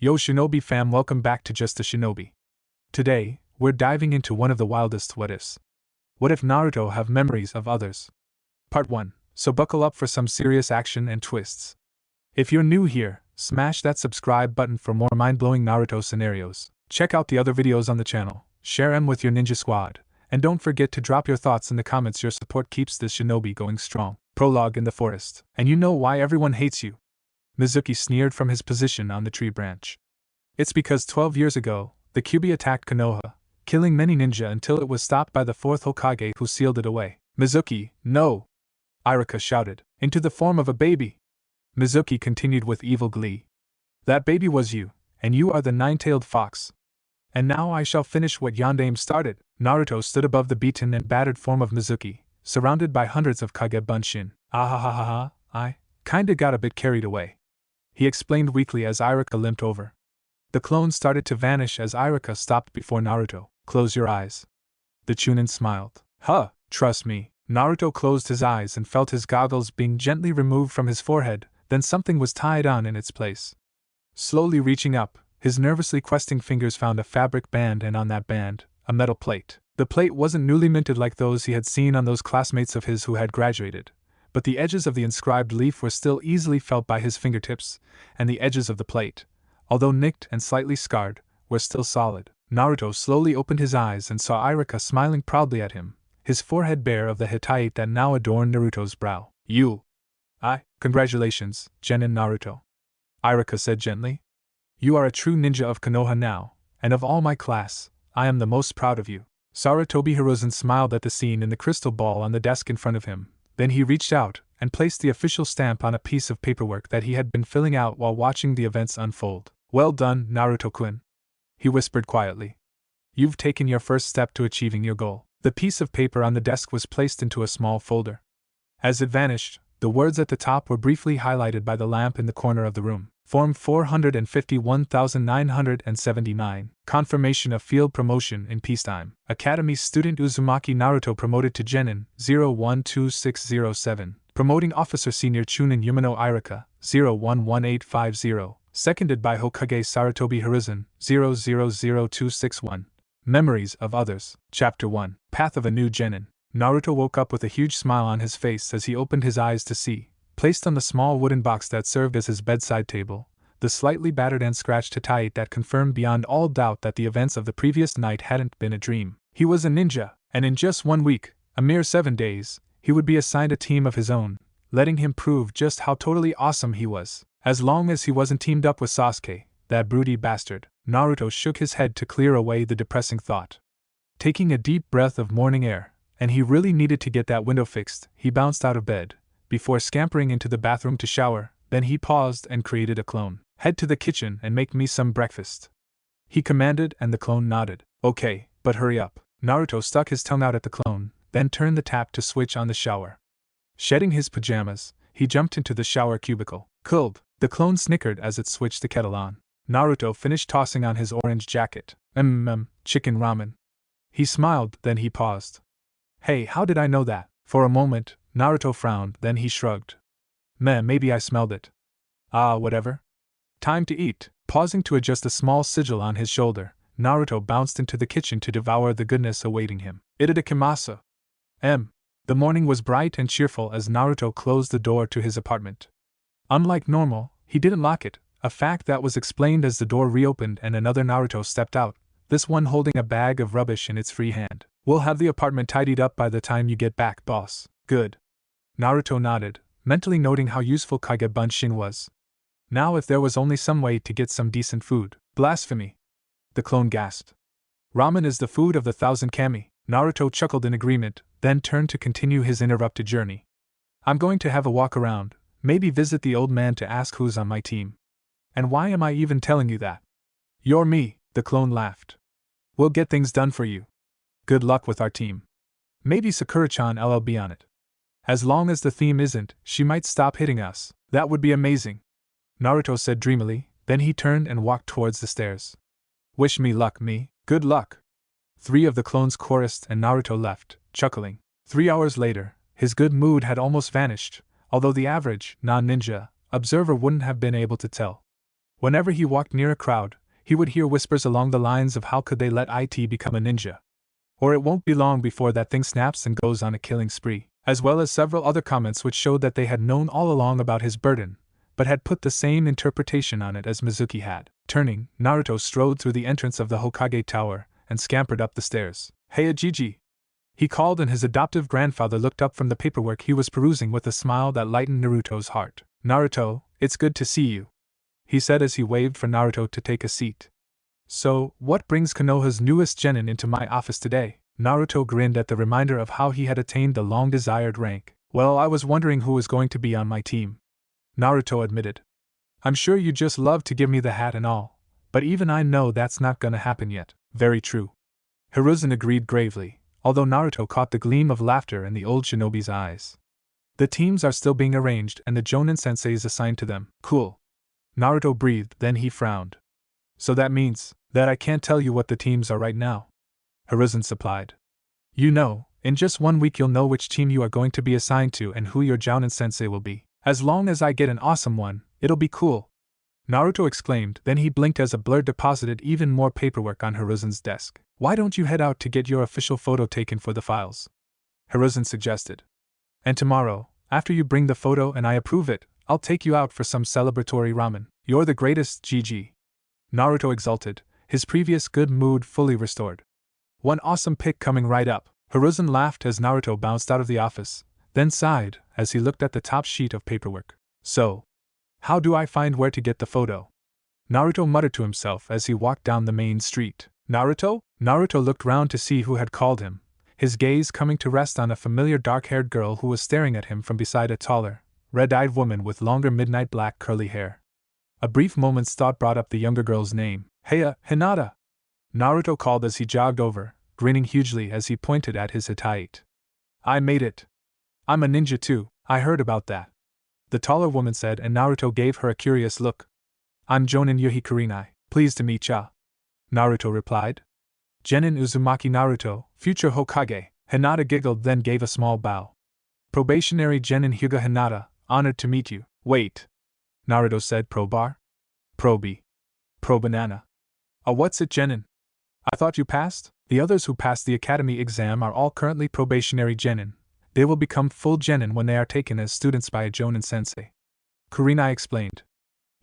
Yo Shinobi fam, welcome back to Just a Shinobi. Today, we're diving into one of the wildest what-ifs. What if Naruto have memories of others? Part 1, so buckle up for some serious action and twists. If you're new here, smash that subscribe button for more mind-blowing Naruto scenarios. Check out the other videos on the channel, share them with your ninja squad, and don't forget to drop your thoughts in the comments. Your support keeps this shinobi going strong. Prologue in the forest. And you know why everyone hates you? Mizuki sneered from his position on the tree branch. It's because 12 years ago, the Kyuubi attacked Konoha, killing many ninja until it was stopped by the 4th Hokage who sealed it away. Mizuki, no! Iruka shouted, into the form of a baby. Mizuki continued with evil glee. That baby was you, and you are the nine-tailed fox. And now I shall finish what Yondaime started. Naruto stood above the beaten and battered form of Mizuki, surrounded by hundreds of Kage Bunshin. Ah, I kinda got a bit carried away, he explained weakly as Iruka limped over. The clones started to vanish as Iruka stopped before Naruto. Close your eyes. The Chunin smiled. Huh, trust me. Naruto closed his eyes and felt his goggles being gently removed from his forehead, then something was tied on in its place. Slowly reaching up, his nervously questing fingers found a fabric band, and on that band, a metal plate. The plate wasn't newly minted like those he had seen on those classmates of his who had graduated, but the edges of the inscribed leaf were still easily felt by his fingertips, and the edges of the plate, although nicked and slightly scarred, were still solid. Naruto slowly opened his eyes and saw Iruka smiling proudly at him, his forehead bare of the Hittite that now adorned Naruto's brow. Congratulations, Genin Naruto, Iruka said gently. You are a true ninja of Konoha now, and of all my class, I am the most proud of you. Sarutobi Hiruzen smiled at the scene in the crystal ball on the desk in front of him. Then he reached out and placed the official stamp on a piece of paperwork that he had been filling out while watching the events unfold. Well done, Naruto-kun, he whispered quietly. You've taken your first step to achieving your goal. The piece of paper on the desk was placed into a small folder. As it vanished, the words at the top were briefly highlighted by the lamp in the corner of the room. Form 451,979. Confirmation of field promotion in peacetime. Academy student Uzumaki Naruto promoted to Genin 012607. Promoting Officer Senior Chunin Yumino Iruka 011850. Seconded by Hokage Sarutobi Hiruzen 000261. Memories of Others. Chapter 1. Path of a New Genin. Naruto woke up with a huge smile on his face as he opened his eyes to see, placed on the small wooden box that served as his bedside table, the slightly battered and scratched Hittite that confirmed beyond all doubt that the events of the previous night hadn't been a dream. He was a ninja, and in just 1 week, a mere 7 days, he would be assigned a team of his own, letting him prove just how totally awesome he was. As long as he wasn't teamed up with Sasuke, that broody bastard. Naruto shook his head to clear away the depressing thought. Taking a deep breath of morning air, and he really needed to get that window fixed, he bounced out of bed, before scampering into the bathroom to shower. Then he paused and created a clone. Head to the kitchen and make me some breakfast, he commanded, and the clone nodded. Okay, but hurry up. Naruto stuck his tongue out at the clone, then turned the tap to switch on the shower. Shedding his pajamas, he jumped into the shower cubicle. Cold. The clone snickered as it switched the kettle on. Naruto finished tossing on his orange jacket. Chicken ramen. He smiled, then he paused. Hey, how did I know that? For a moment, Naruto frowned, then he shrugged. Maybe I smelled it. Whatever. Time to eat. Pausing to adjust a small sigil on his shoulder, Naruto bounced into the kitchen to devour the goodness awaiting him. Itadakimasu. The morning was bright and cheerful as Naruto closed the door to his apartment. Unlike normal, he didn't lock it, a fact that was explained as the door reopened and another Naruto stepped out, this one holding a bag of rubbish in its free hand. We'll have the apartment tidied up by the time you get back, boss. Good. Naruto nodded, mentally noting how useful Kage Bunshin was. Now if there was only some way to get some decent food. Blasphemy. The clone gasped. Ramen is the food of the 1,000 kami. Naruto chuckled in agreement, then turned to continue his interrupted journey. I'm going to have a walk around, maybe visit the old man to ask who's on my team. And why am I even telling you that? You're me, the clone laughed. We'll get things done for you. Good luck with our team. Maybe Sakura-chan will be on it. As long as the theme isn't, she might stop hitting us. That would be amazing, Naruto said dreamily, then he turned and walked towards the stairs. Wish me luck, me. Good luck. 3 of the clones chorused and Naruto left, chuckling. 3 hours later, his good mood had almost vanished, although the average, non-ninja, observer wouldn't have been able to tell. Whenever he walked near a crowd, he would hear whispers along the lines of how could they let it become a ninja. Or it won't be long before that thing snaps and goes on a killing spree, as well as several other comments which showed that they had known all along about his burden, but had put the same interpretation on it as Mizuki had. Turning, Naruto strode through the entrance of the Hokage Tower and scampered up the stairs. "Hey Ajiji!" he called, and his adoptive grandfather looked up from the paperwork he was perusing with a smile that lightened Naruto's heart. "Naruto, it's good to see you," he said as he waved for Naruto to take a seat. "So, what brings Konoha's newest genin into my office today?" Naruto grinned at the reminder of how he had attained the long-desired rank. "Well, I was wondering who was going to be on my team," Naruto admitted. "I'm sure you just love to give me the hat and all, but even I know that's not gonna happen yet." "Very true," Hiruzen agreed gravely, although Naruto caught the gleam of laughter in the old shinobi's eyes. "The teams are still being arranged and the Jonin sensei is assigned to them." "Cool," Naruto breathed, then he frowned. "So that means that I can't tell you what the teams are right now," Hiruzen supplied. "You know, in just 1 week you'll know which team you are going to be assigned to and who your Jounin sensei will be. As long as I get an awesome one, it'll be cool," Naruto exclaimed, then he blinked as a blur deposited even more paperwork on Hiruzen's desk. "Why don't you head out to get your official photo taken for the files?" Hiruzen suggested. "And tomorrow, after you bring the photo and I approve it, I'll take you out for some celebratory ramen." "You're the greatest, GG," Naruto exulted, his previous good mood fully restored. "One awesome pic coming right up." Hiruzen laughed as Naruto bounced out of the office, then sighed as he looked at the top sheet of paperwork. "So, how do I find where to get the photo?" Naruto muttered to himself as he walked down the main street. "Naruto?" Naruto looked round to see who had called him, his gaze coming to rest on a familiar dark-haired girl who was staring at him from beside a taller, red-eyed woman with longer midnight black curly hair. A brief moment's thought brought up the younger girl's name. "Heya, Hinata!" Naruto called as he jogged over, grinning hugely as he pointed at his Hittite. "I made it. I'm a ninja too, I heard about that," the taller woman said, and Naruto gave her a curious look. "I'm Jonin Yuhi Kurenai, pleased to meet ya," Naruto replied. "Genin Uzumaki Naruto, future Hokage." Hinata giggled then gave a small bow. "Probationary Genin Hyuga Hinata, honored to meet you." "Wait," Naruto said. "Pro bar? Pro B? Pro banana? What's it Genin? I thought you passed?" "The others who passed the academy exam are all currently probationary Genin. They will become full Genin when they are taken as students by a Jonin sensei," Kurenai explained.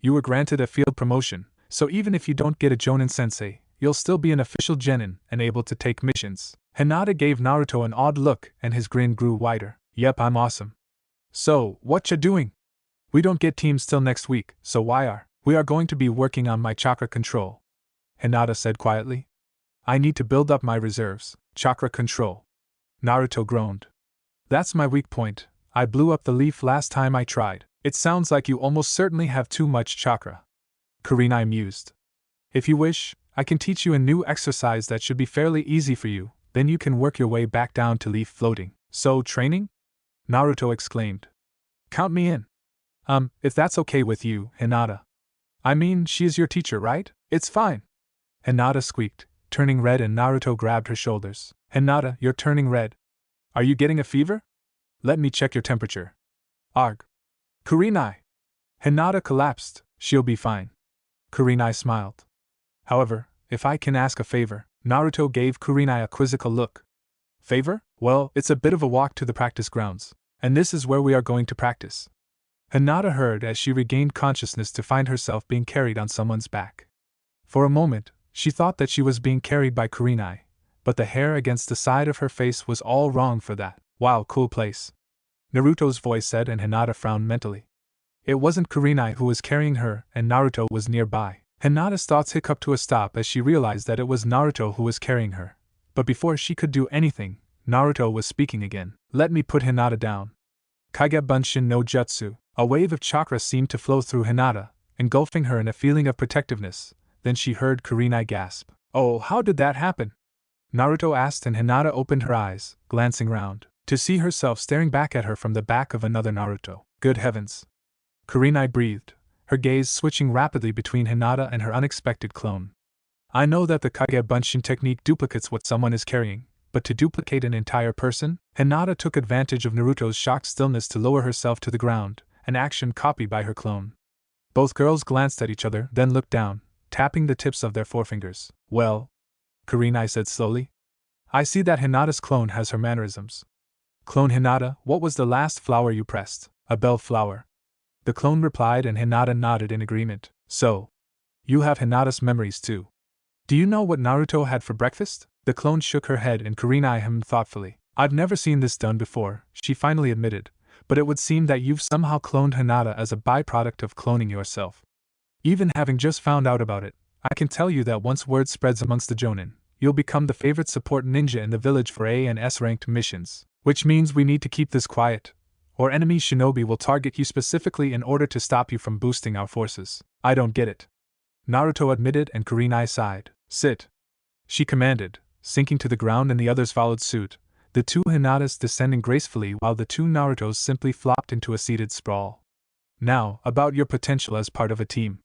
"You were granted a field promotion, so even if you don't get a Jonin sensei, you'll still be an official Genin and able to take missions." Hinata gave Naruto an odd look and his grin grew wider. "Yep, I'm awesome." "So, what ya doing?" "We don't get teams till next week, so we are going to be working on my chakra control," Hinata said quietly. "I need to build up my reserves." "Chakra control," Naruto groaned. "That's my weak point. I blew up the leaf last time I tried." "It sounds like you almost certainly have too much chakra," Kurenai mused. "If you wish, I can teach you a new exercise that should be fairly easy for you, then you can work your way back down to leaf floating." "So, training?" Naruto exclaimed. "Count me in." If that's okay with you, Hinata." "I mean, she is your teacher, right?" "It's fine," Hinata squeaked, turning red, and Naruto grabbed her shoulders. "Hinata, you're turning red. Are you getting a fever? Let me check your temperature." "Arg. Kurenai." Hinata collapsed. "She'll be fine." Kurenai smiled. "However, if I can ask a favor," Naruto gave Kurenai a quizzical look. "Favor? Well, it's a bit of a walk to the practice grounds, and this is where we are going to practice." Hinata heard as she regained consciousness to find herself being carried on someone's back. For a moment, she thought that she was being carried by Kurenai, but the hair against the side of her face was all wrong for that. "Wow, cool place," Naruto's voice said, and Hinata frowned mentally. It wasn't Kurenai who was carrying her, and Naruto was nearby. Hinata's thoughts hiccuped to a stop as she realized that it was Naruto who was carrying her. But before she could do anything, Naruto was speaking again. "Let me put Hinata down." Kage Bunshin no Jutsu. A wave of chakra seemed to flow through Hinata, engulfing her in a feeling of protectiveness. Then she heard Kurenai gasp. "Oh, how did that happen?" Naruto asked, and Hinata opened her eyes, glancing round, to see herself staring back at her from the back of another Naruto. "Good heavens!" Kurenai breathed, her gaze switching rapidly between Hinata and her unexpected clone. "I know that the Kage Bunshin technique duplicates what someone is carrying, but to duplicate an entire person?" Hinata took advantage of Naruto's shocked stillness to lower herself to the ground, an action copied by her clone. Both girls glanced at each other, then looked down, tapping the tips of their forefingers. Well, Kurenai said slowly, I see that Hinata's clone has her mannerisms. Clone Hinata, what was the last flower you pressed? A bell flower. The clone replied and Hinata nodded in agreement. So, you have Hinata's memories too. Do you know what Naruto had for breakfast? The clone shook her head and Kurenai hemmed thoughtfully. I've never seen this done before, she finally admitted, but it would seem that you've somehow cloned Hinata as a byproduct of cloning yourself. Even having just found out about it, I can tell you that once word spreads amongst the Jonin, you'll become the favorite support ninja in the village for A and S ranked missions, which means we need to keep this quiet, or enemy shinobi will target you specifically in order to stop you from boosting our forces. I don't get it, Naruto admitted and Kurenai sighed. Sit, she commanded, sinking to the ground and the others followed suit, the two Hinatas descending gracefully while the two Narutos simply flopped into a seated sprawl. Now, about your potential as part of a team.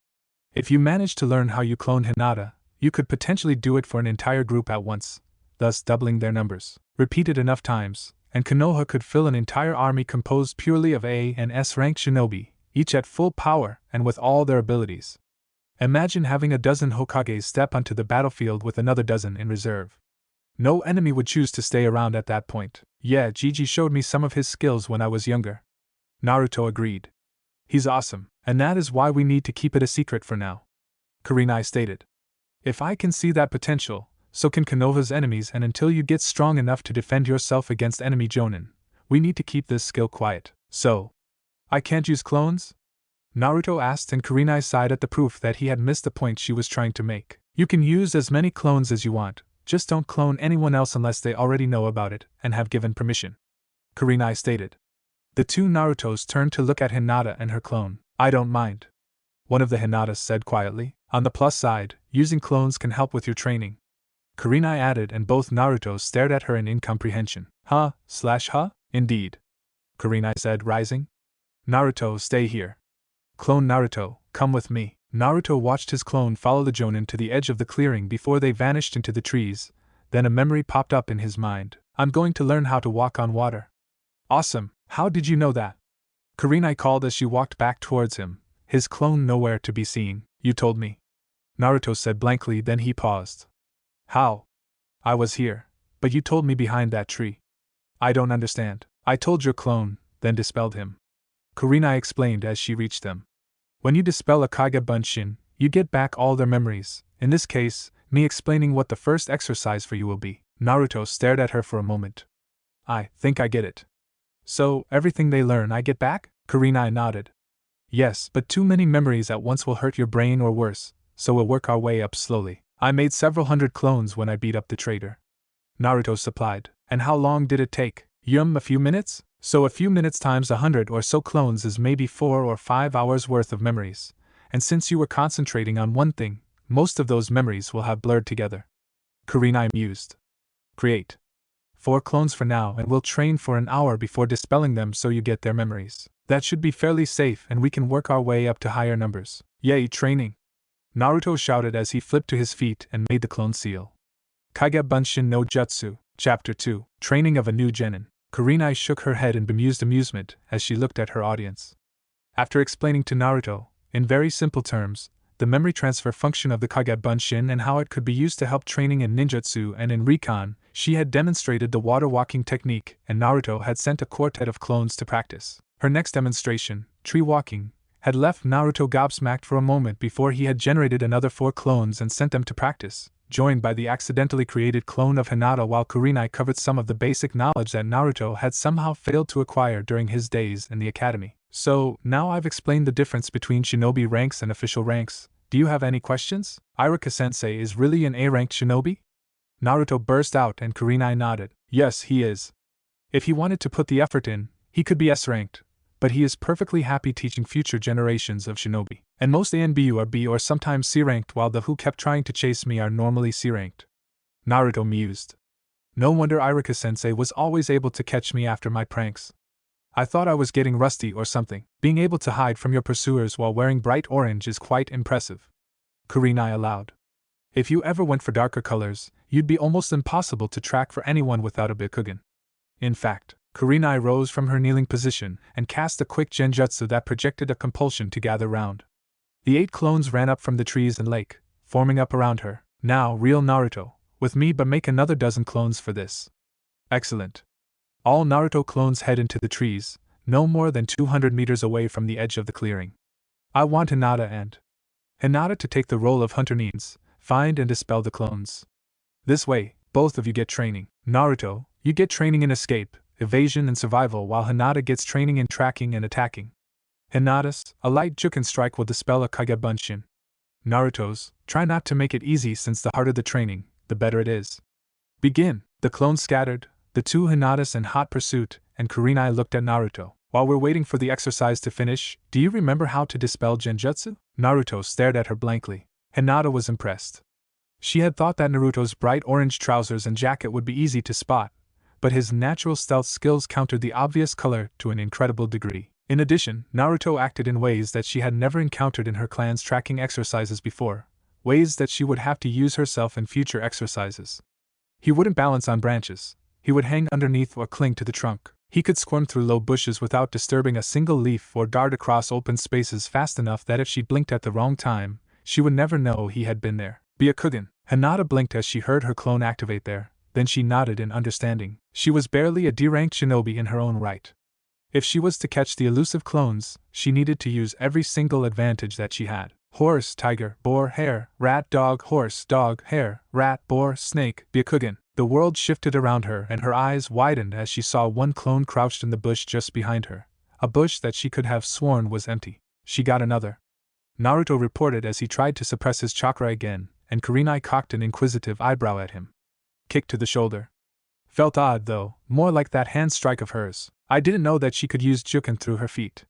If you manage to learn how you clone Hinata, you could potentially do it for an entire group at once, thus doubling their numbers. Repeated enough times, and Konoha could fill an entire army composed purely of A and S ranked shinobi, each at full power and with all their abilities. Imagine having a dozen Hokages step onto the battlefield with another dozen in reserve. No enemy would choose to stay around at that point. Yeah, Gigi showed me some of his skills when I was younger. Naruto agreed. He's awesome, and that is why we need to keep it a secret for now, Kurenai stated. If I can see that potential, so can Konoha's enemies, and until you get strong enough to defend yourself against enemy Jonin, we need to keep this skill quiet. So, I can't use clones? Naruto asked and Kurenai sighed at the proof that he had missed the point she was trying to make. You can use as many clones as you want, just don't clone anyone else unless they already know about it and have given permission, Kurenai stated. The two Narutos turned to look at Hinata and her clone. I don't mind, one of the Hinatas said quietly. On the plus side, using clones can help with your training, Kurenai added, and both Narutos stared at her in incomprehension. Huh? Indeed, Kurenai said, rising. Naruto, stay here. Clone Naruto, come with me. Naruto watched his clone follow the Jonin to the edge of the clearing before they vanished into the trees. Then a memory popped up in his mind. I'm going to learn how to walk on water. Awesome, how did you know that? Kurenai called as she walked back towards him, his clone nowhere to be seen. You told me, Naruto said blankly, then he paused. How? I was here, but you told me behind that tree. I don't understand. I told your clone, then dispelled him, Kurenai explained as she reached them. When you dispel a Kage Bunshin, you get back all their memories, in this case, me explaining what the first exercise for you will be. Naruto stared at her for a moment. I think I get it. So, everything they learn I get back? Kurenai nodded. Yes, but too many memories at once will hurt your brain or worse, so we'll work our way up slowly. I made several hundred clones when I beat up the traitor, Naruto supplied. And how long did it take? A few minutes? So a few minutes times 100 or so clones is maybe 4 or 5 hours worth of memories, and since you were concentrating on one thing, most of those memories will have blurred together. Kurenai mused. Create 4 clones for now and we'll train for an hour before dispelling them so you get their memories. That should be fairly safe and we can work our way up to higher numbers. Yay, training! Naruto shouted as he flipped to his feet and made the clone seal. Kage Bunshin no Jutsu, Chapter 2, Training of a New Genin. Kurenai shook her head in bemused amusement as she looked at her audience. After explaining to Naruto, in very simple terms, the memory transfer function of the Kage Bunshin and how it could be used to help training in ninjutsu and in recon, she had demonstrated the water walking technique, and Naruto had sent a quartet of clones to practice. Her next demonstration, tree walking, had left Naruto gobsmacked for a moment before he had generated another 4 clones and sent them to practice, joined by the accidentally created clone of Hinata, while Kurenai covered some of the basic knowledge that Naruto had somehow failed to acquire during his days in the academy. So, now I've explained the difference between shinobi ranks and official ranks. Do you have any questions? Iruka-sensei is really an A-ranked shinobi? Naruto burst out and Kurenai nodded. Yes, he is. If he wanted to put the effort in, he could be S-ranked, but he is perfectly happy teaching future generations of shinobi. And most ANBU are B or sometimes C-ranked, while the who kept trying to chase me are normally C-ranked. Naruto mused. No wonder Iruka-sensei was always able to catch me after my pranks. I thought I was getting rusty or something. Being able to hide from your pursuers while wearing bright orange is quite impressive. Kurenai allowed. If you ever went for darker colors, you'd be almost impossible to track for anyone without a Byakugan. In fact, Kurenai rose from her kneeling position and cast a quick genjutsu that projected a compulsion to gather round. The 8 clones ran up from the trees and lake, forming up around her. Now, real Naruto, with me, but make another dozen clones for this. Excellent. All Naruto clones head into the trees, no more than 200 meters away from the edge of the clearing. I want Hinata to take the role of hunter Nins, find and dispel the clones. This way, both of you get training. Naruto, you get training in escape, evasion and survival, while Hinata gets training in tracking and attacking. Hinata's, a light Juken strike will dispel a Kage Bunshin. Naruto's, try not to make it easy, since the harder the training, the better it is. Begin. The clones scattered, the 2 Hinatas in hot pursuit, and Kurenai looked at Naruto. While we're waiting for the exercise to finish, do you remember how to dispel genjutsu? Naruto stared at her blankly. Hinata was impressed. She had thought that Naruto's bright orange trousers and jacket would be easy to spot, but his natural stealth skills countered the obvious color to an incredible degree. In addition, Naruto acted in ways that she had never encountered in her clan's tracking exercises before, ways that she would have to use herself in future exercises. He wouldn't balance on branches, he would hang underneath or cling to the trunk. He could squirm through low bushes without disturbing a single leaf, or dart across open spaces fast enough that if she blinked at the wrong time, she would never know he had been there. Byakugan. Hinata blinked as she heard her clone activate there, then she nodded in understanding. She was barely a D-ranked shinobi in her own right. If she was to catch the elusive clones, she needed to use every single advantage that she had. Horse, tiger, boar, hare, rat, dog, horse, dog, hare, rat, boar, snake, Byakugan. The world shifted around her and her eyes widened as she saw one clone crouched in the bush just behind her, a bush that she could have sworn was empty. She got another. Naruto reported as he tried to suppress his chakra again, and Kurenai cocked an inquisitive eyebrow at him. Kick to the shoulder. Felt odd though, more like that hand strike of hers. I didn't know that she could use Juken through her feet.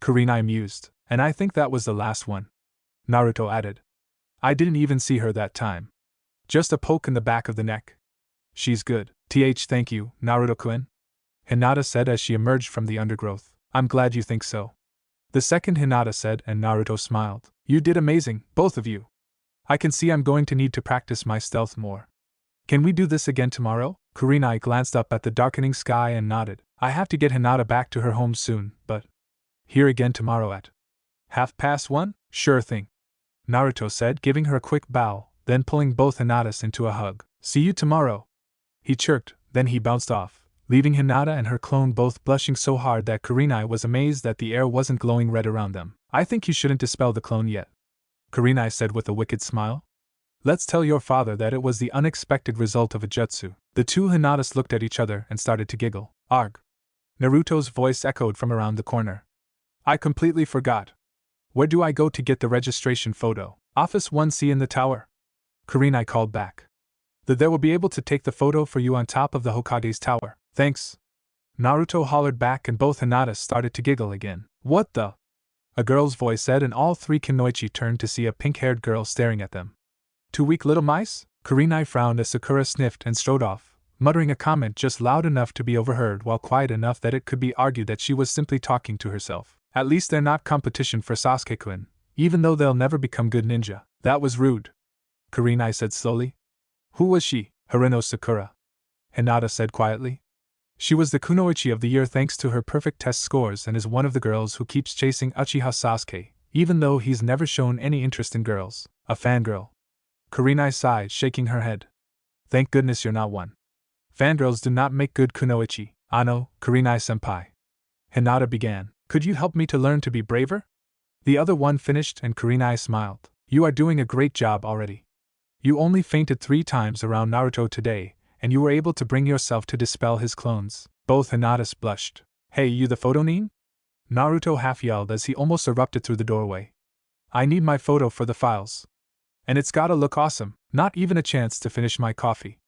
Kurenai mused, and I think that was the last one. Naruto added. I didn't even see her that time. Just a poke in the back of the neck. She's good. Thank you, Naruto-kun. Hinata said as she emerged from the undergrowth. I'm glad you think so. The second Hinata said, and Naruto smiled. You did amazing, both of you. I can see I'm going to need to practice my stealth more. Can we do this again tomorrow? Kurenai glanced up at the darkening sky and nodded. I have to get Hinata back to her home soon, but here again tomorrow at 1:30? Sure thing. Naruto said, giving her a quick bow, then pulling both Hinatas into a hug. See you tomorrow. He chirped, then he bounced off, leaving Hinata and her clone both blushing so hard that Kurenai was amazed that the air wasn't glowing red around them. I think you shouldn't dispel the clone yet, Kurenai said with a wicked smile. Let's tell your father that it was the unexpected result of a jutsu. The 2 Hinatas looked at each other and started to giggle. Arg. Naruto's voice echoed from around the corner. I completely forgot. Where do I go to get the registration photo? Office 1C in the tower. Kurenai called back. There will be able to take the photo for you on top of the Hokage's tower. Thanks. Naruto hollered back and both Hinatas started to giggle again. What the? A girl's voice said, and all 3 Kunoichi turned to see a pink-haired girl staring at them. 2 weak little mice? Kurenai frowned as Sakura sniffed and strode off, muttering a comment just loud enough to be overheard while quiet enough that it could be argued that she was simply talking to herself. At least they're not competition for Sasuke-kun, even though they'll never become good ninja. That was rude, Kurenai said slowly. Who was she? Harino Sakura, Hinata said quietly. She was the Kunoichi of the year thanks to her perfect test scores and is one of the girls who keeps chasing Uchiha Sasuke, even though he's never shown any interest in girls. A fangirl. Kurenai sighed, shaking her head. Thank goodness you're not one. Fangirls do not make good Kunoichi. Ano, Kurenai-senpai. Hinata began. Could you help me to learn to be braver? The other one finished and Kurenai smiled. You are doing a great job already. You only fainted 3 times around Naruto today, and you were able to bring yourself to dispel his clones. Both Hinatas blushed. Hey, you the photo nin? Naruto half yelled as he almost erupted through the doorway. I need my photo for the files. And it's gotta look awesome, not even a chance to finish my coffee.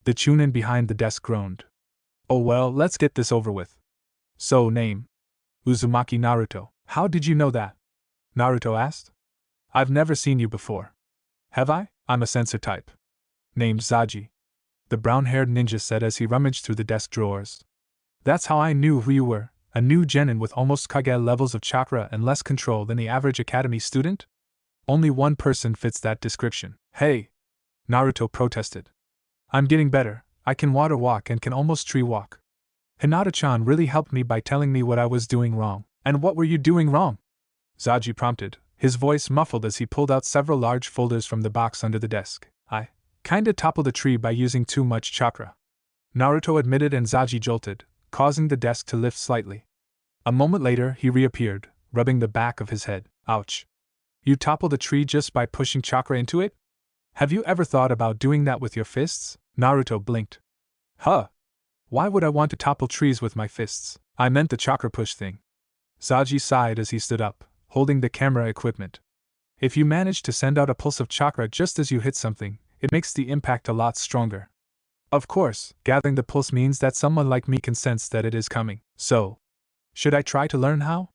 The Chunin behind the desk groaned. Oh well, let's get this over with. So, name? Uzumaki Naruto. How did you know that? Naruto asked. I've never seen you before. Have I? I'm a sensor type. Named Zaji. The brown-haired ninja said as he rummaged through the desk drawers. That's how I knew who you were, a new genin with almost Kage levels of chakra and less control than the average academy student? Only one person fits that description. Hey! Naruto protested. I'm getting better, I can water walk and can almost tree walk. Hinata-chan really helped me by telling me what I was doing wrong. And what were you doing wrong? Zaji prompted, His voice muffled as he pulled out several large folders from the box under the desk. I kinda toppled a tree by using too much chakra, Naruto admitted, and Zaji jolted, causing the desk to lift slightly. A moment later, he reappeared, rubbing the back of his head. Ouch. You toppled a tree just by pushing chakra into it? Have you ever thought about doing that with your fists? Naruto blinked. Huh. Why would I want to topple trees with my fists? I meant the chakra push thing. Zaji sighed as he stood up, holding the camera equipment. If you manage to send out a pulse of chakra just as you hit something, it makes the impact a lot stronger. Of course, gathering the pulse means that someone like me can sense that it is coming. So, should I try to learn how?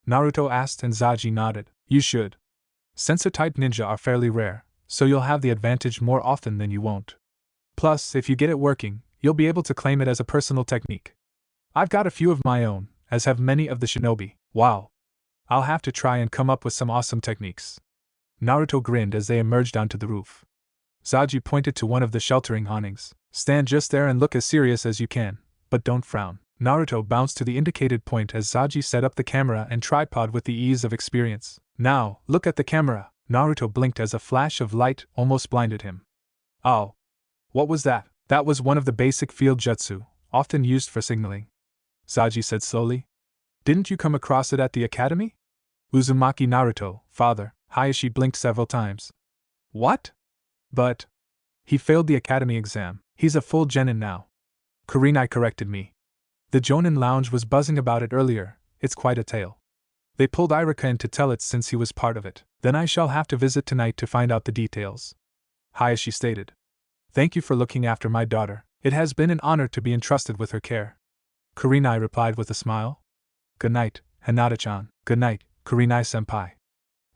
Naruto asked, and Zaji nodded. You should. Sensor-type ninja are fairly rare, so you'll have the advantage more often than you won't. Plus, if you get it working, you'll be able to claim it as a personal technique. I've got a few of my own, as have many of the shinobi. Wow. I'll have to try and come up with some awesome techniques. Naruto grinned as they emerged onto the roof. Zaji pointed to one of the sheltering awnings. Stand just there and look as serious as you can, but don't frown. Naruto bounced to the indicated point as Zaji set up the camera and tripod with the ease of experience. Now, look at the camera. Naruto blinked as a flash of light almost blinded him. Oh. What was that? That was one of the basic field jutsu, often used for signaling, Zaji said slowly. Didn't you come across it at the academy? Uzumaki Naruto, father. Hayashi blinked several times. What? But he failed the academy exam. He's a full genin now. Kurenai corrected me. The Jonin lounge was buzzing about it earlier. It's quite a tale. They pulled Irika in to tell it since he was part of it. Then I shall have to visit tonight to find out the details, Hayashi stated. Thank you for looking after my daughter. It has been an honor to be entrusted with her care, Kurenai replied with a smile. Good night, Hinata-chan. Good night, Kurenai-senpai,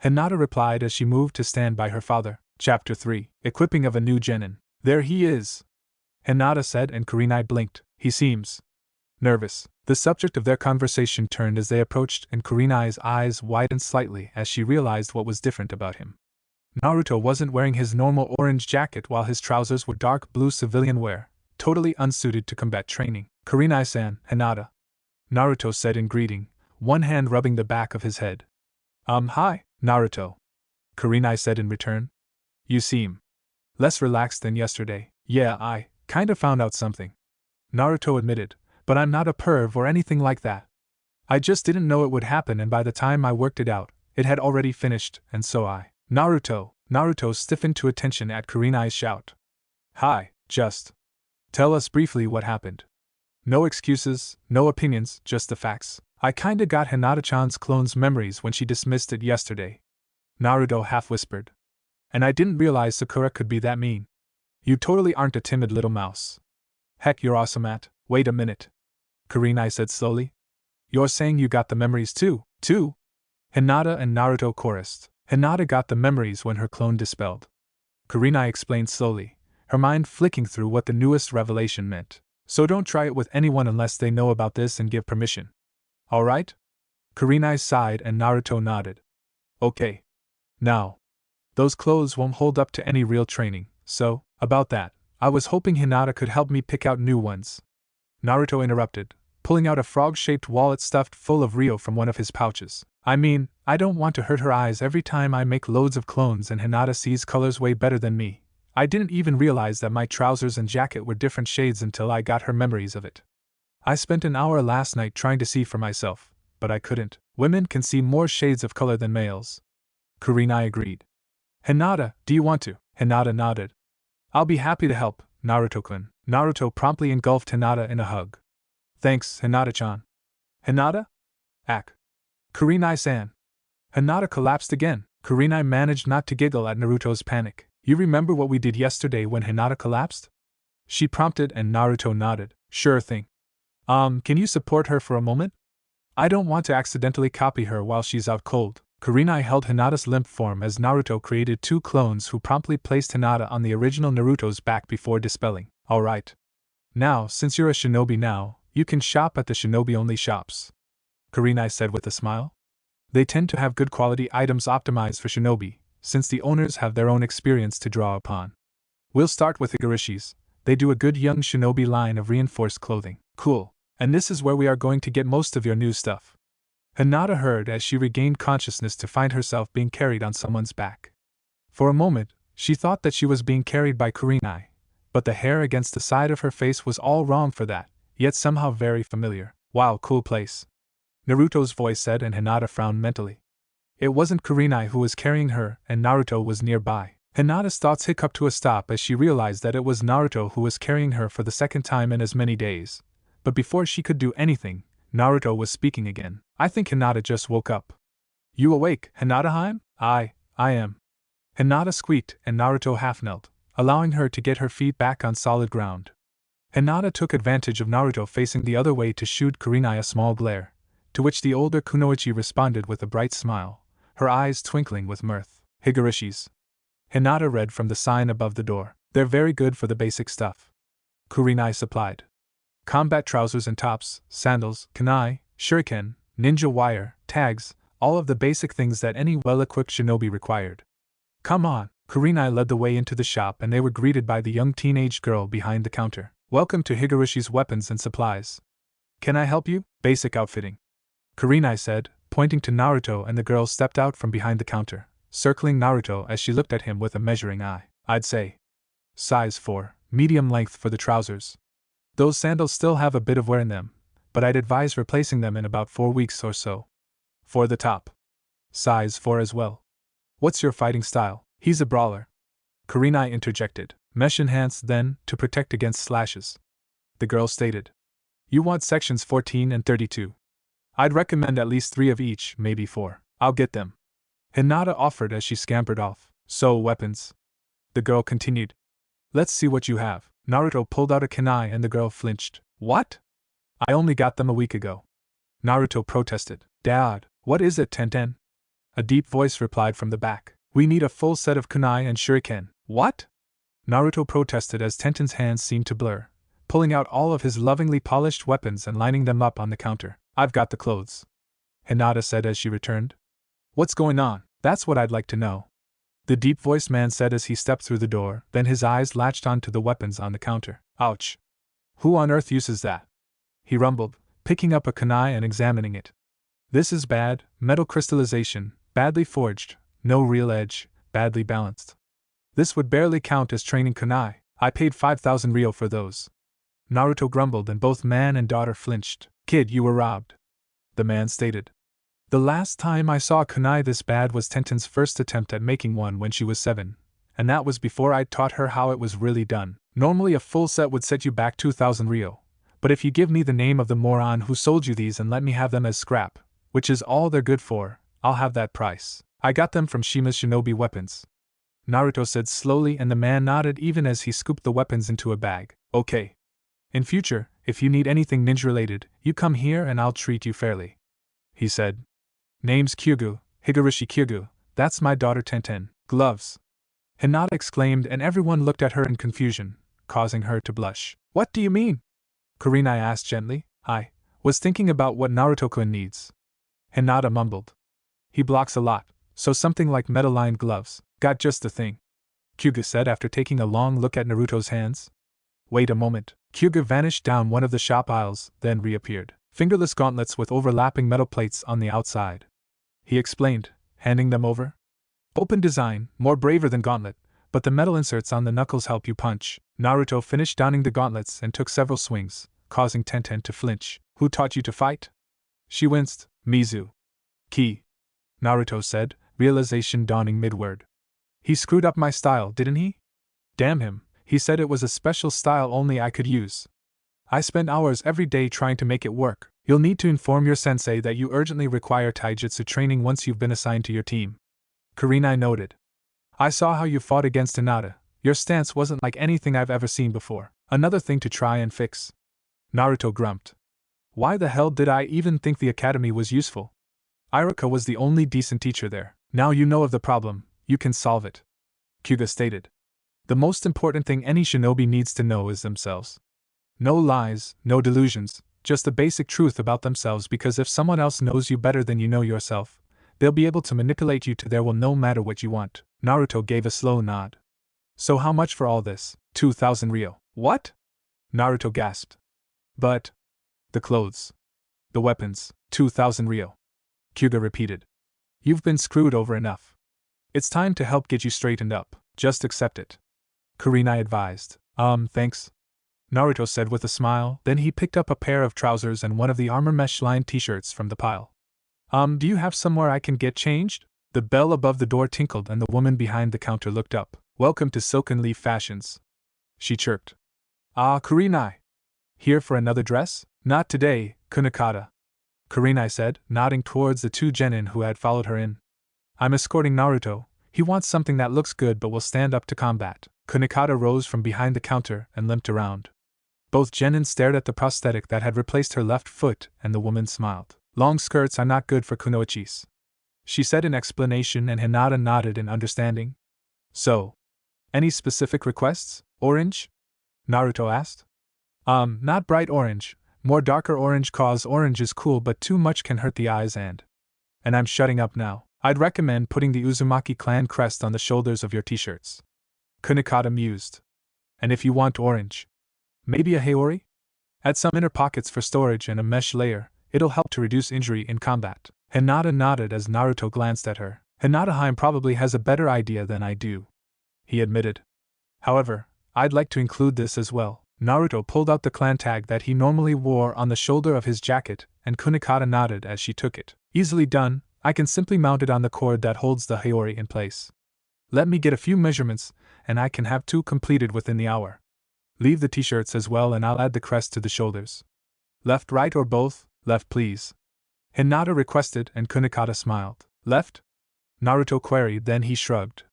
Hinata replied as she moved to stand by her father. Chapter 3. Equipping of a new genin. There he is, Hinata said, and Kurenai blinked. He seems nervous. The subject of their conversation turned as they approached, and Kurenai's eyes widened slightly as she realized what was different about him. Naruto wasn't wearing his normal orange jacket while his trousers were dark blue civilian wear, totally unsuited to combat training. Kurenai-san, Hinata, Naruto said in greeting, one hand rubbing the back of his head. Hi, Naruto, Kurenai said in return. You seem less relaxed than yesterday. Yeah, I kinda found out something, Naruto admitted, but I'm not a perv or anything like that. I just didn't know it would happen, and by the time I worked it out, it had already finished, and so I. Naruto stiffened to attention at Kurenai's shout. Hi, just tell us briefly what happened. No excuses, no opinions, just the facts. I kinda got Hinata-chan's clone's memories when she dismissed it yesterday, Naruto half-whispered. And I didn't realize Sakura could be that mean. You totally aren't a timid little mouse. Heck, you're awesome at. Wait a minute, Kurenai said slowly. You're saying you got the memories too? Hinata and Naruto chorused. Hinata got the memories when her clone dispelled, Kurenai explained slowly, her mind flicking through what the newest revelation meant. So don't try it with anyone unless they know about this and give permission. Alright? Kurenai sighed and Naruto nodded. Okay. Now, those clothes won't hold up to any real training, so, about that, I was hoping Hinata could help me pick out new ones, Naruto interrupted, pulling out a frog-shaped wallet stuffed full of Ryo from one of his pouches. I mean, I don't want to hurt her eyes every time I make loads of clones and Hinata sees colors way better than me. I didn't even realize that my trousers and jacket were different shades until I got her memories of it. I spent an hour last night trying to see for myself, but I couldn't. Women can see more shades of color than males, Kurenai agreed. Hinata, do you want to? Hinata nodded. I'll be happy to help, Naruto-kun. Naruto promptly engulfed Hinata in a hug. Thanks, Hinata-chan. Hinata? Ack. Kurenai-san. Hinata collapsed again. Kurenai managed not to giggle at Naruto's panic. You remember what we did yesterday when Hinata collapsed? She prompted, and Naruto nodded. Sure thing. Can you support her for a moment? I don't want to accidentally copy her while she's out cold. Kurenai held Hinata's limp form as Naruto created two clones who promptly placed Hinata on the original Naruto's back before dispelling. Alright. Now, since you're a shinobi now, you can shop at the shinobi-only shops, Kurenai said with a smile. They tend to have good quality items optimized for shinobi, since the owners have their own experience to draw upon. We'll start with Igarishi's. They do a good young shinobi line of reinforced clothing. Cool. And this is where we are going to get most of your new stuff. Hinata heard as she regained consciousness to find herself being carried on someone's back. For a moment, she thought that she was being carried by Kurenai, but the hair against the side of her face was all wrong for that, yet somehow very familiar. Wow, cool place. Naruto's voice said, and Hinata frowned mentally. It wasn't Kurenai who was carrying her, and Naruto was nearby. Hinata's thoughts hiccuped to a stop as she realized that it was Naruto who was carrying her for the second time in as many days. But before she could do anything, Naruto was speaking again. I think Hinata just woke up. You awake, Hinata-heim? I am. Hinata squeaked, and Naruto half-knelt, allowing her to get her feet back on solid ground. Hinata took advantage of Naruto facing the other way to shoot Kurenai a small glare, to which the older Kunoichi responded with a bright smile, her eyes twinkling with mirth. Higurishis. Hinata read from the sign above the door. They're very good for the basic stuff. Kurenai supplied. Combat trousers and tops, sandals, kunai, shuriken, ninja wire, tags, all of the basic things that any well-equipped shinobi required. Come on. Kurenai led the way into the shop and they were greeted by the young teenage girl behind the counter. Welcome to Higurishi's Weapons and Supplies. Can I help you? Basic outfitting. Kurenai said, pointing to Naruto, and the girl stepped out from behind the counter, circling Naruto as she looked at him with a measuring eye. I'd say size 4, medium length for the trousers. Those sandals still have a bit of wear in them, but I'd advise replacing them in about 4 weeks or so. For the top, size 4 as well. What's your fighting style? He's a brawler. Kurenai interjected. Mesh enhanced then, to protect against slashes. The girl stated. You want sections 14 and 32. I'd recommend at least 3 of each, maybe 4. I'll get them. Hinata offered as she scampered off. So, weapons. The girl continued. Let's see what you have. Naruto pulled out a kunai and the girl flinched. What? I only got them a week ago. Naruto protested. Dad, what is it, Tenten? A deep voice replied from the back. We need a full set of kunai and shuriken. What? Naruto protested as Tenten's hands seemed to blur, pulling out all of his lovingly polished weapons and lining them up on the counter. I've got the clothes, Hinata said as she returned. What's going on? That's what I'd like to know. The deep-voiced man said as he stepped through the door, then his eyes latched onto the weapons on the counter. Ouch. Who on earth uses that? He rumbled, picking up a kunai and examining it. This is bad, metal crystallization, badly forged, no real edge, badly balanced. This would barely count as training kunai. I paid 5,000 ryo for those. Naruto grumbled and both man and daughter flinched. Kid, you were robbed. The man stated. The last time I saw a kunai this bad was Tenten's first attempt at making one when she was 7, and that was before I'd taught her how it was really done. Normally a full set would set you back 2,000 ryo, but if you give me the name of the moron who sold you these and let me have them as scrap, which is all they're good for, I'll have that price. I got them from Shima's shinobi weapons. Naruto said slowly, and the man nodded even as he scooped the weapons into a bag. Okay. In future, if you need anything ninja-related, you come here and I'll treat you fairly. He said. Name's Kyugu, Higurishi Kyugu, that's my daughter Tenten. Gloves. Hinata exclaimed and everyone looked at her in confusion, causing her to blush. What do you mean? Kurenai asked gently. I was thinking about what Naruto-kun needs. Hinata mumbled. He blocks a lot, so something like metal-lined gloves. Got just the thing. Kyugu said after taking a long look at Naruto's hands. Wait a moment. Kyugu vanished down one of the shop aisles, then reappeared. Fingerless gauntlets with overlapping metal plates on the outside. He explained, handing them over. Open design, more braver than gauntlet, but the metal inserts on the knuckles help you punch. Naruto finished donning the gauntlets and took several swings, causing Tenten to flinch. Who taught you to fight? She winced. Mizu. Ki. Naruto said, realization dawning mid-word. He screwed up my style, didn't he? Damn him, he said it was a special style only I could use. I spent hours every day trying to make it work. You'll need to inform your sensei that you urgently require taijutsu training once you've been assigned to your team. Kurenai noted. I saw how you fought against Hinata. Your stance wasn't like anything I've ever seen before. Another thing to try and fix. Naruto grumped. Why the hell did I even think the academy was useful? Iruka was the only decent teacher there. Now you know of the problem, you can solve it. Kyuga stated. The most important thing any shinobi needs to know is themselves. No lies, no delusions, just the basic truth about themselves, because if someone else knows you better than you know yourself, they'll be able to manipulate you to their will no matter what you want. Naruto gave a slow nod. So how much for all this? 2,000 ryo. What? Naruto gasped. But the clothes. The weapons, 2,000 ryo. Kyuga repeated. You've been screwed over enough. It's time to help get you straightened up. Just accept it. Kurenai advised. Thanks. Naruto said with a smile, then he picked up a pair of trousers and one of the armor mesh-lined t-shirts from the pile. Do you have somewhere I can get changed? The bell above the door tinkled and the woman behind the counter looked up. Welcome to Silken Leaf Fashions, she chirped. Ah, Kurenai. Here for another dress? Not today, Kunakata. Kurenai said, nodding towards the two genin who had followed her in. I'm escorting Naruto. He wants something that looks good but will stand up to combat. Kunakata rose from behind the counter and limped around. Both genin stared at the prosthetic that had replaced her left foot, and the woman smiled. Long skirts are not good for kunoichis, she said in explanation, and Hinata nodded in understanding. So, any specific requests? Orange? Naruto asked. Not bright orange, more darker orange, cause orange is cool but too much can hurt the eyes and I'm shutting up now. I'd recommend putting the Uzumaki clan crest on the shoulders of your t-shirts. Kunakata mused. And if you want orange, maybe a haori? Add some inner pockets for storage and a mesh layer, it'll help to reduce injury in combat. Hinata nodded as Naruto glanced at her. Hinata-Heim probably has a better idea than I do, he admitted. However, I'd like to include this as well. Naruto pulled out the clan tag that he normally wore on the shoulder of his jacket, and Kunakata nodded as she took it. Easily done, I can simply mount it on the cord that holds the haori in place. Let me get a few measurements, and I can have 2 completed within the hour. Leave the t-shirts as well and I'll add the crest to the shoulders. Left, right, or both? Left, please. Hinata requested, and Kunakata smiled. Left? Naruto queried, then he shrugged.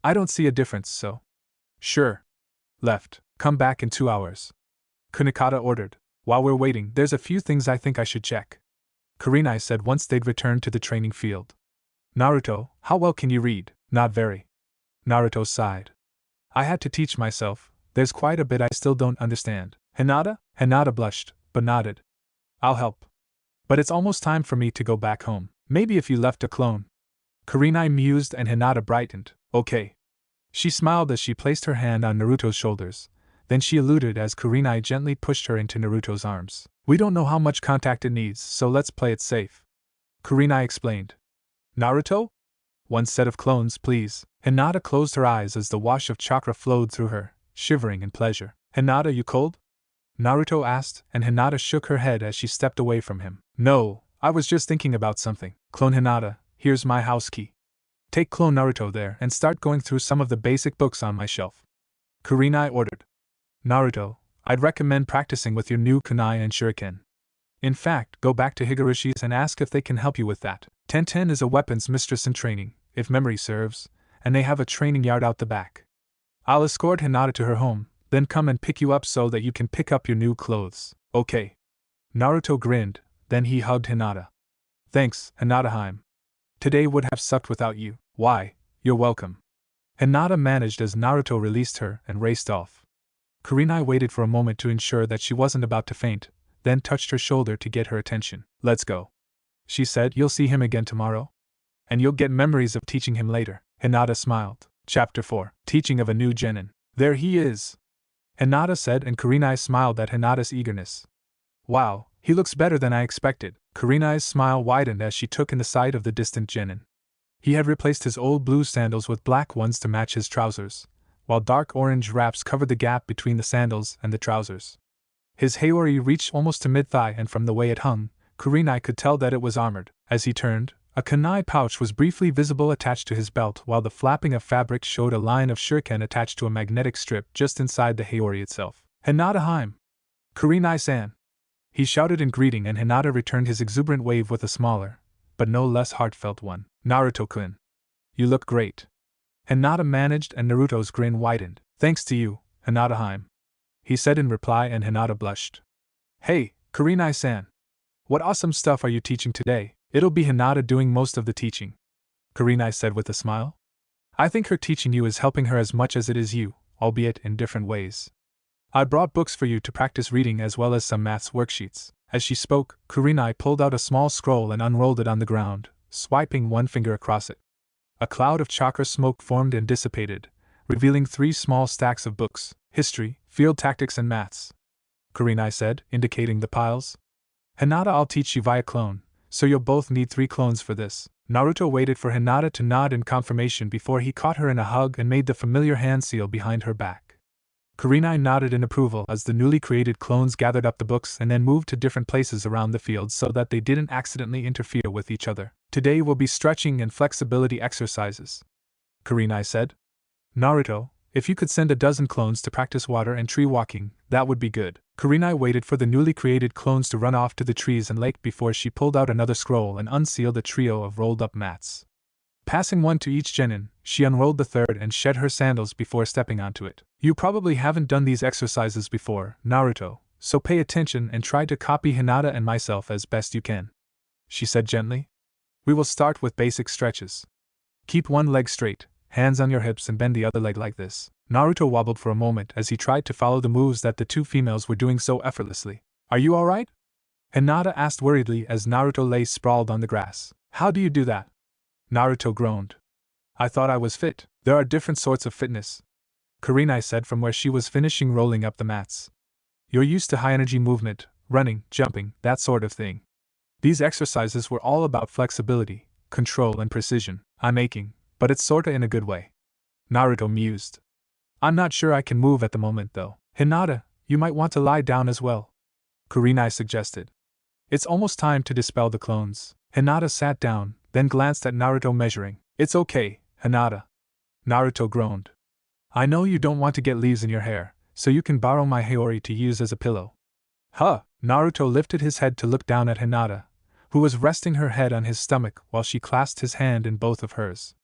I don't see a difference, so. Sure. Left. Come back in 2 hours. Kunakata ordered. While we're waiting, there's a few things I think I should check. Kurenai said once they'd returned to the training field. Naruto, how well can you read? Not very. Naruto sighed. I had to teach myself, there's quite a bit I still don't understand. Hinata? Hinata blushed, but nodded. I'll help. But it's almost time for me to go back home. Maybe if you left a clone. Kurenai mused and Hinata brightened. Okay. She smiled as she placed her hand on Naruto's shoulders. Then she eluded as Kurenai gently pushed her into Naruto's arms. We don't know how much contact it needs, so let's play it safe. Kurenai explained. Naruto? 1 set of clones, please. Hinata closed her eyes as the wash of chakra flowed through her, shivering in pleasure. Hinata, you cold? Naruto asked, and Hinata shook her head as she stepped away from him. No, I was just thinking about something. Clone Hinata, here's my house key. Take Clone Naruto there and start going through some of the basic books on my shelf. Kurenai ordered. Naruto, I'd recommend practicing with your new kunai and shuriken. In fact, go back to Higurushi's and ask if they can help you with that. Tenten is a weapons mistress in training, if memory serves, and they have a training yard out the back. I'll escort Hinata to her home, then come and pick you up so that you can pick up your new clothes. Okay. Naruto grinned, then he hugged Hinata. Thanks, Hinata-Heim. Today would have sucked without you. Why, you're welcome. Hinata managed as Naruto released her and raced off. Kurenai waited for a moment to ensure that she wasn't about to faint, then touched her shoulder to get her attention. Let's go. She said, you'll see him again tomorrow? And you'll get memories of teaching him later. Hinata smiled. Chapter 4. Teaching of a new genin. There he is. Hinata said, and Kurenai smiled at Hinata's eagerness. Wow, he looks better than I expected. Kurenai's smile widened as she took in the sight of the distant genin. He had replaced his old blue sandals with black ones to match his trousers, while dark orange wraps covered the gap between the sandals and the trousers. His haori reached almost to mid-thigh, and from the way it hung, Kurenai could tell that it was armored. As he turned, a kunai pouch was briefly visible attached to his belt, while the flapping of fabric showed a line of shuriken attached to a magnetic strip just inside the haori itself. Hinata-Heim! Kurenai-san! He shouted in greeting, and Hinata returned his exuberant wave with a smaller, but no less heartfelt one. Naruto-kun. You look great. Hinata managed, and Naruto's grin widened. Thanks to you, Hinata-Heim, he said in reply, and Hinata blushed. Hey, Kurenai-san. What awesome stuff are you teaching today? It'll be Hinata doing most of the teaching, Kurenai said with a smile. I think her teaching you is helping her as much as it is you, albeit in different ways. I brought books for you to practice reading as well as some maths worksheets. As she spoke, Kurenai pulled out a small scroll and unrolled it on the ground, swiping one finger across it. A cloud of chakra smoke formed and dissipated, revealing 3 small stacks of books: history, field tactics, and maths. Kurenai said, indicating the piles. Hinata, I'll teach you via clone, so you'll both need 3 clones for this. Naruto waited for Hinata to nod in confirmation before he caught her in a hug and made the familiar hand seal behind her back. Kurenai nodded in approval as the newly created clones gathered up the books and then moved to different places around the field so that they didn't accidentally interfere with each other. Today will be stretching and flexibility exercises, Kurenai said. Naruto, if you could send a dozen clones to practice water and tree walking, that would be good. Kurenai waited for the newly created clones to run off to the trees and lake before she pulled out another scroll and unsealed a trio of rolled-up mats. Passing one to each genin, she unrolled the third and shed her sandals before stepping onto it. You probably haven't done these exercises before, Naruto, so pay attention and try to copy Hinata and myself as best you can, she said gently. We will start with basic stretches. Keep one leg straight, hands on your hips, and bend the other leg like this. Naruto wobbled for a moment as he tried to follow the moves that the two females were doing so effortlessly. Are you alright? Hinata asked worriedly as Naruto lay sprawled on the grass. How do you do that? Naruto groaned. I thought I was fit. There are different sorts of fitness, Kurenai said from where she was finishing rolling up the mats. You're used to high-energy movement, running, jumping, that sort of thing. These exercises were all about flexibility, control, and precision. I'm aching, but it's sorta in a good way. Naruto mused. I'm not sure I can move at the moment though. Hinata, you might want to lie down as well, Kurenai suggested. It's almost time to dispel the clones. Hinata sat down, then glanced at Naruto measuring. It's okay, Hinata. Naruto groaned. I know you don't want to get leaves in your hair, so you can borrow my haori to use as a pillow. Huh! Naruto lifted his head to look down at Hinata, who was resting her head on his stomach while she clasped his hand in both of hers.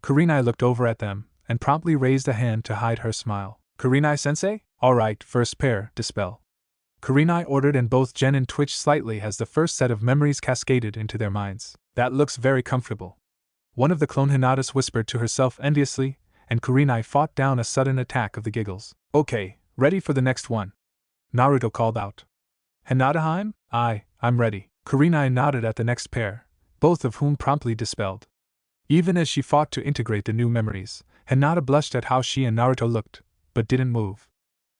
Kurenai looked over at them, and promptly raised a hand to hide her smile. Kurenai-sensei? Alright, first pair, dispel. Kurenai ordered, and both genin twitched slightly as the first set of memories cascaded into their minds. That looks very comfortable. One of the clone Hinatas whispered to herself enviously, and Kurenai fought down a sudden attack of the giggles. Okay, ready for the next one? Naruto called out. Hinata-heim? Aye, I'm ready. Kurenai nodded at the next pair, both of whom promptly dispelled. Even as she fought to integrate the new memories, Hinata blushed at how she and Naruto looked, but didn't move.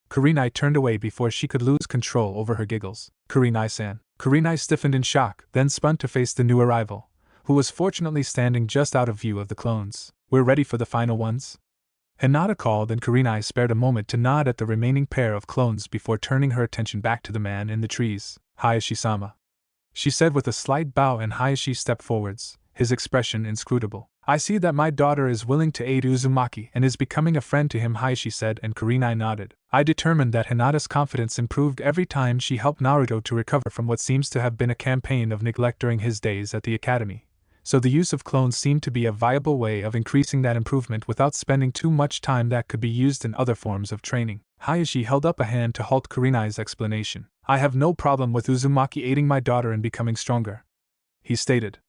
Kurenai turned away before she could lose control over her giggles. Kurenai-san. Kurenai stiffened in shock, then spun to face the new arrival, who was fortunately standing just out of view of the clones. We're ready for the final ones? Hinata called, and Kurenai spared a moment to nod at the remaining pair of clones before turning her attention back to the man in the trees. Hayashi-sama, she said with a slight bow, and Hayashi stepped forwards, his expression inscrutable. I see that my daughter is willing to aid Uzumaki and is becoming a friend to him, Hayashi said, and Kurenai nodded. I determined that Hinata's confidence improved every time she helped Naruto to recover from what seems to have been a campaign of neglect during his days at the academy, so the use of clones seemed to be a viable way of increasing that improvement without spending too much time that could be used in other forms of training. Hayashi held up a hand to halt Kurenai's explanation. I have no problem with Uzumaki aiding my daughter in becoming stronger, he stated.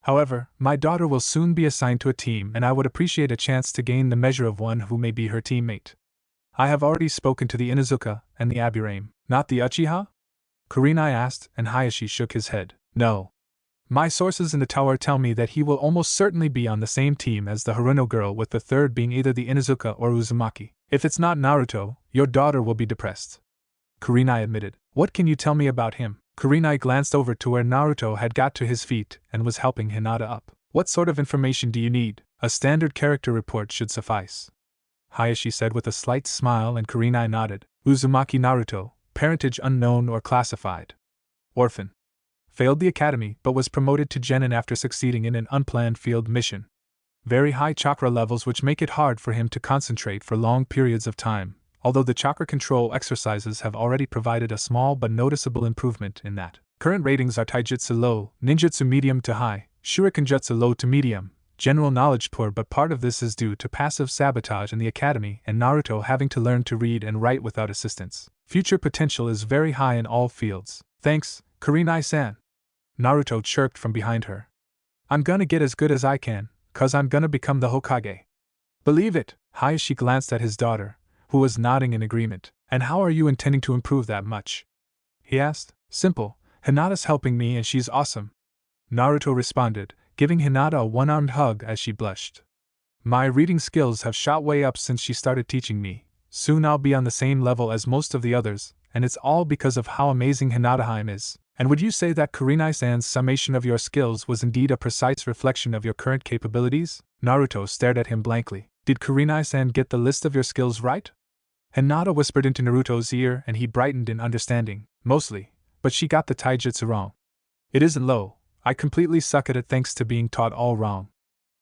However, my daughter will soon be assigned to a team, and I would appreciate a chance to gain the measure of one who may be her teammate. I have already spoken to the Inuzuka and the Aburame. Not the Uchiha? Kurenai asked, and Hayashi shook his head. No. My sources in the tower tell me that he will almost certainly be on the same team as the Haruno girl, with the third being either the Inuzuka or Uzumaki. If it's not Naruto, your daughter will be depressed, Kurenai admitted. What can you tell me about him? Kurenai glanced over to where Naruto had got to his feet and was helping Hinata up. What sort of information do you need? A standard character report should suffice, Hayashi said with a slight smile, and Kurenai nodded. Uzumaki Naruto, parentage unknown or classified. Orphan. Failed the academy but was promoted to genin after succeeding in an unplanned field mission. Very high chakra levels, which make it hard for him to concentrate for long periods of time, although the chakra control exercises have already provided a small but noticeable improvement in that. Current ratings are Taijutsu low, Ninjutsu medium to high, Shurikenjutsu low to medium, general knowledge poor, but part of this is due to passive sabotage in the academy and Naruto having to learn to read and write without assistance. Future potential is very high in all fields. Thanks, Kurenai-san, Naruto chirped from behind her. I'm gonna get as good as I can, 'cause I'm gonna become the Hokage. Believe it, Hayashi glanced at his daughter, who was nodding in agreement. And how are you intending to improve that much? He asked. Simple, Hinata's helping me and she's awesome, Naruto responded, giving Hinata a one-armed hug as she blushed. My reading skills have shot way up since she started teaching me. Soon I'll be on the same level as most of the others, and it's all because of how amazing Hinata-heim is. And would you say that Kurenai-san's summation of your skills was indeed a precise reflection of your current capabilities? Naruto stared at him blankly. Did Kurenai-san get the list of your skills right? Hinata whispered into Naruto's ear and he brightened in understanding. Mostly, but she got the taijutsu wrong. It isn't low, I completely suck at it thanks to being taught all wrong.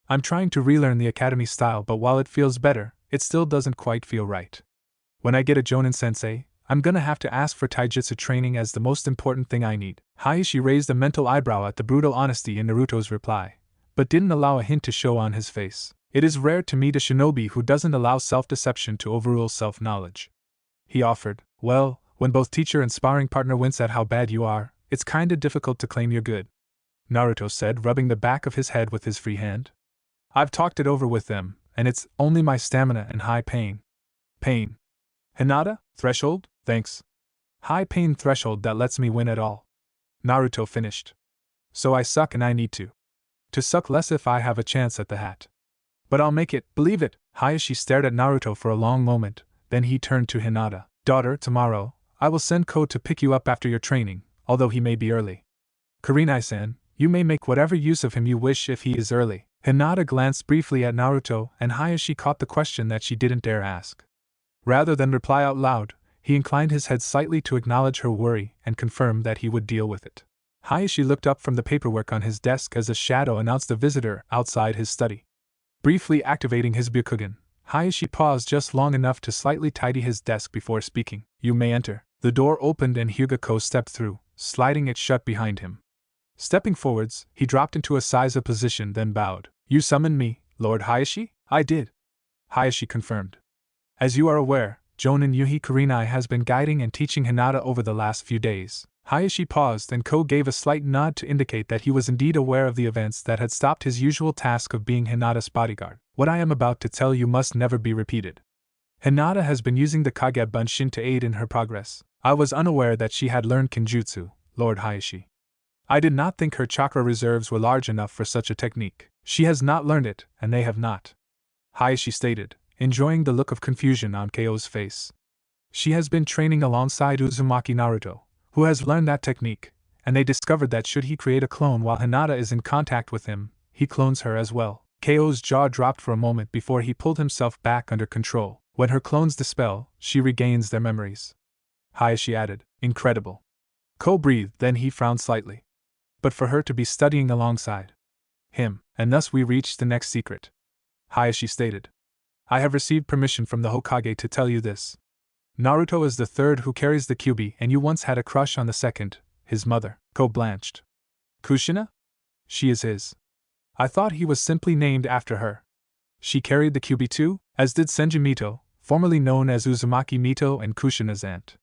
I'm trying to relearn the academy style, but while it feels better, it still doesn't quite feel right. When I get a Jonin sensei, I'm gonna have to ask for taijutsu training as the most important thing I need. Hayashi raised a mental eyebrow at the brutal honesty in Naruto's reply, but didn't allow a hint to show on his face. It is rare to meet a shinobi who doesn't allow self-deception to overrule self-knowledge. He offered, well, when both teacher and sparring partner wince at how bad you are, it's kinda difficult to claim you're good. Naruto said, rubbing the back of his head with his free hand. I've talked it over with them, and it's only my stamina and high pain. Pain. Hinata, threshold? Thanks. High pain threshold that lets me win at all. Naruto finished. So I suck and I need to suck less if I have a chance at the hat. But I'll make it, believe it. Hayashi stared at Naruto for a long moment, then he turned to Hinata. Daughter, tomorrow, I will send Ko to pick you up after your training, although he may be early. Kurenai-san, you may make whatever use of him you wish if he is early. Hinata glanced briefly at Naruto and Hayashi caught the question that she didn't dare ask. Rather than reply out loud, he inclined his head slightly to acknowledge her worry and confirm that he would deal with it. Hayashi looked up from the paperwork on his desk as a shadow announced a visitor outside his study. Briefly activating his Byakugan, Hayashi paused just long enough to slightly tidy his desk before speaking. You may enter. The door opened and Hyuga stepped through, sliding it shut behind him. Stepping forwards, he dropped into a Saiza position then bowed. You summoned me, Lord Hayashi? I did. Hayashi confirmed. As you are aware, Jonin Yuhi Kurenai has been guiding and teaching Hinata over the last few days. Hayashi paused and Ko gave a slight nod to indicate that he was indeed aware of the events that had stopped his usual task of being Hinata's bodyguard. What I am about to tell you must never be repeated. Hinata has been using the Kage Bunshin to aid in her progress. I was unaware that she had learned Kinjutsu, Lord Hayashi. I did not think her chakra reserves were large enough for such a technique. She has not learned it, and they have not. Hayashi stated, enjoying the look of confusion on Ko's face. She has been training alongside Uzumaki Naruto, who has learned that technique, and they discovered that should he create a clone while Hinata is in contact with him, he clones her as well. Ko's jaw dropped for a moment before he pulled himself back under control. When her clones dispel, she regains their memories. Hayashi added, incredible. Ko breathed, then he frowned slightly. But for her to be studying alongside him, and thus we reached the next secret. Hayashi stated. I have received permission from the Hokage to tell you this. Naruto is the third who carries the Kyuubi and you once had a crush on the second, his mother. Ko blanched. Kushina? She is his. I thought he was simply named after her. She carried the Kyuubi too, as did Senju Mito, formerly known as Uzumaki Mito and Kushina's aunt.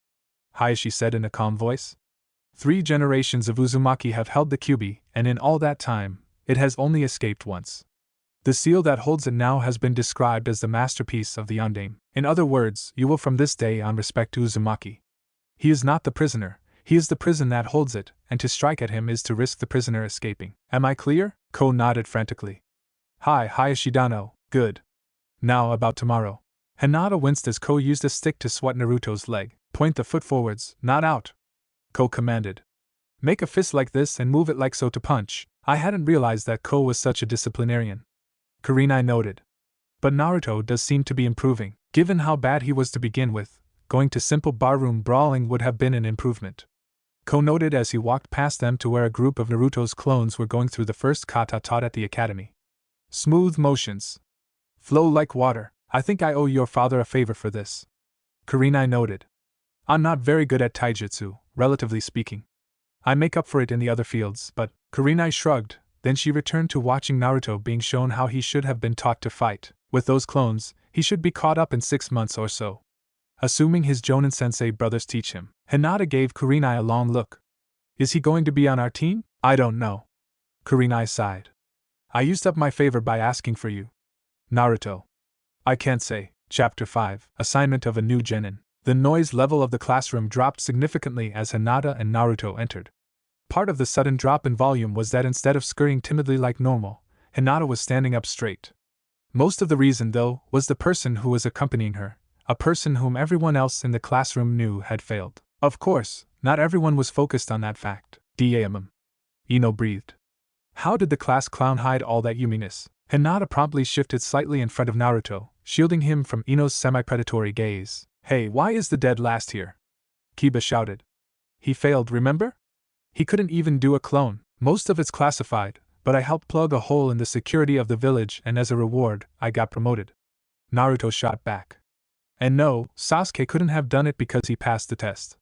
Hayashi said in a calm voice. 3 generations of Uzumaki have held the Kyuubi, and in all that time, it has only escaped once. The seal that holds it now has been described as the masterpiece of the Yondaime. In other words, you will from this day on respect Uzumaki. He is not the prisoner, he is the prison that holds it, and to strike at him is to risk the prisoner escaping. Am I clear? Ko nodded frantically. Hi, Hayashi-dano, good. Now about tomorrow. Hinata winced as Ko used a stick to swat Naruto's leg. Point the foot forwards, not out. Ko commanded. Make a fist like this and move it like so to punch. I hadn't realized that Ko was such a disciplinarian. Kurenai noted. But Naruto does seem to be improving. Given how bad he was to begin with, going to simple barroom brawling would have been an improvement. Ko noted as he walked past them to where a group of Naruto's clones were going through the first kata taught at the academy. Smooth motions. Flow like water. I think I owe your father a favor for this. Kurenai noted. I'm not very good at taijutsu, relatively speaking. I make up for it in the other fields, but Kurenai shrugged. Then she returned to watching Naruto being shown how he should have been taught to fight. With those clones, he should be caught up in 6 months or so. Assuming his Jonin-sensei brothers teach him. Hinata gave Kurenai a long look. Is he going to be on our team? I don't know. Kurenai sighed. I used up my favor by asking for you. Naruto. I can't say. Chapter 5. Assignment of a new Genin. The noise level of the classroom dropped significantly as Hinata and Naruto entered. Part of the sudden drop in volume was that instead of scurrying timidly like normal, Hinata was standing up straight. Most of the reason, though, was the person who was accompanying her, a person whom everyone else in the classroom knew had failed. Of course, not everyone was focused on that fact. Damn. Ino breathed. How did the class clown hide all that yuminess? Hinata promptly shifted slightly in front of Naruto, shielding him from Ino's semi-predatory gaze. Hey, why is the dead last here? Kiba shouted. He failed, remember? He couldn't even do a clone. Most of it's classified, but I helped plug a hole in the security of the village and as a reward, I got promoted. Naruto shot back. And no, Sasuke couldn't have done it because he passed the test.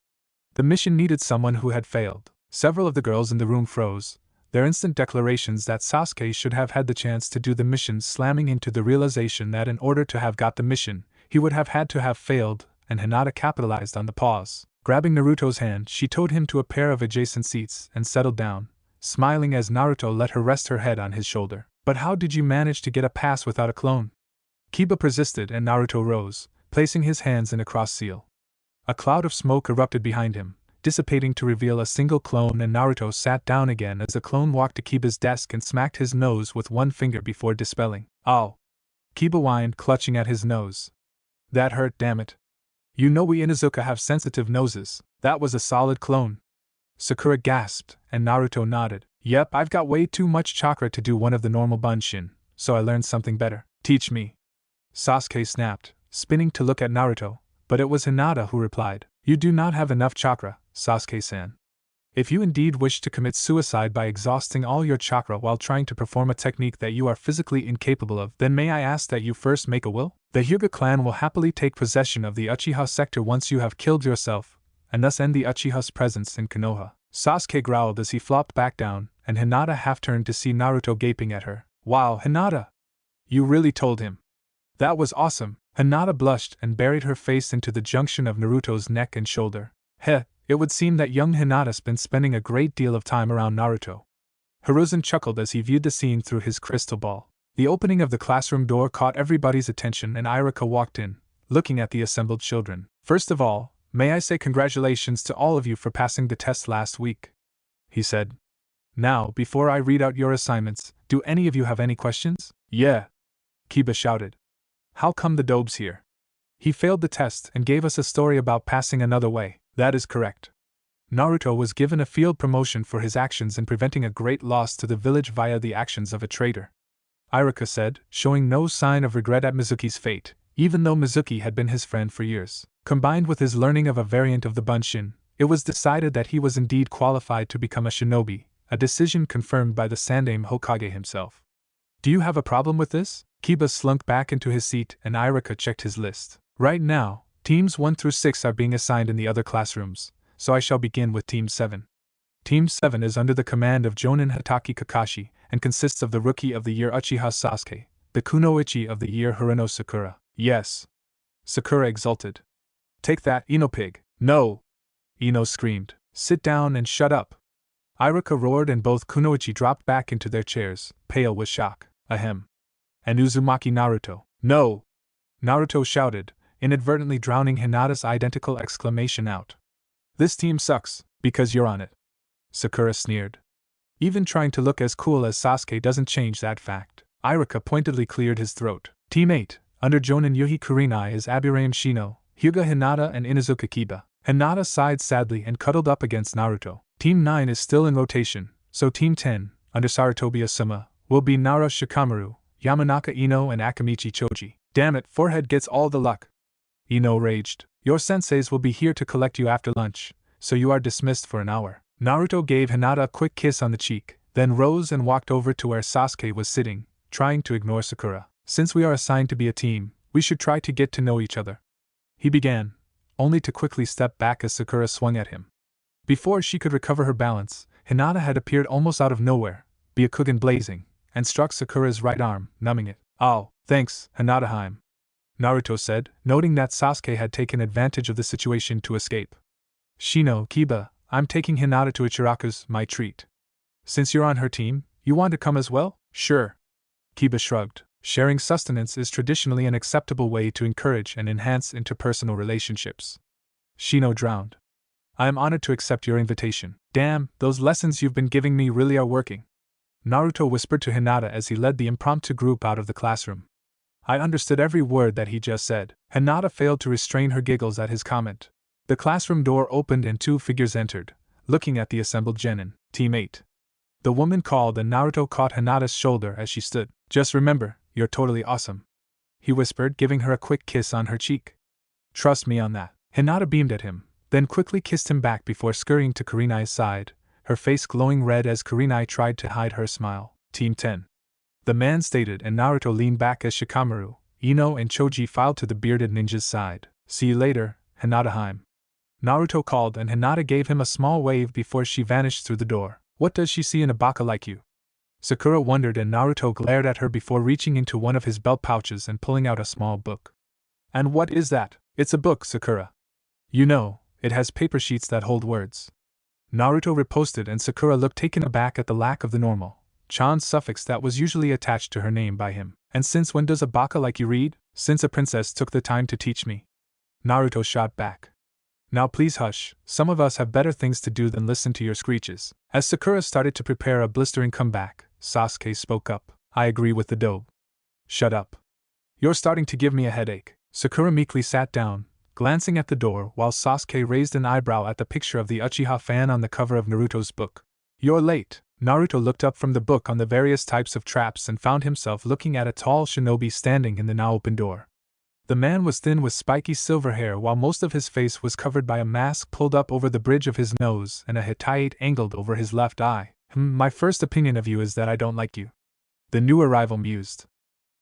The mission needed someone who had failed. Several of the girls in the room froze, their instant declarations that Sasuke should have had the chance to do the mission slamming into the realization that in order to have got the mission, he would have had to have failed, and Hinata capitalized on the pause. Grabbing Naruto's hand, she towed him to a pair of adjacent seats and settled down, smiling as Naruto let her rest her head on his shoulder. But how did you manage to get a pass without a clone? Kiba persisted and Naruto rose, placing his hands in a cross seal. A cloud of smoke erupted behind him, dissipating to reveal a single clone, and Naruto sat down again as the clone walked to Kiba's desk and smacked his nose with one finger before dispelling. Ow! Kiba whined, clutching at his nose. That hurt, damn it. You know we Inuzuka have sensitive noses. That was a solid clone. Sakura gasped, and Naruto nodded. Yep, I've got way too much chakra to do one of the normal bunshin, so I learned something better. Teach me. Sasuke snapped, spinning to look at Naruto, but it was Hinata who replied. You do not have enough chakra, Sasuke-san. If you indeed wish to commit suicide by exhausting all your chakra while trying to perform a technique that you are physically incapable of, then may I ask that you first make a will? The Hyuga clan will happily take possession of the Uchiha sector once you have killed yourself, and thus end the Uchiha's presence in Konoha. Sasuke growled as he flopped back down, and Hinata half-turned to see Naruto gaping at her. Wow, Hinata! You really told him. That was awesome. Hinata blushed and buried her face into the junction of Naruto's neck and shoulder. Heh, it would seem that young Hinata's been spending a great deal of time around Naruto. Hiruzen chuckled as he viewed the scene through his crystal ball. The opening of the classroom door caught everybody's attention and Irika walked in, looking at the assembled children. First of all, may I say congratulations to all of you for passing the test last week, he said. Now, before I read out your assignments, do any of you have any questions? Yeah, Kiba shouted. How come the Dobes here? He failed the test and gave us a story about passing another way. That is correct. Naruto was given a field promotion for his actions in preventing a great loss to the village via the actions of a traitor, Irika said, showing no sign of regret at Mizuki's fate, even though Mizuki had been his friend for years. Combined with his learning of a variant of the bunshin, it was decided that he was indeed qualified to become a shinobi, a decision confirmed by the Sandaime Hokage himself. Do you have a problem with this? Kiba slunk back into his seat and Irika checked his list. Right now, Teams 1 through 6 are being assigned in the other classrooms, so I shall begin with Team 7. Team 7 is under the command of Jonin Hatake Kakashi, and consists of the Rookie of the Year Uchiha Sasuke, the Kunoichi of the Year Hiruno Sakura. Yes. Sakura exulted. Take that, Ino pig. No! Ino screamed. Sit down and shut up. Irika roared and both Kunoichi dropped back into their chairs, pale with shock. Ahem. And Uzumaki Naruto. No! Naruto shouted, inadvertently drowning Hinata's identical exclamation out. This team sucks, because you're on it. Sakura sneered. Even trying to look as cool as Sasuke doesn't change that fact. Irika pointedly cleared his throat. Team 8, under Jonin Yuhi Kurenai is Aburaim Shino, Hyuga Hinata and Inuzuka Kiba. Hinata sighed sadly and cuddled up against Naruto. Team 9 is still in rotation, so Team 10, under Sarutobi Asuma, will be Nara Shikamaru, Yamanaka Ino and Akamichi Choji. Damn it, forehead gets all the luck. Ino raged. Your senseis will be here to collect you after lunch, so you are dismissed for an hour. Naruto gave Hinata a quick kiss on the cheek, then rose and walked over to where Sasuke was sitting, trying to ignore Sakura. Since we are assigned to be a team, we should try to get to know each other. He began, only to quickly step back as Sakura swung at him. Before she could recover her balance, Hinata had appeared almost out of nowhere, Byakugan blazing, and struck Sakura's right arm, numbing it. Oh, thanks, Hinata-heim, Naruto said, noting that Sasuke had taken advantage of the situation to escape. Shino, Kiba, I'm taking Hinata to Ichiraku's, my treat. Since you're on her team, you want to come as well? Sure. Kiba shrugged. Sharing sustenance is traditionally an acceptable way to encourage and enhance interpersonal relationships. Shino drowned. I am honored to accept your invitation. Damn, those lessons you've been giving me really are working. Naruto whispered to Hinata as he led the impromptu group out of the classroom. I understood every word that he just said. Hinata failed to restrain her giggles at his comment. The classroom door opened and two figures entered, looking at the assembled genin. Team 8. The woman called and Naruto caught Hinata's shoulder as she stood. Just remember, you're totally awesome, he whispered, giving her a quick kiss on her cheek. Trust me on that. Hinata beamed at him, then quickly kissed him back before scurrying to Kurenai's side, her face glowing red as Kurenai tried to hide her smile. Team 10. The man stated, and Naruto leaned back as Shikamaru, Ino and Choji filed to the bearded ninja's side. See you later, Hinata-heim. Naruto called and Hinata gave him a small wave before she vanished through the door. What does she see in a baka like you? Sakura wondered, and Naruto glared at her before reaching into one of his belt pouches and pulling out a small book. And what is that? It's a book, Sakura. You know, it has paper sheets that hold words. Naruto riposted, and Sakura looked taken aback at the lack of the normal chan suffix that was usually attached to her name by him. And since when does a baka like you read? Since a princess took the time to teach me. Naruto shot back. Now please hush, some of us have better things to do than listen to your screeches. As Sakura started to prepare a blistering comeback, Sasuke spoke up. I agree with the dobe. Shut up. You're starting to give me a headache. Sakura meekly sat down, glancing at the door while Sasuke raised an eyebrow at the picture of the Uchiha fan on the cover of Naruto's book. You're late. Naruto looked up from the book on the various types of traps and found himself looking at a tall shinobi standing in the now open door. The man was thin with spiky silver hair while most of his face was covered by a mask pulled up over the bridge of his nose and a Hittite angled over his left eye. My first opinion of you is that I don't like you. The new arrival mused.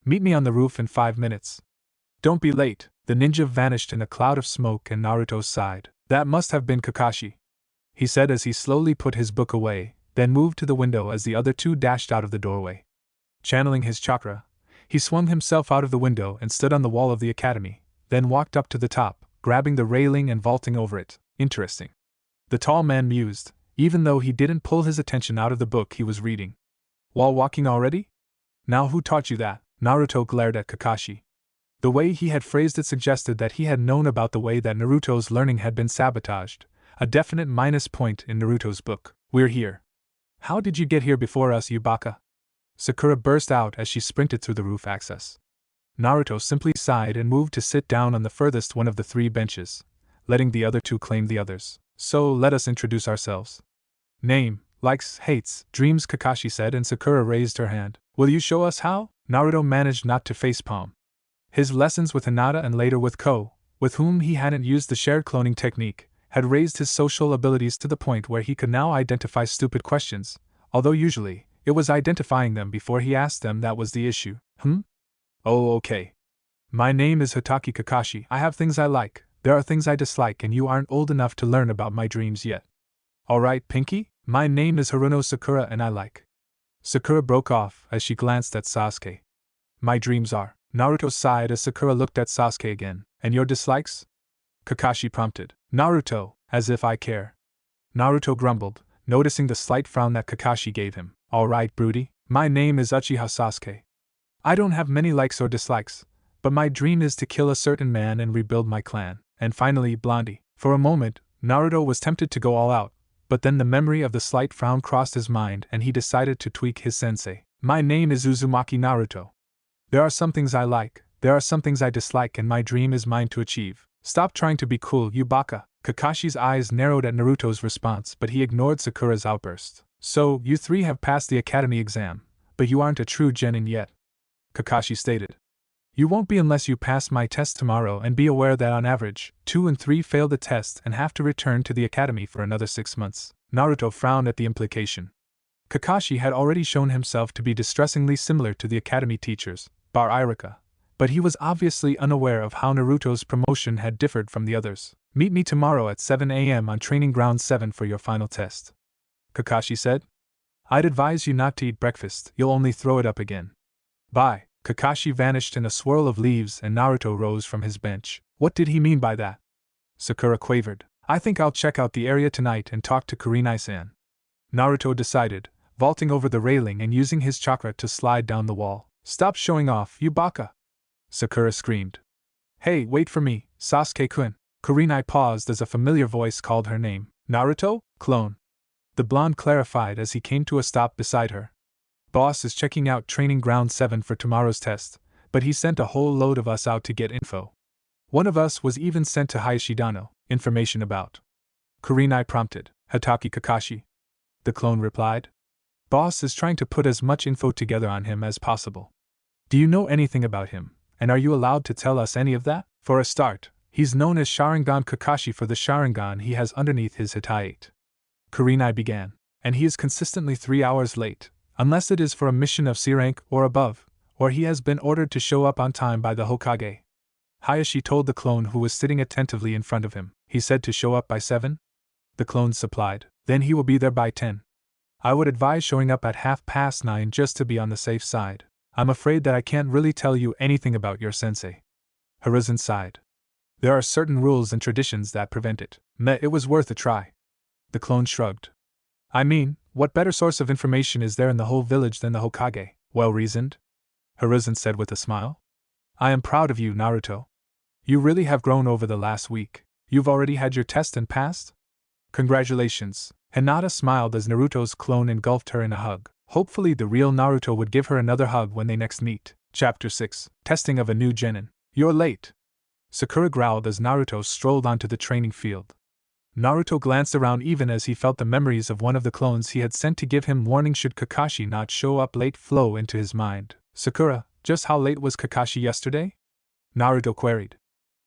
Meet me on the roof in 5 minutes. Don't be late. The ninja vanished in a cloud of smoke and Naruto sighed. That must have been Kakashi, he said as he slowly put his book away, then moved to the window as the other two dashed out of the doorway. Channeling his chakra, he swung himself out of the window and stood on the wall of the academy, then walked up to the top, grabbing the railing and vaulting over it. Interesting. The tall man mused, even though he didn't pull his attention out of the book he was reading. Wall walking already? Now who taught you that? Naruto glared at Kakashi. The way he had phrased it suggested that he had known about the way that Naruto's learning had been sabotaged, a definite minus point in Naruto's book. We're here. How did you get here before us, you baka? Sakura burst out as she sprinted through the roof access. Naruto simply sighed and moved to sit down on the furthest one of the 3 benches, letting the other 2 claim the others. So let us introduce ourselves. Name, likes, hates, dreams, Kakashi said, and Sakura raised her hand. Will you show us how? Naruto managed not to facepalm. His lessons with Hinata and later with Ko, with whom he hadn't used the shared cloning technique, had raised his social abilities to the point where he could now identify stupid questions, although usually, it was identifying them before he asked them that was the issue. Oh, okay. My name is Hitaki Kakashi. I have things I like, there are things I dislike, and you aren't old enough to learn about my dreams yet. Alright, Pinky? My name is Haruno Sakura and I like. Sakura broke off as she glanced at Sasuke. My dreams are. Naruto sighed as Sakura looked at Sasuke again. And your dislikes? Kakashi prompted. Naruto, as if I care. Naruto grumbled, noticing the slight frown that Kakashi gave him. Alright, broody, my name is Uchiha Sasuke. I don't have many likes or dislikes, but my dream is to kill a certain man and rebuild my clan. And finally, Blondie. For a moment, Naruto was tempted to go all out, but then the memory of the slight frown crossed his mind and he decided to tweak his sensei. My name is Uzumaki Naruto. There are some things I like, there are some things I dislike, and my dream is mine to achieve. Stop trying to be cool, you baka. Kakashi's eyes narrowed at Naruto's response, but he ignored Sakura's outburst. So, you 3 have passed the academy exam, but you aren't a true genin yet, Kakashi stated. You won't be unless you pass my test tomorrow, and be aware that on average, 2 and 3 fail the test and have to return to the academy for another 6 months. Naruto frowned at the implication. Kakashi had already shown himself to be distressingly similar to the academy teachers, bar Irika, but he was obviously unaware of how Naruto's promotion had differed from the others. Meet me tomorrow at 7 a.m. on Training Ground 7 for your final test, Kakashi said. I'd advise you not to eat breakfast, you'll only throw it up again. Bye. Kakashi vanished in a swirl of leaves and Naruto rose from his bench. What did he mean by that? Sakura quavered. I think I'll check out the area tonight and talk to Kurenai-san, Naruto decided, vaulting over the railing and using his chakra to slide down the wall. Stop showing off, you baka! Sakura screamed. Hey, wait for me, Sasuke-kun. Kurenai paused as a familiar voice called her name. Naruto? Clone. The blonde clarified as he came to a stop beside her. Boss is checking out Training Ground 7 for tomorrow's test, but he sent a whole load of us out to get info. One of us was even sent to Hayashidano. Information about. Kurenai prompted. Hitaki Kakashi. the clone replied. Boss is trying to put as much info together on him as possible. Do you know anything about him, and are you allowed to tell us any of that? For a start, he's known as Sharingan Kakashi for the Sharingan he has underneath his Hitaiate. Kurenai began, and he is consistently 3 hours late, unless it is for a mission of C rank or above, or he has been ordered to show up on time by the Hokage. Hayashi told the clone who was sitting attentively in front of him. He said to show up by 7? The clone supplied. Then he will be there by 10. I would advise showing up at 9:30 just to be on the safe side. I'm afraid that I can't really tell you anything about your sensei. Hiruzen sighed. There are certain rules and traditions that prevent it. It was worth a try. The clone shrugged. I mean, what better source of information is there in the whole village than the Hokage? Well reasoned? Hiruzen said with a smile. I am proud of you, Naruto. You really have grown over the last week. You've already had your test and passed? Congratulations. Hinata smiled as Naruto's clone engulfed her in a hug. Hopefully the real Naruto would give her another hug when they next meet. Chapter 6. Testing of a new Genin. You're late. Sakura growled as Naruto strolled onto the training field. Naruto glanced around even as he felt the memories of one of the clones he had sent to give him warning should Kakashi not show up late flow into his mind. Sakura, just how late was Kakashi yesterday? Naruto queried.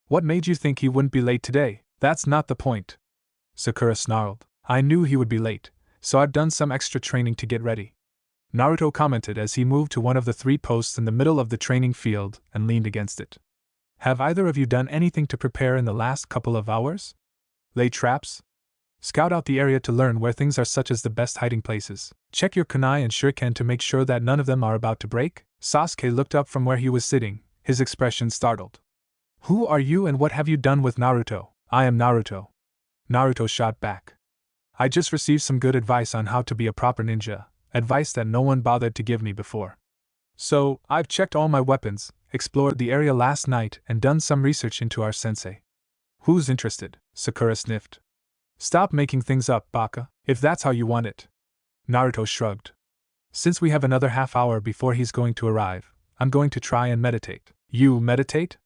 What made you think he wouldn't be late today? That's not the point. Sakura snarled. I knew he would be late, so I've done some extra training to get ready. Naruto commented as he moved to one of the 3 posts in the middle of the training field and leaned against it. Have either of you done anything to prepare in the last couple of hours? Lay traps? Scout out the area to learn where things are such as the best hiding places. Check your kunai and shuriken to make sure that none of them are about to break? Sasuke looked up from where he was sitting, his expression startled. Who are you and what have you done with Naruto? I am Naruto. Naruto shot back. I just received some good advice on how to be a proper ninja, advice that no one bothered to give me before. So, I've checked all my weapons, explored the area last night and done some research into our sensei. Who's interested? Sakura sniffed. Stop making things up, Baka, if that's how you want it. Naruto shrugged. Since we have another half hour before he's going to arrive, I'm going to try and meditate. You meditate?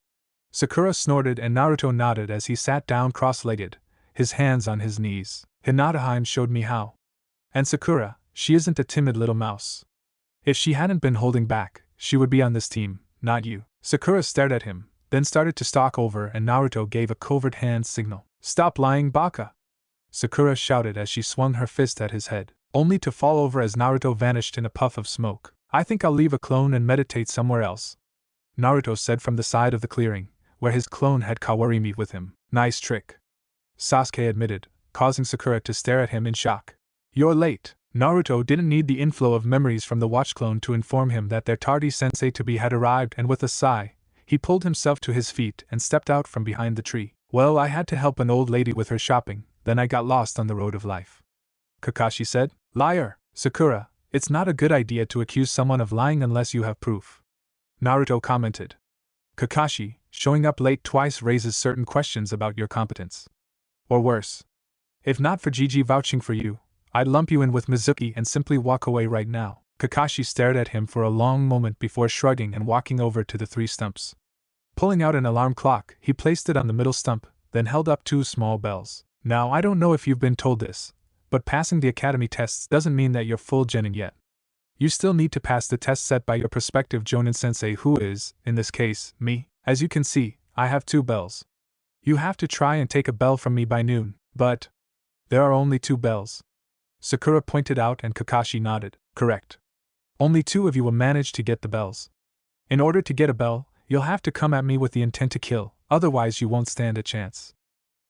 Sakura snorted and Naruto nodded as he sat down cross-legged, his hands on his knees. Hinata showed me how. And Sakura, she isn't a timid little mouse. If she hadn't been holding back, she would be on this team, not you. Sakura stared at him, then started to stalk over and Naruto gave a covert hand signal. Stop lying, Baka! Sakura shouted as she swung her fist at his head, only to fall over as Naruto vanished in a puff of smoke. I think I'll leave a clone and meditate somewhere else, Naruto said from the side of the clearing, where his clone had Kawarimi with him. Nice trick, Sasuke admitted, causing Sakura to stare at him in shock. You're late. Naruto didn't need the inflow of memories from the watch clone to inform him that their tardy sensei-to-be had arrived, and with a sigh, he pulled himself to his feet and stepped out from behind the tree. Well, I had to help an old lady with her shopping, then I got lost on the road of life, Kakashi said. Liar! Sakura, it's not a good idea to accuse someone of lying unless you have proof, Naruto commented. Kakashi, showing up late twice raises certain questions about your competence. Or worse. If not for Gigi vouching for you, I'd lump you in with Mizuki and simply walk away right now. Kakashi stared at him for a long moment before shrugging and walking over to the 3 stumps. Pulling out an alarm clock, he placed it on the middle stump, then held up 2 small bells. Now, I don't know if you've been told this, but passing the academy tests doesn't mean that you're full genin yet. You still need to pass the test set by your prospective Jonin sensei, who is, in this case, me. As you can see, I have 2 bells. You have to try and take a bell from me by noon, but there are only 2 bells, Sakura pointed out, and Kakashi nodded. Correct. Only 2 of you will manage to get the bells. In order to get a bell, you'll have to come at me with the intent to kill, otherwise you won't stand a chance.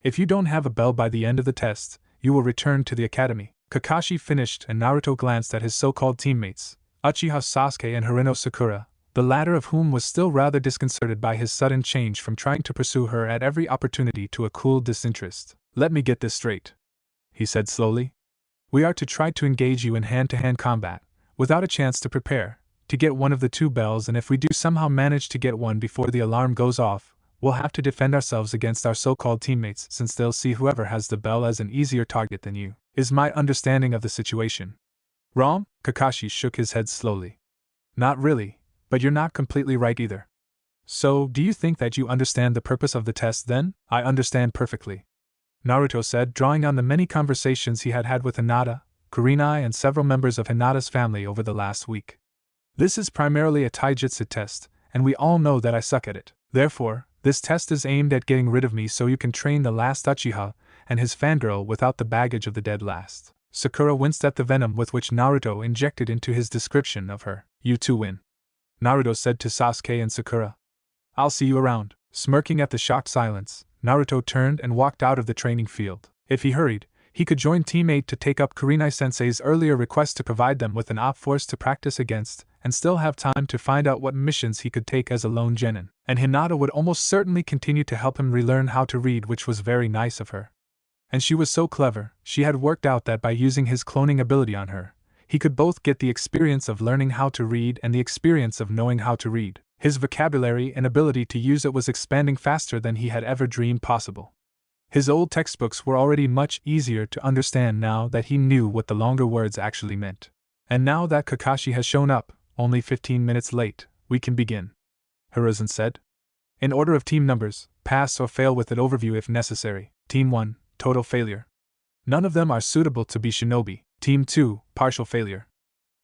If you don't have a bell by the end of the test, you will return to the academy. Kakashi finished and Naruto glanced at his so-called teammates, Uchiha Sasuke and Harino Sakura, the latter of whom was still rather disconcerted by his sudden change from trying to pursue her at every opportunity to a cool disinterest. Let me get this straight, he said slowly. We are to try to engage you in hand-to-hand combat, without a chance to prepare, to get one of the 2 bells, and if we do somehow manage to get one before the alarm goes off, we'll have to defend ourselves against our so-called teammates, since they'll see whoever has the bell as an easier target than you. Is my understanding of the situation wrong? Kakashi shook his head slowly. Not really, but you're not completely right either. So, do you think that you understand the purpose of the test then? I understand perfectly, Naruto said, drawing on the many conversations he had had with Hinata, Kurenai, and several members of Hinata's family over the last week. This is primarily a taijutsu test, and we all know that I suck at it. Therefore, this test is aimed at getting rid of me so you can train the last Uchiha and his fangirl without the baggage of the dead last. Sakura winced at the venom with which Naruto injected into his description of her. You two win, Naruto said to Sasuke and Sakura. I'll see you around. Smirking at the shocked silence, Naruto turned and walked out of the training field. If he hurried, he could join Team 8 to take up Kurenai-sensei's earlier request to provide them with an op force to practice against, and still have time to find out what missions he could take as a lone genin. And Hinata would almost certainly continue to help him relearn how to read, which was very nice of her. And she was so clever, she had worked out that by using his cloning ability on her, he could both get the experience of learning how to read and the experience of knowing how to read. His vocabulary and ability to use it was expanding faster than he had ever dreamed possible. His old textbooks were already much easier to understand now that he knew what the longer words actually meant. And now that Kakashi has shown up, only 15 minutes late, we can begin, Hiruzen said. In order of team numbers, pass or fail with an overview if necessary. Team 1, total failure. None of them are suitable to be shinobi. Team 2, partial failure.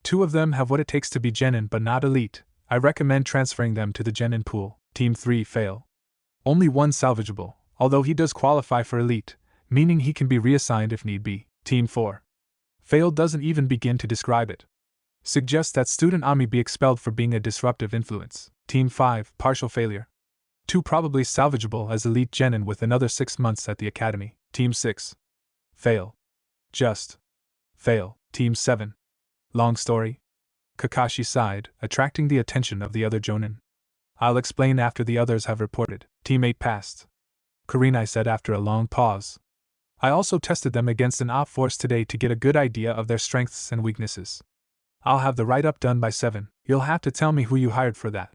2 of them have what it takes to be genin but not elite. I recommend transferring them to the genin pool. Team 3, fail. Only 1 salvageable, although he does qualify for elite, meaning he can be reassigned if need be. Team 4. Fail doesn't even begin to describe it. Suggests that student Ami be expelled for being a disruptive influence. Team 5, partial failure. 2 probably salvageable as elite genin with another 6 months at the academy. Team 6. Fail. Just. Fail. Team 7. Long story? Kakashi sighed, attracting the attention of the other jonin. I'll explain after the others have reported. Team 8 passed, Kurenai said after a long pause. I also tested them against an op force today to get a good idea of their strengths and weaknesses. I'll have the write-up done by 7. You'll have to tell me who you hired for that,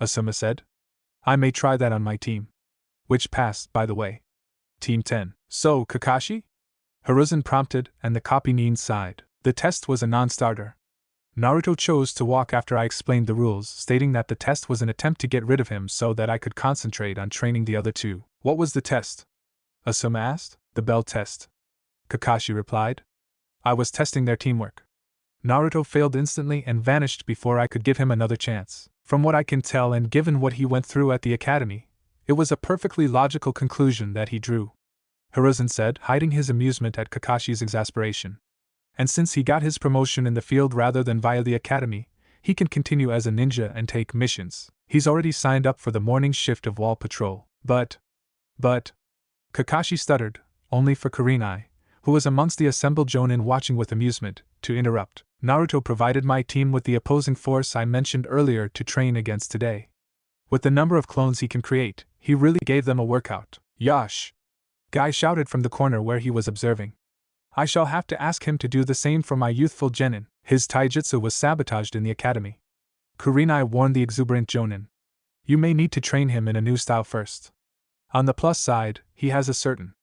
Asuma said. I may try that on my team. Which passed, by the way. Team 10. So, Kakashi? Hiruzen prompted, and the copy Nin sighed. The test was a non-starter. Naruto chose to walk after I explained the rules, stating that the test was an attempt to get rid of him so that I could concentrate on training the other 2. What was the test? Asuma asked. The bell test, Kakashi replied. I was testing their teamwork. Naruto failed instantly and vanished before I could give him another chance. From what I can tell and given what he went through at the academy, it was a perfectly logical conclusion that he drew, Hiruzen said, hiding his amusement at Kakashi's exasperation. And since he got his promotion in the field rather than via the academy, he can continue as a ninja and take missions. He's already signed up for the morning shift of wall patrol. But, Kakashi stuttered, only for Kurenai, who was amongst the assembled jonin watching with amusement, to interrupt. Naruto provided my team with the opposing force I mentioned earlier to train against today. With the number of clones he can create, he really gave them a workout. Yash! Guy shouted from the corner where he was observing. I shall have to ask him to do the same for my youthful genin. His taijutsu was sabotaged in the academy, Kurenai warned the exuberant jonin. You may need to train him in a new style first. On the plus side, he has a certain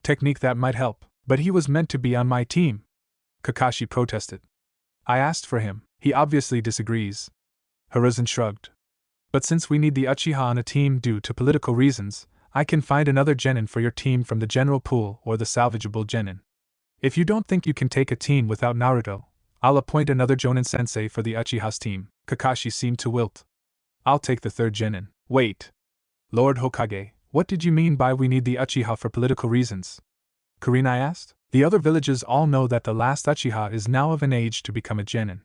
technique that might help, but he was meant to be on my team, Kakashi protested. I asked for him. He obviously disagrees. Hiruzen shrugged. But since we need the Uchiha on a team due to political reasons, I can find another genin for your team from the general pool or the salvageable genin. If you don't think you can take a team without Naruto, I'll appoint another jonin sensei for the Uchiha's team. Kakashi seemed to wilt. I'll take the 3rd genin. Wait. Lord Hokage, what did you mean by we need the Uchiha for political reasons? Kurenai asked. The other villages all know that the last Uchiha is now of an age to become a genin.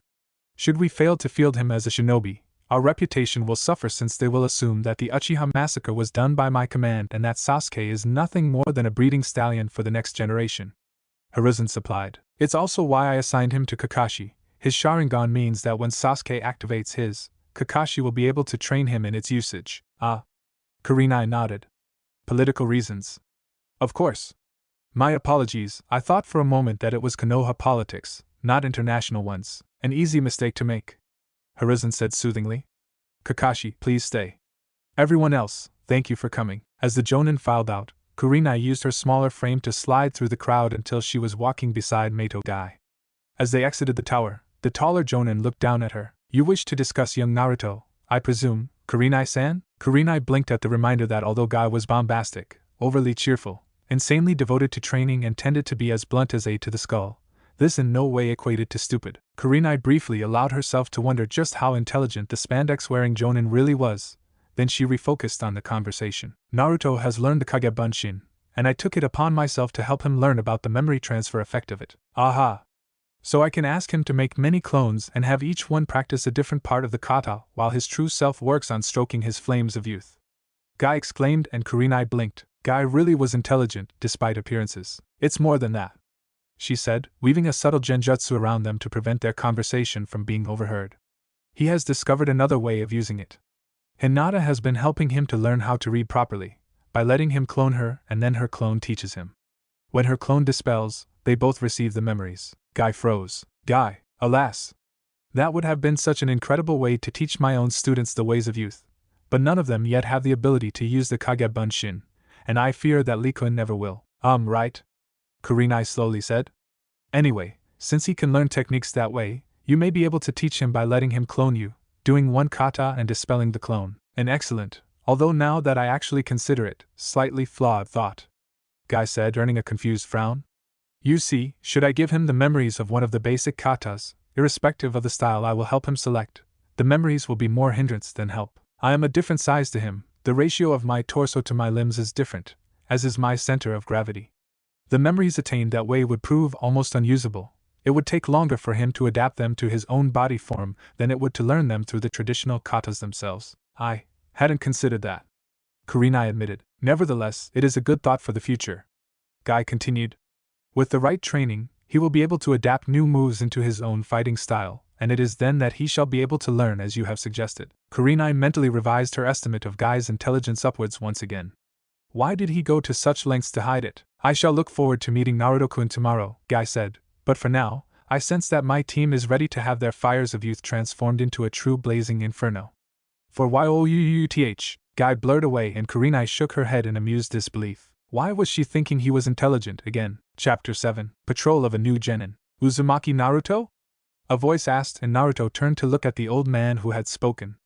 Should we fail to field him as a shinobi, our reputation will suffer since they will assume that the Uchiha massacre was done by my command and that Sasuke is nothing more than a breeding stallion for the next generation. Hiruzen supplied. It's also why I assigned him to Kakashi. His Sharingan means that when Sasuke activates his, Kakashi will be able to train him in its usage. Ah. Kurenai nodded. Political reasons. Of course. My apologies, I thought for a moment that it was Konoha politics, not international ones. An easy mistake to make, Hiruzen said soothingly. Kakashi, please stay. Everyone else, thank you for coming. As the jonin filed out, Kurenai used her smaller frame to slide through the crowd until she was walking beside Mato Guy. As they exited the tower, the taller jonin looked down at her. You wish to discuss young Naruto, I presume, Kurenai-san? Kurenai blinked at the reminder that although Guy was bombastic, overly cheerful, insanely devoted to training and tended to be as blunt as A to the skull, This in no way equated to stupid. Kurenai briefly allowed herself to wonder just how intelligent the spandex-wearing Jonin really was. Then she refocused on the conversation. Naruto has learned the Kage Bunshin, and I took it upon myself to help him learn about the memory transfer effect of it. Aha! So I can ask him to make many clones and have each one practice a different part of the kata while his true self works on stroking his flames of youth. Guy exclaimed, and Kurenai blinked. Guy really was intelligent, despite appearances. It's more than that, she said, weaving a subtle genjutsu around them to prevent their conversation from being overheard. He has discovered another way of using it. Hinata has been helping him to learn how to read properly, by letting him clone her, and then her clone teaches him. When her clone dispels, they both receive the memories. Guy froze. Guy, alas! That would have been such an incredible way to teach my own students the ways of youth, but none of them yet have the ability to use the Kage Bunshin, and I fear that Likun never will. Right? Kurenai slowly said. Anyway, since he can learn techniques that way, you may be able to teach him by letting him clone you, doing one kata and dispelling the clone. An excellent, although now that I actually consider it, slightly flawed thought, Guy said, earning a confused frown. You see, should I give him the memories of one of the basic katas, irrespective of the style I will help him select, the memories will be more hindrance than help. I am a different size to him, the ratio of my torso to my limbs is different, as is my center of gravity. The memories attained that way would prove almost unusable. It would take longer for him to adapt them to his own body form than it would to learn them through the traditional katas themselves. I hadn't considered that, Kurenai admitted. Nevertheless, it is a good thought for the future, Guy continued. With the right training, he will be able to adapt new moves into his own fighting style, and it is then that he shall be able to learn as you have suggested. Kurenai mentally revised her estimate of Guy's intelligence upwards once again. Why did he go to such lengths to hide it? I shall look forward to meeting Naruto-kun tomorrow, Guy said, but for now, I sense that my team is ready to have their fires of youth transformed into a true blazing inferno. For youth, Guy blurred away, and Kurenai shook her head in amused disbelief. Why was she thinking he was intelligent again? Chapter 7. Patrol of a New Genin. Uzumaki Naruto? A voice asked, and Naruto turned to look at the old man who had spoken.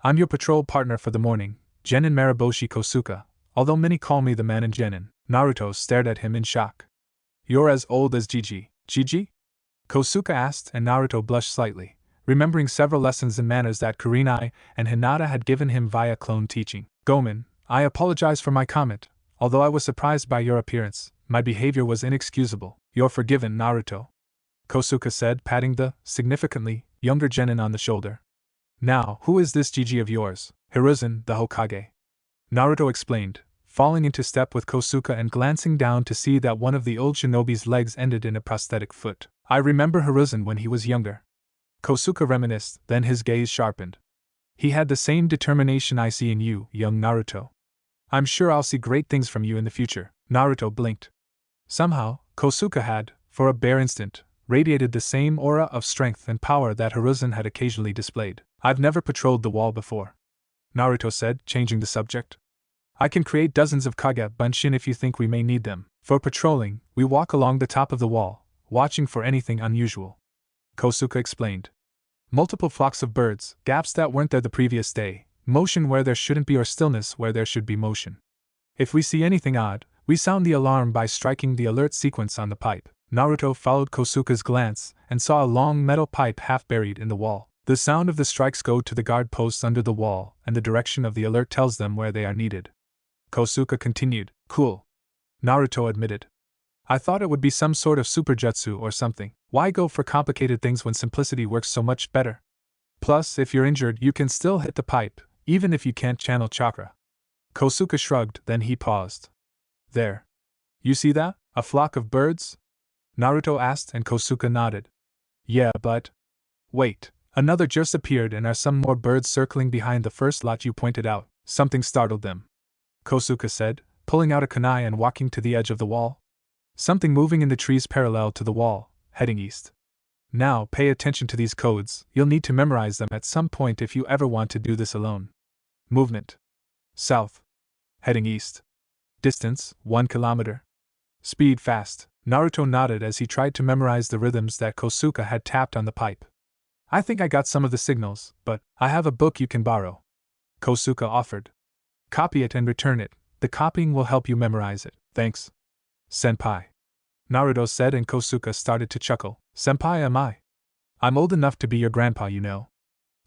I'm your patrol partner for the morning, Genin Mariboshi Kosuka, although many call me the man in Genin. Naruto stared at him in shock. You're as old as Gigi. Gigi? Kosuka asked, and Naruto blushed slightly, remembering several lessons in manners that Kurenai and Hinata had given him via clone teaching. Gomen, I apologize for my comment. Although I was surprised by your appearance, my behavior was inexcusable. You're forgiven, Naruto, Kosuka said, patting the, significantly, younger Genin on the shoulder. Now, who is this Gigi of yours? Hiruzen, the Hokage. Naruto explained, falling into step with Kosuka and glancing down to see that one of the old shinobi's legs ended in a prosthetic foot. I remember Hiruzen when he was younger. Kosuka reminisced, then his gaze sharpened. He had the same determination I see in you, young Naruto. I'm sure I'll see great things from you in the future. Naruto blinked. Somehow, Kosuka had, for a bare instant, radiated the same aura of strength and power that Hiruzen had occasionally displayed. I've never patrolled the wall before, Naruto said, changing the subject. I can create dozens of Kage Bunshin if you think we may need them. For patrolling, we walk along the top of the wall, watching for anything unusual, Kosuka explained. Multiple flocks of birds, gaps that weren't there the previous day, motion where there shouldn't be or stillness where there should be motion. If we see anything odd, we sound the alarm by striking the alert sequence on the pipe. Naruto followed Kosuka's glance and saw a long metal pipe half buried in the wall. The sound of the strikes go to the guard posts under the wall, and the direction of the alert tells them where they are needed. Kosuka continued. Cool, Naruto admitted. I thought it would be some sort of superjutsu or something. Why go for complicated things when simplicity works so much better? Plus, if you're injured, you can still hit the pipe, even if you can't channel chakra. Kosuka shrugged, then he paused. There. You see that? A flock of birds? Naruto asked, and Kosuka nodded. Yeah, but... Wait, another just appeared, and are some more birds circling behind the first lot you pointed out? Something startled them, Kosuka said, pulling out a kunai and walking to the edge of the wall. Something moving in the trees parallel to the wall, heading east. Now, pay attention to these codes. You'll need to memorize them at some point if you ever want to do this alone. Movement. South. Heading east. Distance, 1 kilometer. Speed fast. Naruto nodded as he tried to memorize the rhythms that Kosuka had tapped on the pipe. I think I got some of the signals, but I have a book you can borrow, Kosuka offered. Copy it and return it. The copying will help you memorize it. Thanks, senpai. Naruto said, and Kosuke started to chuckle. Senpai, am I? I'm old enough to be your grandpa, you know.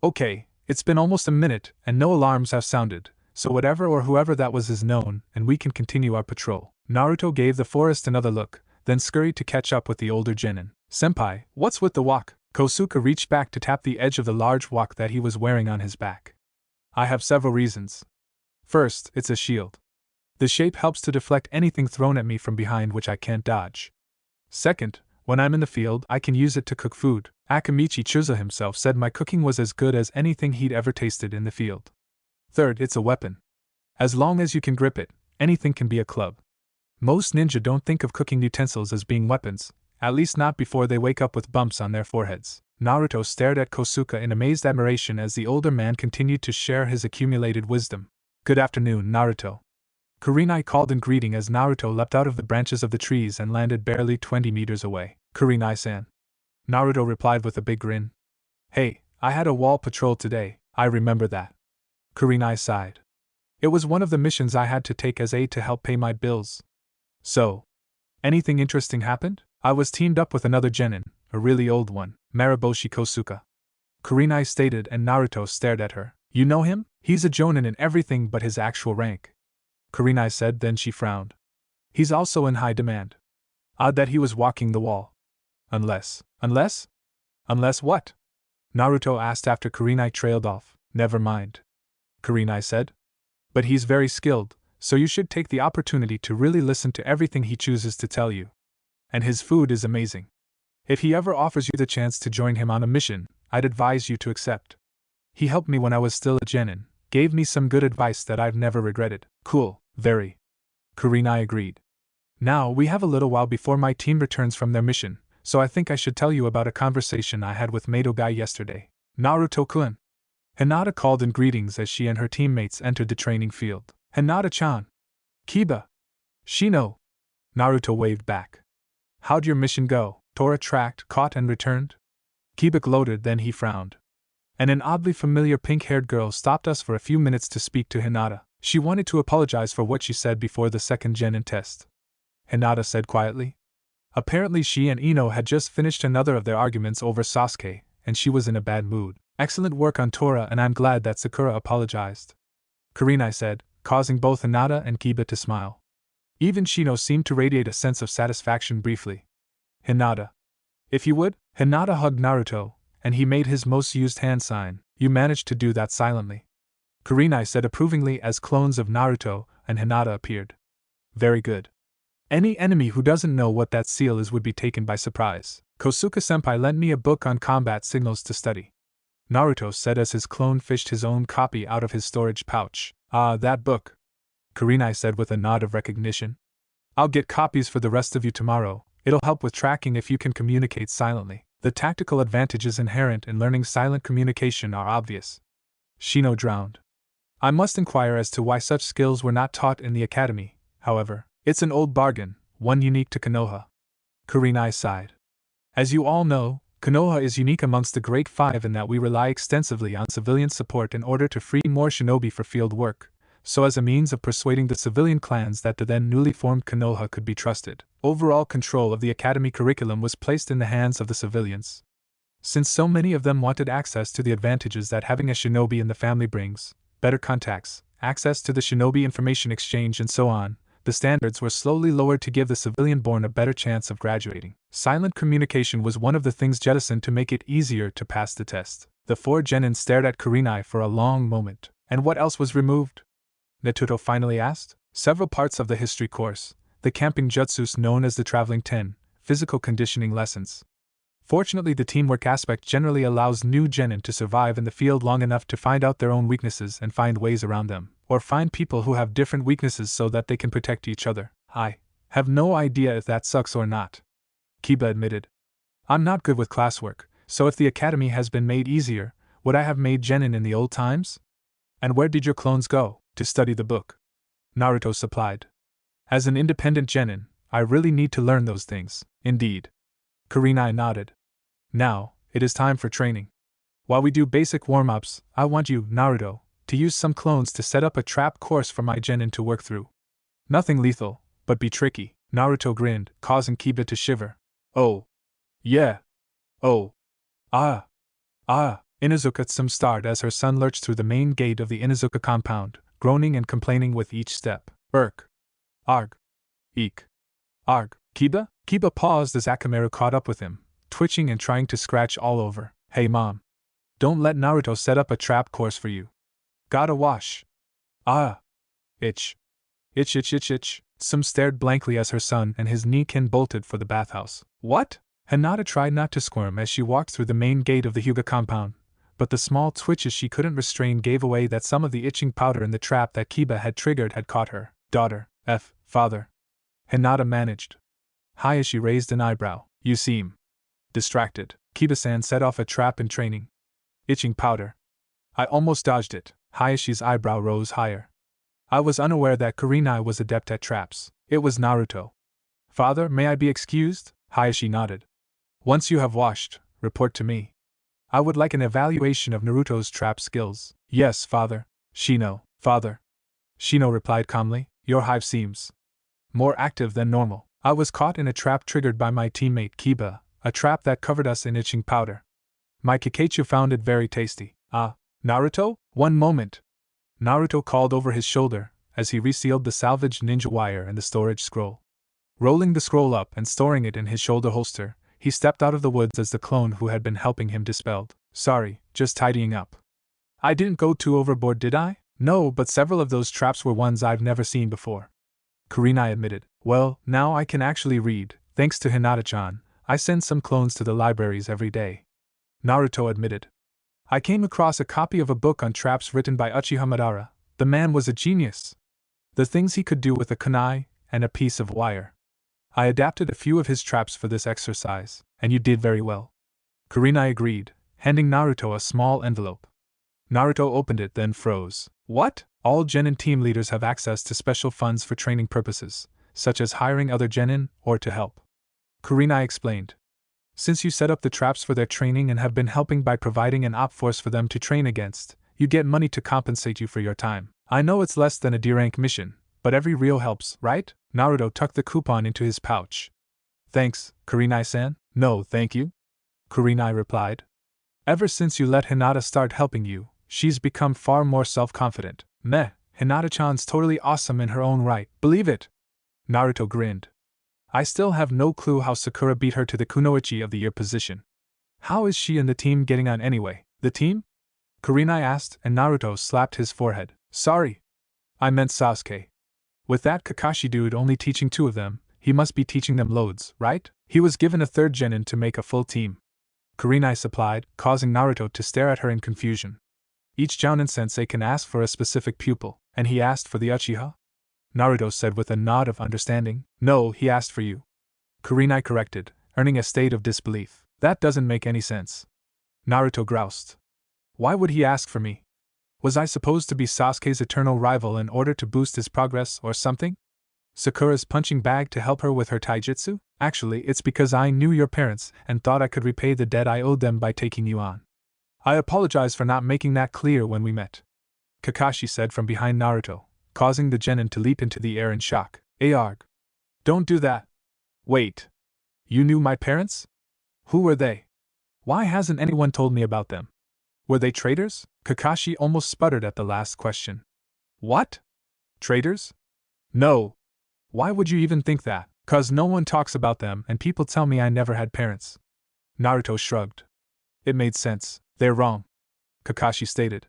Okay, it's been almost a minute, and no alarms have sounded, so whatever or whoever that was is known, and we can continue our patrol. Naruto gave the forest another look, then scurried to catch up with the older Genin. Senpai, what's with the wok? Kosuke reached back to tap the edge of the large wok that he was wearing on his back. I have several reasons. First, it's a shield. The shape helps to deflect anything thrown at me from behind which I can't dodge. Second, when I'm in the field, I can use it to cook food. Akamichi Chuza himself said my cooking was as good as anything he'd ever tasted in the field. Third, it's a weapon. As long as you can grip it, anything can be a club. Most ninja don't think of cooking utensils as being weapons, at least not before they wake up with bumps on their foreheads. Naruto stared at Kosuke in amazed admiration as the older man continued to share his accumulated wisdom. Good afternoon, Naruto. Kurenai called in greeting as Naruto leapt out of the branches of the trees and landed barely 20 meters away. Kurenai-san. Naruto replied with a big grin. Hey, I had a wall patrol today, I remember that. Kurenai sighed. It was one of the missions I had to take as aid to help pay my bills. So, anything interesting happened? I was teamed up with another Genin, a really old one, Mariboshi Kosuke. Kurenai stated, and Naruto stared at her. You know him? He's a Jonin in everything but his actual rank. Kurenai said, then she frowned. He's also in high demand. Odd that he was walking the wall. Unless what? Naruto asked after Kurenai trailed off. Never mind. Kurenai said. But he's very skilled, so you should take the opportunity to really listen to everything he chooses to tell you. And his food is amazing. If he ever offers you the chance to join him on a mission, I'd advise you to accept. He helped me when I was still a Genin, gave me some good advice that I've never regretted. Cool, very. Kurenai agreed. Now, we have a little while before my team returns from their mission, so I think I should tell you about a conversation I had with Madogai yesterday. Naruto-kun. Hinata called in greetings as she and her teammates entered the training field. Hinata-chan. Kiba. Shino. Naruto waved back. How'd your mission go? Tora tracked, caught, and returned? Kiba gloated, then he frowned. And an oddly familiar pink-haired girl stopped us for a few minutes to speak to Hinata. She wanted to apologize for what she said before the second Genin test. Hinata said quietly. Apparently she and Ino had just finished another of their arguments over Sasuke, and she was in a bad mood. Excellent work on Tora, and I'm glad that Sakura apologized. Kurenai said, causing both Hinata and Kiba to smile. Even Shino seemed to radiate a sense of satisfaction briefly. Hinata. If you would. Hinata hugged Naruto, and he made his most used hand sign. You managed to do that silently. Kurenai said approvingly as clones of Naruto and Hinata appeared. Very good. Any enemy who doesn't know what that seal is would be taken by surprise. Kosuke-senpai lent me a book on combat signals to study. Naruto said as his clone fished his own copy out of his storage pouch. Ah, that book. Kurenai said with a nod of recognition. I'll get copies for the rest of you tomorrow. It'll help with tracking if you can communicate silently. The tactical advantages inherent in learning silent communication are obvious. Shino drowned. I must inquire as to why such skills were not taught in the academy, however. It's an old bargain, one unique to Konoha. Kurenai sighed. As you all know, Konoha is unique amongst the Great Five in that we rely extensively on civilian support in order to free more shinobi for field work, so as a means of persuading the civilian clans that the then newly formed Konoha could be trusted. Overall control of the academy curriculum was placed in the hands of the civilians. Since so many of them wanted access to the advantages that having a shinobi in the family brings, better contacts, access to the shinobi information exchange and so on, the standards were slowly lowered to give the civilian-born a better chance of graduating. Silent communication was one of the things jettisoned to make it easier to pass the test. The four Genin stared at Kurenai for a long moment. And what else was removed? Netuto finally asked. Several parts of the history course, the camping jutsus known as the Traveling 10, physical conditioning lessons. Fortunately, the teamwork aspect generally allows new Genin to survive in the field long enough to find out their own weaknesses and find ways around them, or find people who have different weaknesses so that they can protect each other. I have no idea if that sucks or not. Kiba admitted. I'm not good with classwork, so if the academy has been made easier, would I have made Genin in the old times? And where did your clones go? To study the book. Naruto supplied. As an independent Genin, I really need to learn those things. Indeed. Kurenai nodded. Now, it is time for training. While we do basic warm-ups, I want you, Naruto, to use some clones to set up a trap course for my Genin to work through. Nothing lethal, but be tricky. Naruto grinned, causing Kiba to shiver. Oh. Yeah. Oh. Ah. Ah. Inuzuka started as her son lurched through the main gate of the Inuzuka compound, groaning and complaining with each step. Irk. Arg. Eek. Arg. Kiba? Kiba paused as Akamaru caught up with him, twitching and trying to scratch all over. Hey mom. Don't let Naruto set up a trap course for you. Gotta wash. Ah. Itch. Itch itch itch itch. Some stared blankly as her son and his Nikin bolted for the bathhouse. What? Hinata tried not to squirm as she walked through the main gate of the Hyuga compound, but the small twitches she couldn't restrain gave away that some of the itching powder in the trap that Kiba had triggered had caught her. Daughter. Father. Hinata managed. Hayashi raised an eyebrow. You seem distracted. Kiba-san set off a trap in training. Itching powder. I almost dodged it. Hayashi's eyebrow rose higher. I was unaware that Kurenai was adept at traps. It was Naruto. Father, may I be excused? Hayashi nodded. Once you have washed, report to me. I would like an evaluation of Naruto's trap skills. Yes, father. Father. Shino replied calmly, your hive seems more active than normal. I was caught in a trap triggered by my teammate Kiba, a trap that covered us in itching powder. My Kakachu found it very tasty. Ah, Naruto? One moment. Naruto called over his shoulder, as he resealed the salvaged ninja wire and the storage scroll. Rolling the scroll up and storing it in his shoulder holster, he stepped out of the woods as the clone who had been helping him dispelled. Sorry, just tidying up. I didn't go too overboard, did I? No, but several of those traps were ones I've never seen before. Kurenai admitted. Well, now I can actually read, thanks to Hinata-chan. I send some clones to the libraries every day. Naruto admitted. I came across a copy of a book on traps written by Uchiha Madara. The man was a genius. The things he could do with a kunai and a piece of wire. I adapted a few of his traps for this exercise, and you did very well. Kurenai agreed, handing Naruto a small envelope. Naruto opened it, then froze. What? All Genin team leaders have access to special funds for training purposes, such as hiring other Genin or to help. Kurenai explained. Since you set up the traps for their training and have been helping by providing an op force for them to train against, you get money to compensate you for your time. I know it's less than a D-rank mission, but every real helps, right? Naruto tucked the coupon into his pouch. Thanks, Kurenai-san. No, thank you. Kurenai replied. Ever since you let Hinata start helping you, she's become far more self-confident. Meh, Hinata-chan's totally awesome in her own right, believe it. Naruto grinned. I still have no clue how Sakura beat her to the Kunoichi of the Year position. How is she and the team getting on anyway? The team? Kurenai asked, and Naruto slapped his forehead. Sorry. I meant Sasuke. With that Kakashi dude only teaching 2 of them, he must be teaching them loads, right? He was given a 3rd genin to make a full team. Kurenai supplied, causing Naruto to stare at her in confusion. Each Jounin-sensei can ask for a specific pupil, and he asked for the Uchiha? Naruto said with a nod of understanding. No, he asked for you. Kurenai corrected, earning a state of disbelief. That doesn't make any sense. Naruto groused. Why would he ask for me? Was I supposed to be Sasuke's eternal rival in order to boost his progress or something? Sakura's punching bag to help her with her taijutsu? Actually, it's because I knew your parents and thought I could repay the debt I owed them by taking you on. I apologize for not making that clear when we met. Kakashi said from behind Naruto, causing the genin to leap into the air in shock. Arg. Don't do that. Wait. You knew my parents? Who were they? Why hasn't anyone told me about them? Were they traitors? Kakashi almost sputtered at the last question. What? Traitors? No. Why would you even think that? 'Cause no one talks about them and people tell me I never had parents. Naruto shrugged. It made sense. They're wrong. Kakashi stated.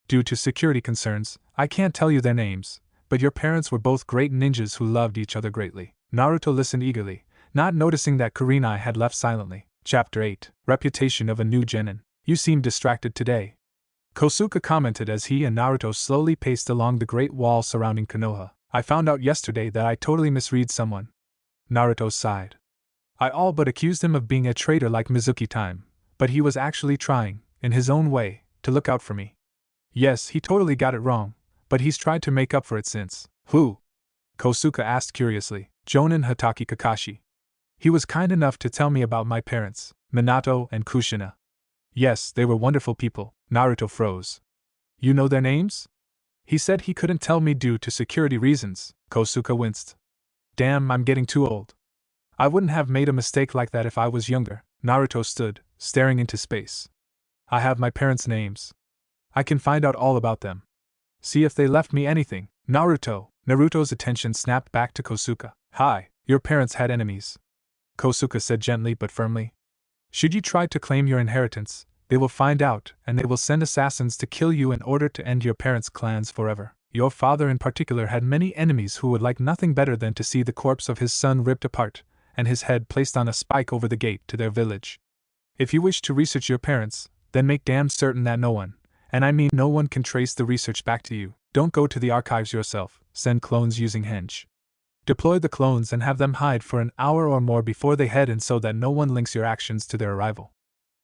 Due to security concerns, I can't tell you their names, but your parents were both great ninjas who loved each other greatly. Naruto listened eagerly, not noticing that Kurenai had left silently. Chapter 8. Reputation of a New Genin. You seem distracted today. Kosuke commented as he and Naruto slowly paced along the great wall surrounding Konoha. I found out yesterday that I totally misread someone. Naruto sighed. I all but accused him of being a traitor like Mizuki-time, but he was actually trying, in his own way, to look out for me. Yes, he totally got it wrong, but he's tried to make up for it since. Who? Kosuke asked curiously. Jonin Hatake Kakashi. He was kind enough to tell me about my parents, Minato and Kushina. Yes, they were wonderful people. Naruto froze. You know their names? He said he couldn't tell me due to security reasons. Kosuke winced. Damn, I'm getting too old. I wouldn't have made a mistake like that if I was younger. Naruto stood, staring into space. I have my parents' names. I can find out all about them. See if they left me anything. Naruto's attention snapped back to Kosuke. Hi, your parents had enemies, Kosuke said gently but firmly. Should you try to claim your inheritance, they will find out and they will send assassins to kill you in order to end your parents' clans forever. Your father in particular had many enemies who would like nothing better than to see the corpse of his son ripped apart, and his head placed on a spike over the gate to their village. If you wish to research your parents, then make damn certain that no one, and I mean no one, can trace the research back to you. Don't go to the archives yourself, send clones using henge. Deploy the clones and have them hide for an hour or more before they head in so that no one links your actions to their arrival.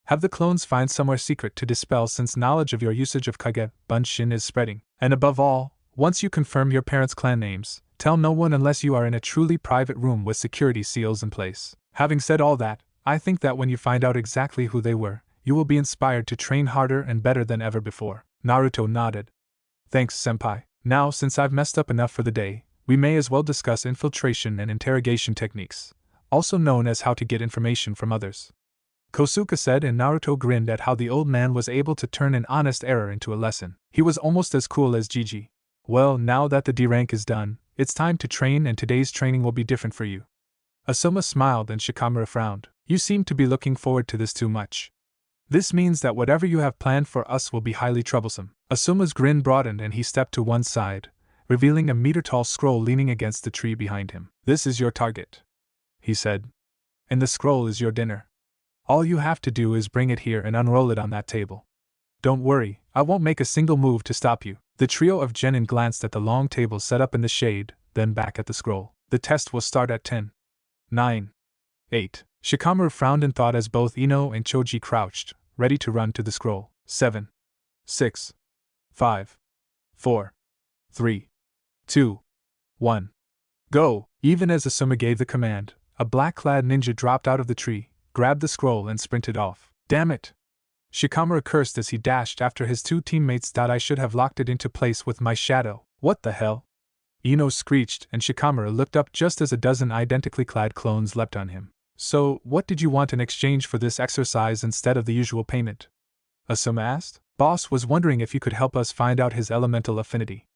Have the clones find somewhere secret to dispel since knowledge of your usage of Kage Bunshin is spreading. And above all, once you confirm your parents' clan names, tell no one unless you are in a truly private room with security seals in place. Having said all that, I think that when you find out exactly who they were, you will be inspired to train harder and better than ever before. Naruto nodded. Thanks, senpai. Now, since I've messed up enough for the day, we may as well discuss infiltration and interrogation techniques, also known as how to get information from others, Kosuke said, and Naruto grinned at how the old man was able to turn an honest error into a lesson. He was almost as cool as Gigi. Well, now that the D rank is done, it's time to train, and today's training will be different for you. Asuma smiled and Shikamaru frowned. You seem to be looking forward to this too much. This means that whatever you have planned for us will be highly troublesome. Asuma's grin broadened and he stepped to one side, revealing a meter-tall scroll leaning against the tree behind him. This is your target, he said. And the scroll is your dinner. All you have to do is bring it here and unroll it on that table. Don't worry, I won't make a single move to stop you. The trio of Genin glanced at the long table set up in the shade, then back at the scroll. The test will start at 10. 9. 8. Shikamaru frowned in thought as both Ino and Choji crouched, ready to run to the scroll. 7. 6. 5. 4. 3. 2. 1. Go! Even as Asuma gave the command, a black-clad ninja dropped out of the tree, grabbed the scroll and sprinted off. Damn it! Shikamaru cursed as he dashed after his two teammates. I should have locked it into place with my shadow. What the hell? Ino screeched and Shikamaru looked up just as a dozen identically clad clones leapt on him. So, what did you want in exchange for this exercise instead of the usual payment? Asuma asked. Boss was wondering if you could help us find out his elemental affinity.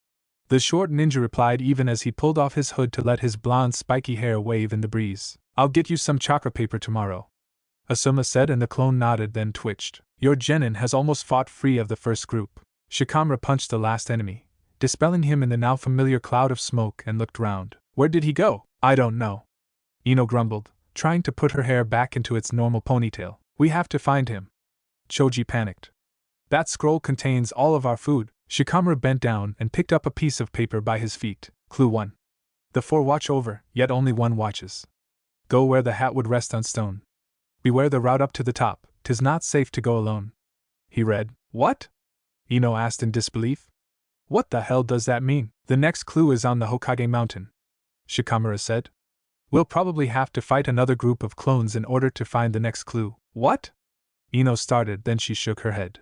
The short ninja replied even as he pulled off his hood to let his blonde spiky hair wave in the breeze. I'll get you some chakra paper tomorrow, Asuma said, and the clone nodded then twitched. Your Genin has almost fought free of the first group. Shikamaru punched the last enemy, dispelling him in the now familiar cloud of smoke, and looked round. Where did he go? I don't know, Ino grumbled, trying to put her hair back into its normal ponytail. We have to find him. Choji panicked. That scroll contains all of our food. Shikamaru bent down and picked up a piece of paper by his feet. Clue 1. The 4 watch over, yet only one watches. Go where the hat would rest on stone. Beware the route up to the top, 'tis not safe to go alone. He read. What? Ino asked in disbelief. What the hell does that mean? The next clue is on the Hokage mountain, Shikamaru said. We'll probably have to fight another group of clones in order to find the next clue. What? Ino started, then she shook her head.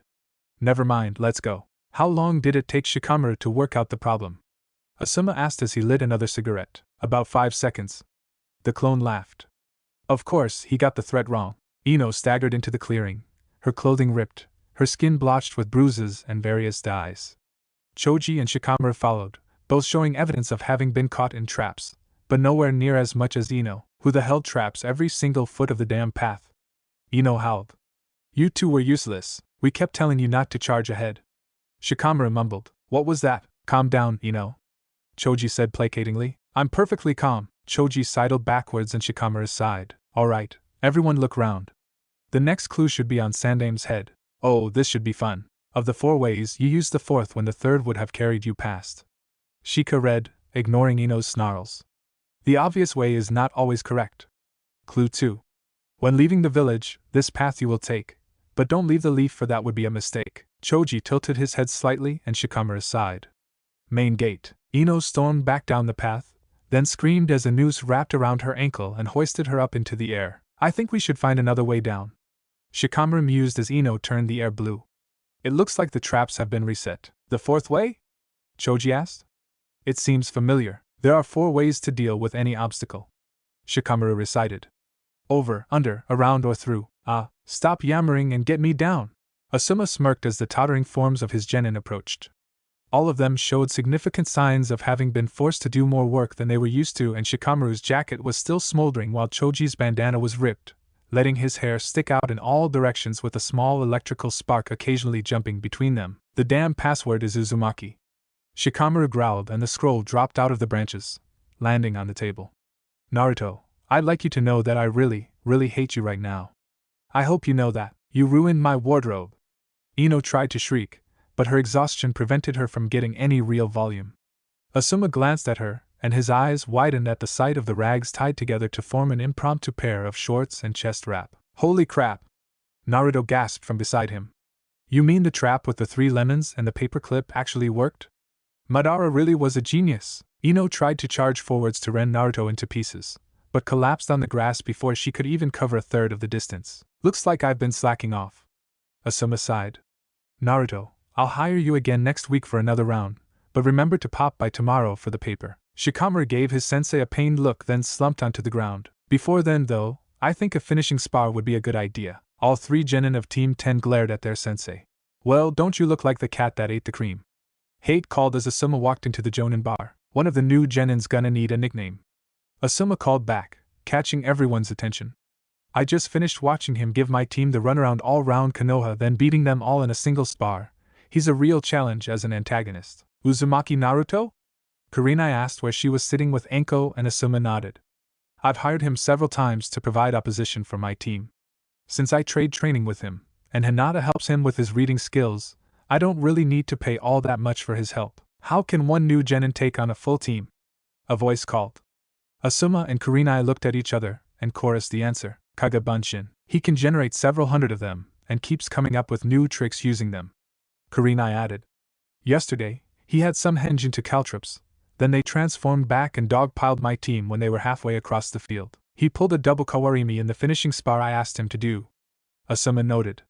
Never mind, let's go. How long did it take Shikamaru to work out the problem? Asuma asked as he lit another cigarette. About 5 seconds. The clone laughed. Of course, he got the threat wrong. Ino staggered into the clearing, her clothing ripped, her skin blotched with bruises and various dyes. Choji and Shikamaru followed, both showing evidence of having been caught in traps, but nowhere near as much as Ino, who the hell traps every single foot of the damn path. Ino howled. You two were useless, we kept telling you not to charge ahead. Shikamaru mumbled. What was that? Calm down, Ino, Choji said placatingly. I'm perfectly calm. Choji sidled backwards and Shikamaru sighed. Alright, everyone look round. The next clue should be on Sandame's head. Oh, this should be fun. Of the 4 ways, you used the 4th when the 3rd would have carried you past. Shika read, ignoring Ino's snarls. The obvious way is not always correct. Clue 2. When leaving the village, this path you will take, but don't leave the leaf for that would be a mistake. Choji tilted his head slightly and Shikamaru sighed. Main gate. Ino stormed back down the path, then screamed as a noose wrapped around her ankle and hoisted her up into the air. I think we should find another way down. Shikamaru mused as Ino turned the air blue. It looks like the traps have been reset. The 4th way? Choji asked. It seems familiar. There are 4 ways to deal with any obstacle. Shikamaru recited. Over, under, around or through. Ah, stop yammering and get me down. Asuma smirked as the tottering forms of his genin approached. All of them showed significant signs of having been forced to do more work than they were used to, and Shikamaru's jacket was still smoldering while Choji's bandana was ripped, letting his hair stick out in all directions with a small electrical spark occasionally jumping between them. The damn password is Uzumaki. Shikamaru growled and the scroll dropped out of the branches, landing on the table. Naruto, I'd like you to know that I really, really hate you right now. I hope you know that. You ruined my wardrobe. Ino tried to shriek, but her exhaustion prevented her from getting any real volume. Asuma glanced at her, and his eyes widened at the sight of the rags tied together to form an impromptu pair of shorts and chest wrap. Holy crap! Naruto gasped from beside him. You mean the trap with the 3 lemons and the paperclip actually worked? Madara really was a genius. Ino tried to charge forwards to rend Naruto into pieces, but collapsed on the grass before she could even cover a third of the distance. Looks like I've been slacking off. Asuma sighed. Naruto, I'll hire you again next week for another round, but remember to pop by tomorrow for the paper. Shikamaru gave his sensei a pained look, then slumped onto the ground. Before then, though, I think a finishing spar would be a good idea. All 3 genin of Team 10 glared at their sensei. Well, don't you look like the cat that ate the cream? Hate called as Asuma walked into the Jonin bar. One of the new genin's gonna need a nickname. Asuma called back, catching everyone's attention. I just finished watching him give my team the runaround all-round Konoha, then beating them all in a single spar. He's a real challenge as an antagonist. Uzumaki Naruto? Kurenai asked where she was sitting with Anko, and Asuma nodded. I've hired him several times to provide opposition for my team. Since I trade training with him, and Hinata helps him with his reading skills, I don't really need to pay all that much for his help. How can one new genin take on a full team? A voice called. Asuma and Kurenai looked at each other, and chorused the answer. Kagabunshin. He can generate several hundred of them, and keeps coming up with new tricks using them. Kurenai added. Yesterday, he had some henjin to caltrops, then they transformed back and dogpiled my team when they were halfway across the field. He pulled a double kawarimi in the finishing spar I asked him to do. Asuma noted.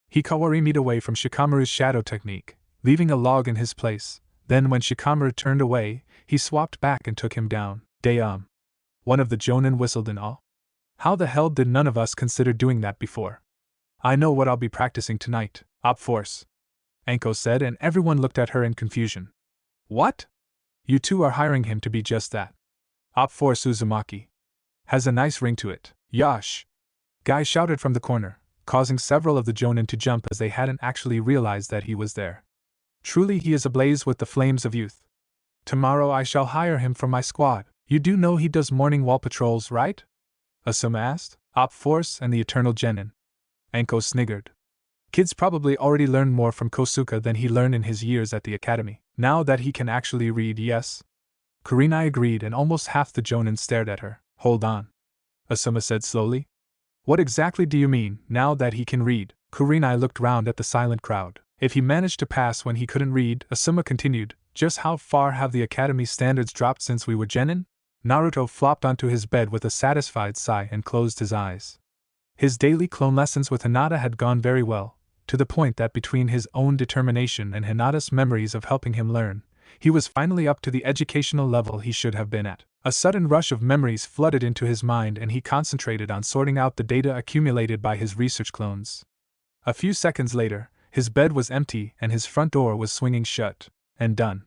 He kawarimi'd away from Shikamaru's shadow technique, leaving a log in his place. Then when Shikamaru turned away, he swapped back and took him down. Damn. One of the jonin whistled in awe. How the hell did none of us consider doing that before? I know what I'll be practicing tonight. Op Force. Anko said, and everyone looked at her in confusion. What? You 2 are hiring him to be just that. Op Force Uzumaki. Has a nice ring to it. Yosh! Guy shouted from the corner, causing several of the jonin to jump as they hadn't actually realized that he was there. Truly he is ablaze with the flames of youth. Tomorrow I shall hire him for my squad. You do know he does morning wall patrols, right? Asuma asked. Op Force and the Eternal Genin. Anko sniggered. Kids probably already learned more from Kosuke than he learned in his years at the academy. Now that he can actually read, yes. Kurenai agreed, and almost half the jonin stared at her. Hold on. Asuma said slowly. What exactly do you mean, now that he can read? Kurenai looked round at the silent crowd. If he managed to pass when he couldn't read, Asuma continued, just how far have the academy standards dropped since we were genin? Naruto flopped onto his bed with a satisfied sigh and closed his eyes. His daily clone lessons with Hinata had gone very well, to the point that between his own determination and Hinata's memories of helping him learn, he was finally up to the educational level he should have been at. A sudden rush of memories flooded into his mind, and he concentrated on sorting out the data accumulated by his research clones. A few seconds later, his bed was empty and his front door was swinging shut. And done.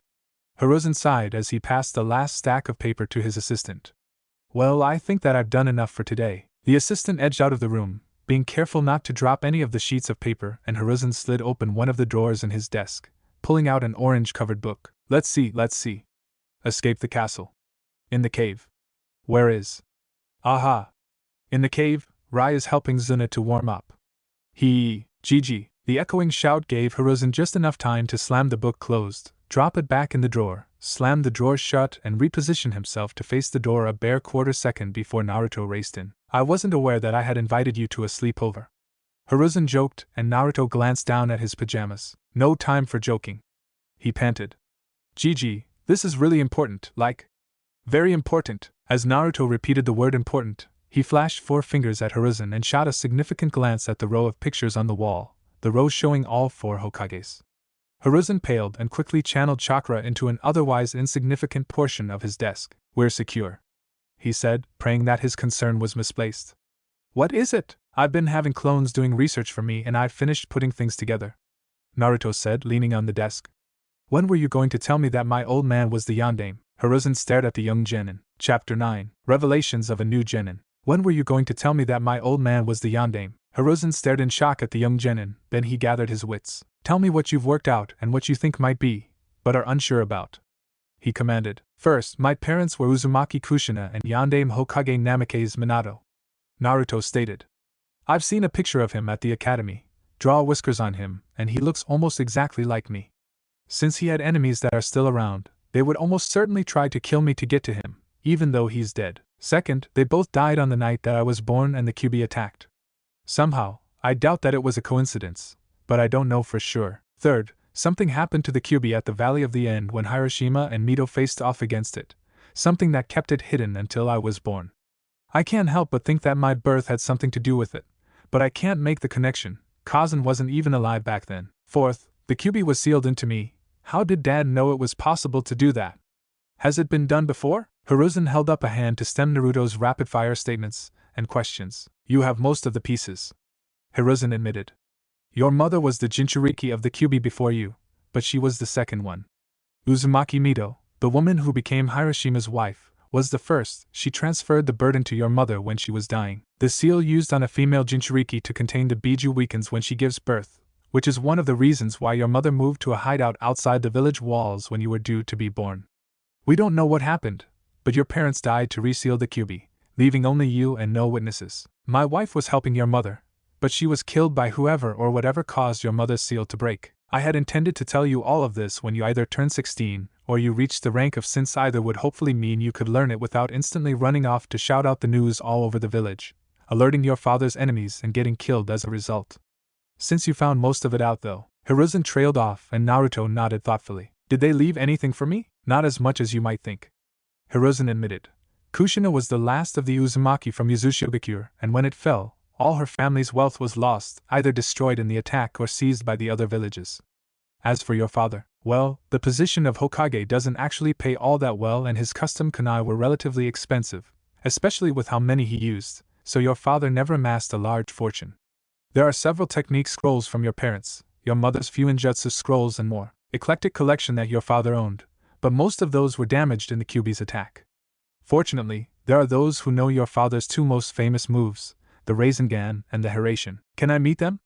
Hiruzen sighed as he passed the last stack of paper to his assistant. Well, I think that I've done enough for today. The assistant edged out of the room, being careful not to drop any of the sheets of paper, and Hiruzen slid open one of the drawers in his desk, pulling out an orange-covered book. Let's see. Escape the castle. In the cave. Where is? Aha! In the cave, Rai is helping Zuna to warm up. Gigi. The echoing shout gave Hiruzen just enough time to slam the book closed, drop it back in the drawer, slam the drawer shut, and reposition himself to face the door a bare quarter second before Naruto raced in. I wasn't aware that I had invited you to a sleepover. Hiruzen joked, and Naruto glanced down at his pajamas. No time for joking. He panted. Gigi, this is really important, like. Very important. As Naruto repeated the word important, he flashed 4 fingers at Hiruzen and shot a significant glance at the row of pictures on the wall, the row showing all 4 Hokages. Hiruzen paled and quickly channeled chakra into an otherwise insignificant portion of his desk. We're secure, he said, praying that his concern was misplaced. What is it? I've been having clones doing research for me and I've finished putting things together, Naruto said, leaning on the desk. When were you going to tell me that my old man was the Yondaime? Hiruzen stared at the young Genin. Chapter 9. Revelations of a New Genin. When were you going to tell me that my old man was the Yondaime? Hiruzen stared in shock at the young Genin, then he gathered his wits. Tell me what you've worked out and what you think might be, but are unsure about, he commanded. First, my parents were Uzumaki Kushina and Yondaime Hokage Namake's Minato, Naruto stated. I've seen a picture of him at the academy. Draw whiskers on him, and he looks almost exactly like me. Since he had enemies that are still around, they would almost certainly try to kill me to get to him, even though he's dead. Second, they both died on the night that I was born and the Kyuubi attacked. Somehow, I doubt that it was a coincidence, but I don't know for sure. Third, something happened to the Kyuubi at the Valley of the End when Hiroshima and Mito faced off against it, something that kept it hidden until I was born. I can't help but think that my birth had something to do with it, but I can't make the connection. Kazan wasn't even alive back then. Fourth, the Kyuubi was sealed into me. How did Dad know it was possible to do that? Has it been done before? Hiruzen held up a hand to stem Naruto's rapid-fire statements and questions. You have most of the pieces, Hiruzen admitted. Your mother was the Jinchuriki of the Kyuubi before you, but she was the second one. Uzumaki Mito, the woman who became Hiroshima's wife, was the first. She transferred the burden to your mother when she was dying. The seal used on a female Jinchuriki to contain the biju weakens when she gives birth, which is one of the reasons why your mother moved to a hideout outside the village walls when you were due to be born. We don't know what happened, but your parents died to reseal the Kyuubi, leaving only you and no witnesses. My wife was helping your mother, but she was killed by whoever or whatever caused your mother's seal to break. I had intended to tell you all of this when you either turned 16 or you reached the rank of since either would hopefully mean you could learn it without instantly running off to shout out the news all over the village, alerting your father's enemies and getting killed as a result. Since you found most of it out though, Hiruzen trailed off and Naruto nodded thoughtfully. Did they leave anything for me? Not as much as you might think, Hiruzen admitted. Kushina was the last of the Uzumaki from Yuzushiogakure, and when it fell, all her family's wealth was lost, either destroyed in the attack or seized by the other villages. As for your father, well, the position of Hokage doesn't actually pay all that well and his custom kunai were relatively expensive, especially with how many he used, so your father never amassed a large fortune. There are several technique scrolls from your parents, your mother's Fuinjutsu scrolls and more, eclectic collection that your father owned, but most of those were damaged in the Kyuubi's attack. Fortunately, there are those who know your father's two most famous moves, the Rasengan and the Hiraishin. Can I meet them?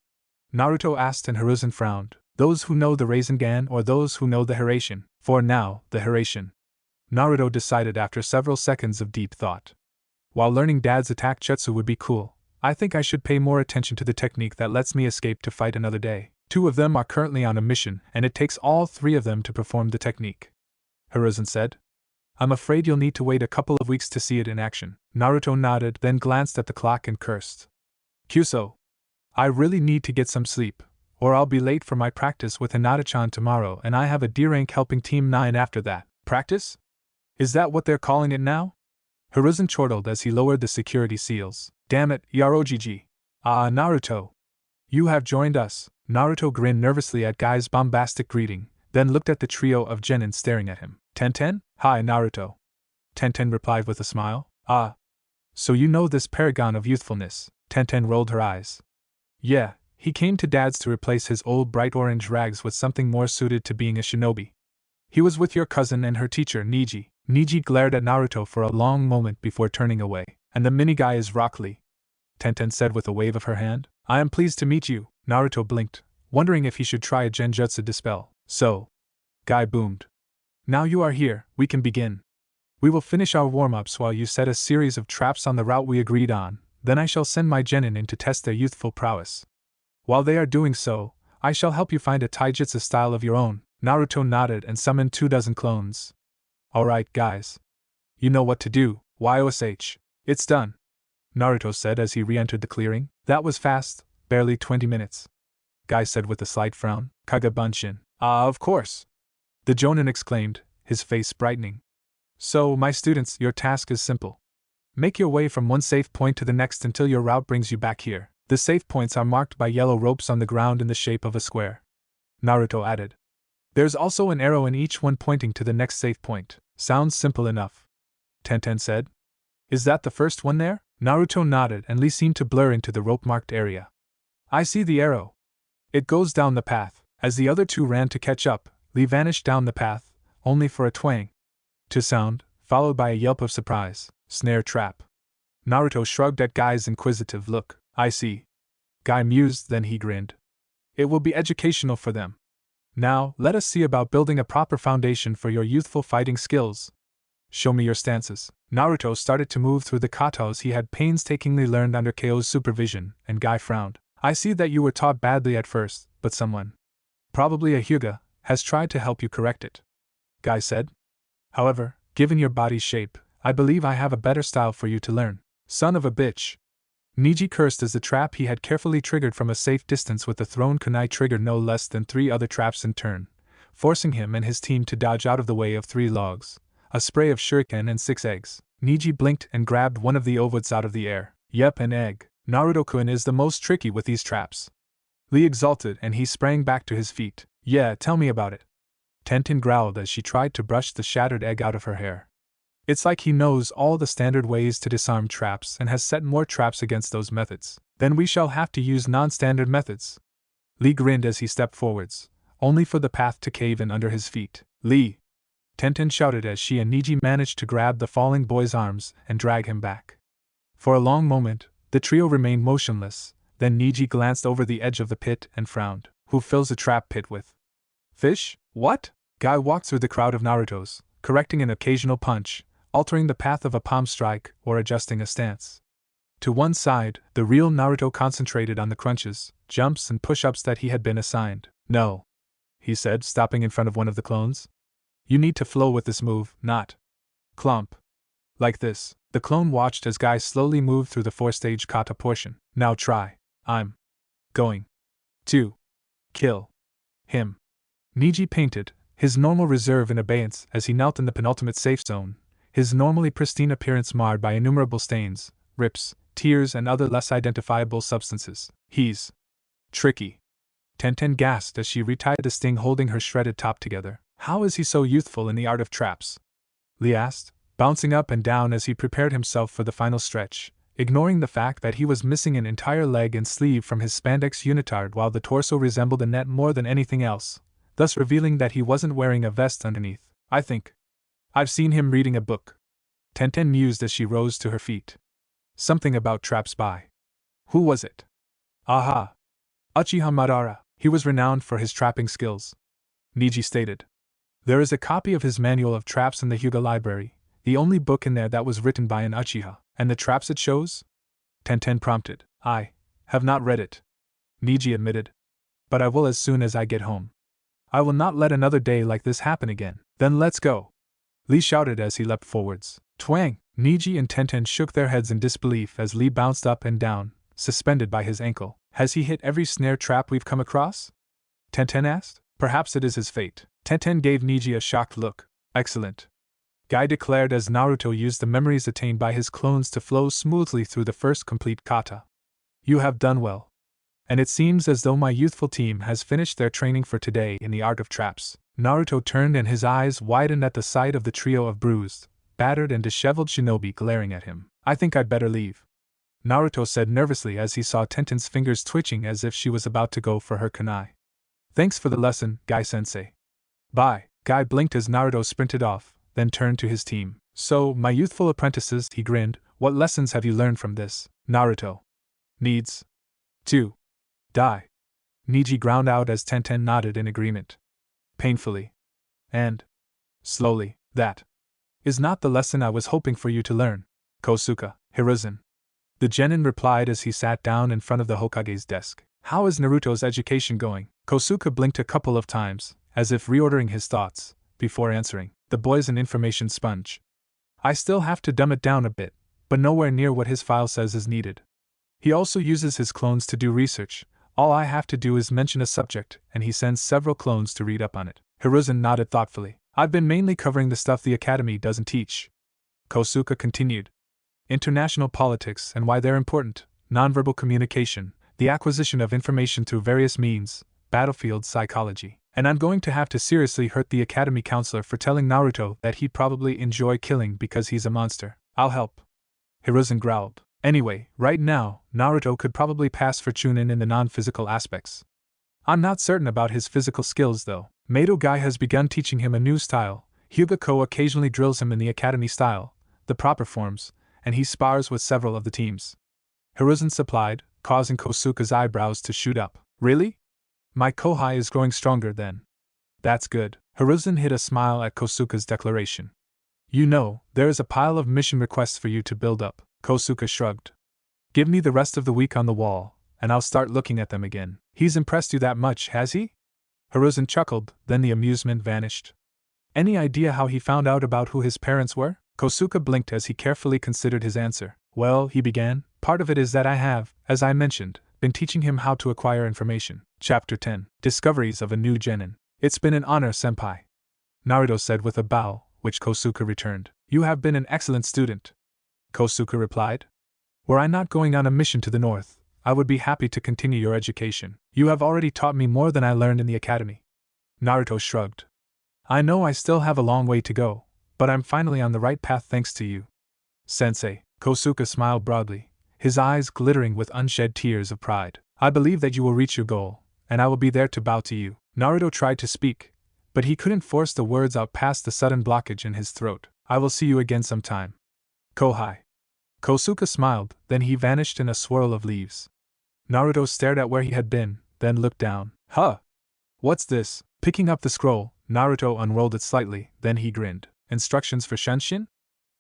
Naruto asked and Hiruzen frowned. Those who know the Rasengan or those who know the Hiraishin? For now, the Hiraishin, Naruto decided after several seconds of deep thought. While learning Dad's attack jutsu would be cool, I think I should pay more attention to the technique that lets me escape to fight another day. 2 of them are currently on a mission, and it takes all 3 of them to perform the technique, Hiruzen said. I'm afraid you'll need to wait a couple of weeks to see it in action. Naruto nodded, then glanced at the clock and cursed. Kyuso, I really need to get some sleep, or I'll be late for my practice with Hinata-chan tomorrow and I have a D-rank helping Team 9 after that. Practice? Is that what they're calling it now? Hiruzen chortled as he lowered the security seals. Damn it, Yarojiji. Ah, Naruto. You have joined us. Naruto grinned nervously at Guy's bombastic greeting, then looked at the trio of genin staring at him. Tenten? Hi, Naruto. Tenten replied with a smile. Ah. So you know this paragon of youthfulness. Tenten rolled her eyes. Yeah, he came to Dad's to replace his old bright orange rags with something more suited to being a shinobi. He was with your cousin and her teacher, Niji. Niji glared at Naruto for a long moment before turning away. And the mini guy is Rock Lee, Tenten said with a wave of her hand. I am pleased to meet you. Naruto blinked, wondering if he should try a genjutsu dispel. So, Guy boomed. Now you are here, we can begin. We will finish our warm-ups while you set a series of traps on the route we agreed on, then I shall send my genin in to test their youthful prowess. While they are doing so, I shall help you find a taijutsu style of your own. Naruto nodded and summoned 24 clones. Alright guys. You know what to do, YOSH. It's done, Naruto said as he re-entered the clearing. That was fast, barely 20 minutes. Guy said with a slight frown. Kagabunshin. Ah, of course. The Jonin exclaimed, his face brightening. So, my students, your task is simple. Make your way from one safe point to the next until your route brings you back here. The safe points are marked by yellow ropes on the ground in the shape of a square, Naruto added. There's also an arrow in each one pointing to the next safe point. Sounds simple enough, Tenten said. Is that the first one there? Naruto nodded and Lee seemed to blur into the rope-marked area. I see the arrow. It goes down the path. As the other two ran to catch up, Lee vanished down the path, only for a twang to sound, followed by a yelp of surprise. Snare trap. Naruto shrugged at Guy's inquisitive look. I see. Guy mused, then he grinned. It will be educational for them. Now, let us see about building a proper foundation for your youthful fighting skills. Show me your stances. Naruto started to move through the katas he had painstakingly learned under Ko's supervision, and Guy frowned. I see that you were taught badly at first, but someone, probably a Hyuga, has tried to help you correct it, Guy said. However, given your body's shape, I believe I have a better style for you to learn. Son of a bitch. Niji cursed as the trap he had carefully triggered from a safe distance with the thrown kunai triggered no less than 3 other traps in turn, forcing him and his team to dodge out of the way of 3 logs, a spray of shuriken and 6 eggs. Niji blinked and grabbed one of the ovoids out of the air. Yep, an egg. Naruto-kun is the most tricky with these traps. Lee exulted and he sprang back to his feet. Yeah, tell me about it. Tenten growled as she tried to brush the shattered egg out of her hair. It's like he knows all the standard ways to disarm traps and has set more traps against those methods. Then we shall have to use non-standard methods. Lee grinned as he stepped forwards, only for the path to cave in under his feet. Lee! Tenten shouted as she and Niji managed to grab the falling boy's arms and drag him back. For a long moment, the trio remained motionless, then Niji glanced over the edge of the pit and frowned. Who fills a trap pit with fish? What? Guy walked through the crowd of Narutos, correcting an occasional punch, altering the path of a palm strike, or adjusting a stance. To one side, the real Naruto concentrated on the crunches, jumps, and push-ups that he had been assigned. No, he said, stopping in front of one of the clones. You need to flow with this move, not clump. Like this. The clone watched as Guy slowly moved through the 4-stage kata portion. Now try. I'm going to kill him. Niji painted, his normal reserve in abeyance as he knelt in the penultimate safe zone, his normally pristine appearance marred by innumerable stains, rips, tears, and other less identifiable substances. He's tricky. Tenten gasped as she retied the sting holding her shredded top together. How is he so youthful in the art of traps? Lee asked, bouncing up and down as he prepared himself for the final stretch, ignoring the fact that he was missing an entire leg and sleeve from his spandex unitard while the torso resembled a net more than anything else, thus revealing that he wasn't wearing a vest underneath. I think I've seen him reading a book. Tenten mused as she rose to her feet. Something about traps by. Who was it? Aha! Uchiha Madara. He was renowned for his trapping skills, Niji stated. There is a copy of his manual of traps in the Hyuga library, the only book in there that was written by an Uchiha. And the traps it shows? Tenten prompted. I have not read it, Niji admitted. But I will as soon as I get home. I will not let another day like this happen again. Then let's go, Lee shouted as he leapt forwards. Twang! Niji and Tenten shook their heads in disbelief as Lee bounced up and down, suspended by his ankle. Has he hit every snare trap we've come across? Tenten asked. Perhaps it is his fate. Tenten gave Niji a shocked look. Excellent, Guy declared as Naruto used the memories attained by his clones to flow smoothly through the first complete kata. You have done well. And it seems as though my youthful team has finished their training for today in the art of traps. Naruto turned and his eyes widened at the sight of the trio of bruised, battered, and disheveled shinobi glaring at him. I think I'd better leave, Naruto said nervously as he saw Tenten's fingers twitching as if she was about to go for her kunai. Thanks for the lesson, Guy-sensei. Bye. Guy blinked as Naruto sprinted off, then turned to his team. So, my youthful apprentices, he grinned, what lessons have you learned from this? Naruto needs to die. Niji ground out as Tenten nodded in agreement. Painfully. And slowly. That is not the lesson I was hoping for you to learn, Kosuke, Hiruzen. The Genin replied as he sat down in front of the Hokage's desk. How is Naruto's education going? Kosuke blinked a couple of times, as if reordering his thoughts, before answering. The boy's an information sponge. I still have to dumb it down a bit, but nowhere near what his file says is needed. He also uses his clones to do research. All I have to do is mention a subject, and he sends several clones to read up on it. Hiruzen nodded thoughtfully. I've been mainly covering the stuff the Academy doesn't teach, Kosuke continued. International politics and why they're important, nonverbal communication, the acquisition of information through various means, battlefield psychology. And I'm going to have to seriously hurt the academy counselor for telling Naruto that he'd probably enjoy killing because he's a monster. I'll help. Hiruzen growled. Anyway, right now, Naruto could probably pass for Chunin in the non-physical aspects. I'm not certain about his physical skills though. Mado Guy has begun teaching him a new style. Hyuga-ko occasionally drills him in the academy style, the proper forms, and he spars with several of the teams. Hiruzen supplied, causing Kosuke's eyebrows to shoot up. Really? My Kohai is growing stronger then. That's good. Hiruzen hid a smile at Kosuke's declaration. You know, there is a pile of mission requests for you to build up. Kosuke shrugged. Give me the rest of the week on the wall, and I'll start looking at them again. He's impressed you that much, has he? Hiruzen chuckled, then the amusement vanished. Any idea how he found out about who his parents were? Kosuke blinked as he carefully considered his answer. Well, he began, part of it is that I have, as I mentioned, been teaching him how to acquire information. Chapter 10. Discoveries of a New Genin. It's been an honor, senpai. Naruto said with a bow, which Kosuke returned. You have been an excellent student. Kosuke replied. Were I not going on a mission to the north, I would be happy to continue your education. You have already taught me more than I learned in the academy. Naruto shrugged. I know I still have a long way to go, but I'm finally on the right path thanks to you. Sensei. Kosuke smiled broadly, his eyes glittering with unshed tears of pride. I believe that you will reach your goal, and I will be there to bow to you. Naruto tried to speak, but he couldn't force the words out past the sudden blockage in his throat. I will see you again sometime. Kohai. Kosuke smiled, then he vanished in a swirl of leaves. Naruto stared at where he had been, then looked down. Huh! What's this? Picking up the scroll, Naruto unrolled it slightly, then he grinned. Instructions for Shunshin?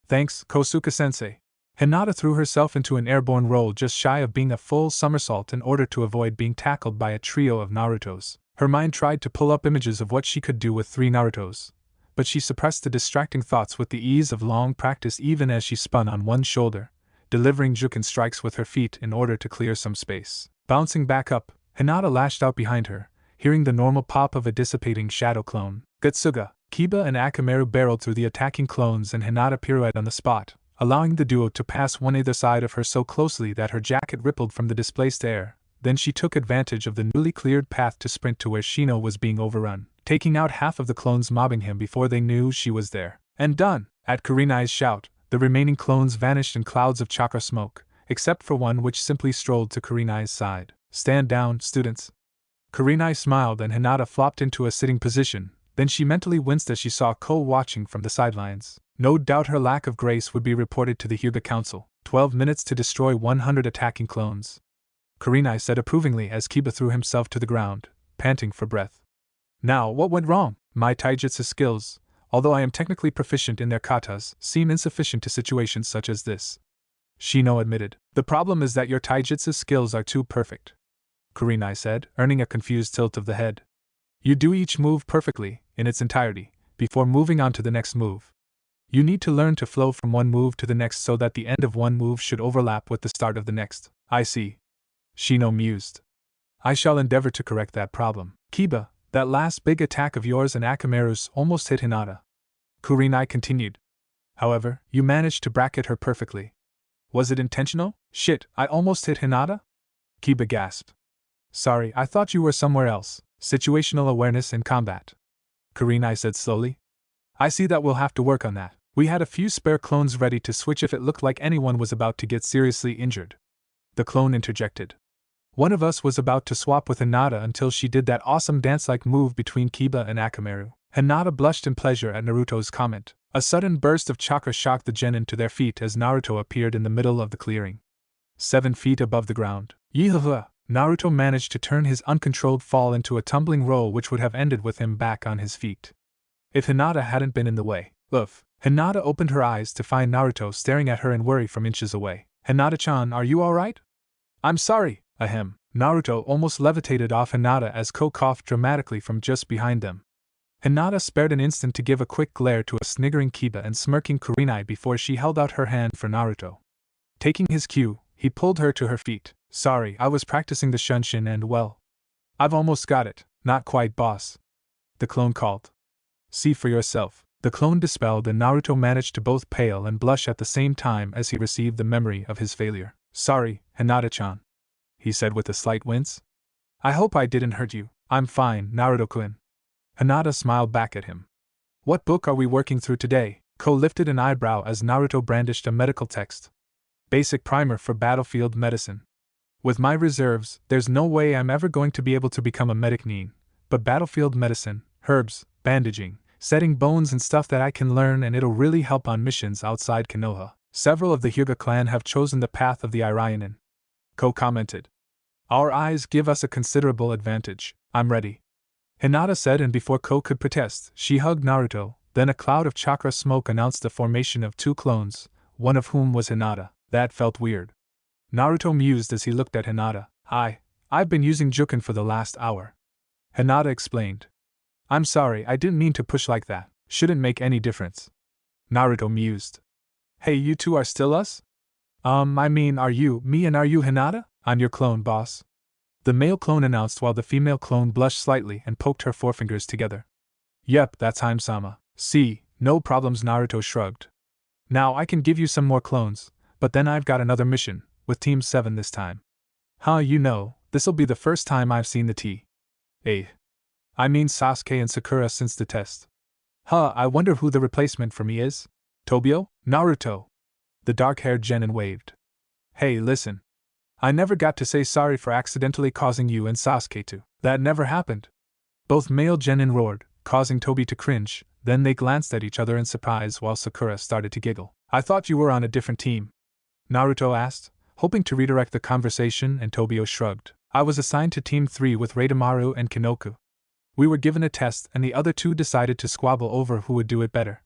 Thanks, Kosuke-sensei. Hinata threw herself into an airborne roll just shy of being a full somersault in order to avoid being tackled by a trio of Narutos. Her mind tried to pull up images of what she could do with 3 Narutos, but she suppressed the distracting thoughts with the ease of long practice even as she spun on one shoulder, delivering juken strikes with her feet in order to clear some space. Bouncing back up, Hinata lashed out behind her, hearing the normal pop of a dissipating shadow clone. Gutsuga, Kiba and Akamaru barreled through the attacking clones and Hinata pirouetted on the spot, allowing the duo to pass one either side of her so closely that her jacket rippled from the displaced air. Then she took advantage of the newly cleared path to sprint to where Shino was being overrun, taking out half of the clones mobbing him before they knew she was there. And done! At Kurenai's shout, the remaining clones vanished in clouds of chakra smoke, except for one which simply strolled to Kurenai's side. Stand down, students. Kurenai smiled and Hinata flopped into a sitting position, then she mentally winced as she saw Ko watching from the sidelines. No doubt her lack of grace would be reported to the Hyuga Council. 12 minutes to destroy 100 attacking clones. Kurenai said approvingly as Kiba threw himself to the ground, panting for breath. Now, what went wrong? My taijutsu skills, although I am technically proficient in their katas, seem insufficient to situations such as this. Shino admitted. The problem is that your taijutsu skills are too perfect. Kurenai said, earning a confused tilt of the head. You do each move perfectly, in its entirety, before moving on to the next move. You need to learn to flow from one move to the next so that the end of one move should overlap with the start of the next. I see. Shino mused. I shall endeavor to correct that problem. Kiba, that last big attack of yours and Akamaru's almost hit Hinata. Kurenai continued. However, you managed to bracket her perfectly. Was it intentional? Shit, I almost hit Hinata? Kiba gasped. Sorry, I thought you were somewhere else. Situational awareness in combat. Kurenai said slowly. I see that we'll have to work on that. We had a few spare clones ready to switch if it looked like anyone was about to get seriously injured. The clone interjected. One of us was about to swap with Hinata until she did that awesome dance-like move between Kiba and Akamaru. Hinata blushed in pleasure at Naruto's comment. A sudden burst of chakra shocked the genin to their feet as Naruto appeared in the middle of the clearing. 7 feet above the ground. Yeehaha! Naruto managed to turn his uncontrolled fall into a tumbling roll which would have ended with him back on his feet. If Hinata hadn't been in the way. Oof. Hinata opened her eyes to find Naruto staring at her in worry from inches away. Hinata-chan, are you alright? I'm sorry, ahem. Naruto almost levitated off Hinata as Ko coughed dramatically from just behind them. Hinata spared an instant to give a quick glare to a sniggering Kiba and smirking Kurenai before she held out her hand for Naruto. Taking his cue, he pulled her to her feet. Sorry, I was practicing the Shunshin and well, I've almost got it. Not quite, boss. The clone called. See for yourself. The clone dispelled and Naruto managed to both pale and blush at the same time as he received the memory of his failure. Sorry, Hinata-chan, he said with a slight wince. I hope I didn't hurt you. I'm fine, Naruto-kun. Hinata smiled back at him. What book are we working through today? Ko lifted an eyebrow as Naruto brandished a medical text. Basic primer for battlefield medicine. With my reserves, there's no way I'm ever going to be able to become a medic nin, but battlefield medicine, herbs, bandaging, setting bones and stuff that I can learn, and it'll really help on missions outside Konoha. Several of the Hyuga clan have chosen the path of the Irionin. Ko commented. Our eyes give us a considerable advantage. I'm ready. Hinata said, and before Ko could protest, she hugged Naruto. Then a cloud of chakra smoke announced the formation of 2 clones, one of whom was Hinata. That felt weird. Naruto mused as he looked at Hinata. I've been using Juken for the last hour. Hinata explained. I'm sorry, I didn't mean to push like that. Shouldn't make any difference. Naruto mused. Hey, you two are still us? I mean, are you me and are you Hinata? I'm your clone, boss. The male clone announced while the female clone blushed slightly and poked her forefingers together. Yep, that's Haim-sama. See, no problems, Naruto shrugged. Now I can give you some more clones, but then I've got another mission, with Team 7 this time. You know, this'll be the first time I've seen the I mean Sasuke and Sakura since the test. I wonder who the replacement for me is? Tobio? Naruto. The dark-haired Genin waved. Hey, listen. I never got to say sorry for accidentally causing you and Sasuke to. That never happened. Both male Genin roared, causing Tobi to cringe, then they glanced at each other in surprise while Sakura started to giggle. I thought you were on a different team. Naruto asked, hoping to redirect the conversation, and Tobio shrugged. I was assigned to Team 3 with Orochimaru and Kinoku. We were given a test and the other two decided to squabble over who would do it better.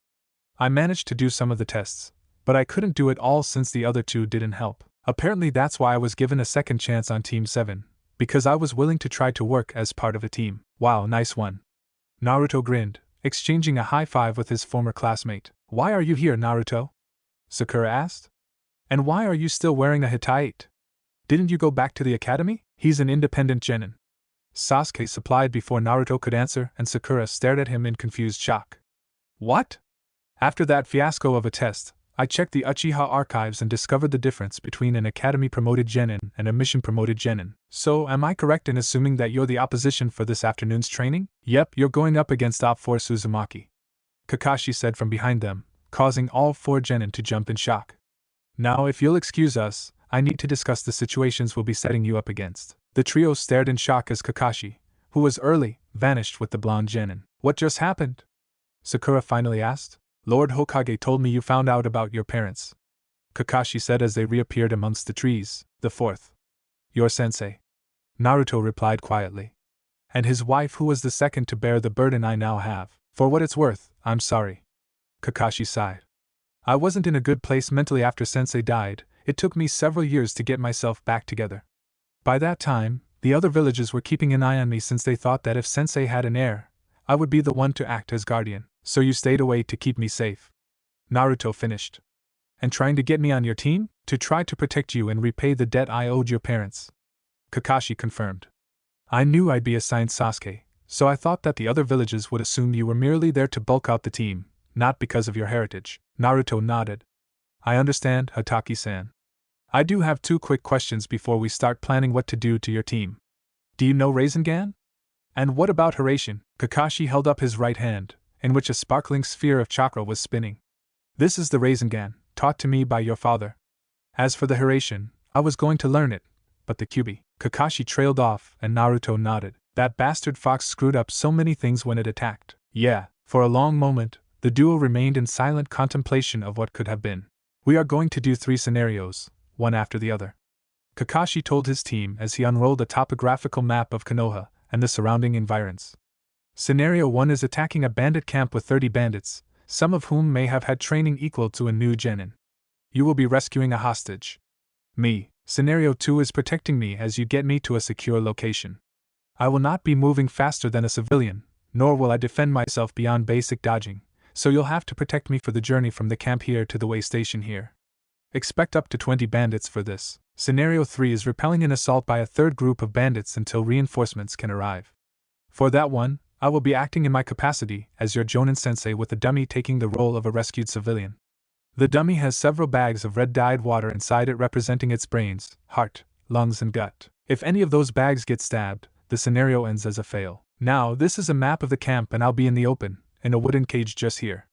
I managed to do some of the tests, but I couldn't do it all since the other two didn't help. Apparently that's why I was given a second chance on Team 7, because I was willing to try to work as part of a team. Wow, nice one. Naruto grinned, exchanging a high five with his former classmate. Why are you here, Naruto? Sakura asked. And why are you still wearing a Hittite? Didn't you go back to the academy? He's an independent genin. Sasuke supplied before Naruto could answer, and Sakura stared at him in confused shock. What? After that fiasco of a test, I checked the Uchiha archives and discovered the difference between an academy-promoted genin and a mission-promoted genin. So, am I correct in assuming that you're the opposition for this afternoon's training? Yep, you're going up against Op 4 Uzumaki. Kakashi said from behind them, causing all 4 genin to jump in shock. Now, if you'll excuse us, I need to discuss the situations we'll be setting you up against. The trio stared in shock as Kakashi, who was early, vanished with the blonde genin. What just happened? Sakura finally asked. Lord Hokage told me you found out about your parents. Kakashi said as they reappeared amongst the trees. The 4th. Your sensei. Naruto replied quietly. And his wife, who was the second to bear the burden I now have. For what it's worth, I'm sorry. Kakashi sighed. I wasn't in a good place mentally after sensei died. It took me several years to get myself back together. By that time, the other villages were keeping an eye on me since they thought that if sensei had an heir, I would be the one to act as guardian. So you stayed away to keep me safe. Naruto finished. And trying to get me on your team? To try to protect you and repay the debt I owed your parents. Kakashi confirmed. I knew I'd be assigned Sasuke, so I thought that the other villages would assume you were merely there to bulk out the team, not because of your heritage. Naruto nodded. I understand, Hataki-san. I do have 2 quick questions before we start planning what to do to your team. Do you know Rasengan? And what about Hiraishin? Kakashi held up his right hand, in which a sparkling sphere of chakra was spinning. This is the Rasengan, taught to me by your father. As for the Hiraishin, I was going to learn it, but the Kyuubi. Kakashi trailed off, and Naruto nodded. That bastard fox screwed up so many things when it attacked. Yeah. For a long moment, the duo remained in silent contemplation of what could have been. We are going to do 3 scenarios, one after the other. Kakashi told his team as he unrolled a topographical map of Konoha and the surrounding environs. Scenario 1 is attacking a bandit camp with 30 bandits, some of whom may have had training equal to a new genin. You will be rescuing a hostage. Me. Scenario 2 is protecting me as you get me to a secure location. I will not be moving faster than a civilian, nor will I defend myself beyond basic dodging, so you'll have to protect me for the journey from the camp here to the way station here. Expect up to 20 bandits for this. Scenario 3 is repelling an assault by a 3rd group of bandits until reinforcements can arrive. For that one, I will be acting in my capacity as your Jonin sensei, with the dummy taking the role of a rescued civilian. The dummy has several bags of red-dyed water inside it representing its brains, heart, lungs and gut. If any of those bags get stabbed, the scenario ends as a fail. Now, this is a map of the camp and I'll be in the open, in a wooden cage just here.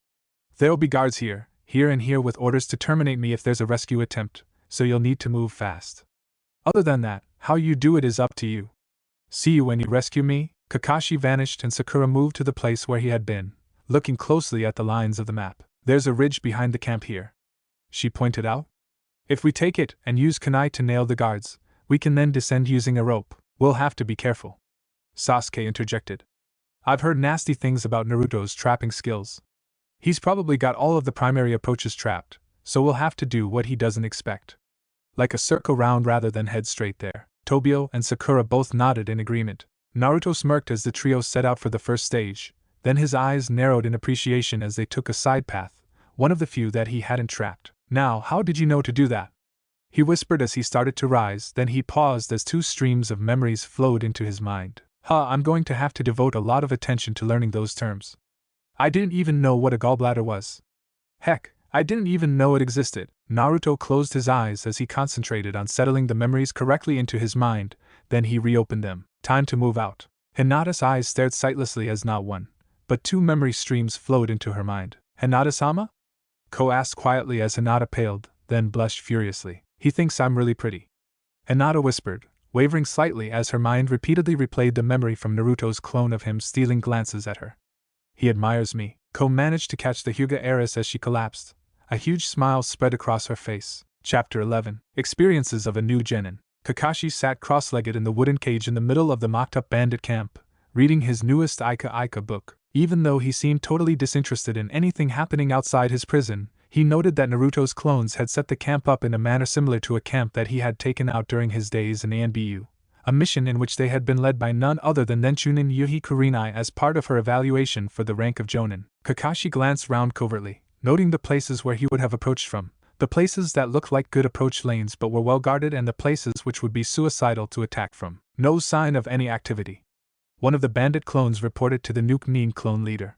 There'll be guards here, and here with orders to terminate me if there's a rescue attempt, so you'll need to move fast. Other than that, how you do it is up to you. See you when you rescue me. Kakashi vanished and Sakura moved to the place where he had been, looking closely at the lines of the map. There's a ridge behind the camp here, she pointed out. If we take it and use kunai to nail the guards, we can then descend using a rope. We'll have to be careful, Sasuke interjected. I've heard nasty things about Naruto's trapping skills. He's probably got all of the primary approaches trapped, so we'll have to do what he doesn't expect. Like a circle round rather than head straight there. Tobio and Sakura both nodded in agreement. Naruto smirked as the trio set out for the first stage, then his eyes narrowed in appreciation as they took a side path, one of the few that he hadn't trapped. Now, how did you know to do that? He whispered as he started to rise, then he paused as two streams of memories flowed into his mind. I'm going to have to devote a lot of attention to learning those terms. I didn't even know what a gallbladder was. Heck, I didn't even know it existed. Naruto closed his eyes as he concentrated on settling the memories correctly into his mind, then he reopened them. Time to move out. Hinata's eyes stared sightlessly as not one, but two memory streams flowed into her mind. Hinata-sama? Ko asked quietly as Hinata paled, then blushed furiously. He thinks I'm really pretty. Hinata whispered, wavering slightly as her mind repeatedly replayed the memory from Naruto's clone of him stealing glances at her. He admires me. Ko managed to catch the Hyuga heiress as she collapsed. A huge smile spread across her face. Chapter 11. Experiences of a New Genin. Kakashi sat cross-legged in the wooden cage in the middle of the mocked-up bandit camp, reading his newest Ika book. Even though he seemed totally disinterested in anything happening outside his prison, he noted that Naruto's clones had set the camp up in a manner similar to a camp that he had taken out during his days in ANBU, a mission in which they had been led by none other than then Chunin Kurinai as part of her evaluation for the rank of Jonin. Kakashi glanced round covertly, noting the places where he would have approached from, the places that looked like good approach lanes but were well guarded and the places which would be suicidal to attack from. No sign of any activity. One of the bandit clones reported to the Nuke Nin clone leader.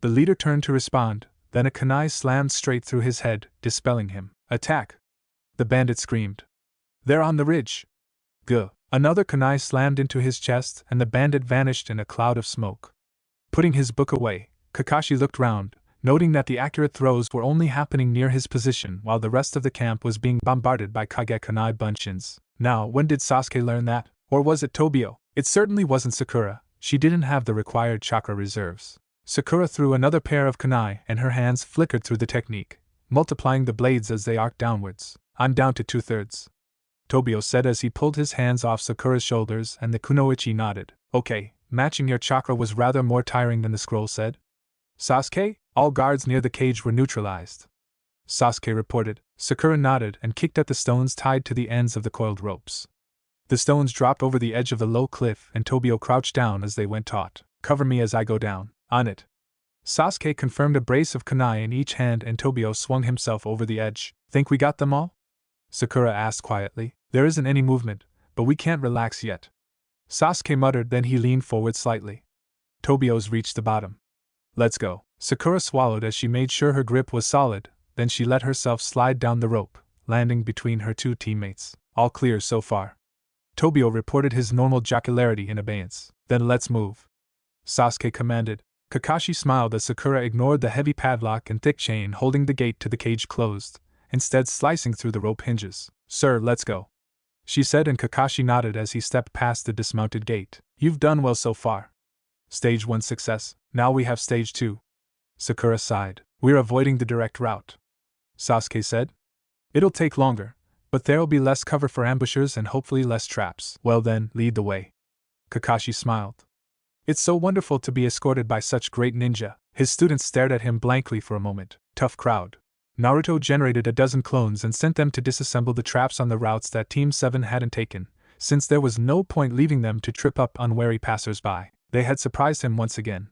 The leader turned to respond, then a kunai slammed straight through his head, dispelling him. Attack! The bandit screamed. They're on the ridge! Guh! Another kunai slammed into his chest and the bandit vanished in a cloud of smoke. Putting his book away, Kakashi looked round, noting that the accurate throws were only happening near his position while the rest of the camp was being bombarded by Kage kunai bunchins. Now, when did Sasuke learn that? Or was it Tobio? It certainly wasn't Sakura. She didn't have the required chakra reserves. Sakura threw another pair of kunai and her hands flickered through the technique, multiplying the blades as they arced downwards. I'm down to 2/3. Tobio said as he pulled his hands off Sakura's shoulders and the kunoichi nodded. Okay, matching your chakra was rather more tiring than the scroll said. Sasuke, all guards near the cage were neutralized. Sasuke reported. Sakura nodded and kicked at the stones tied to the ends of the coiled ropes. The stones dropped over the edge of the low cliff and Tobio crouched down as they went taut. Cover me as I go down. On it. Sasuke confirmed a brace of kunai in each hand and Tobio swung himself over the edge. Think we got them all? Sakura asked quietly. There isn't any movement, but we can't relax yet. Sasuke muttered, then he leaned forward slightly. Tobio's reached the bottom. Let's go. Sakura swallowed as she made sure her grip was solid, then she let herself slide down the rope, landing between her two teammates. All clear so far. Tobio reported his normal jocularity in abeyance. Then let's move. Sasuke commanded. Kakashi smiled as Sakura ignored the heavy padlock and thick chain holding the gate to the cage closed, instead slicing through the rope hinges. Sir, let's go, she said, and Kakashi nodded as he stepped past the dismounted gate. You've done well so far. Stage 1 success, now we have Stage 2. Sakura sighed. We're avoiding the direct route, Sasuke said. It'll take longer, but there'll be less cover for ambushers and hopefully less traps. Well then, lead the way. Kakashi smiled. It's so wonderful to be escorted by such great ninja. His students stared at him blankly for a moment. Tough crowd. Naruto generated a dozen clones and sent them to disassemble the traps on the routes that Team 7 hadn't taken, since there was no point leaving them to trip up unwary passers-by. They had surprised him once again.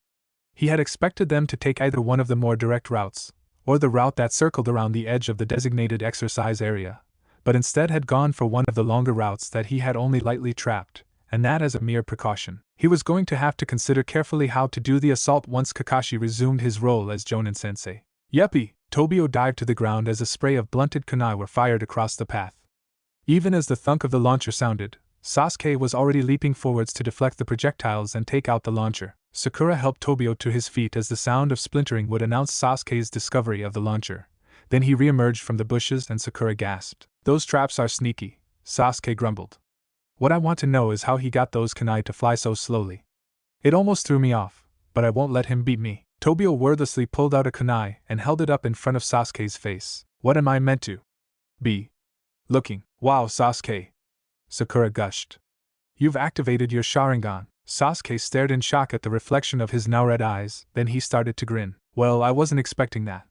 He had expected them to take either one of the more direct routes, or the route that circled around the edge of the designated exercise area, but instead had gone for one of the longer routes that he had only lightly trapped, and that as a mere precaution. He was going to have to consider carefully how to do the assault once Kakashi resumed his role as Jonin-sensei. Yeppy! Tobio dived to the ground as a spray of blunted kunai were fired across the path. Even as the thunk of the launcher sounded, Sasuke was already leaping forwards to deflect the projectiles and take out the launcher. Sakura helped Tobio to his feet as the sound of splintering would announce Sasuke's discovery of the launcher. Then he re-emerged from the bushes and Sakura gasped. "Those traps are sneaky," Sasuke grumbled. "What I want to know is how he got those kunai to fly so slowly. It almost threw me off, but I won't let him beat me." Tobio wordlessly pulled out a kunai and held it up in front of Sasuke's face. "What am I meant to be looking?" "Wow, Sasuke!" Sakura gushed. "You've activated your Sharingan." Sasuke stared in shock at the reflection of his now red eyes, then he started to grin. "Well, I wasn't expecting that,"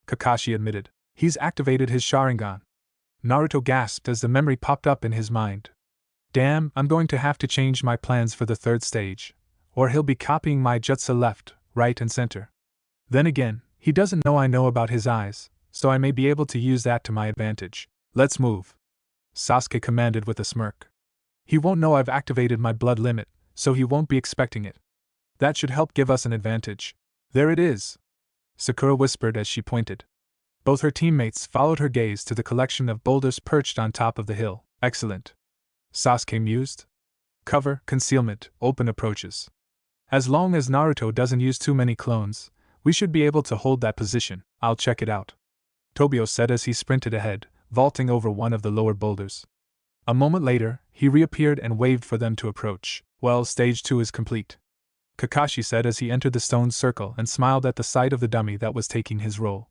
Kakashi admitted. "He's activated his Sharingan." Naruto gasped as the memory popped up in his mind. "Damn, I'm going to have to change my plans for the third stage, or he'll be copying my jutsu left, right and center. Then again, he doesn't know I know about his eyes, so I may be able to use that to my advantage." "Let's move," Sasuke commanded with a smirk. "He won't know I've activated my blood limit, so he won't be expecting it. That should help give us an advantage." "There it is," Sakura whispered as she pointed. Both her teammates followed her gaze to the collection of boulders perched on top of the hill. "Excellent," Sasuke mused. "Cover, concealment, open approaches. As long as Naruto doesn't use too many clones, we should be able to hold that position." "I'll check it out," Tobio said as he sprinted ahead, vaulting over one of the lower boulders. A moment later, he reappeared and waved for them to approach. "Well, stage 2 is complete," Kakashi said as he entered the stone circle and smiled at the sight of the dummy that was taking his role.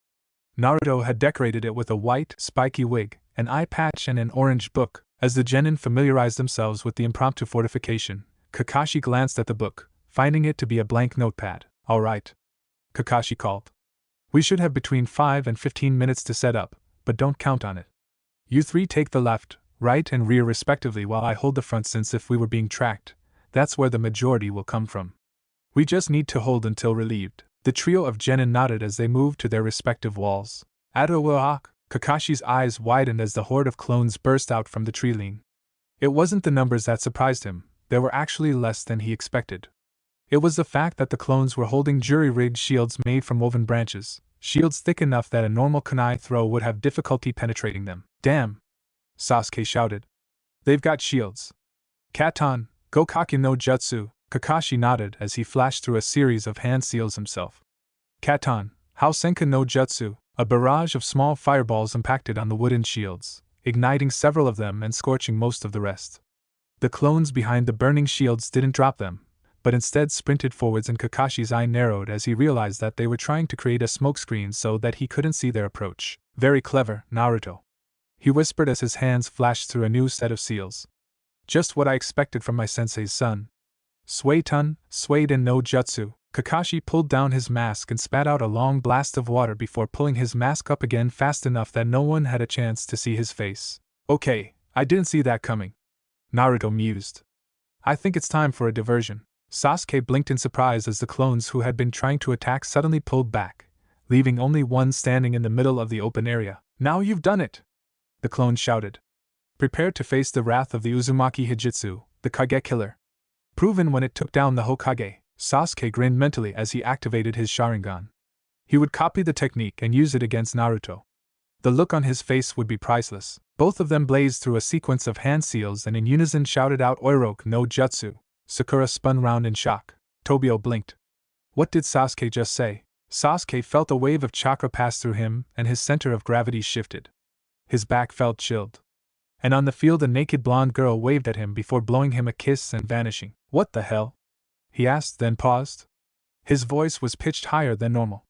Naruto had decorated it with a white, spiky wig, an eye patch and an orange book. As the genin familiarized themselves with the impromptu fortification, Kakashi glanced at the book, finding it to be a blank notepad. "All right," Kakashi called. "We should have between 5 and 15 minutes to set up, but don't count on it. You three take the left, right and rear respectively while I hold the front, since if we were being tracked, that's where the majority will come from. We just need to hold until relieved." The trio of genin nodded as they moved to their respective walls. "Adawak!" Kakashi's eyes widened as the horde of clones burst out from the tree line. It wasn't the numbers that surprised him, there were actually less than he expected. It was the fact that the clones were holding jury-rigged shields made from woven branches, shields thick enough that a normal kunai throw would have difficulty penetrating them. "Damn!" Sasuke shouted. "They've got shields." "Katon, Gokaki no Jutsu," Kakashi nodded as he flashed through a series of hand seals himself. "Katon, Hao Senka no Jutsu." A barrage of small fireballs impacted on the wooden shields, igniting several of them and scorching most of the rest. The clones behind the burning shields didn't drop them, but instead sprinted forwards, and Kakashi's eye narrowed as he realized that they were trying to create a smokescreen so that he couldn't see their approach. "Very clever, Naruto," he whispered as his hands flashed through a new set of seals. "Just what I expected from my sensei's son." "Suetun, Sueden no Jutsu." Kakashi pulled down his mask and spat out a long blast of water before pulling his mask up again fast enough that no one had a chance to see his face. "Okay, I didn't see that coming," Naruto mused. "I think it's time for a diversion." Sasuke blinked in surprise as the clones who had been trying to attack suddenly pulled back, leaving only one standing in the middle of the open area. "Now you've done it!" the clone shouted. "Prepare to face the wrath of the Uzumaki Hijitsu, the Kage killer. Proven when it took down the Hokage." Sasuke grinned mentally as he activated his Sharingan. He would copy the technique and use it against Naruto. The look on his face would be priceless. Both of them blazed through a sequence of hand seals and in unison shouted out Oiroke no Jutsu. Sakura spun round in shock. Tobio blinked. What did Sasuke just say? Sasuke felt a wave of chakra pass through him and his center of gravity shifted. His back felt chilled. And on the field a naked blonde girl waved at him before blowing him a kiss and vanishing. "What the hell?" he asked, then paused. His voice was pitched higher than normal.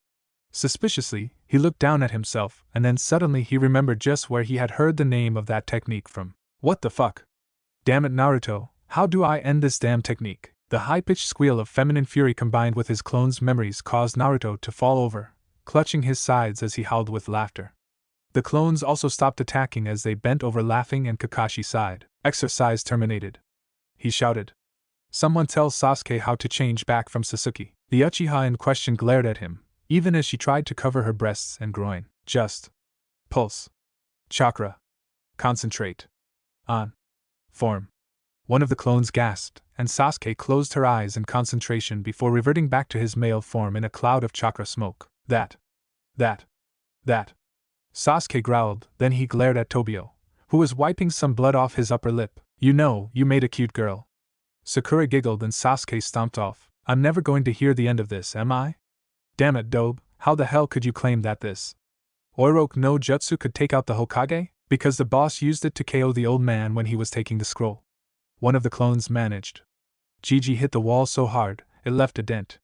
Suspiciously, he looked down at himself, and then suddenly he remembered just where he had heard the name of that technique from. What the fuck? Damn it, Naruto, how do I end this damn technique? The high-pitched squeal of feminine fury combined with his clone's memories caused Naruto to fall over, clutching his sides as he howled with laughter. The clones also stopped attacking as they bent over laughing, and Kakashi sighed. "Exercise terminated," he shouted. "Someone tell Sasuke how to change back from Sasuke." The uchiha in question glared at him, even as she tried to cover her breasts and groin. "Just pulse. Chakra. Concentrate. On. Form." One of the clones gasped, and Sasuke closed her eyes in concentration before reverting back to his male form in a cloud of chakra smoke. That. Sasuke growled, then he glared at Tobio, who was wiping some blood off his upper lip. You know, you made a cute girl. Sakura giggled and Sasuke stomped off. I'm never going to hear the end of this, am I? Damn it, Dobe, how the hell could you claim that this Orochi no Jutsu could take out the Hokage? Because the boss used it to KO the old man when he was taking the scroll. One of the clones managed. Gigi hit the wall so hard, it left a dent.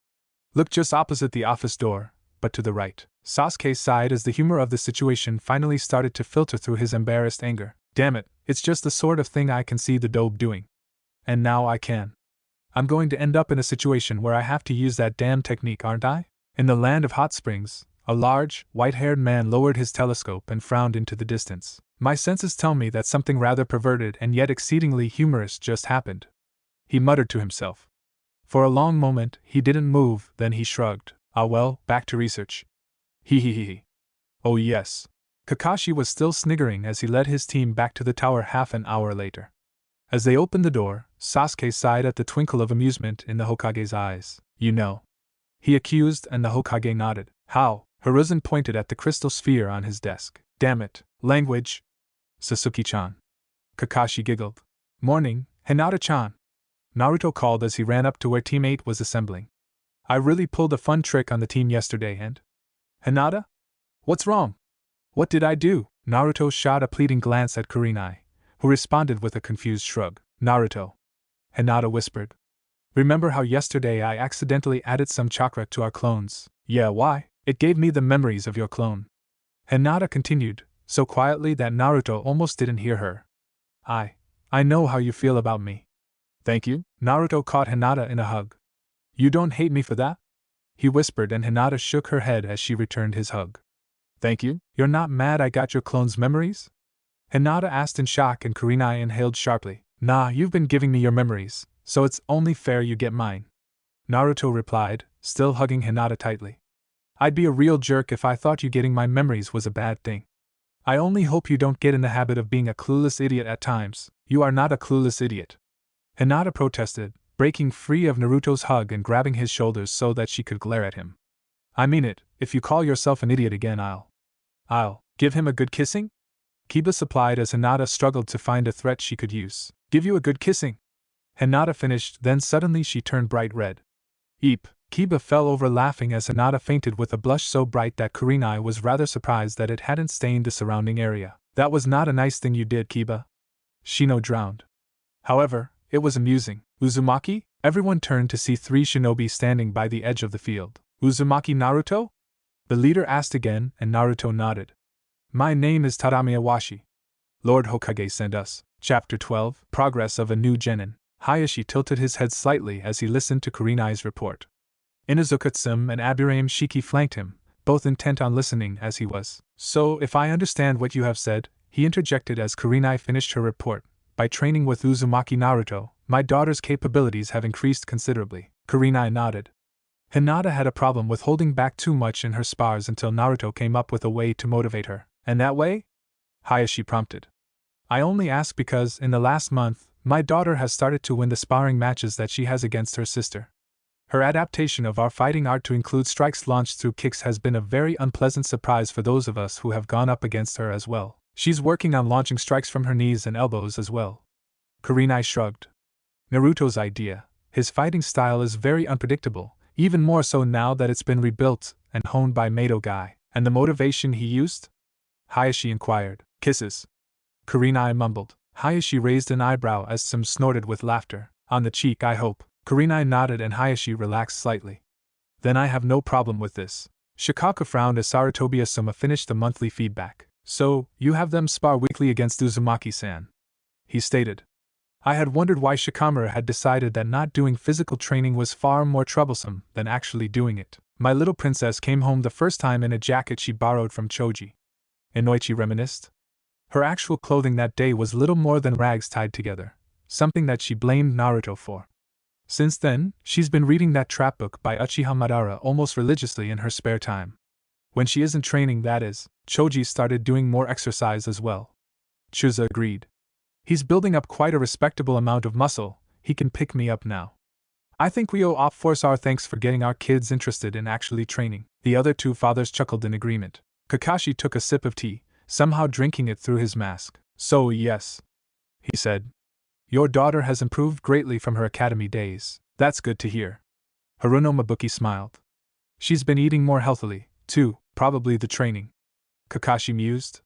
Look just opposite the office door, but to the right. Sasuke sighed as the humor of the situation finally started to filter through his embarrassed anger. Damn it, it's just the sort of thing I can see the Dobe doing. And now I can. I'm going to end up in a situation where I have to use that damn technique, aren't I? In the land of hot springs, a large, white-haired man lowered his telescope and frowned into the distance. My senses tell me that something rather perverted and yet exceedingly humorous just happened. He muttered to himself. For a long moment, he didn't move, then he shrugged. Ah well, back to research. He. Oh yes. Kakashi was still sniggering as he led his team back to the tower half an hour later. As they opened the door, Sasuke sighed at the twinkle of amusement in the Hokage's eyes. You know. He accused, and the Hokage nodded. How? Hiruzen pointed at the crystal sphere on his desk. Damn it, language! Sasuke-chan. Kakashi giggled. Morning, Hinata-chan. Naruto called as he ran up to where Team 8 was assembling. I really pulled a fun trick on the team yesterday and… Hinata? What's wrong? What did I do? Naruto shot a pleading glance at Kurenai, who responded with a confused shrug. Naruto. Hinata whispered. Remember how yesterday I accidentally added some chakra to our clones? Yeah, why? It gave me the memories of your clone. Hinata continued, so quietly that Naruto almost didn't hear her. I know how you feel about me. Thank you. Naruto caught Hinata in a hug. You don't hate me for that? He whispered, and Hinata shook her head as she returned his hug. Thank you? You're not mad I got your clone's memories? Hinata asked in shock, and Kurenai inhaled sharply. Nah, you've been giving me your memories, so it's only fair you get mine. Naruto replied, still hugging Hinata tightly. I'd be a real jerk if I thought you getting my memories was a bad thing. I only hope you don't get in the habit of being a clueless idiot at times. You are not a clueless idiot. Hinata protested, breaking free of Naruto's hug and grabbing his shoulders so that she could glare at him. I mean it, if you call yourself an idiot again I'll give him a good kissing? Kiba supplied as Hinata struggled to find a threat she could use. Give you a good kissing? Hinata finished, then suddenly she turned bright red. Eep! Kiba fell over laughing as Hinata fainted with a blush so bright that Kurenai was rather surprised that it hadn't stained the surrounding area. That was not a nice thing you did, Kiba. Shino drowned. However, it was amusing. Uzumaki? Everyone turned to see three shinobi standing by the edge of the field. Uzumaki Naruto? The leader asked again, and Naruto nodded. My name is Tadami Awashi. Lord Hokage sent us. Chapter 12, Progress of a New Genin. Hayashi tilted his head slightly as he listened to Kurenai's report. Inazukatsume and Aburaim Shiki flanked him, both intent on listening as he was. So, if I understand what you have said, he interjected as Kurenai finished her report, by training with Uzumaki Naruto, my daughter's capabilities have increased considerably. Kurenai nodded. Hinata had a problem with holding back too much in her spars until Naruto came up with a way to motivate her. And that way? Hayashi prompted. I only ask because, in the last month, my daughter has started to win the sparring matches that she has against her sister. Her adaptation of our fighting art to include strikes launched through kicks has been a very unpleasant surprise for those of us who have gone up against her as well. She's working on launching strikes from her knees and elbows as well. Kurenai shrugged. Naruto's idea, his fighting style is very unpredictable, even more so now that it's been rebuilt and honed by Mato Guy. And the motivation he used? Hayashi inquired. Kisses. Kurenai mumbled. Hayashi raised an eyebrow as Tsum snorted with laughter. On the cheek, I hope. Kurenai nodded and Hayashi relaxed slightly. Then I have no problem with this. Shikaka frowned as Sarutobi Asuma finished the monthly feedback. So, you have them spar weekly against Uzumaki-san? He stated. I had wondered why Shikamaru had decided that not doing physical training was far more troublesome than actually doing it. My little princess came home the first time in a jacket she borrowed from Choji. Inoichi reminisced. Her actual clothing that day was little more than rags tied together, something that she blamed Naruto for. Since then, she's been reading that trap book by Uchiha Madara almost religiously in her spare time. When she isn't training, that is. Choji started doing more exercise as well. Chuza agreed. He's building up quite a respectable amount of muscle, he can pick me up now. I think we owe off-force our thanks for getting our kids interested in actually training. The other two fathers chuckled in agreement. Kakashi took a sip of tea, somehow drinking it through his mask. So yes, he said. Your daughter has improved greatly from her academy days. That's good to hear. Haruno Mabuki smiled. She's been eating more healthily, too, probably the training. Kakashi mused.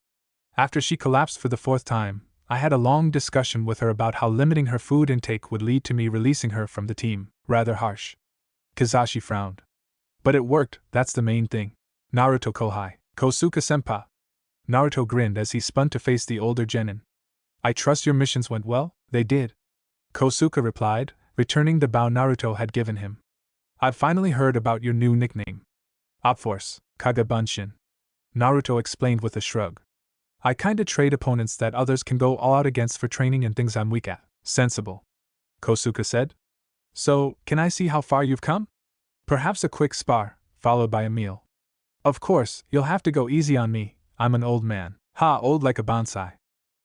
After she collapsed for the 4th time, I had a long discussion with her about how limiting her food intake would lead to me releasing her from the team. Rather harsh. Kizashi frowned. But it worked, that's the main thing. Naruto Kohai. Kosuke-senpai. Naruto grinned as he spun to face the older Genin. I trust your missions went well? They did. Kosuke replied, returning the bow Naruto had given him. I've finally heard about your new nickname. Opforce, Kage-bunshin. Naruto explained with a shrug. I kinda trade opponents that others can go all out against for training and things I'm weak at. Sensible. Kosuke said. So, can I see how far you've come? Perhaps a quick spar, followed by a meal. Of course, you'll have to go easy on me, I'm an old man. Ha, old like a bonsai.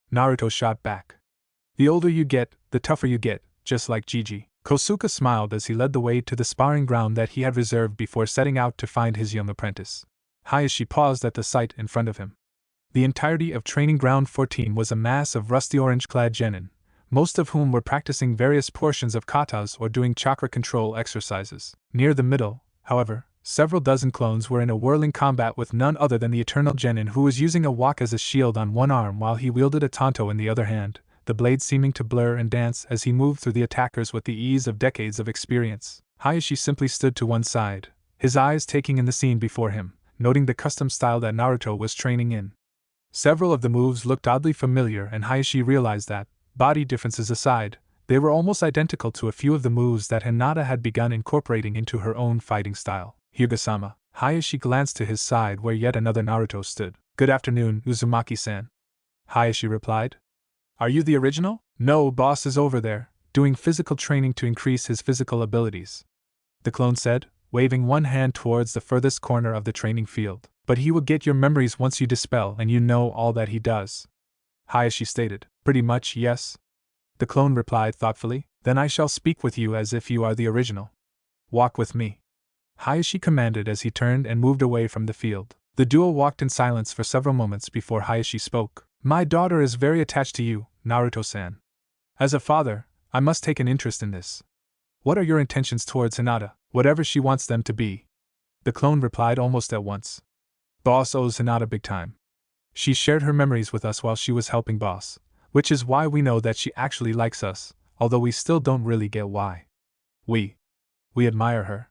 Naruto shot back. The older you get, the tougher you get, just like Gigi. Kosuke smiled as he led the way to the sparring ground that he had reserved before setting out to find his young apprentice. Hayashi paused at the sight in front of him. The entirety of Training Ground 14 was a mass of rusty orange-clad genin, most of whom were practicing various portions of katas or doing chakra control exercises. Near the middle, however, several dozen clones were in a whirling combat with none other than the Eternal Genin, who was using a wok as a shield on one arm while he wielded a tanto in the other hand, the blade seeming to blur and dance as he moved through the attackers with the ease of decades of experience. Hayashi simply stood to one side, his eyes taking in the scene before him, noting the custom style that Naruto was training in. Several of the moves looked oddly familiar, and Hayashi realized that, body differences aside, they were almost identical to a few of the moves that Hinata had begun incorporating into her own fighting style. Hyuga-sama. Hayashi glanced to his side where yet another Naruto stood. Good afternoon, Uzumaki-san. Hayashi replied. Are you the original? No, boss is over there, doing physical training to increase his physical abilities. The clone said, waving one hand towards the furthest corner of the training field. But he will get your memories once you dispel and you know all that he does. Hayashi stated. Pretty much, yes. The clone replied thoughtfully. Then I shall speak with you as if you are the original. Walk with me. Hayashi commanded as he turned and moved away from the field. The duo walked in silence for several moments before Hayashi spoke. My daughter is very attached to you, Naruto-san. As a father, I must take an interest in this. What are your intentions towards Hinata? Whatever she wants them to be. The clone replied almost at once. Boss owes Hinata big time. She shared her memories with us while she was helping Boss, which is why we know that she actually likes us, although we still don't really get why. We admire her.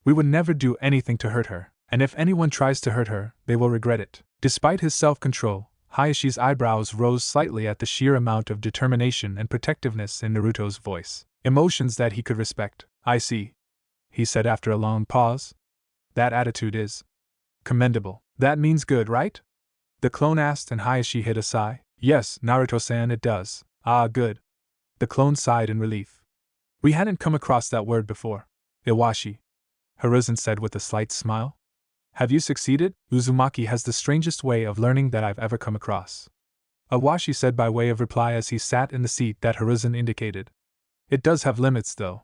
We would never do anything to hurt her, and if anyone tries to hurt her, they will regret it. Despite his self-control, Hayashi's eyebrows rose slightly at the sheer amount of determination and protectiveness in Naruto's voice. Emotions that he could respect. I see, he said after a long pause. That attitude is commendable. That means good, right? The clone asked, and Hayashi hid a sigh. Yes, Naruto-san, it does. Ah, good. The clone sighed in relief. We hadn't come across that word before. Iwashi, Hiruzen said with a slight smile. Have you succeeded? Uzumaki has the strangest way of learning that I've ever come across. Iwashi said by way of reply as he sat in the seat that Hiruzen indicated. It does have limits, though.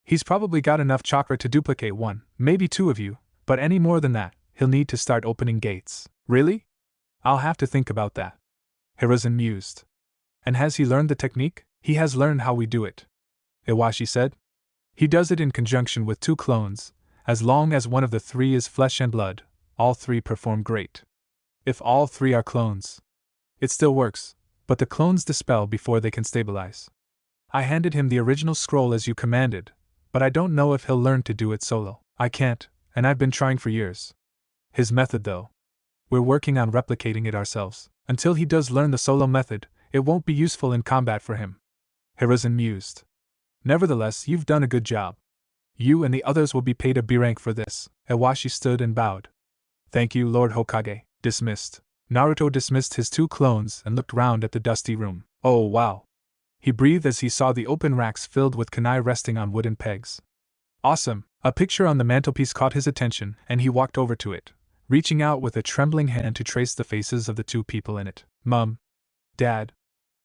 He's probably got enough chakra to duplicate one, maybe two of you, but any more than that, he'll need to start opening gates. Really? I'll have to think about that. Hiruzen mused. And has he learned the technique? He has learned how we do it, Iwashi said. He does it in conjunction with two clones. As long as one of the three is flesh and blood, all three perform great. If all three are clones, it still works, but the clones dispel before they can stabilize. I handed him the original scroll as you commanded, but I don't know if he'll learn to do it solo. I can't, and I've been trying for years. His method, though. We're working on replicating it ourselves. Until he does learn the solo method, it won't be useful in combat for him. Hiruzen mused. Nevertheless, you've done a good job. You and the others will be paid a B rank for this. Iwashi stood and bowed. Thank you, Lord Hokage. Dismissed. Naruto dismissed his two clones and looked round at the dusty room. Oh wow. He breathed as he saw the open racks filled with kunai resting on wooden pegs. Awesome. A picture on the mantelpiece caught his attention, and he walked over to it, reaching out with a trembling hand to trace the faces of the two people in it. Mum. Dad.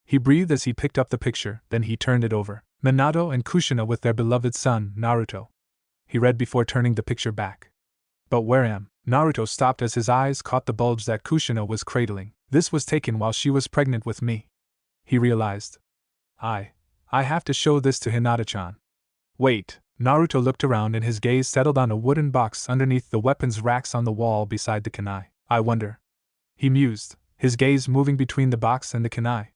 He breathed as he picked up the picture, then he turned it over. Minato and Kushina with their beloved son, Naruto. He read before turning the picture back. But where am? Naruto stopped as his eyes caught the bulge that Kushina was cradling. This was taken while she was pregnant with me. He realized. I I have to show this to Hinata-chan. Wait. Naruto looked around and his gaze settled on a wooden box underneath the weapons racks on the wall beside the kunai. I wonder. He mused, his gaze moving between the box and the kunai.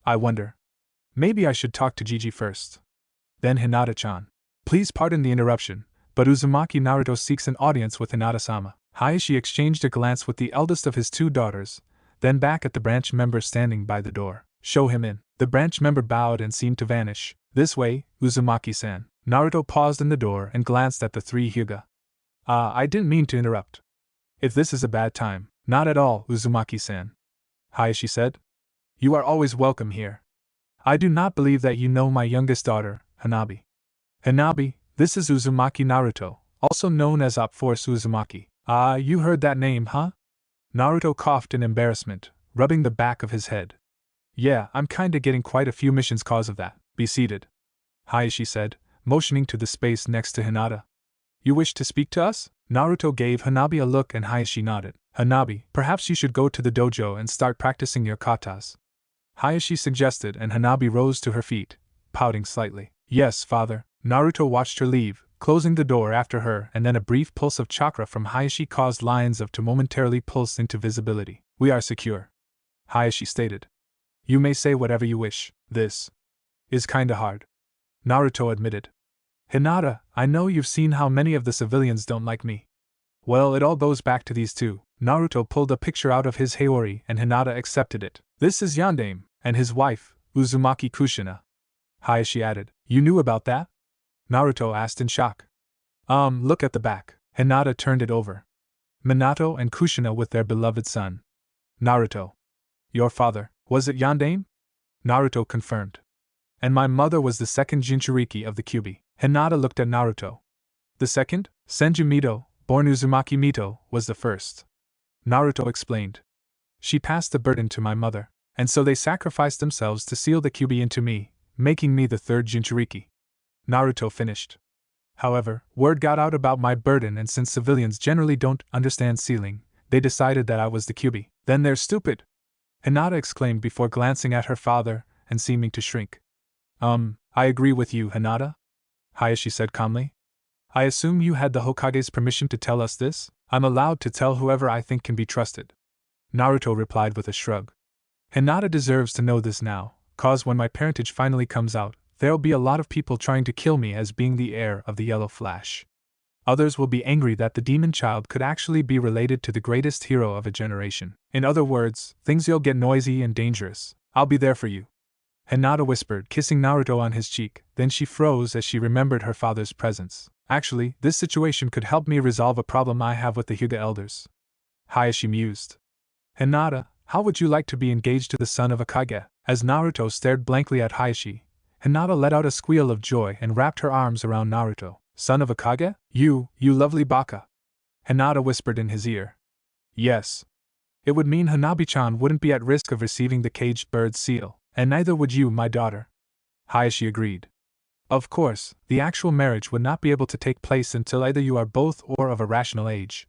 I wonder. Maybe I should talk to Gigi first. Then Hinata-chan. Please pardon the interruption, but Uzumaki Naruto seeks an audience with Hinata-sama. Hayashi exchanged a glance with the eldest of his two daughters, then back at the branch member standing by the door. Show him in. The branch member bowed and seemed to vanish. This way, Uzumaki-san. Naruto paused in the door and glanced at the three Hyuga. I didn't mean to interrupt. If this is a bad time. Not at all, Uzumaki-san. Hayashi said. You are always welcome here. I do not believe that you know my youngest daughter, Hanabi. Hanabi, this is Uzumaki Naruto, also known as Op Force Uzumaki. You heard that name, huh? Naruto coughed in embarrassment, rubbing the back of his head. Yeah, I'm kinda getting quite a few missions cause of that. Be seated. Hayashi said, motioning to the space next to Hinata. You wish to speak to us? Naruto gave Hanabi a look and Hayashi nodded. Hanabi, perhaps you should go to the dojo and start practicing your katas. Hayashi suggested and Hanabi rose to her feet, pouting slightly. Yes, father. Naruto watched her leave, closing the door after her, and then a brief pulse of chakra from Hayashi caused lines of to momentarily pulse into visibility. We are secure. Hayashi stated. You may say whatever you wish. This is kinda hard. Naruto admitted. Hinata, I know you've seen how many of the civilians don't like me. Well, it all goes back to these two. Naruto pulled a picture out of his Haori and Hinata accepted it. This is Yandame, and his wife, Uzumaki Kushina. Hayashi added. You knew about that? Naruto asked in shock. Look at the back. Hinata turned it over. Minato and Kushina with their beloved son. Naruto. Your father, was it Yandame? Naruto confirmed. And my mother was the second Jinchuriki of the Kyuubi. Hinata looked at Naruto. The second, Senju Mito, born Uzumaki Mito, was the first. Naruto explained. She passed the burden to my mother, and so they sacrificed themselves to seal the Kyuubi into me, making me the third Jinchuriki. Naruto finished. However, word got out about my burden, and since civilians generally don't understand sealing, they decided that I was the Kyuubi. Then they're stupid! Hinata exclaimed before glancing at her father and seeming to shrink. I agree with you, Hinata, Hayashi said calmly. I assume you had the Hokage's permission to tell us this? I'm allowed to tell whoever I think can be trusted. Naruto replied with a shrug. Hinata deserves to know this now, cause when my parentage finally comes out, there'll be a lot of people trying to kill me as being the heir of the Yellow Flash. Others will be angry that the demon child could actually be related to the greatest hero of a generation. In other words, things'll get noisy and dangerous. I'll be there for you. Hinata whispered, kissing Naruto on his cheek, then she froze as she remembered her father's presence. Actually, this situation could help me resolve a problem I have with the Hyuga elders. Hayashi mused. Hinata, how would you like to be engaged to the son of a Kage? As Naruto stared blankly at Hayashi, Hinata let out a squeal of joy and wrapped her arms around Naruto. Son of a Kage? You lovely baka. Hinata whispered in his ear. Yes. It would mean Hanabi-chan wouldn't be at risk of receiving the caged bird seal, and neither would you, my daughter. Hayashi agreed. Of course, the actual marriage would not be able to take place until either you are both or of a rational age.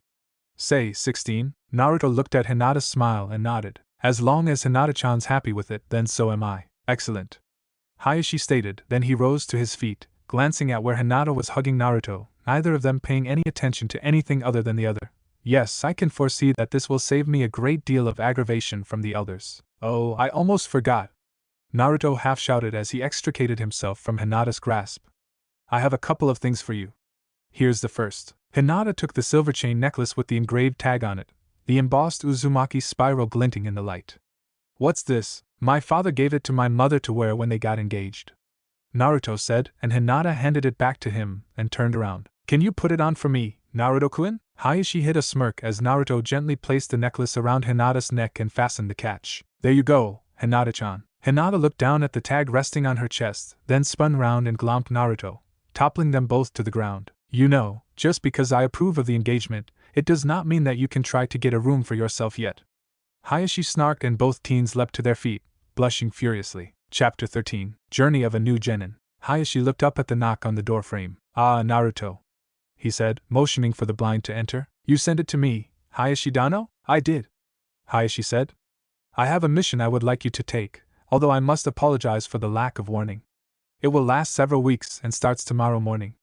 Say, 16? Naruto looked at Hinata's smile and nodded. As long as Hinata-chan's happy with it, then so am I. Excellent. Hayashi stated, then he rose to his feet, glancing at where Hinata was hugging Naruto, neither of them paying any attention to anything other than the other. Yes, I can foresee that this will save me a great deal of aggravation from the elders. Oh, I almost forgot. Naruto half-shouted as he extricated himself from Hinata's grasp. I have a couple of things for you. Here's the first. Hinata took the silver chain necklace with the engraved tag on it, the embossed Uzumaki spiral glinting in the light. What's this? My father gave it to my mother to wear when they got engaged. Naruto said, and Hinata handed it back to him and turned around. Can you put it on for me, Naruto-kun? Hayashi hid a smirk as Naruto gently placed the necklace around Hinata's neck and fastened the catch. There you go, Hinata-chan. Hinata looked down at the tag resting on her chest, then spun round and glomped Naruto, toppling them both to the ground. You know, just because I approve of the engagement, it does not mean that you can try to get a room for yourself yet. Hayashi snarked and both teens leapt to their feet, blushing furiously. Chapter 13. Journey of a New Genin. Hayashi looked up at the knock on the doorframe. Ah, Naruto, he said, motioning for the blind to enter. You sent it to me, Hayashi-dano? I did, Hayashi said. I have a mission I would like you to take, although I must apologize for the lack of warning. It will last several weeks and starts tomorrow morning.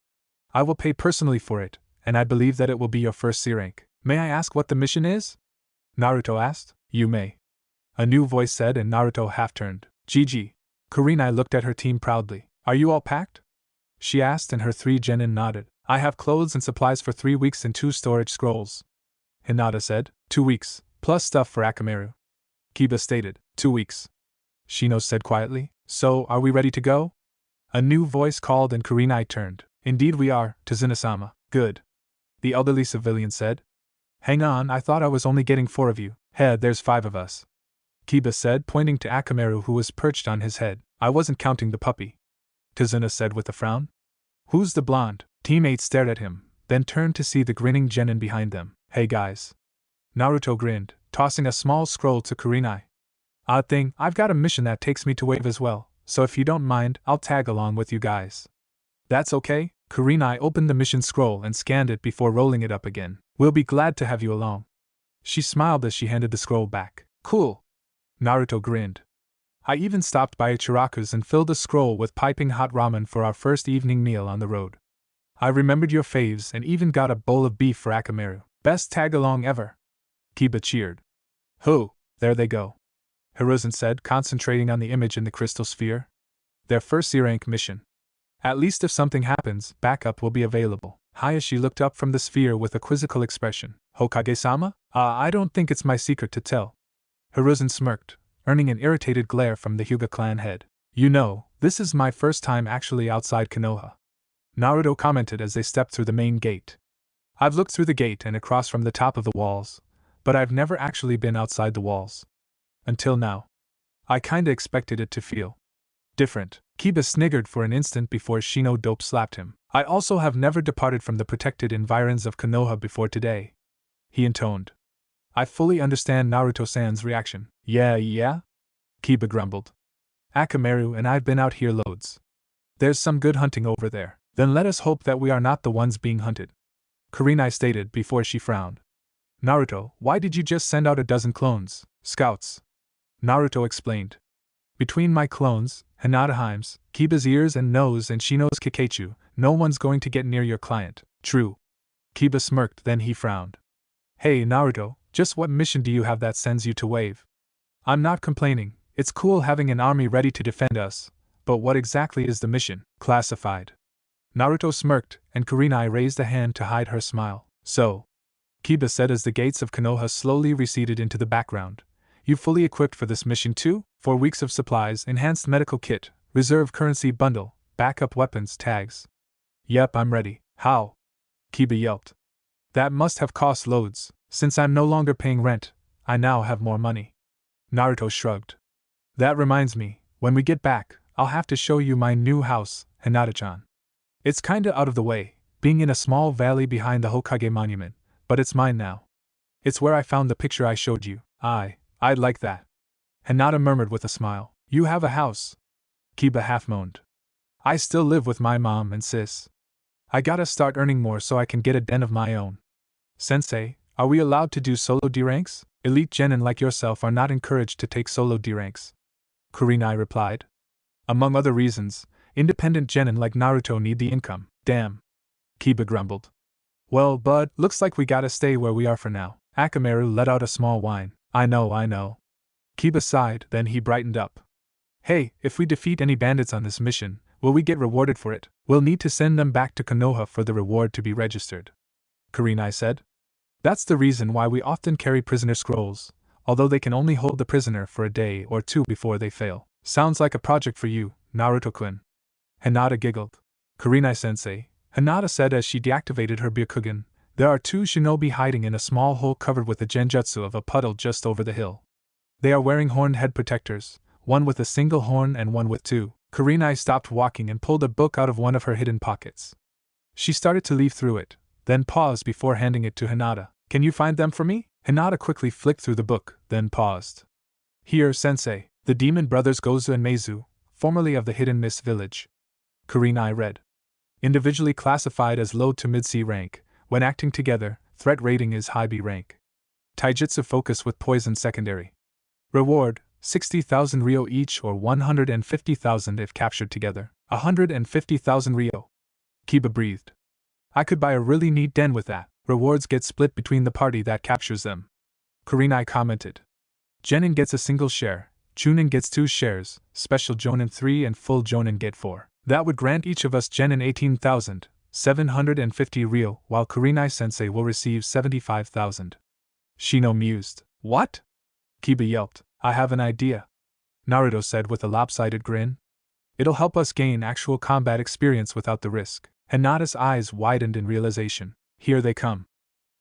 I will pay personally for it, and I believe that it will be your first C rank. May I ask what the mission is? Naruto asked. You may. A new voice said, and Naruto half-turned. GG. Kurenai looked at her team proudly. Are you all packed? She asked, and her 3 genin nodded. I have clothes and supplies for 3 weeks and 2 storage scrolls. Hinata said. 2 weeks, plus stuff for Akamaru. Kiba stated. 2 weeks. Shino said quietly. So, are we ready to go? A new voice called, and Kurenai turned. Indeed we are, Tazuna-sama. Good. The elderly civilian said. Hang on, I thought I was only getting 4 of you. There's 5 of us. Kiba said, pointing to Akamaru, who was perched on his head. I wasn't counting the puppy. Tazuna said with a frown. Who's the blonde? Teammates stared at him, then turned to see the grinning genin behind them. Hey guys. Naruto grinned, tossing a small scroll to Kurenai. Odd thing, I've got a mission that takes me to Wave as well, so if you don't mind, I'll tag along with you guys. That's okay. Kurenai opened the mission scroll and scanned it before rolling it up again. We'll be glad to have you along. She smiled as she handed the scroll back. Cool. Naruto grinned. I even stopped by Ichiraku's and filled a scroll with piping hot ramen for our first evening meal on the road. I remembered your faves and even got a bowl of beef for Akamaru. Best tag-along ever. Kiba cheered. Hoo, there they go. Hiruzen said, concentrating on the image in the crystal sphere. Their first C-rank mission. At least if something happens, backup will be available. Hayashi looked up from the sphere with a quizzical expression. Hokage-sama? I don't think it's my secret to tell. Hiruzen smirked, earning an irritated glare from the Hyuga clan head. You know, this is my first time actually outside Konoha. Naruto commented as they stepped through the main gate. I've looked through the gate and across from the top of the walls, but I've never actually been outside the walls. Until now. I kinda expected it to feel different. Kiba sniggered for an instant before Shino dope slapped him. I also have never departed from the protected environs of Konoha before today. He intoned. I fully understand Naruto-san's reaction. Yeah? Kiba grumbled. Akamaru and I've been out here loads. There's some good hunting over there. Then let us hope that we are not the ones being hunted. Kurenai stated before she frowned. Naruto, why did you just send out a dozen clones? Scouts. Naruto explained. Between my clones, Hinata-Hime's, Kiba's ears and nose and Shino's Kikeichu, no one's going to get near your client. True. Kiba smirked, then he frowned. Hey Naruto, just what mission do you have that sends you to Wave? I'm not complaining, it's cool having an army ready to defend us, but what exactly is the mission? Classified. Naruto smirked, and Kurenai raised a hand to hide her smile. So, Kiba said as the gates of Konoha slowly receded into the background. You fully equipped for this mission too? 4 weeks of supplies, enhanced medical kit, reserve currency bundle, backup weapons, tags. Yep, I'm ready. How? Kiba yelped. That must have cost loads. Since I'm no longer paying rent, I now have more money. Naruto shrugged. That reminds me, when we get back, I'll have to show you my new house, Hinata-chan. It's kinda out of the way, being in a small valley behind the Hokage monument, but it's mine now. It's where I found the picture I showed you. I'd like that. Hinata murmured with a smile. You have a house. Kiba half-moaned. I still live with my mom and sis. I gotta start earning more so I can get a den of my own. Sensei, are we allowed to do solo D-ranks? Elite genin like yourself are not encouraged to take solo D-ranks. Kurenai replied. Among other reasons, independent genin like Naruto need the income. Damn. Kiba grumbled. Well, bud, looks like we gotta stay where we are for now. Akamaru let out a small whine. I know. Kiba sighed, then he brightened up. Hey, if we defeat any bandits on this mission, will we get rewarded for it? We'll need to send them back to Konoha for the reward to be registered. Kurenai said. That's the reason why we often carry prisoner scrolls, although they can only hold the prisoner for a day or 2 before they fail. Sounds like a project for you, Naruto-kun. Hinata giggled. Kurenai-sensei, Hinata said as she deactivated her Byakugan, there are 2 shinobi hiding in a small hole covered with the genjutsu of a puddle just over the hill. They are wearing horned head protectors, one with a single horn and one with 2. Kurenai stopped walking and pulled a book out of one of her hidden pockets. She started to leaf through it, then paused before handing it to Hinata. Can you find them for me? Hinata quickly flicked through the book, then paused. Here, sensei, the demon brothers Gozu and Meizu, formerly of the Hidden Mist village. Kurenai read. Individually classified as low to mid-C rank, when acting together, threat rating is high B rank. Taijutsu focus with poison secondary. Reward, 60,000 ryo each or 150,000 if captured together. 150,000 ryo. Kiba breathed. I could buy a really neat den with that. Rewards get split between the party that captures them. Kurenai commented. Genin gets a single share, Chunin gets 2 shares, Special Jonin 3 and Full Jonin get 4. That would grant each of us Genin 18,750 ryo, while Kurenai-sensei will receive 75,000. Shino mused. What? Kiba yelped. I have an idea. Naruto said with a lopsided grin. It'll help us gain actual combat experience without the risk. Hinata's eyes widened in realization. Here they come.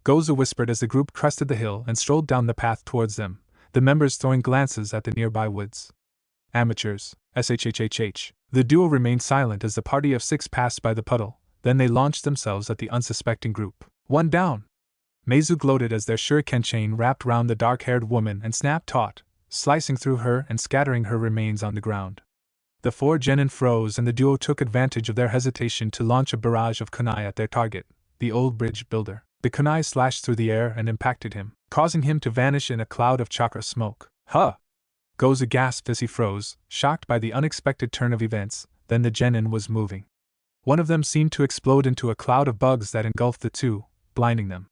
Gozu whispered as the group crested the hill and strolled down the path towards them, the members throwing glances at the nearby woods. Amateurs, shhhh. The duo remained silent as the party of 6 passed by the puddle, then they launched themselves at the unsuspecting group. One down! Meizu gloated as their shuriken chain wrapped round the dark-haired woman and snapped taut, slicing through her and scattering her remains on the ground. The 4 genin froze and the duo took advantage of their hesitation to launch a barrage of kunai at their target, the old bridge builder. The kunai slashed through the air and impacted him, causing him to vanish in a cloud of chakra smoke. Huh! Gozu gasped as he froze, shocked by the unexpected turn of events. Then the genin was moving. One of them seemed to explode into a cloud of bugs that engulfed the two, blinding them.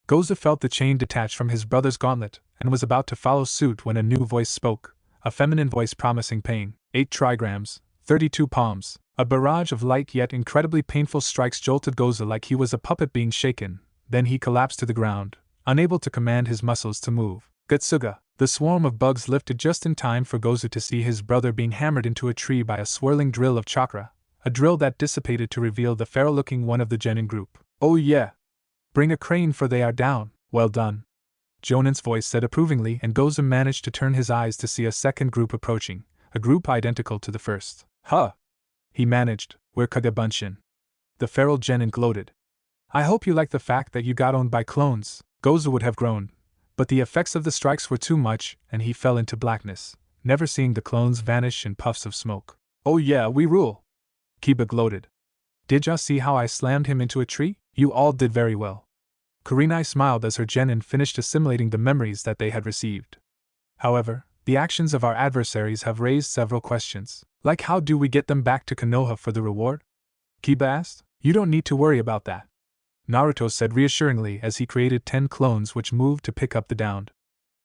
Gozu felt the chain detach from his brother's gauntlet, and was about to follow suit when a new voice spoke, a feminine voice promising pain. 8 trigrams, 32 palms. A barrage of light yet incredibly painful strikes jolted Gozu like he was a puppet being shaken, then he collapsed to the ground, unable to command his muscles to move. Getsuga! The swarm of bugs lifted just in time for Gozu to see his brother being hammered into a tree by a swirling drill of chakra, a drill that dissipated to reveal the feral-looking one of the genin group. Oh yeah! Bring a crane for they are down. Well done. Jonin's voice said approvingly, and Gozu managed to turn his eyes to see a second group approaching, a group identical to the first. Huh! He managed. We're Kagebunshin. The feral genin gloated. I hope you like the fact that you got owned by clones. Gozu would have groaned, but the effects of the strikes were too much, and he fell into blackness, never seeing the clones vanish in puffs of smoke. Oh yeah, we rule! Kiba gloated. Did ya see how I slammed him into a tree? You all did very well. Kurenai smiled as her genin finished assimilating the memories that they had received. However, the actions of our adversaries have raised several questions. Like how do we get them back to Konoha for the reward? Kiba asked. You don't need to worry about that. Naruto said reassuringly as he created 10 clones which moved to pick up the downed.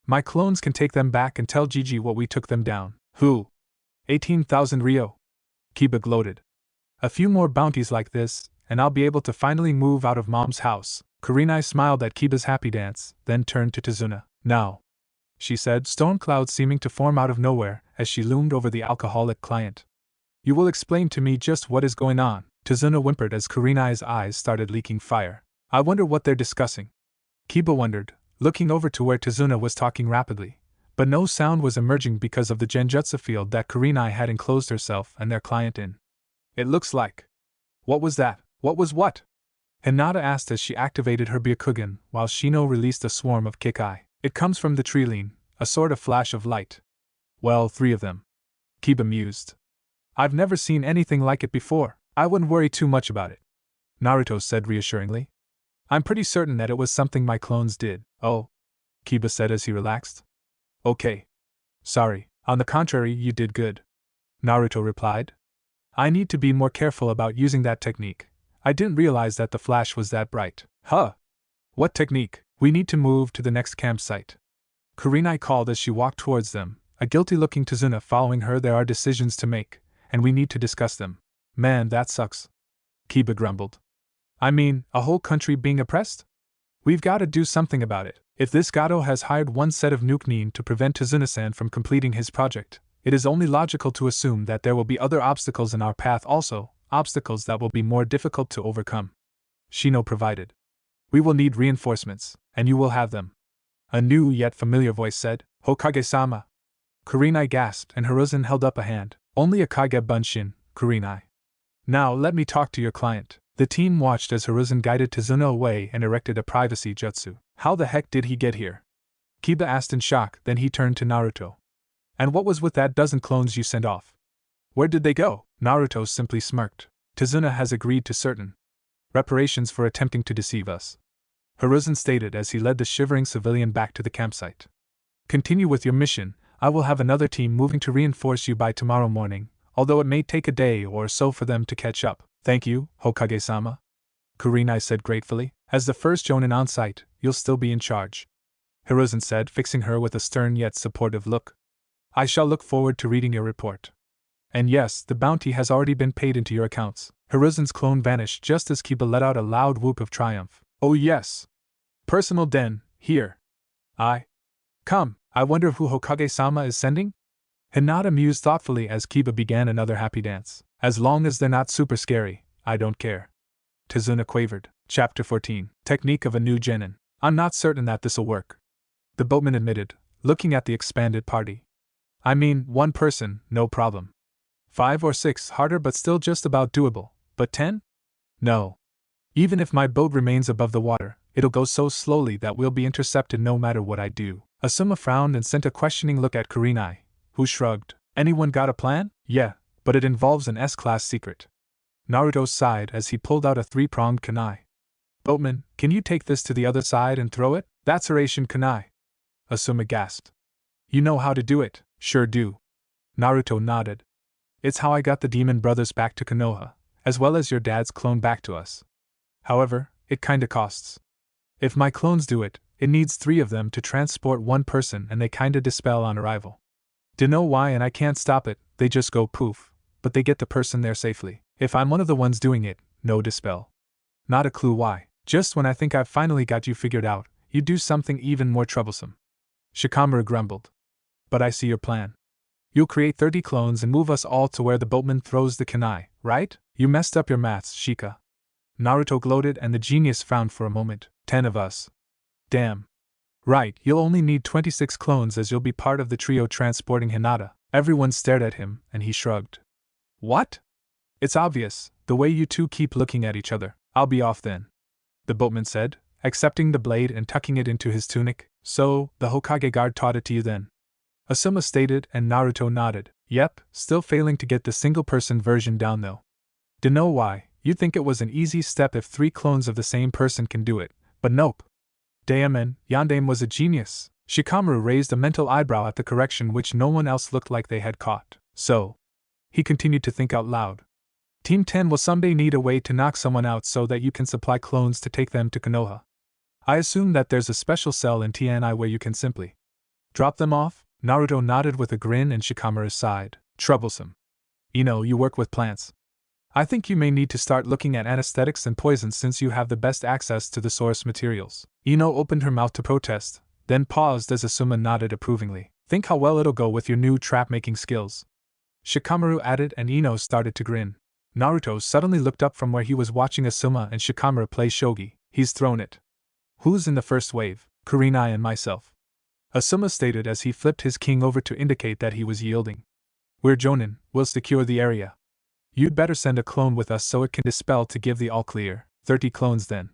My clones can take them back and tell Gigi what we took them down. Who? 18,000 ryo. Kiba gloated. A few more bounties like this, and I'll be able to finally move out of Mom's house. Kurenai smiled at Kiba's happy dance, then turned to Tazuna. Now, she said, storm clouds seeming to form out of nowhere as she loomed over the alcoholic client. You will explain to me just what is going on. Tazuna whimpered as Kurenai's eyes started leaking fire. I wonder what they're discussing. Kiba wondered, looking over to where Tazuna was talking rapidly, but no sound was emerging because of the genjutsu field that Kurenai had enclosed herself and their client in. It looks like. What was that? What was what? Hinata asked as she activated her Byakugan, while Shino released a swarm of Kikai. It comes from the Trilene, a sort of flash of light. Well, 3 of them. Kiba mused. I've never seen anything like it before. I wouldn't worry too much about it. Naruto said reassuringly. I'm pretty certain that it was something my clones did. Oh, Kiba said as he relaxed. Okay. Sorry, on the contrary, you did good. Naruto replied. I need to be more careful about using that technique. I didn't realize that the flash was that bright. Huh? What technique? We need to move to the next campsite. Kurenai called as she walked towards them, a guilty-looking Tazuna following her. There are decisions to make, and we need to discuss them. Man, that sucks. Kiba grumbled. I mean, a whole country being oppressed? We've got to do something about it. If this Gato has hired one set of Nuke-Nin to prevent Tazuna-san from completing his project, it is only logical to assume that there will be other obstacles in our path also, obstacles that will be more difficult to overcome. Shino provided. We will need reinforcements, and you will have them. A new yet familiar voice said, Hokage-sama. Kurenai gasped and Hiruzen held up a hand. Only a Kagebunshin, Kurenai. Now let me talk to your client. The team watched as Hiruzen guided Tazuna away and erected a privacy jutsu. How the heck did he get here? Kiba asked in shock, then he turned to Naruto. And what was with that dozen clones you sent off? Where did they go? Naruto simply smirked. Tazuna has agreed to certain reparations for attempting to deceive us, Hiruzen stated as he led the shivering civilian back to the campsite. Continue with your mission. I will have another team moving to reinforce you by tomorrow morning, although it may take a day or so for them to catch up. Thank you, Hokage-sama, Kurenai said gratefully. As the first Jonin on site, you'll still be in charge, Hiruzen said, fixing her with a stern yet supportive look. I shall look forward to reading your report. And yes, the bounty has already been paid into your accounts. Hiruzen's clone vanished just as Kiba let out a loud whoop of triumph. Oh yes! Personal Den, here. Come, I wonder who Hokage-sama is sending? Hinata mused thoughtfully as Kiba began another happy dance. As long as they're not super scary, I don't care. Tazuna quavered. Chapter 14. Technique of a new Genin. I'm not certain that this'll work, the boatman admitted, looking at the expanded party. I mean, 1 person, no problem. 5 or 6 harder but still just about doable, but 10? No. Even if my boat remains above the water, it'll go so slowly that we'll be intercepted no matter what I do. Asuma frowned and sent a questioning look at Kurenai, who shrugged. Anyone got a plan? Yeah, but it involves an S-class secret. Naruto sighed as he pulled out a 3-pronged kunai. Boatman, can you take this to the other side and throw it? That's Eurasian kunai. Asuma gasped. You know how to do it? Sure do. Naruto nodded. It's how I got the demon brothers back to Konoha, as well as your dad's clone back to us. However, it kinda costs. If my clones do it, it needs 3 of them to transport 1 person and they kinda dispel on arrival. Dunno why and I can't stop it, they just go poof, but they get the person there safely. If I'm one of the ones doing it, no dispel. Not a clue why. Just when I think I've finally got you figured out, you do something even more troublesome. Shikamaru grumbled. But I see your plan. You'll create 30 clones and move us all to where the boatman throws the kunai, right? You messed up your maths, Shika. Naruto gloated and the genius frowned for a moment. 10 of us. Damn. Right, you'll only need 26 clones as you'll be part of the trio transporting Hinata. Everyone stared at him, and he shrugged. What? It's obvious, the way you two keep looking at each other. I'll be off then, the boatman said, accepting the blade and tucking it into his tunic. So, the Hokage guard taught it to you then? Asuma stated and Naruto nodded. Yep, still failing to get the single-person version down though. Dunno why, you'd think it was an easy step if 3 clones of the same person can do it, but nope. Daemen, Yandame was a genius. Shikamaru raised a mental eyebrow at the correction which no one else looked like they had caught. So, he continued to think out loud. Team 10 will someday need a way to knock someone out so that you can supply clones to take them to Konoha. I assume that there's a special cell in TNI where you can simply drop them off? Naruto nodded with a grin and Shikamaru sighed. Troublesome. You work with plants. I think you may need to start looking at anesthetics and poisons since you have the best access to the source materials. Ino opened her mouth to protest, then paused as Asuma nodded approvingly. Think how well it'll go with your new trap-making skills. Shikamaru added and Ino started to grin. Naruto suddenly looked up from where he was watching Asuma and Shikamaru play shogi. He's thrown it. Who's in the first wave? Kurenai and myself. Asuma stated as he flipped his king over to indicate that he was yielding. We're Jonin, we'll secure the area. You'd better send a clone with us so it can dispel to give the all-clear. 30 clones then.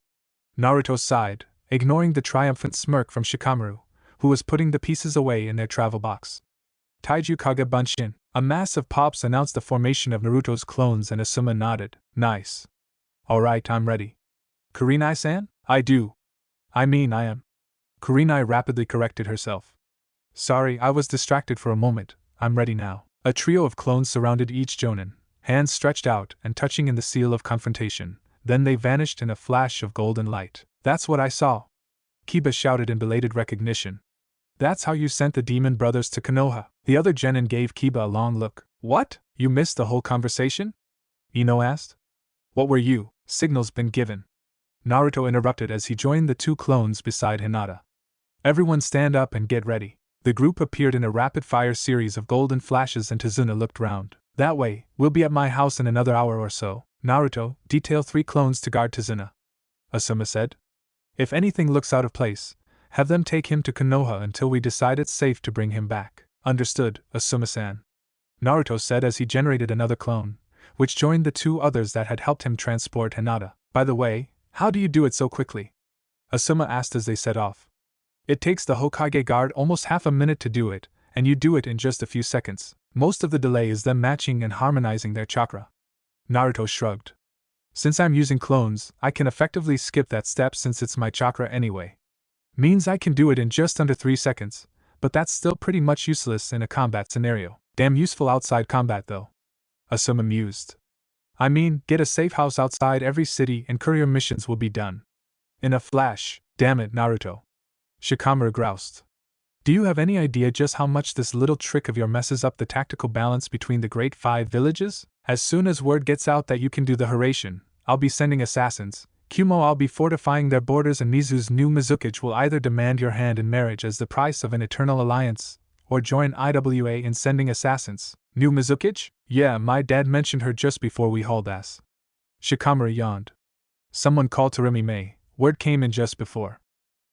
Naruto sighed, ignoring the triumphant smirk from Shikamaru, who was putting the pieces away in their travel box. Taiju Kage Bunshin. A mass of pops announced the formation of Naruto's clones and Asuma nodded. Nice. Alright, I'm ready. Kurenai-san? I am. Kurenai rapidly corrected herself. Sorry, I was distracted for a moment, I'm ready now. A trio of clones surrounded each Jonin, hands stretched out and touching in the seal of confrontation, then they vanished in a flash of golden light. That's what I saw. Kiba shouted in belated recognition. That's how you sent the demon brothers to Konoha. The other Genin gave Kiba a long look. What? You missed the whole conversation? Ino asked. What were you? Signals been given. Naruto interrupted as he joined the 2 clones beside Hinata. Everyone stand up and get ready. The group appeared in a rapid-fire series of golden flashes and Tazuna looked round. That way, we'll be at my house in another hour or so. Naruto, detail 3 clones to guard Tazuna, Asuma said. If anything looks out of place, have them take him to Konoha until we decide it's safe to bring him back. Understood, Asuma-san. Naruto said as he generated another clone, which joined the 2 others that had helped him transport Hinata. By the way, how do you do it so quickly? Asuma asked as they set off. It takes the Hokage guard almost half a minute to do it, and you do it in just a few seconds. Most of the delay is them matching and harmonizing their chakra. Naruto shrugged. Since I'm using clones, I can effectively skip that step since it's my chakra anyway. Means I can do it in just under 3 seconds, but that's still pretty much useless in a combat scenario. Damn useful outside combat though. Asuma mused. I mean, get a safe house outside every city and courier missions will be done. In a flash. Damn it, Naruto. Shikamaru groused. Do you have any idea just how much this little trick of yours messes up the tactical balance between the Great Five villages? As soon as word gets out that you can do the Hiraishin, I'll be sending assassins. Kumo, I'll be fortifying their borders, and Mizu's new Mizukage will either demand your hand in marriage as the price of an eternal alliance, or join IWA in sending assassins. New Mizukage? Yeah, my dad mentioned her just before we hauled ass. Shikamaru yawned. Someone called Torimi May. Word came in just before.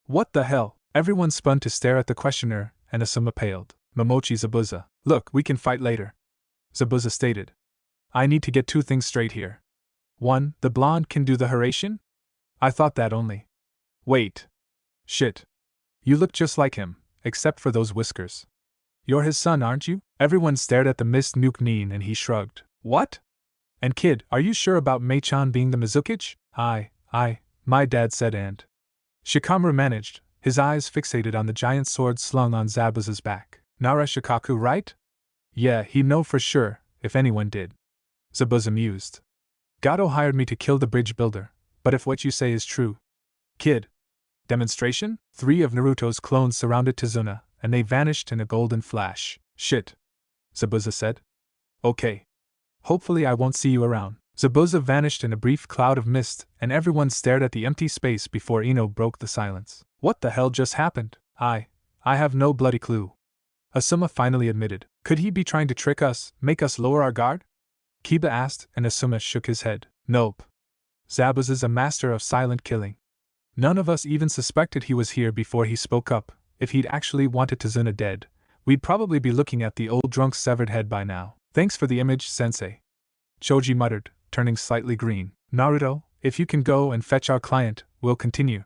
What the hell? Everyone spun to stare at the questioner, and Asuma paled. Momochi Zabuza. Look, we can fight later. Zabuza stated. I need to get two things straight here. 1. The blonde can do the Hiraishin? I thought that only. Wait. Shit. You look just like him, except for those whiskers. You're his son, aren't you? Everyone stared at the Mist Nuke Nin and he shrugged. What? And kid, are you sure about Mei-chan being the Mizukage? My dad said, and Shikamaru managed, his eyes fixated on the giant sword slung on Zabuza's back. Nara Shikaku, right? Yeah, he'd know for sure, if anyone did. Zabuza mused. Gato hired me to kill the bridge builder, but if what you say is true. Kid. Demonstration? 3 of Naruto's clones surrounded Tazuna, and they vanished in a golden flash. Shit. Zabuza said. Okay. Hopefully I won't see you around. Zabuza vanished in a brief cloud of mist, and everyone stared at the empty space before Ino broke the silence. What the hell just happened? I have no bloody clue. Asuma finally admitted. Could he be trying to trick us, make us lower our guard? Kiba asked, and Asuma shook his head. Nope. Zabuza's a master of silent killing. None of us even suspected he was here before he spoke up. If he'd actually wanted Tazuna dead, we'd probably be looking at the old drunk's severed head by now. Thanks for the image, sensei. Choji muttered, turning slightly green. Naruto, if you can go and fetch our client, we'll continue.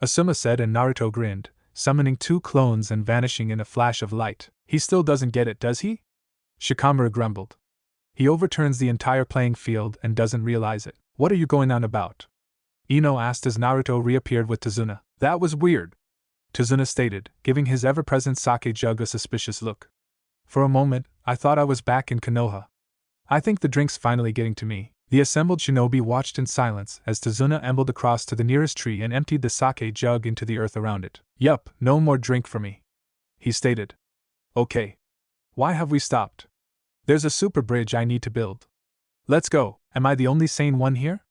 Asuma said, and Naruto grinned, summoning 2 clones and vanishing in a flash of light. He still doesn't get it, does he? Shikamaru grumbled. He overturns the entire playing field and doesn't realize it. What are you going on about? Ino asked as Naruto reappeared with Tazuna. That was weird, Tazuna stated, giving his ever-present sake jug a suspicious look. For a moment, I thought I was back in Konoha. I think the drink's finally getting to me. The assembled shinobi watched in silence as Tazuna ambled across to the nearest tree and emptied the sake jug into the earth around it. Yup, no more drink for me, he stated. Okay. Why have we stopped? There's a super bridge I need to build. Let's go. Am I the only sane one here?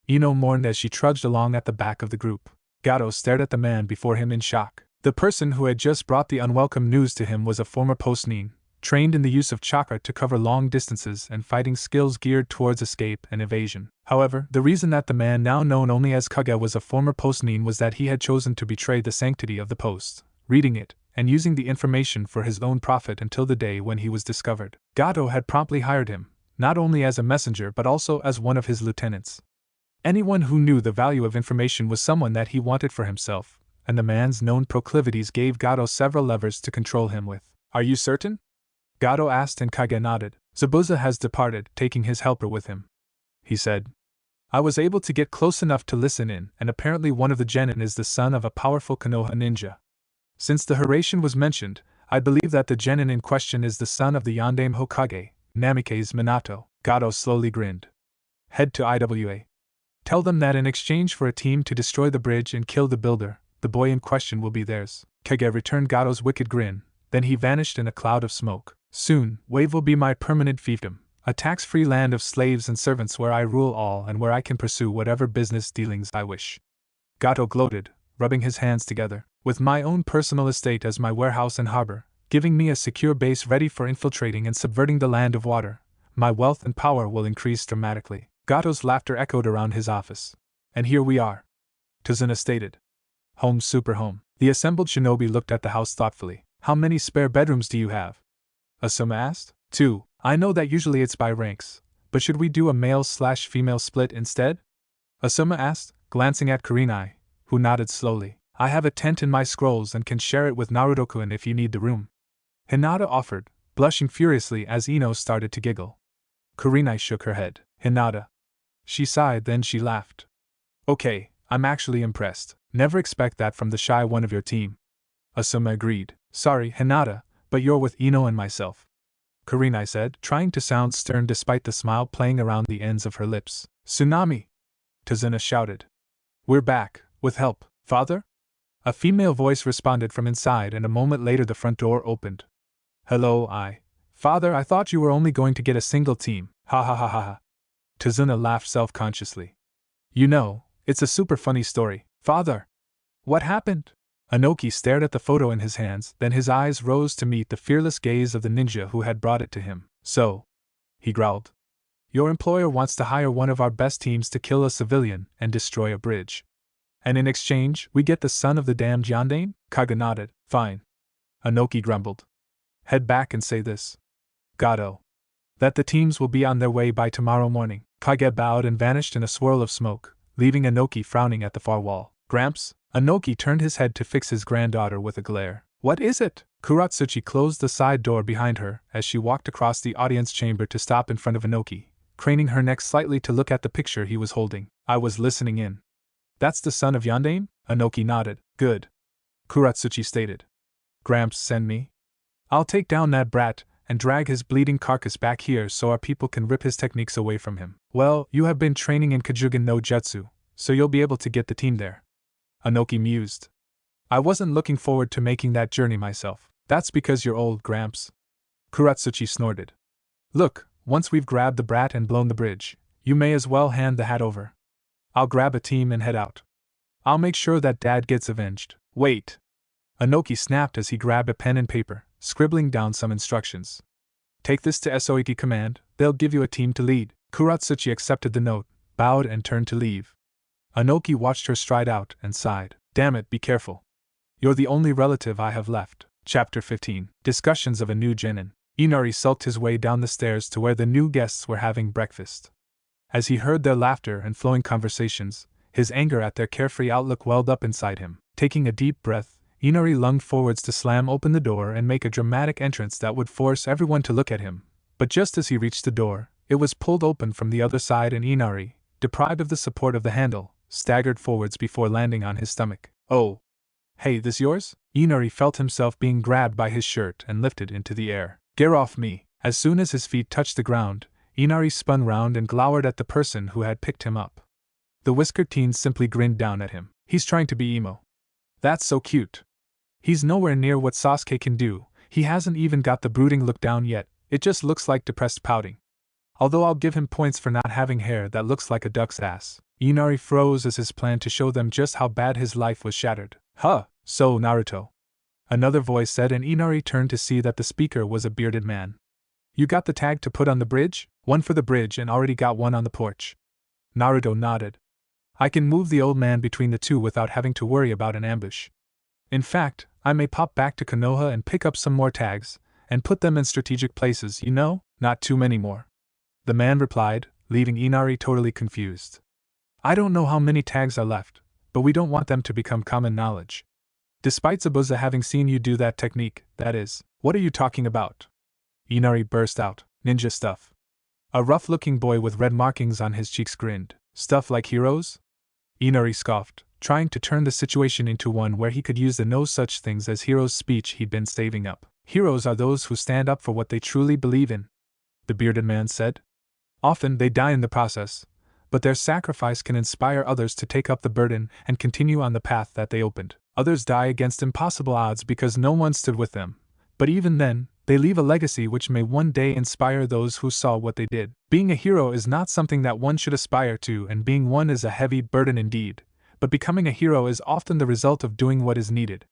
Ino mourned as she trudged along at the back of the group. Gato stared at the man before him in shock. The person who had just brought the unwelcome news to him was a former post-nin, trained in the use of chakra to cover long distances and fighting skills geared towards escape and evasion. However, the reason that the man now known only as Kage was a former post-nin was that he had chosen to betray the sanctity of the post, reading it, and using the information for his own profit until the day when he was discovered. Gato had promptly hired him, not only as a messenger but also as one of his lieutenants. Anyone who knew the value of information was someone that he wanted for himself, and the man's known proclivities gave Gato several levers to control him with. Are you certain? Gato asked and Kage nodded. Zabuza has departed, taking his helper with him, he said. I was able to get close enough to listen in, and apparently one of the Genin is the son of a powerful Konoha ninja. Since the Hiraishin was mentioned, I believe that the Genin in question is the son of the Yondaime Hokage, Namikaze Minato. Gato slowly grinned. Head to IWA. Tell them that in exchange for a team to destroy the bridge and kill the builder, the boy in question will be theirs. Kage returned Gato's wicked grin, then he vanished in a cloud of smoke. Soon, Wave will be my permanent fiefdom, a tax-free land of slaves and servants where I rule all and where I can pursue whatever business dealings I wish. Gato gloated, rubbing his hands together. With my own personal estate as my warehouse and harbor, giving me a secure base ready for infiltrating and subverting the land of water, my wealth and power will increase dramatically. Gato's laughter echoed around his office. And here we are, Tazuna stated. Home super home. The assembled shinobi looked at the house thoughtfully. How many spare bedrooms do you have? Asuma asked. 2. I know that usually it's by ranks, but should we do a male/female split instead? Asuma asked, glancing at Kurenai, who nodded slowly. I have a tent in my scrolls and can share it with Naruto-kun if you need the room. Hinata offered, blushing furiously as Ino started to giggle. Kurenai shook her head. Hinata. She sighed, then she laughed. Okay, I'm actually impressed. Never expect that from the shy one of your team. Asuma agreed. Sorry, Hinata, but you're with Ino and myself, Kurenai said, trying to sound stern despite the smile playing around the ends of her lips. Tsunami! Tazuna shouted. We're back, with help, father? A female voice responded from inside, and a moment later the front door opened. Hello, Father, I thought you were only going to get a single team. Ha ha ha ha ha. Tazuna laughed self-consciously. You know, it's a super funny story, father. What happened? Anoki stared at the photo in his hands, then his eyes rose to meet the fearless gaze of the ninja who had brought it to him. So, he growled. Your employer wants to hire one of our best teams to kill a civilian and destroy a bridge. And in exchange, we get the son of the damned Yondaime? Kaga nodded. Fine. Anoki grumbled. Head back and say this. Gato. That the teams will be on their way by tomorrow morning. Kage bowed and vanished in a swirl of smoke, leaving Anoki frowning at the far wall. Gramps? Anoki turned his head to fix his granddaughter with a glare. What is it? Kuratsuchi closed the side door behind her as she walked across the audience chamber to stop in front of Anoki, craning her neck slightly to look at the picture he was holding. I was listening in. That's the son of Yondaime? Anoki nodded. Good. Kuratsuchi stated. Gramps, send me. I'll take down that brat and drag his bleeding carcass back here so our people can rip his techniques away from him. Well, you have been training in Kajugen no Jutsu, so you'll be able to get the team there. Anoki mused. I wasn't looking forward to making that journey myself. That's because you're old, Gramps. Kuratsuchi snorted. Look, once we've grabbed the brat and blown the bridge, you may as well hand the hat over. I'll grab a team and head out. I'll make sure that Dad gets avenged. Wait. Anoki snapped as he grabbed a pen and paper, scribbling down some instructions. Take this to Soiki Command, they'll give you a team to lead. Kuratsuchi accepted the note, bowed and turned to leave. Anoki watched her stride out and sighed. Damn it, be careful. You're the only relative I have left. Chapter 15. Discussions of a new Genin. Inari sulked his way down the stairs to where the new guests were having breakfast. As he heard their laughter and flowing conversations, his anger at their carefree outlook welled up inside him. Taking a deep breath, Inari lunged forwards to slam open the door and make a dramatic entrance that would force everyone to look at him. But just as he reached the door, it was pulled open from the other side and Inari, deprived of the support of the handle, staggered forwards before landing on his stomach. Oh. Hey, this yours? Inari felt himself being grabbed by his shirt and lifted into the air. Get off me! As soon as his feet touched the ground, Inari spun round and glowered at the person who had picked him up. The whiskered teen simply grinned down at him. He's trying to be emo. That's so cute. He's nowhere near what Sasuke can do, he hasn't even got the brooding look down yet, it just looks like depressed pouting. Although I'll give him points for not having hair that looks like a duck's ass. Inari froze as his plan to show them just how bad his life was shattered. Huh, so Naruto. Another voice said, and Inari turned to see that the speaker was a bearded man. You got the tag to put on the bridge? One for the bridge and already got one on the porch. Naruto nodded. I can move the old man between the two without having to worry about an ambush. In fact, I may pop back to Konoha and pick up some more tags, and put them in strategic places, you know, not too many more. The man replied, leaving Inari totally confused. I don't know how many tags are left, but we don't want them to become common knowledge. Despite Zabuza having seen you do that technique, that is, what are you talking about? Inari burst out, ninja stuff. A rough-looking boy with red markings on his cheeks grinned. Stuff like heroes? Inari scoffed, trying to turn the situation into one where he could use the no such things as heroes speech he'd been saving up. Heroes are those who stand up for what they truly believe in, the bearded man said. Often they die in the process, but their sacrifice can inspire others to take up the burden and continue on the path that they opened. Others die against impossible odds because no one stood with them, but even then, they leave a legacy which may one day inspire those who saw what they did. Being a hero is not something that one should aspire to, and being one is a heavy burden indeed, but becoming a hero is often the result of doing what is needed.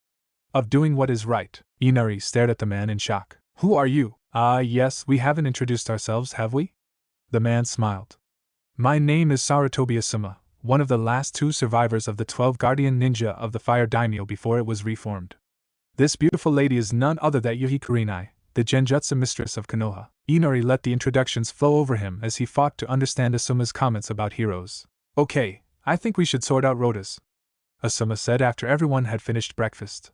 Of doing what is right. Inari stared at the man in shock. Who are you? Ah, yes, we haven't introduced ourselves, have we? The man smiled. My name is Sarutobi Asuma, one of the last two survivors of the 12 Guardian Ninja of the Fire Daimyo before it was reformed. This beautiful lady is none other than Yuhi Kurenai, the Genjutsu mistress of Konoha. Inari let the introductions flow over him as he fought to understand Asuma's comments about heroes. Okay, I think we should sort out rotas, Asuma said after everyone had finished breakfast.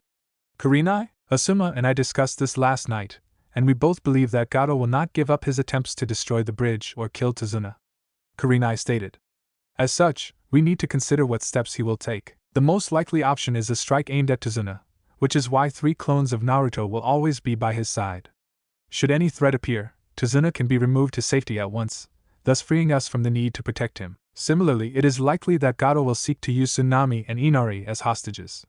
Kurenai, Asuma and I discussed this last night, and we both believe that Gato will not give up his attempts to destroy the bridge or kill Tazuna, Kurenai stated. As such, we need to consider what steps he will take. The most likely option is a strike aimed at Tazuna, which is why 3 clones of Naruto will always be by his side. Should any threat appear, Tazuna can be removed to safety at once, thus freeing us from the need to protect him. Similarly, it is likely that Gato will seek to use Tsunami and Inari as hostages.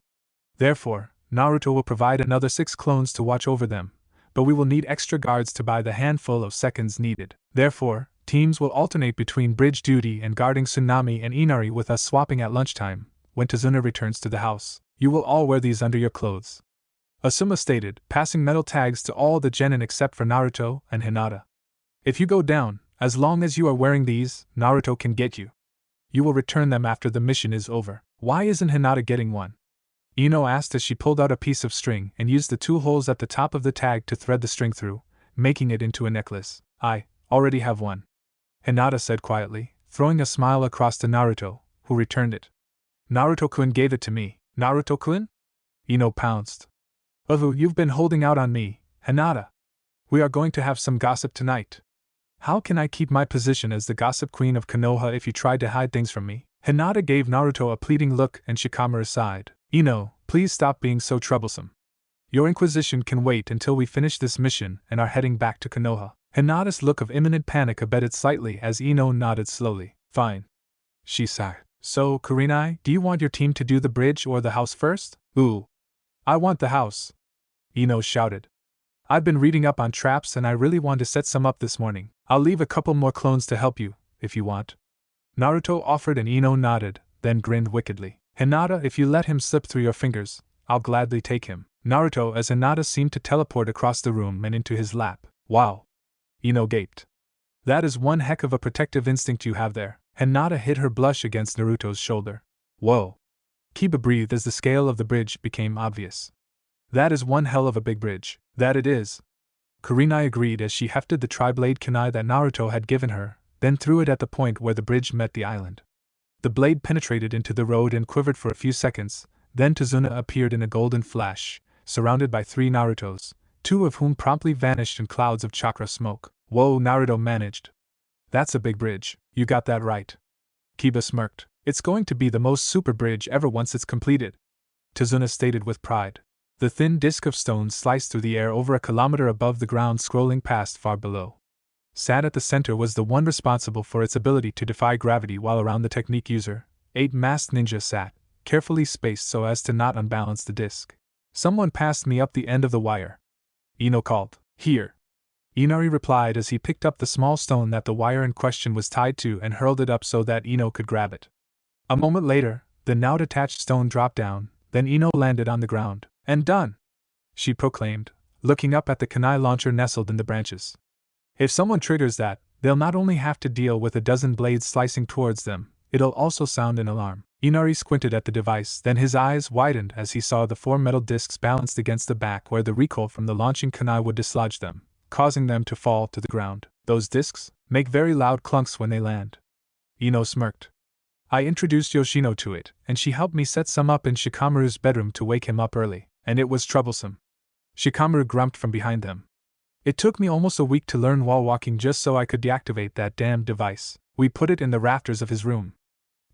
Therefore, Naruto will provide another 6 clones to watch over them, but we will need extra guards to buy the handful of seconds needed. Therefore, teams will alternate between bridge duty and guarding Tsunami and Inari, with us swapping at lunchtime. When Tazuna returns to the house, you will all wear these under your clothes. Asuma stated, passing metal tags to all the Genin except for Naruto and Hinata. If you go down, as long as you are wearing these, Naruto can get you. You will return them after the mission is over. Why isn't Hinata getting one? Ino asked as she pulled out a piece of string and used the 2 holes at the top of the tag to thread the string through, making it into a necklace. I already have one, Hinata said quietly, throwing a smile across to Naruto, who returned it. Naruto-kun gave it to me. Naruto-kun? Ino pounced. You've been holding out on me, Hinata. We are going to have some gossip tonight. How can I keep my position as the gossip queen of Konoha if you tried to hide things from me? Hinata gave Naruto a pleading look and Shikamaru sighed. Ino, please stop being so troublesome. Your inquisition can wait until we finish this mission and are heading back to Konoha. Hinata's look of imminent panic abated slightly as Ino nodded slowly. Fine, she sighed. So, Kurenai, do you want your team to do the bridge or the house first? Ooh. I want the house, Ino shouted. I've been reading up on traps and I really want to set some up this morning. I'll leave a couple more clones to help you, if you want. Naruto offered and Ino nodded, then grinned wickedly. Hinata, if you let him slip through your fingers, I'll gladly take him. Naruto, as Hinata seemed to teleport across the room and into his lap. Wow. Ino gaped. That is one heck of a protective instinct you have there. Hinata hid her blush against Naruto's shoulder. Whoa. Kiba breathed as the scale of the bridge became obvious. That is one hell of a big bridge. That it is. Kurenai agreed as she hefted the tri-blade kunai that Naruto had given her, then threw it at the point where the bridge met the island. The blade penetrated into the road and quivered for a few seconds, then Tazuna appeared in a golden flash, surrounded by 3 Narutos, 2 of whom promptly vanished in clouds of chakra smoke. Whoa, Naruto managed. That's a big bridge, you got that right. Kiba smirked. It's going to be the most super bridge ever once it's completed, Tazuna stated with pride. The thin disk of stone sliced through the air over a kilometer above the ground, scrolling past far below. Sat at the center was the one responsible for its ability to defy gravity, while around the technique user, 8 masked ninjas sat, carefully spaced so as to not unbalance the disk. Someone passed me up the end of the wire, Ino called. Here. Inari replied as he picked up the small stone that the wire in question was tied to and hurled it up so that Ino could grab it. A moment later, the now detached stone dropped down, then Ino landed on the ground. And done, she proclaimed, looking up at the kunai launcher nestled in the branches. If someone triggers that, they'll not only have to deal with a dozen blades slicing towards them, it'll also sound an alarm. Inari squinted at the device, then his eyes widened as he saw the 4 metal discs balanced against the back where the recoil from the launching kunai would dislodge them, causing them to fall to the ground. Those discs make very loud clunks when they land. Ino smirked. I introduced Yoshino to it, and she helped me set some up in Shikamaru's bedroom to wake him up early. And it was troublesome. Shikamaru grumped from behind them. It took me almost a week to learn wall walking just so I could deactivate that damned device. We put it in the rafters of his room,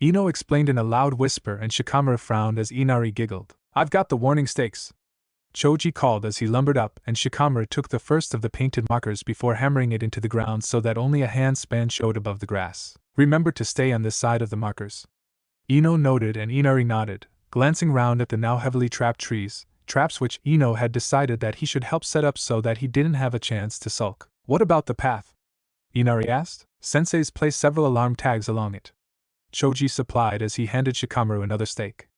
Ino explained in a loud whisper, and Shikamaru frowned as Inari giggled. I've got the warning stakes, Choji called as he lumbered up, and Shikamaru took the first of the painted markers before hammering it into the ground so that only a hand span showed above the grass. Remember to stay on this side of the markers. Ino noted and Inari nodded, glancing round at the now heavily trapped trees, traps which Ino had decided that he should help set up so that he didn't have a chance to sulk. What about the path? Inari asked. Sensei's placed several alarm tags along it, Choji supplied as he handed Shikamaru another stake.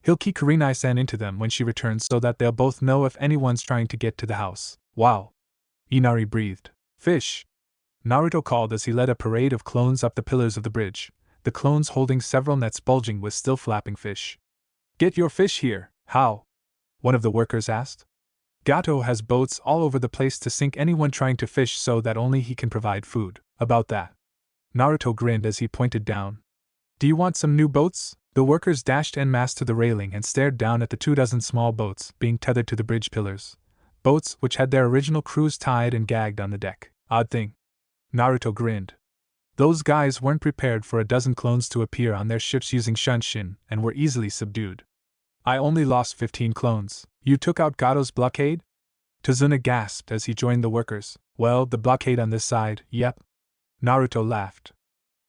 He'll key Kurenai-san into them when she returns so that they'll both know if anyone's trying to get to the house. Wow! Inari breathed. Fish! Naruto called as he led a parade of clones up the pillars of the bridge, the clones holding several nets bulging with still flapping fish. Get your fish here. How? One of the workers asked. Gato has boats all over the place to sink anyone trying to fish so that only he can provide food. About that, Naruto grinned as he pointed down. Do you want some new boats? The workers dashed en masse to the railing and stared down at the 24 small boats being tethered to the bridge pillars. Boats which had their original crews tied and gagged on the deck. Odd thing. Naruto grinned. Those guys weren't prepared for a dozen clones to appear on their ships using shunshin and were easily subdued. I only lost 15 clones. You took out Gato's blockade? Tazuna gasped as he joined the workers. Well, the blockade on this side, yep. Naruto laughed.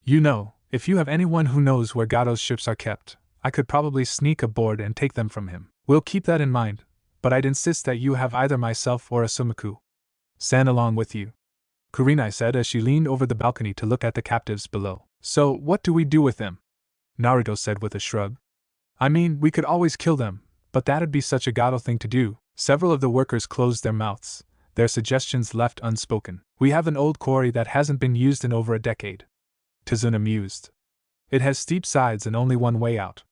You know, if you have anyone who knows where Gato's ships are kept, I could probably sneak aboard and take them from him. We'll keep that in mind, but I'd insist that you have either myself or Asumaku-san along with you, Kurenai said as she leaned over the balcony to look at the captives below. So, what do we do with them? Naruto said with a shrug. I mean, we could always kill them, but that'd be such a Gato thing to do. Several of the workers closed their mouths, their suggestions left unspoken. We have an old quarry that hasn't been used in over a decade. Tazuna mused. It has steep sides and only one way out.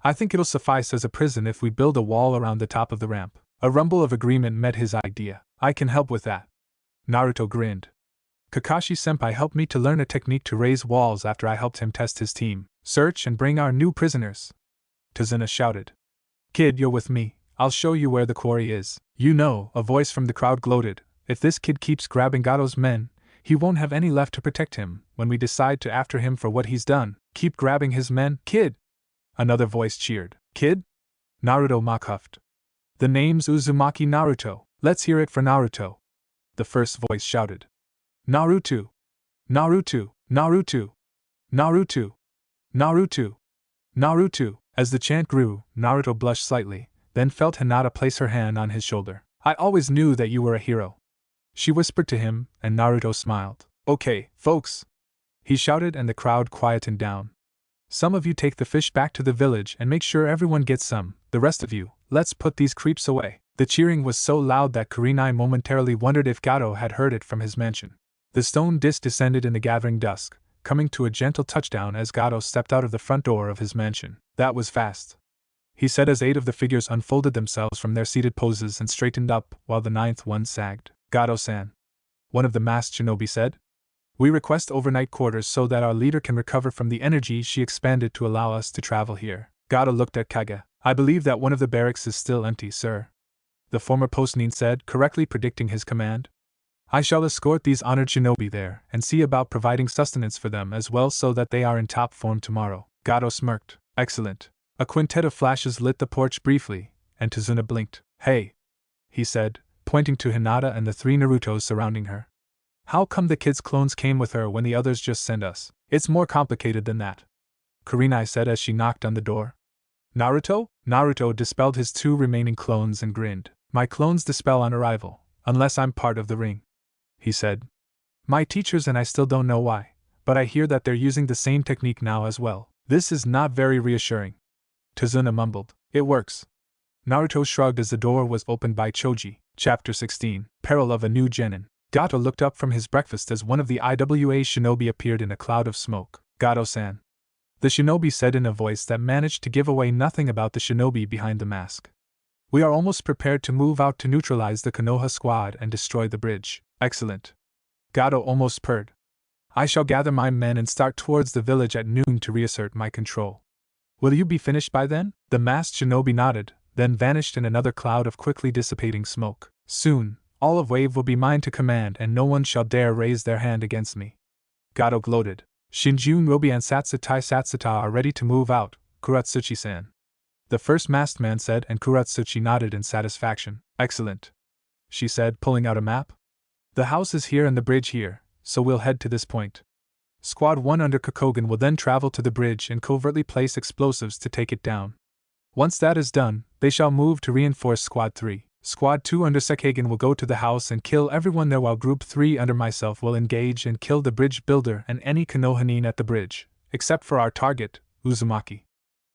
I think it'll suffice as a prison if we build a wall around the top of the ramp. A rumble of agreement met his idea. I can help with that. Naruto grinned. Kakashi-senpai helped me to learn a technique to raise walls after I helped him test his team. Search and bring our new prisoners. Tazuna shouted. Kid, you're with me. I'll show you where the quarry is. You know, a voice from the crowd gloated. If this kid keeps grabbing Gato's men, he won't have any left to protect him when we decide to after him for what he's done. Keep grabbing his men, kid! Another voice cheered. Kid? Naruto mock-huffed. The name's Uzumaki Naruto. Let's hear it for Naruto. The first voice shouted. Naruto! Naruto! Naruto! Naruto! Naruto! Naruto! As the chant grew, Naruto blushed slightly, then felt Hinata place her hand on his shoulder. I always knew that you were a hero. She whispered to him, and Naruto smiled. Okay, folks! He shouted and the crowd quietened down. Some of you take the fish back to the village and make sure everyone gets some. The rest of you, let's put these creeps away. The cheering was so loud that Kurenai momentarily wondered if Gato had heard it from his mansion. The stone disc descended in the gathering dusk, coming to a gentle touchdown as Gato stepped out of the front door of his mansion. That was fast, he said as 8 of the figures unfolded themselves from their seated poses and straightened up while the 9th one sagged. Gato-san, one of the masked shinobi said. We request overnight quarters so that our leader can recover from the energy she expanded to allow us to travel here. Gato looked at Kage. I believe that one of the barracks is still empty, sir. The former postnin said, correctly predicting his command. I shall escort these honored shinobi there and see about providing sustenance for them as well so that they are in top form tomorrow. Gato smirked. Excellent. A quintet of flashes lit the porch briefly, and Tazuna blinked. Hey! He said, pointing to Hinata and the 3 Narutos surrounding her. How come the kid's clones came with her when the others just sent us? It's more complicated than that, Kurenai said as she knocked on the door. Naruto? Naruto dispelled his 2 remaining clones and grinned. My clones dispel on arrival, unless I'm part of the ring, he said. My teachers and I still don't know why, but I hear that they're using the same technique now as well. This is not very reassuring. Tazuna mumbled. It works. Naruto shrugged as the door was opened by Choji. Chapter 16. Peril of a New Genin. Gato looked up from his breakfast as one of the IWA shinobi appeared in a cloud of smoke. Gato-san, the shinobi said in a voice that managed to give away nothing about the shinobi behind the mask. We are almost prepared to move out to neutralize the Konoha squad and destroy the bridge. Excellent. Gato almost purred. I shall gather my men and start towards the village at noon to reassert my control. Will you be finished by then? The masked shinobi nodded, then vanished in another cloud of quickly dissipating smoke. Soon, all of Wave will be mine to command and no one shall dare raise their hand against me. Gato gloated. Shinjun, Robi and Satsata are ready to move out, Kuratsuchi-san. The first masked man said and Kuratsuchi nodded in satisfaction. Excellent, she said, pulling out a map. The house is here and the bridge here, so we'll head to this point. Squad 1 under Kokogen will then travel to the bridge and covertly place explosives to take it down. Once that is done, they shall move to reinforce Squad 3. Squad 2 under Sakagen will go to the house and kill everyone there while Group 3 under myself will engage and kill the bridge builder and any Konohanin at the bridge, except for our target, Uzumaki.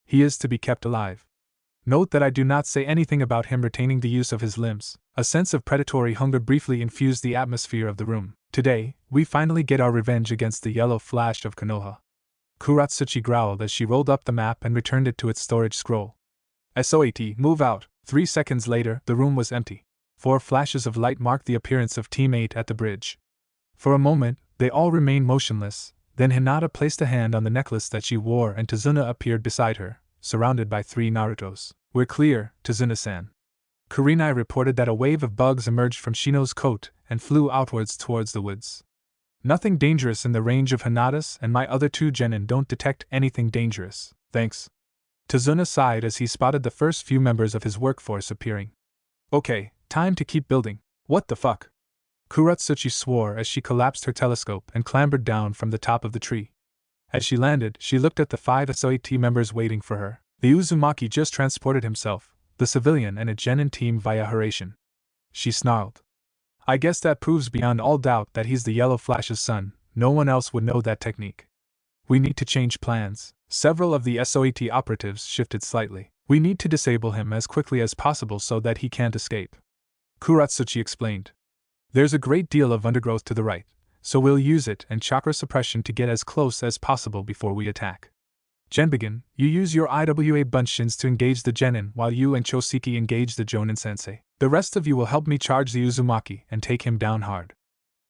He is to be kept alive. Note that I do not say anything about him retaining the use of his limbs. A sense of predatory hunger briefly infused the atmosphere of the room. Today, we finally get our revenge against the yellow flash of Konoha. Kuratsuchi growled as she rolled up the map and returned it to its storage scroll. SOAT, move out. 3 seconds later, the room was empty. 4 flashes of light marked the appearance of Team 8 at the bridge. For a moment, they all remained motionless, then Hinata placed a hand on the necklace that she wore and Tazuna appeared beside her, surrounded by 3 Narutos. We're clear, Tazuna-san. Kurenai reported that a wave of bugs emerged from Shino's coat and flew outwards towards the woods. Nothing dangerous in the range of Hinata's and my other 2 genin don't detect anything dangerous. Thanks. Tazuna sighed as he spotted the first few members of his workforce appearing. Okay, time to keep building. What the fuck? Kuratsuchi swore as she collapsed her telescope and clambered down from the top of the tree. As she landed, she looked at the 5 SOAT members waiting for her. The Uzumaki just transported himself, the civilian and a Genin team via Haration. She snarled. I guess that proves beyond all doubt that he's the Yellow Flash's son. No one else would know that technique. We need to change plans. Several of the SOAT operatives shifted slightly. We need to disable him as quickly as possible so that he can't escape. Kuratsuchi explained. There's a great deal of undergrowth to the right, so we'll use it and chakra suppression to get as close as possible before we attack. Genbigen, you use your IWA bunshins to engage the Genin while you and Chosiki engage the Jonin sensei. The rest of you will help me charge the Uzumaki and take him down hard.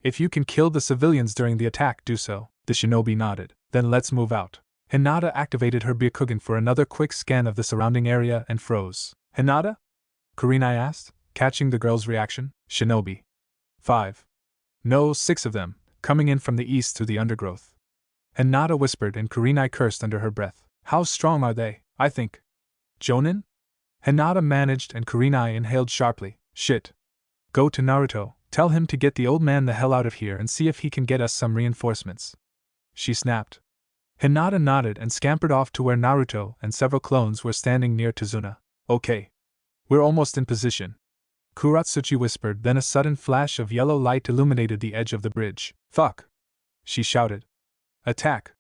If you can kill the civilians during the attack, do so. The shinobi nodded. Then let's move out. Hinata activated her Byakugan for another quick scan of the surrounding area and froze. Hinata? Kurenai asked, catching the girl's reaction. Shinobi. 5. No, 6 of them, coming in from the east through the undergrowth. Hinata whispered and Kurenai cursed under her breath. How strong are they? I think. Jonin? Hinata managed and Kurenai inhaled sharply. Shit. Go to Naruto, tell him to get the old man the hell out of here and see if he can get us some reinforcements. She snapped. Hinata nodded and scampered off to where Naruto and several clones were standing near Tazuna. Okay. We're almost in position. Kuratsuchi whispered, then a sudden flash of yellow light illuminated the edge of the bridge. Fuck! She shouted. Attack!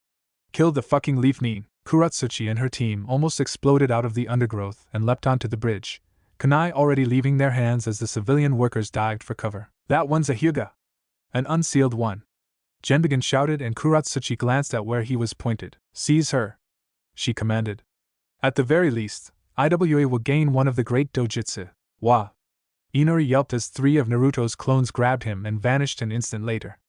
Kill the fucking leaf nin! Kuratsuchi and her team almost exploded out of the undergrowth and leapt onto the bridge, kunai already leaving their hands as the civilian workers dived for cover. That one's a Hyuga! An unsealed one. Genbigen shouted and Kuratsuchi glanced at where he was pointed. Seize her! She commanded. At the very least, IWA will gain one of the great dojutsu. Wa! Inori yelped as 3 of Naruto's clones grabbed him and vanished an instant later.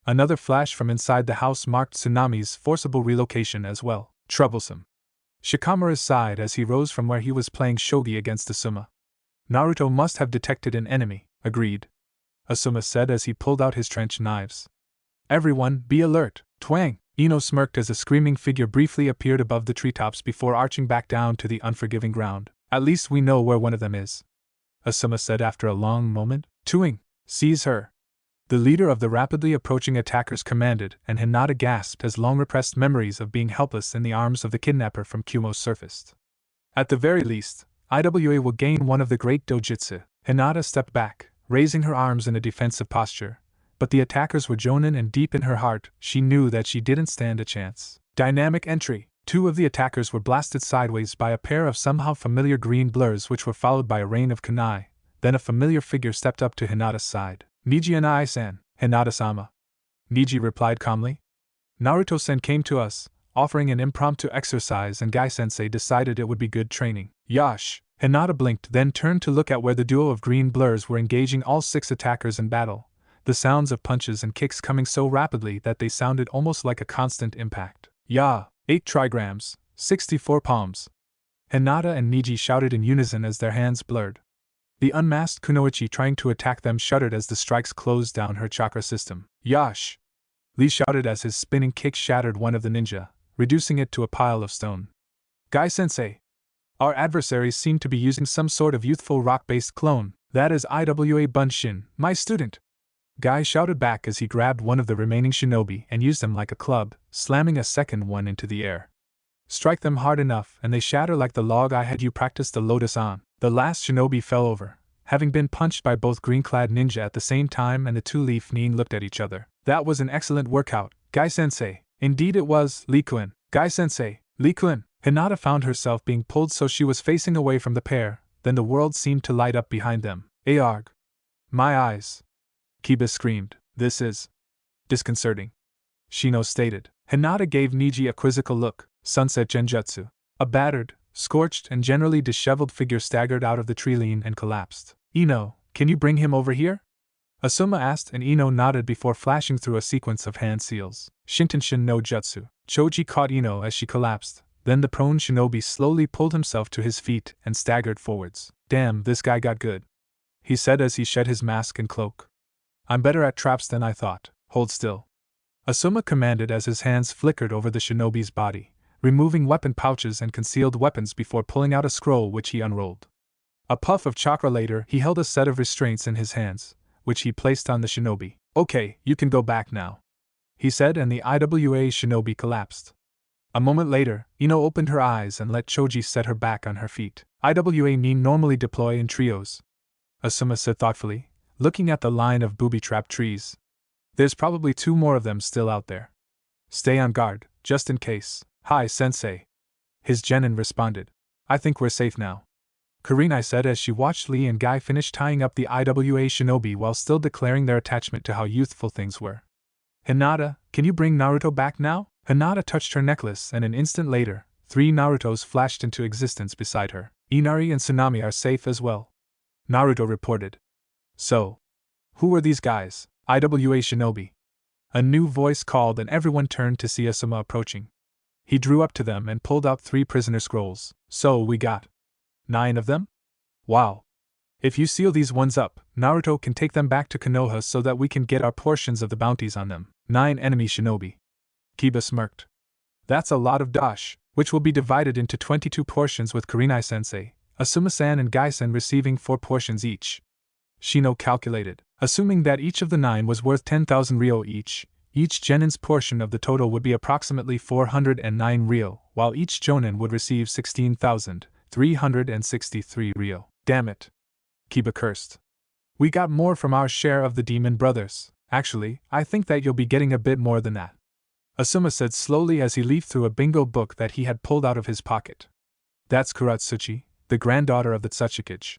Another flash from inside the house marked Tsunami's forcible relocation as well. Troublesome. Shikamaru sighed as he rose from where he was playing shogi against Asuma. Naruto must have detected an enemy, agreed. Asuma said as he pulled out his trench knives. Everyone, be alert! Twang! Ino smirked as a screaming figure briefly appeared above the treetops before arching back down to the unforgiving ground. At least we know where one of them is, Asuma said after a long moment. Tuing! Seize her! The leader of the rapidly approaching attackers commanded, and Hinata gasped as long-repressed memories of being helpless in the arms of the kidnapper from Kumo surfaced. At the very least, IWA will gain one of the great dojutsu. Hinata stepped back, raising her arms in a defensive posture, but the attackers were Jonin and deep in her heart, she knew that she didn't stand a chance. Dynamic entry. 2 of the attackers were blasted sideways by a pair of somehow familiar green blurs which were followed by a rain of kunai, then a familiar figure stepped up to Hinata's side. Niji and I-san, Hinata-sama. Niji replied calmly. Naruto-sen came to us, offering an impromptu exercise and Gai-sensei decided it would be good training. Yash! Hinata blinked then turned to look at where the duo of green blurs were engaging all 6 attackers in battle, the sounds of punches and kicks coming so rapidly that they sounded almost like a constant impact. Ya! 8 trigrams, 64 palms. Hinata and Niji shouted in unison as their hands blurred. The unmasked Kunoichi trying to attack them shuddered as the strikes closed down her chakra system. Yash! Lee shouted as his spinning kick shattered one of the ninja, reducing it to a pile of stone. Gai-sensei! Our adversaries seem to be using some sort of youthful rock-based clone. That is IWA Bunshin, my student! Gai shouted back as he grabbed one of the remaining shinobi and used them like a club, slamming a second one into the air. Strike them hard enough and they shatter like the log I had you practice the lotus on. The last shinobi fell over, having been punched by both green-clad ninja at the same time, and the 2 leaf nin looked at each other. That was an excellent workout, Gai-sensei. Indeed it was, Lee-kun. Gai-sensei, Lee-kun. Hinata found herself being pulled so she was facing away from the pair, then the world seemed to light up behind them. Arg! My eyes! Kiba screamed. This is disconcerting, Shino stated. Hinata gave Niji a quizzical look. Sunset Genjutsu. A battered, scorched and generally disheveled figure staggered out of the tree lean and collapsed. Ino, can you bring him over here? Asuma asked and Ino nodded before flashing through a sequence of hand seals. Shintenshin no Jutsu. Choji caught Ino as she collapsed, then the prone shinobi slowly pulled himself to his feet and staggered forwards. Damn, this guy got good, he said as he shed his mask and cloak. I'm better at traps than I thought. Hold still, Asuma commanded as his hands flickered over the shinobi's body, removing weapon pouches and concealed weapons before pulling out a scroll which he unrolled. A puff of chakra later, he held a set of restraints in his hands, which he placed on the shinobi. "Okay, you can go back now," he said, and the IWA shinobi collapsed. A moment later, Ino opened her eyes and let Choji set her back on her feet. "IWA mean normally deploy in trios," Asuma said thoughtfully, looking at the line of booby-trapped trees. "There's probably 2 more of them still out there. Stay on guard, just in case." "Hi, sensei," his genin responded. "I think we're safe now," Kurenai said as she watched Lee and Guy finish tying up the IWA shinobi while still declaring their attachment to how youthful things were. "Hinata, can you bring Naruto back now?" Hinata touched her necklace, and an instant later, 3 Narutos flashed into existence beside her. "Inari and Tsunami are safe as well," Naruto reported. "So, who were these guys?" "IWA shinobi." A new voice called, and everyone turned to see Asuma approaching. He drew up to them and pulled out 3 prisoner scrolls. "So we got 9 of them? Wow. If you seal these ones up, Naruto can take them back to Konoha so that we can get our portions of the bounties on them." 9 enemy shinobi. Kiba smirked. "That's a lot of dash, which will be divided into 22 portions with Kurenai-sensei, Asuma-san and Gai-san receiving 4 portions each." Shino calculated. Assuming that each of the 9 was worth 10,000 ryo each genin's portion of the total would be approximately 409 ryo, while each jonin would receive 16,363 ryo. "Damn it," Kiba cursed. "We got more from our share of the Demon Brothers. Actually, I think that you'll be getting a bit more than that," Asuma said slowly as he leafed through a bingo book that he had pulled out of his pocket. "That's Kuratsuchi, the granddaughter of the Tsuchikage.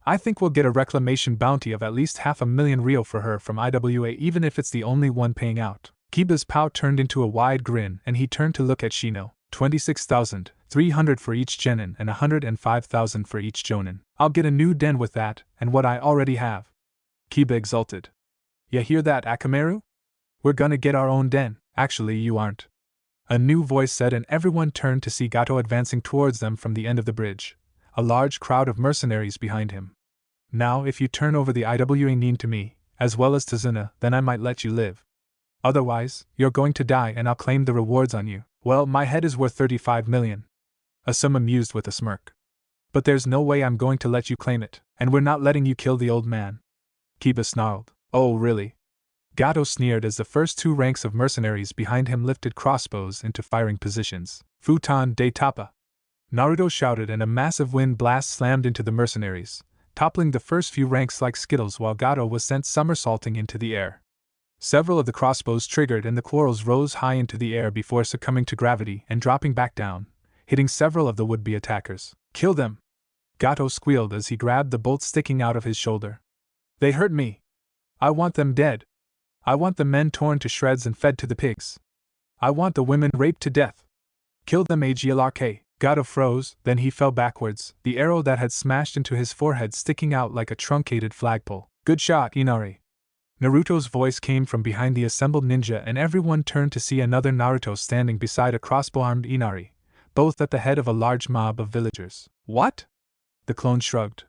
I think we'll get a reclamation bounty of at least 500,000 ryo for her from IWA, even if it's the only one paying out." Kiba's pout turned into a wide grin and he turned to look at Shino. 26,300 for each genin and 105,000 for each jonin. "I'll get a new den with that, and what I already have." Kiba exulted. "Ya hear that, Akamaru? We're gonna get our own den." "Actually, you aren't," a new voice said, and everyone turned to see Gato advancing towards them from the end of the bridge, a large crowd of mercenaries behind him. "Now, if you turn over the IWA nin to me, as well as to Zuna, then I might let you live. Otherwise, you're going to die and I'll claim the rewards on you." "Well, my head is worth 35 million. Asuma mused with a smirk. "But there's no way I'm going to let you claim it, and we're not letting you kill the old man," Kiba snarled. "Oh, really?" Gato sneered as the first 2 ranks of mercenaries behind him lifted crossbows into firing positions. "Futon de Tapa!" Naruto shouted, and a massive wind blast slammed into the mercenaries, toppling the first few ranks like skittles while Gato was sent somersaulting into the air. Several of the crossbows triggered and the quarrels rose high into the air before succumbing to gravity and dropping back down, hitting several of the would-be attackers. "Kill them!" Gato squealed as he grabbed the bolt sticking out of his shoulder. "They hurt me! I want them dead! I want the men torn to shreds and fed to the pigs! I want the women raped to death! Kill them, AGLRK!" Gato froze, then he fell backwards, the arrow that had smashed into his forehead sticking out like a truncated flagpole. "Good shot, Inari!" Naruto's voice came from behind the assembled ninja, and everyone turned to see another Naruto standing beside a crossbow-armed Inari, both at the head of a large mob of villagers. "What?" The clone shrugged.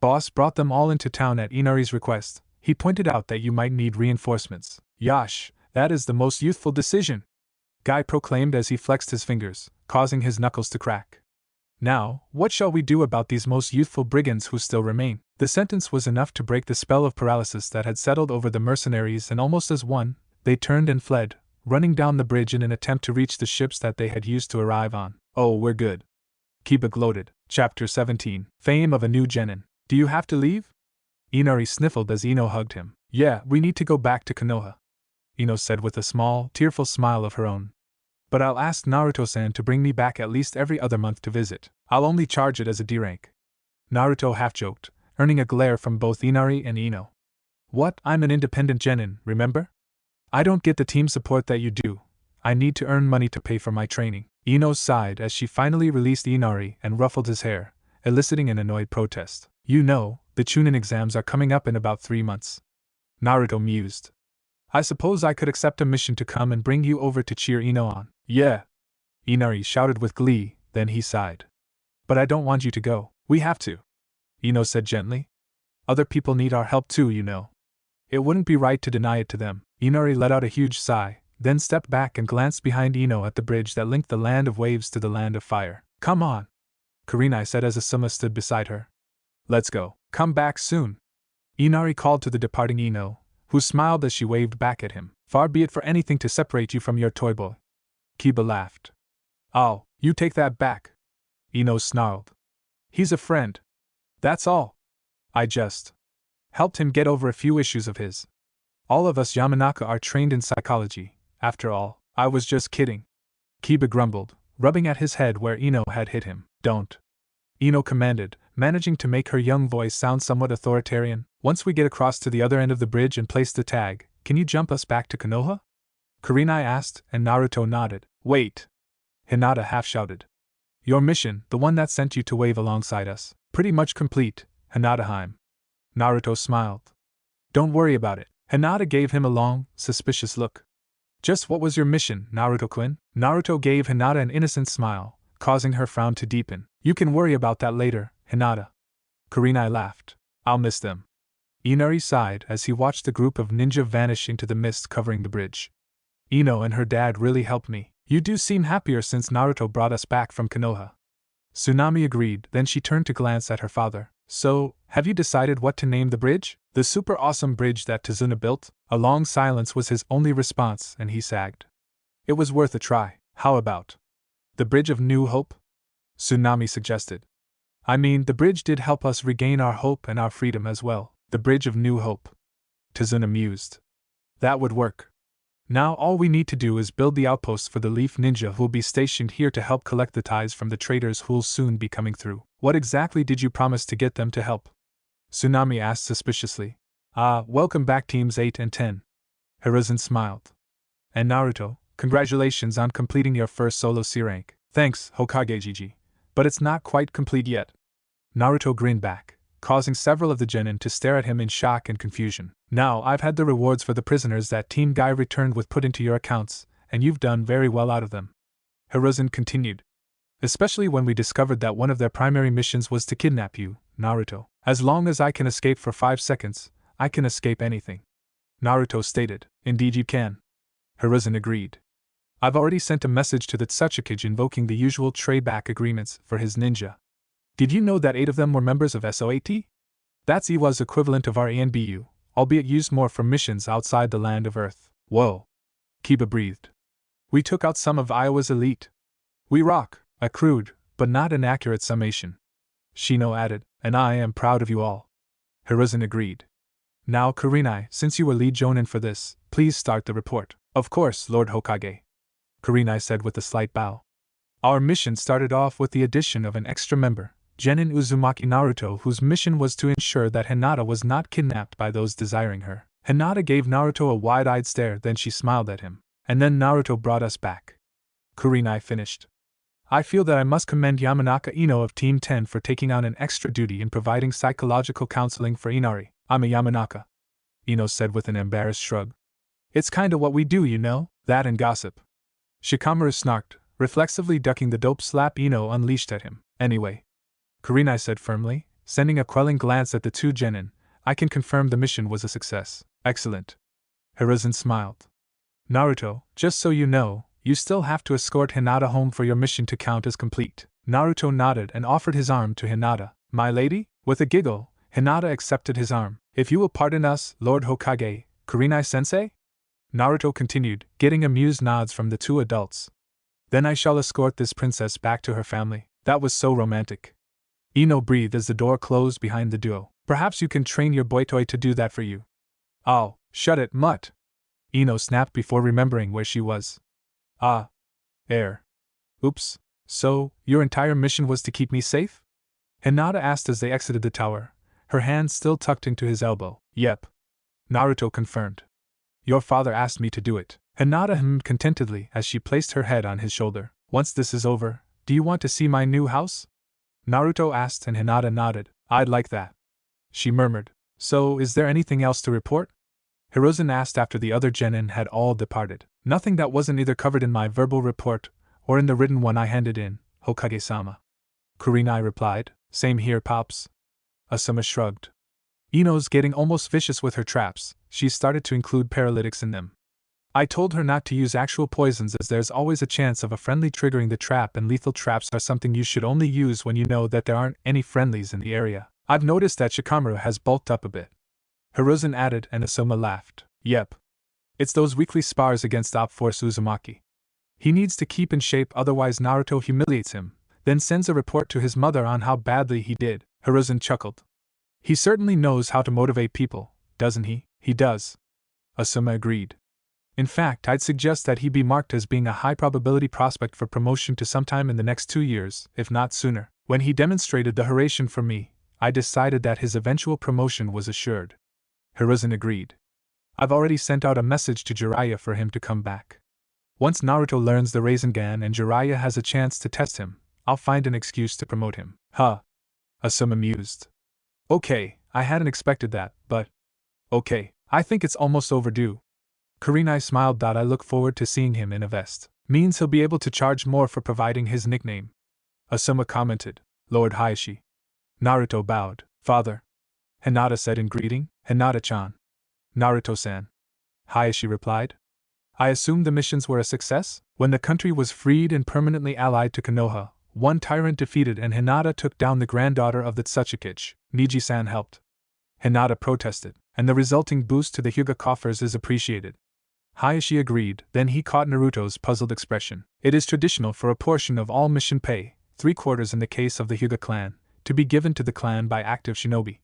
"Boss brought them all into town at Inari's request. He pointed out that you might need reinforcements." "Yash, that is the most youthful decision!" Guy proclaimed as he flexed his fingers, causing his knuckles to crack. "Now, what shall we do about these most youthful brigands who still remain?" The sentence was enough to break the spell of paralysis that had settled over the mercenaries, and almost as one, they turned and fled, running down the bridge in an attempt to reach the ships that they had used to arrive on. "Oh, we're good," Kiba gloated. Chapter 17. Fame of a New Genin. "Do you have to leave?" Inari sniffled as Ino hugged him. "Yeah, we need to go back to Konoha," Ino said with a small, tearful smile of her own. "But I'll ask Naruto-san to bring me back at least every other month to visit. I'll only charge it as a D rank." Naruto half-joked, earning a glare from both Inari and Ino. "What? I'm an independent genin, remember? I don't get the team support that you do. I need to earn money to pay for my training." Ino sighed as she finally released Inari and ruffled his hair, eliciting an annoyed protest. "You know, the Chunin exams are coming up in about 3 months." Naruto mused. "I suppose I could accept a mission to come and bring you over to cheer Ino on." "Yeah!" Inari shouted with glee, then he sighed. "But I don't want you to go. We have to," Ino said gently. "Other people need our help too, you know. It wouldn't be right to deny it to them." Inari let out a huge sigh, then stepped back and glanced behind Ino at the bridge that linked the land of waves to the land of fire. Come on, Kurenai said as Asuma stood beside her. Let's go. Come back soon. Inari called to the departing Ino, who smiled as she waved back at him. Far be it for anything to separate you from your toy boy. Kiba laughed. Oh, you take that back. Ino snarled. He's a friend. That's all. I just helped him get over a few issues of his. All of us Yamanaka are trained in psychology. After all, I was just kidding. Kiba grumbled, rubbing at his head where Ino had hit him. Don't. Ino commanded, managing to make her young voice sound somewhat authoritarian. Once we get across to the other end of the bridge and place the tag, can you jump us back to Konoha? Kurenai asked, and Naruto nodded. Wait! Hinata half-shouted. Your mission, the one that sent you to wave alongside us, pretty much complete, Hinata-heim. Naruto smiled. Don't worry about it. Hinata gave him a long, suspicious look. Just what was your mission, Naruto-kun? Naruto gave Hinata an innocent smile, causing her frown to deepen. You can worry about that later, Hinata. Kurenai laughed. I'll miss them. Inari sighed as he watched the group of ninja vanish into the mist covering the bridge. Ino and her dad really helped me. You do seem happier since Naruto brought us back from Konoha. Tsunami agreed, then she turned to glance at her father. So, have you decided what to name the bridge? The super awesome bridge that Tazuna built? A long silence was his only response, and he sagged. It was worth a try. How about the Bridge of New Hope? Tsunami suggested. I mean, the bridge did help us regain our hope and our freedom as well. The Bridge of New Hope. Tazuna mused. That would work. Now all we need to do is build the outposts for the Leaf Ninja who'll be stationed here to help collect the ties from the traders who'll soon be coming through. What exactly did you promise to get them to help? Tsunami asked suspiciously. Welcome back teams 8 and 10. Hiruzen smiled. And Naruto, congratulations on completing your first solo C rank. Thanks, Hokage Gigi. But it's not quite complete yet. Naruto grinned back, causing several of the genin to stare at him in shock and confusion. Now I've had the rewards for the prisoners that Team Guy returned with put into your accounts, and you've done very well out of them. Hiruzen continued. Especially when we discovered that one of their primary missions was to kidnap you, Naruto. As long as I can escape for 5 seconds, I can escape anything. Naruto stated. Indeed you can. Hiruzen agreed. I've already sent a message to the Tsuchikage invoking the usual trade-back agreements for his ninja. Did you know that 8 of them were members of SOAT? That's Iwa's equivalent of our ANBU, albeit used more for missions outside the land of Earth. Whoa. Kiba breathed. We took out some of Iowa's elite. We rock, a crude, but not inaccurate summation. Shino added, and I am proud of you all. Hiruzen agreed. Now Kurenai, since you were lead jonin for this, please start the report. Of course, Lord Hokage. Kurenai said with a slight bow. Our mission started off with the addition of an extra member, Genin Uzumaki Naruto, whose mission was to ensure that Hinata was not kidnapped by those desiring her. Hinata gave Naruto a wide-eyed stare, then she smiled at him. And then Naruto brought us back. Kurenai finished. I feel that I must commend Yamanaka Ino of Team 10 for taking on an extra duty in providing psychological counseling for Inari. I'm a Yamanaka, Ino said with an embarrassed shrug. It's kinda what we do, you know, that and gossip. Shikamaru snarked, reflexively ducking the dope slap Ino unleashed at him. Anyway, Kurenai said firmly, sending a quelling glance at the two genin, I can confirm the mission was a success. Excellent. Hiruzen smiled. Naruto, just so you know, you still have to escort Hinata home for your mission to count as complete. Naruto nodded and offered his arm to Hinata. My lady? With a giggle, Hinata accepted his arm. If you will pardon us, Lord Hokage, Kurenai-sensei? Naruto continued, getting amused nods from the two adults. Then I shall escort this princess back to her family. That was so romantic. Ino breathed as the door closed behind the duo. Perhaps you can train your boy-toy to do that for you. Oh, shut it, mutt! Ino snapped before remembering where she was. Air. Oops. So, your entire mission was to keep me safe? Hinata asked as they exited the tower, her hand still tucked into his elbow. Yep. Naruto confirmed. Your father asked me to do it. Hinata hummed contentedly as she placed her head on his shoulder. Once this is over, do you want to see my new house? Naruto asked and Hinata nodded. I'd like that. She murmured. So, is there anything else to report? Hiruzen asked after the other genin had all departed. Nothing that wasn't either covered in my verbal report or in the written one I handed in, Hokage-sama. Kurenai replied. Same here, Pops. Asuma shrugged. Ino's getting almost vicious with her traps. She started to include paralytics in them. I told her not to use actual poisons as there's always a chance of a friendly triggering the trap, and lethal traps are something you should only use when you know that there aren't any friendlies in the area. I've noticed that Shikamaru has bulked up a bit. Hiruzen added, and Asuma laughed. Yep. It's those weekly spars against Op Force Uzumaki. He needs to keep in shape, otherwise Naruto humiliates him, then sends a report to his mother on how badly he did. Hiruzen chuckled. He certainly knows how to motivate people, doesn't he? He does. Asuma agreed. In fact, I'd suggest that he be marked as being a high-probability prospect for promotion to sometime in the next 2 years, if not sooner. When he demonstrated the Hiraishin for me, I decided that his eventual promotion was assured. Hiruzen agreed. I've already sent out a message to Jiraiya for him to come back. Once Naruto learns the Rasengan and Jiraiya has a chance to test him, I'll find an excuse to promote him. Huh. Asuma mused. Okay, I hadn't expected that, but... Okay, I think it's almost overdue. Kurenai smiled. I look forward to seeing him in a vest. Means he'll be able to charge more for providing his nickname. Asuma commented. Lord Hayashi. Naruto bowed. Father. Hinata said in greeting. Hinata-chan. Naruto-san. Hayashi replied. I assumed the missions were a success? When the country was freed and permanently allied to Konoha, one tyrant defeated and Hinata took down the granddaughter of the Tsuchikichi. Niji-san helped. Hinata protested, and the resulting boost to the Hyuga coffers is appreciated. Hayashi agreed, then he caught Naruto's puzzled expression. It is traditional for a portion of all mission pay, 3/4 in the case of the Hyuga clan, to be given to the clan by active shinobi.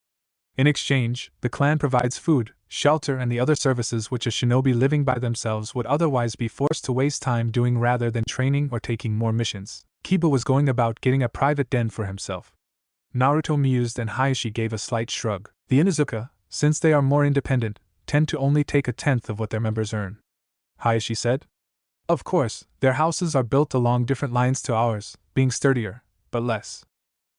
In exchange, the clan provides food, shelter, and the other services which a shinobi living by themselves would otherwise be forced to waste time doing rather than training or taking more missions. Kiba was going about getting a private den for himself. Naruto mused and Hayashi gave a slight shrug. The Inuzuka, since they are more independent, tend to only take 1/10 of what their members earn. Hayashi said. Of course, their houses are built along different lines to ours, being sturdier, but less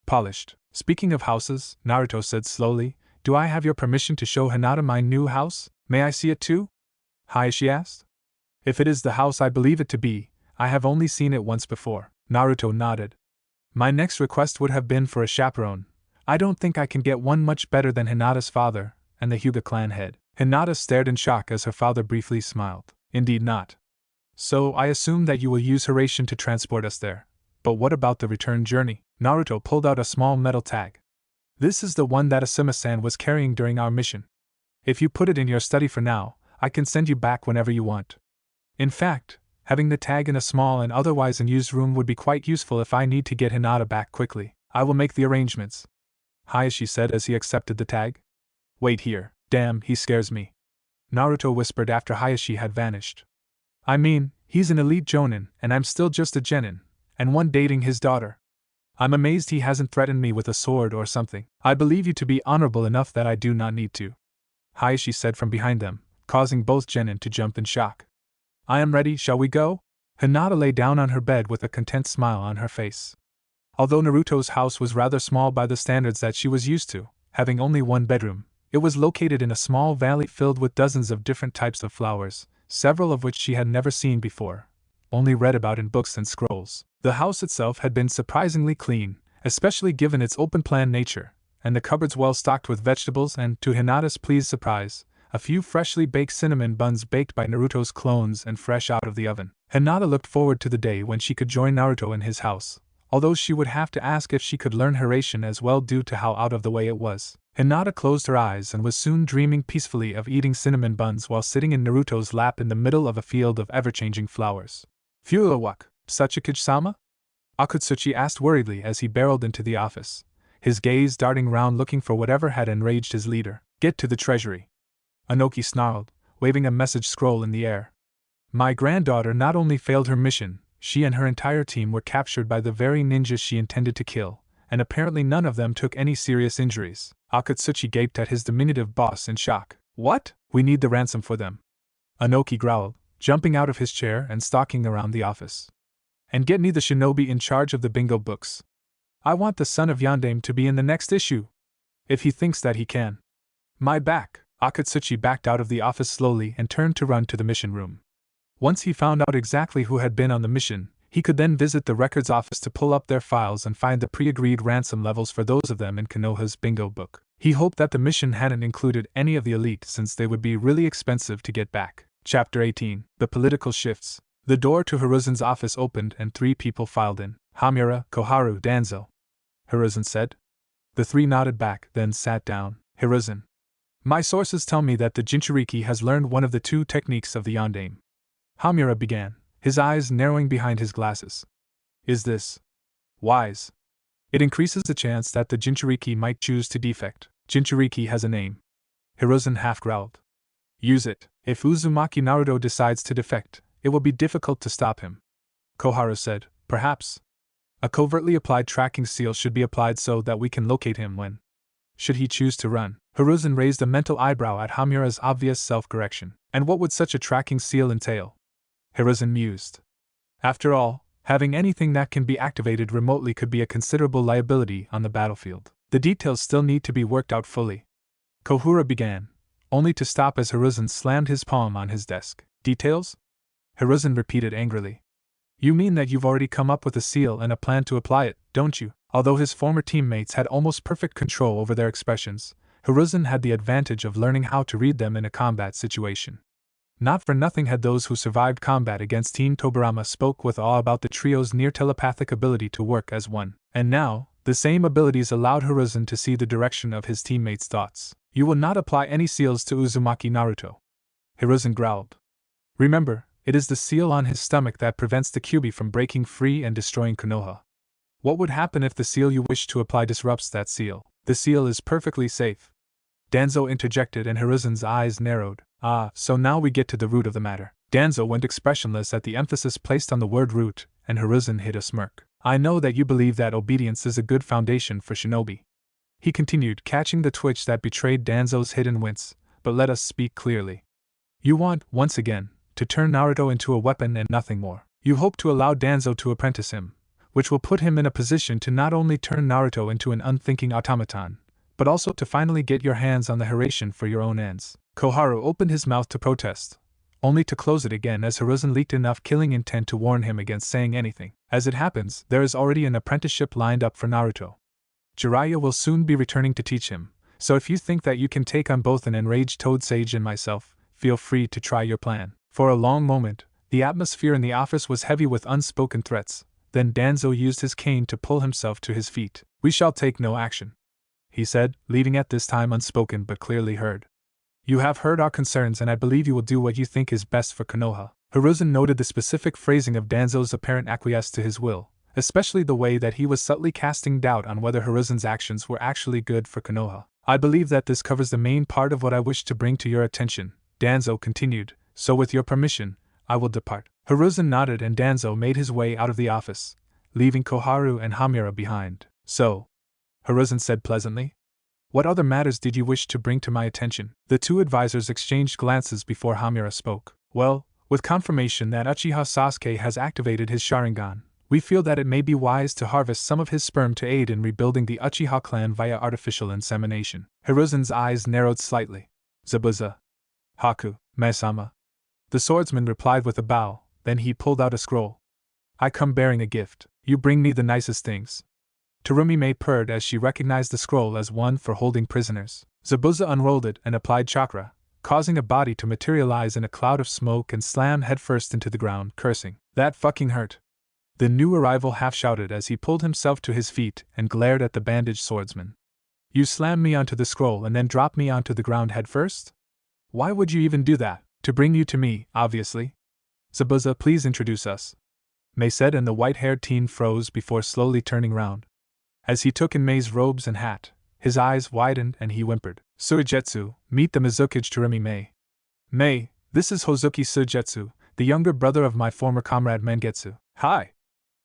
polished. Speaking of houses, Naruto said slowly, do I have your permission to show Hinata my new house? May I see it too? Hayashi asked. If it is the house I believe it to be, I have only seen it once before. Naruto nodded. My next request would have been for a chaperone. I don't think I can get one much better than Hinata's father, and the Hyuga clan head. Hinata stared in shock as her father briefly smiled. Indeed not. So I assume that you will use Hiraishin to transport us there. But what about the return journey? Naruto pulled out a small metal tag. This is the one that Asuma-san was carrying during our mission. If you put it in your study for now, I can send you back whenever you want. In fact, having the tag in a small and otherwise unused room would be quite useful if I need to get Hinata back quickly. I will make the arrangements. Hayashi said as he accepted the tag. Wait here. Damn, he scares me. Naruto whispered after Hayashi had vanished. I mean, he's an elite jonin, and I'm still just a genin, and one dating his daughter. I'm amazed he hasn't threatened me with a sword or something. I believe you to be honorable enough that I do not need to. Hayashi said from behind them, causing both genin to jump in shock. I am ready, shall we go? Hinata lay down on her bed with a content smile on her face. Although Naruto's house was rather small by the standards that she was used to, having only one bedroom, it was located in a small valley filled with dozens of different types of flowers, several of which she had never seen before, only read about in books and scrolls. The house itself had been surprisingly clean, especially given its open-plan nature, and the cupboards well stocked with vegetables and, to Hinata's pleased surprise, a few freshly baked cinnamon buns baked by Naruto's clones and fresh out of the oven. Hinata looked forward to the day when she could join Naruto in his house, although she would have to ask if she could learn Hiraishin as well due to how out of the way it was. Hinata closed her eyes and was soon dreaming peacefully of eating cinnamon buns while sitting in Naruto's lap in the middle of a field of ever-changing flowers. Furuwak, Tsuchikichi-sama? Akutsuchi asked worriedly as he barreled into the office, his gaze darting round looking for whatever had enraged his leader. Get to the treasury. Anoki snarled, waving a message scroll in the air. My granddaughter not only failed her mission, she and her entire team were captured by the very ninjas she intended to kill, and apparently none of them took any serious injuries. Akutsuchi gaped at his diminutive boss in shock. What? We need the ransom for them. Anoki growled, jumping out of his chair and stalking around the office. And get me the shinobi in charge of the bingo books. I want the son of Yandame to be in the next issue. If he thinks that he can. My back. Akutsuchi backed out of the office slowly and turned to run to the mission room. Once he found out exactly who had been on the mission, he could then visit the records office to pull up their files and find the pre-agreed ransom levels for those of them in Konoha's bingo book. He hoped that the mission hadn't included any of the elite since they would be really expensive to get back. Chapter 18. The Political Shifts. The door to Hiruzen's office opened and 3 people filed in. Hamura, Koharu, Danzo. Hiruzen said. The 3 nodded back, then sat down. Hiruzen. My sources tell me that the Jinchuriki has learned one of the 2 techniques of the Yondaime. Hamura began, his eyes narrowing behind his glasses. Is this wise? It increases the chance that the Jinchuriki might choose to defect. Jinchuriki has a name. Hiruzen half growled. Use it. If Uzumaki Naruto decides to defect, it will be difficult to stop him. Koharu said, perhaps. A covertly applied tracking seal should be applied so that we can locate him when should he choose to run. Hiruzen raised a mental eyebrow at Hamura's obvious self-correction. And what would such a tracking seal entail? Hiruzen mused. After all, having anything that can be activated remotely could be a considerable liability on the battlefield. The details still need to be worked out fully. Kohura began, only to stop as Hiruzen slammed his palm on his desk. Details? Hiruzen repeated angrily. You mean that you've already come up with a seal and a plan to apply it, don't you? Although his former teammates had almost perfect control over their expressions, Hiruzen had the advantage of learning how to read them in a combat situation. Not for nothing had those who survived combat against Team Tobirama spoke with awe about the trio's near telepathic ability to work as one. And now, the same abilities allowed Hiruzen to see the direction of his teammates' thoughts. You will not apply any seals to Uzumaki Naruto. Hiruzen growled. Remember, it is the seal on his stomach that prevents the Kyuubi from breaking free and destroying Konoha. What would happen if the seal you wish to apply disrupts that seal? The seal is perfectly safe. Danzo interjected and Hiruzen's eyes narrowed. Ah, so now we get to the root of the matter. Danzo went expressionless at the emphasis placed on the word root, and Hiruzen hid a smirk. I know that you believe that obedience is a good foundation for shinobi. He continued, catching the twitch that betrayed Danzo's hidden wince, but let us speak clearly. You want, once again, to turn Naruto into a weapon and nothing more. You hope to allow Danzo to apprentice him, which will put him in a position to not only turn Naruto into an unthinking automaton, but also to finally get your hands on the Hiraishin for your own ends. Koharu opened his mouth to protest, only to close it again as Hiruzen leaked enough killing intent to warn him against saying anything. As it happens, there is already an apprenticeship lined up for Naruto. Jiraiya will soon be returning to teach him, so if you think that you can take on both an enraged Toad Sage and myself, feel free to try your plan. For a long moment, the atmosphere in the office was heavy with unspoken threats. Then Danzo used his cane to pull himself to his feet. We shall take no action, he said, leaving at this time unspoken but clearly heard. You have heard our concerns and I believe you will do what you think is best for Konoha. Hiruzen noted the specific phrasing of Danzo's apparent acquiesce to his will, especially the way that he was subtly casting doubt on whether Hiruzen's actions were actually good for Konoha. I believe that this covers the main part of what I wish to bring to your attention, Danzo continued, so with your permission, I will depart. Hiruzen nodded and Danzo made his way out of the office, leaving Koharu and Hamura behind. So, Hiruzen said pleasantly, what other matters did you wish to bring to my attention? The 2 advisors exchanged glances before Hamura spoke. Well, with confirmation that Uchiha Sasuke has activated his Sharingan, we feel that it may be wise to harvest some of his sperm to aid in rebuilding the Uchiha clan via artificial insemination. Hiruzen's eyes narrowed slightly. Zabuza. Haku, Maesama. The swordsman replied with a bow, then he pulled out a scroll. I come bearing a gift. You bring me the nicest things. Terumi purred as she recognized the scroll as one for holding prisoners. Zabuza unrolled it and applied chakra, causing a body to materialize in a cloud of smoke and slam headfirst into the ground, cursing. That fucking hurt. The new arrival half shouted as he pulled himself to his feet and glared at the bandaged swordsman. You slammed me onto the scroll and then dropped me onto the ground headfirst? Why would you even do that? To bring you to me, obviously. Zabuza, please introduce us, Mei said, and the white-haired teen froze before slowly turning round. As he took in Mei's robes and hat, his eyes widened and he whimpered. Suigetsu, meet the Mizukage Terumi Mei. Mei, this is Hozuki Suigetsu, the younger brother of my former comrade Mangetsu. Hi!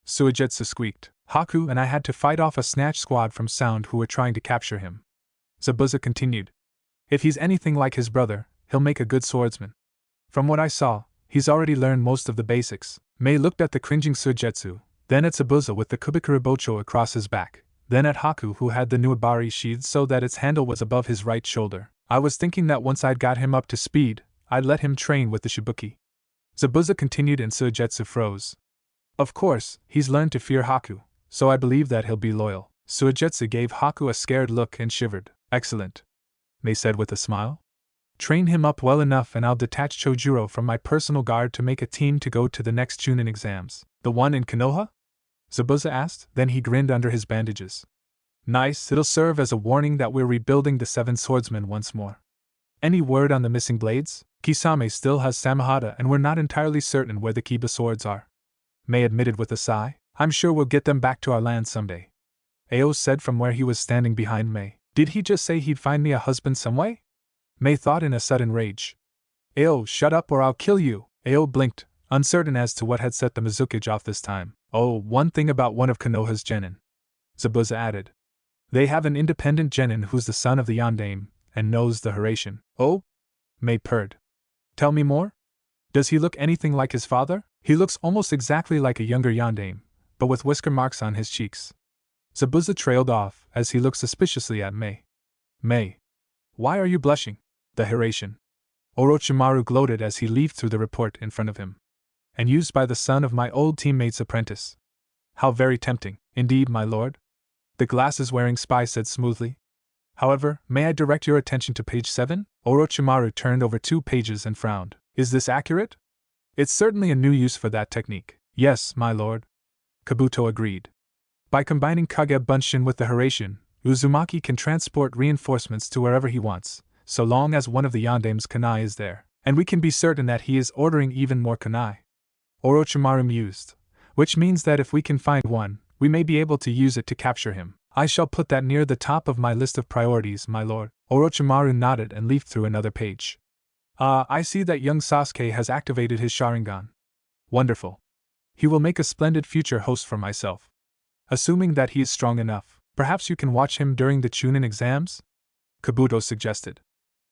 Suigetsu squeaked. Haku and I had to fight off a snatch squad from Sound who were trying to capture him. Zabuza continued. If he's anything like his brother, he'll make a good swordsman. From what I saw, he's already learned most of the basics. Mei looked at the cringing Suigetsu, then at Zabuza with the Kubikuribocho across his back, then at Haku who had the Nuabari sheathed so that its handle was above his right shoulder. I was thinking that once I'd got him up to speed, I'd let him train with the Shibuki. Zabuza continued and Suigetsu froze. Of course, he's learned to fear Haku, so I believe that he'll be loyal. Suigetsu gave Haku a scared look and shivered. Excellent, Mei said with a smile. Train him up well enough and I'll detach Chojuro from my personal guard to make a team to go to the next Chunin exams. The one in Konoha? Zabuza asked, then he grinned under his bandages. Nice, it'll serve as a warning that we're rebuilding the Seven Swordsmen once more. Any word on the missing blades? Kisame still has Samahata and we're not entirely certain where the Kiba swords are. Mei admitted with a sigh. I'm sure we'll get them back to our land someday. Ao said from where he was standing behind Mei. Did he just say he'd find me a husband some way? Mei thought in a sudden rage. Ao, shut up or I'll kill you. Ao blinked, uncertain as to what had set the Mizukage off this time. Oh, one thing about one of Konoha's genin. Zabuza added. They have an independent genin who's the son of the Yondaime, and knows the Hiraishin. Oh? Mei purred. Tell me more? Does he look anything like his father? He looks almost exactly like a younger Yondaime, but with whisker marks on his cheeks. Zabuza trailed off, as he looked suspiciously at Mei. Mei. Why are you blushing? The Hiraishin. Orochimaru gloated as he leafed through the report in front of him. And used by the son of my old teammate's apprentice. How very tempting, indeed, my lord. The glasses-wearing spy said smoothly. However, may I direct your attention to page 7? Orochimaru turned over 2 pages and frowned. Is this accurate? It's certainly a new use for that technique. Yes, my lord. Kabuto agreed. By combining Kage Bunshin with the Hiraishin, Uzumaki can transport reinforcements to wherever he wants, so long as one of the Yondaime's kunai is there, and we can be certain that he is ordering even more kunai. Orochimaru mused. Which means that if we can find one, we may be able to use it to capture him. I shall put that near the top of my list of priorities, my lord. Orochimaru nodded and leafed through another page. I see that young Sasuke has activated his Sharingan. Wonderful. He will make a splendid future host for myself. Assuming that he is strong enough, perhaps you can watch him during the Chunin exams? Kabuto suggested.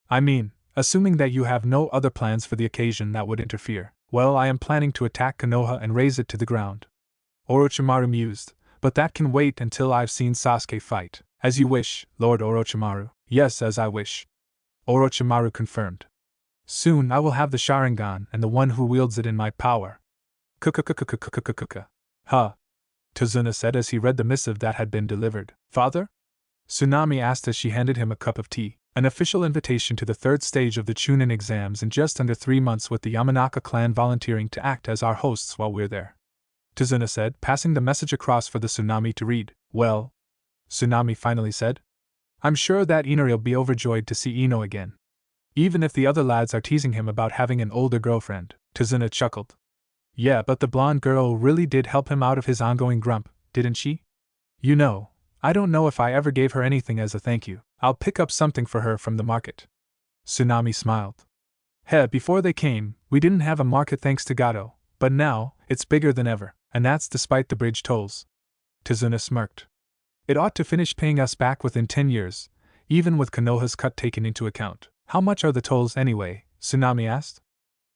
I mean, assuming that you have no other plans for the occasion that would interfere. Well, I am planning to attack Konoha and raze it to the ground. Orochimaru mused, but that can wait until I've seen Sasuke fight. As you wish, Lord Orochimaru. Yes, as I wish. Orochimaru confirmed. Soon I will have the Sharingan and the one who wields it in my power. Huh. Tazuna said as he read the missive that had been delivered. Father? Tsunami asked as she handed him a cup of tea. An official invitation to the 3rd stage of the Chunin exams in just under 3 months with the Yamanaka clan volunteering to act as our hosts while we're there. Tazuna said, passing the message across for the Tsunami to read. Well, Tsunami finally said. I'm sure that Inari'll be overjoyed to see Ino again. Even if the other lads are teasing him about having an older girlfriend. Tazuna chuckled. Yeah, but the blonde girl really did help him out of his ongoing grump, didn't she? You know, I don't know if I ever gave her anything as a thank you. I'll pick up something for her from the market. Tsunami smiled. Before they came, we didn't have a market thanks to Gato, but now, it's bigger than ever, and that's despite the bridge tolls. Tazuna smirked. It ought to finish paying us back within 10 years, even with Konoha's cut taken into account. How much are the tolls anyway? Tsunami asked.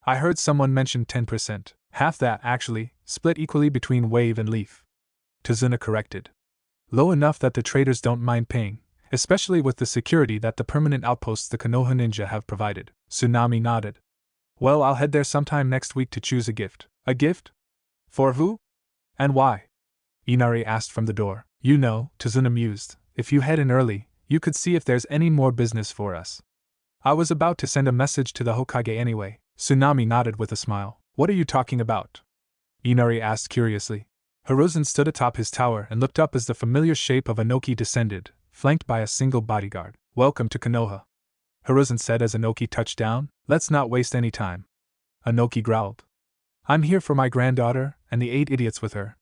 I heard someone mention 10%. Half that, actually, split equally between Wave and Leaf. Tazuna corrected. Low enough that the traders don't mind paying, especially with the security that the permanent outposts the Konoha ninja have provided. Tsunami nodded. Well, I'll head there sometime next week to choose a gift. A gift? For who? And why? Inari asked from the door. You know, Tazuna mused, if you head in early, you could see if there's any more business for us. I was about to send a message to the Hokage anyway. Tsunami nodded with a smile. What are you talking about? Inari asked curiously. Hiruzen stood atop his tower and looked up as the familiar shape of Inoki descended, flanked by a single bodyguard. Welcome to Konoha, Hiruzen said as Inoki touched down. Let's not waste any time. Inoki growled. I'm here for my granddaughter and the 8 idiots with her.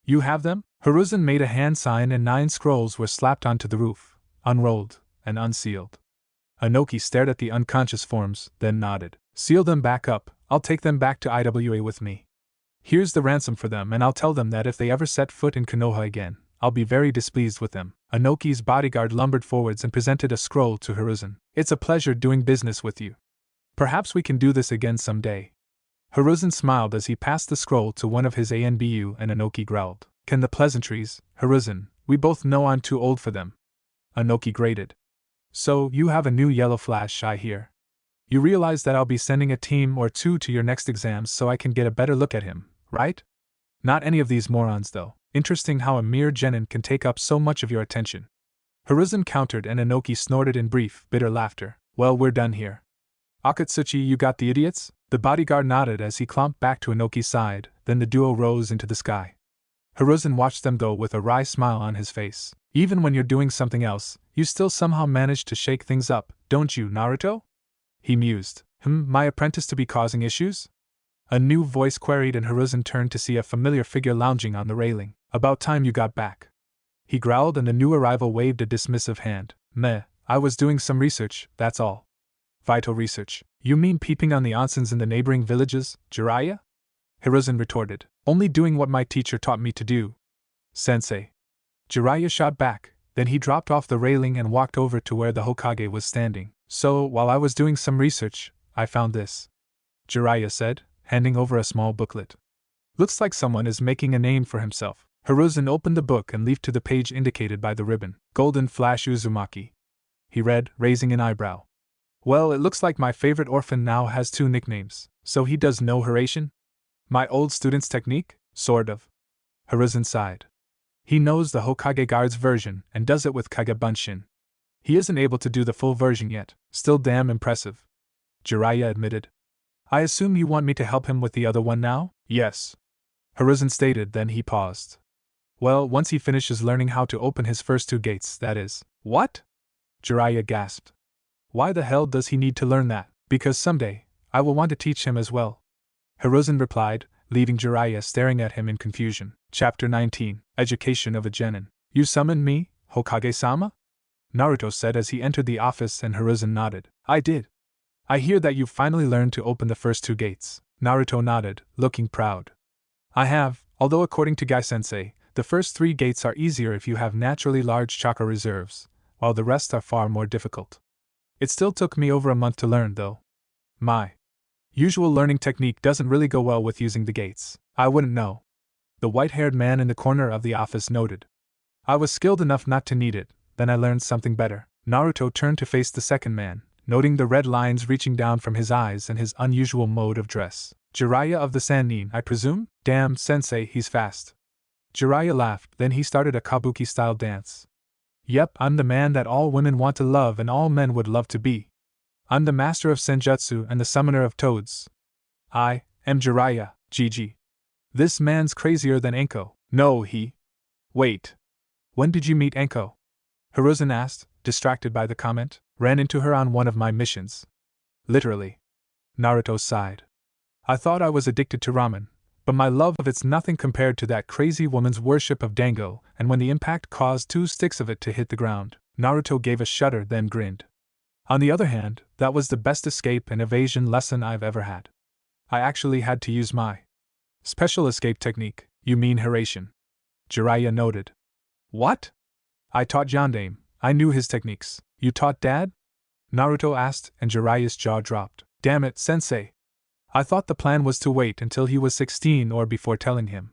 You have them? Hiruzen made a hand sign and 9 scrolls were slapped onto the roof, unrolled, and unsealed. Inoki stared at the unconscious forms, then nodded. Seal them back up, I'll take them back to IWA with me. Here's the ransom for them and I'll tell them that if they ever set foot in Konoha again, I'll be very displeased with them. Inoki's bodyguard lumbered forwards and presented a scroll to Hiruzen. It's a pleasure doing business with you. Perhaps we can do this again someday. Hiruzen smiled as he passed the scroll to one of his ANBU and Inoki growled. Can the pleasantries, Hiruzen, we both know I'm too old for them. Inoki grated. So, you have a new yellow flash, I hear. You realize that I'll be sending a team or 2 to your next exams so I can get a better look at him, right? Not any of these morons though. Interesting how a mere genin can take up so much of your attention. Hiruzen countered and Inoki snorted in brief, bitter laughter. Well, we're done here. Akatsuchi, you got the idiots? The bodyguard nodded as he clomped back to Inoki's side, then the duo rose into the sky. Hiruzen watched them go with a wry smile on his face. Even when you're doing something else, you still somehow manage to shake things up, don't you, Naruto? He mused. My apprentice to be causing issues? A new voice queried, and Hiruzen turned to see a familiar figure lounging on the railing. About time you got back. He growled, and the new arrival waved a dismissive hand. Meh, I was doing some research, that's all. Vital research? You mean peeping on the onsens in the neighboring villages, Jiraiya? Hiruzen retorted. Only doing what my teacher taught me to do. Sensei. Jiraiya shot back, then he dropped off the railing and walked over to where the Hokage was standing. So, while I was doing some research, I found this. Jiraiya said, handing over a small booklet. Looks like someone is making a name for himself. Hiruzen opened the book and leafed to the page indicated by the ribbon. Golden Flash Uzumaki. He read, raising an eyebrow. Well, it looks like my favorite orphan now has 2 nicknames. So he does no Hiraishin? My old student's technique? Sort of. Hiruzen sighed. He knows the Hokage Guard's version and does it with Kage Bunshin. He isn't able to do the full version yet. Still damn impressive. Jiraiya admitted. I assume you want me to help him with the other one now? Yes. Hiruzen stated, then he paused. Well, once he finishes learning how to open his first 2 gates, that is. What? Jiraiya gasped. Why the hell does he need to learn that? Because someday, I will want to teach him as well. Hiruzen replied, leaving Jiraiya staring at him in confusion. Chapter 19. Education of a Genin. You summoned me, Hokage-sama? Naruto said as he entered the office, and Hiruzen nodded. I did. I hear that you've finally learned to open the first 2 gates. Naruto nodded, looking proud. I have, although according to Gai-sensei, the first 3 gates are easier if you have naturally large chakra reserves, while the rest are far more difficult. It still took me over a month to learn, though. My usual learning technique doesn't really go well with using the gates. I wouldn't know. The white-haired man in the corner of the office noted. I was skilled enough not to need it, then I learned something better. Naruto turned to face the second man, noting the red lines reaching down from his eyes and his unusual mode of dress. Jiraiya of the Sannin, I presume? Damn, sensei, he's fast. Jiraiya laughed, then he started a kabuki-style dance. Yep, I'm the man that all women want to love and all men would love to be. I'm the master of senjutsu and the summoner of toads. I am Jiraiya, GG. This man's crazier than Anko. No, he. Wait. When did you meet Anko? Hiruzen asked, distracted by the comment. Ran into her on one of my missions. Literally. Naruto sighed. I thought I was addicted to ramen, but my love of it's nothing compared to that crazy woman's worship of dango, and when the impact caused 2 sticks of it to hit the ground, Naruto gave a shudder, then grinned. On the other hand, that was the best escape and evasion lesson I've ever had. I actually had to use my special escape technique. You mean Hiraishin? Jiraiya noted. What? I taught Yondaime. I knew his techniques. You taught Dad? Naruto asked, and Jiraiya's jaw dropped. Damn it, sensei. I thought the plan was to wait until he was 16 or before telling him.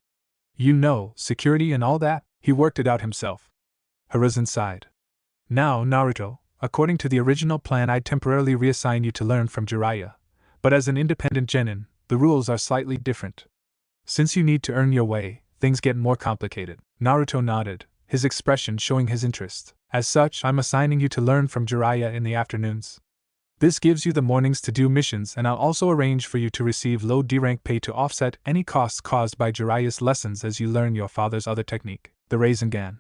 You know, security and all that, he worked it out himself. Hiruzen sighed. Now, Naruto, according to the original plan, I'd temporarily reassign you to learn from Jiraiya, but as an independent genin, the rules are slightly different. Since you need to earn your way, things get more complicated. Naruto nodded, his expression showing his interest. As such, I'm assigning you to learn from Jiraiya in the afternoons. This gives you the mornings to do missions, and I'll also arrange for you to receive low D-rank pay to offset any costs caused by Jiraiya's lessons as you learn your father's other technique, the Rasengan.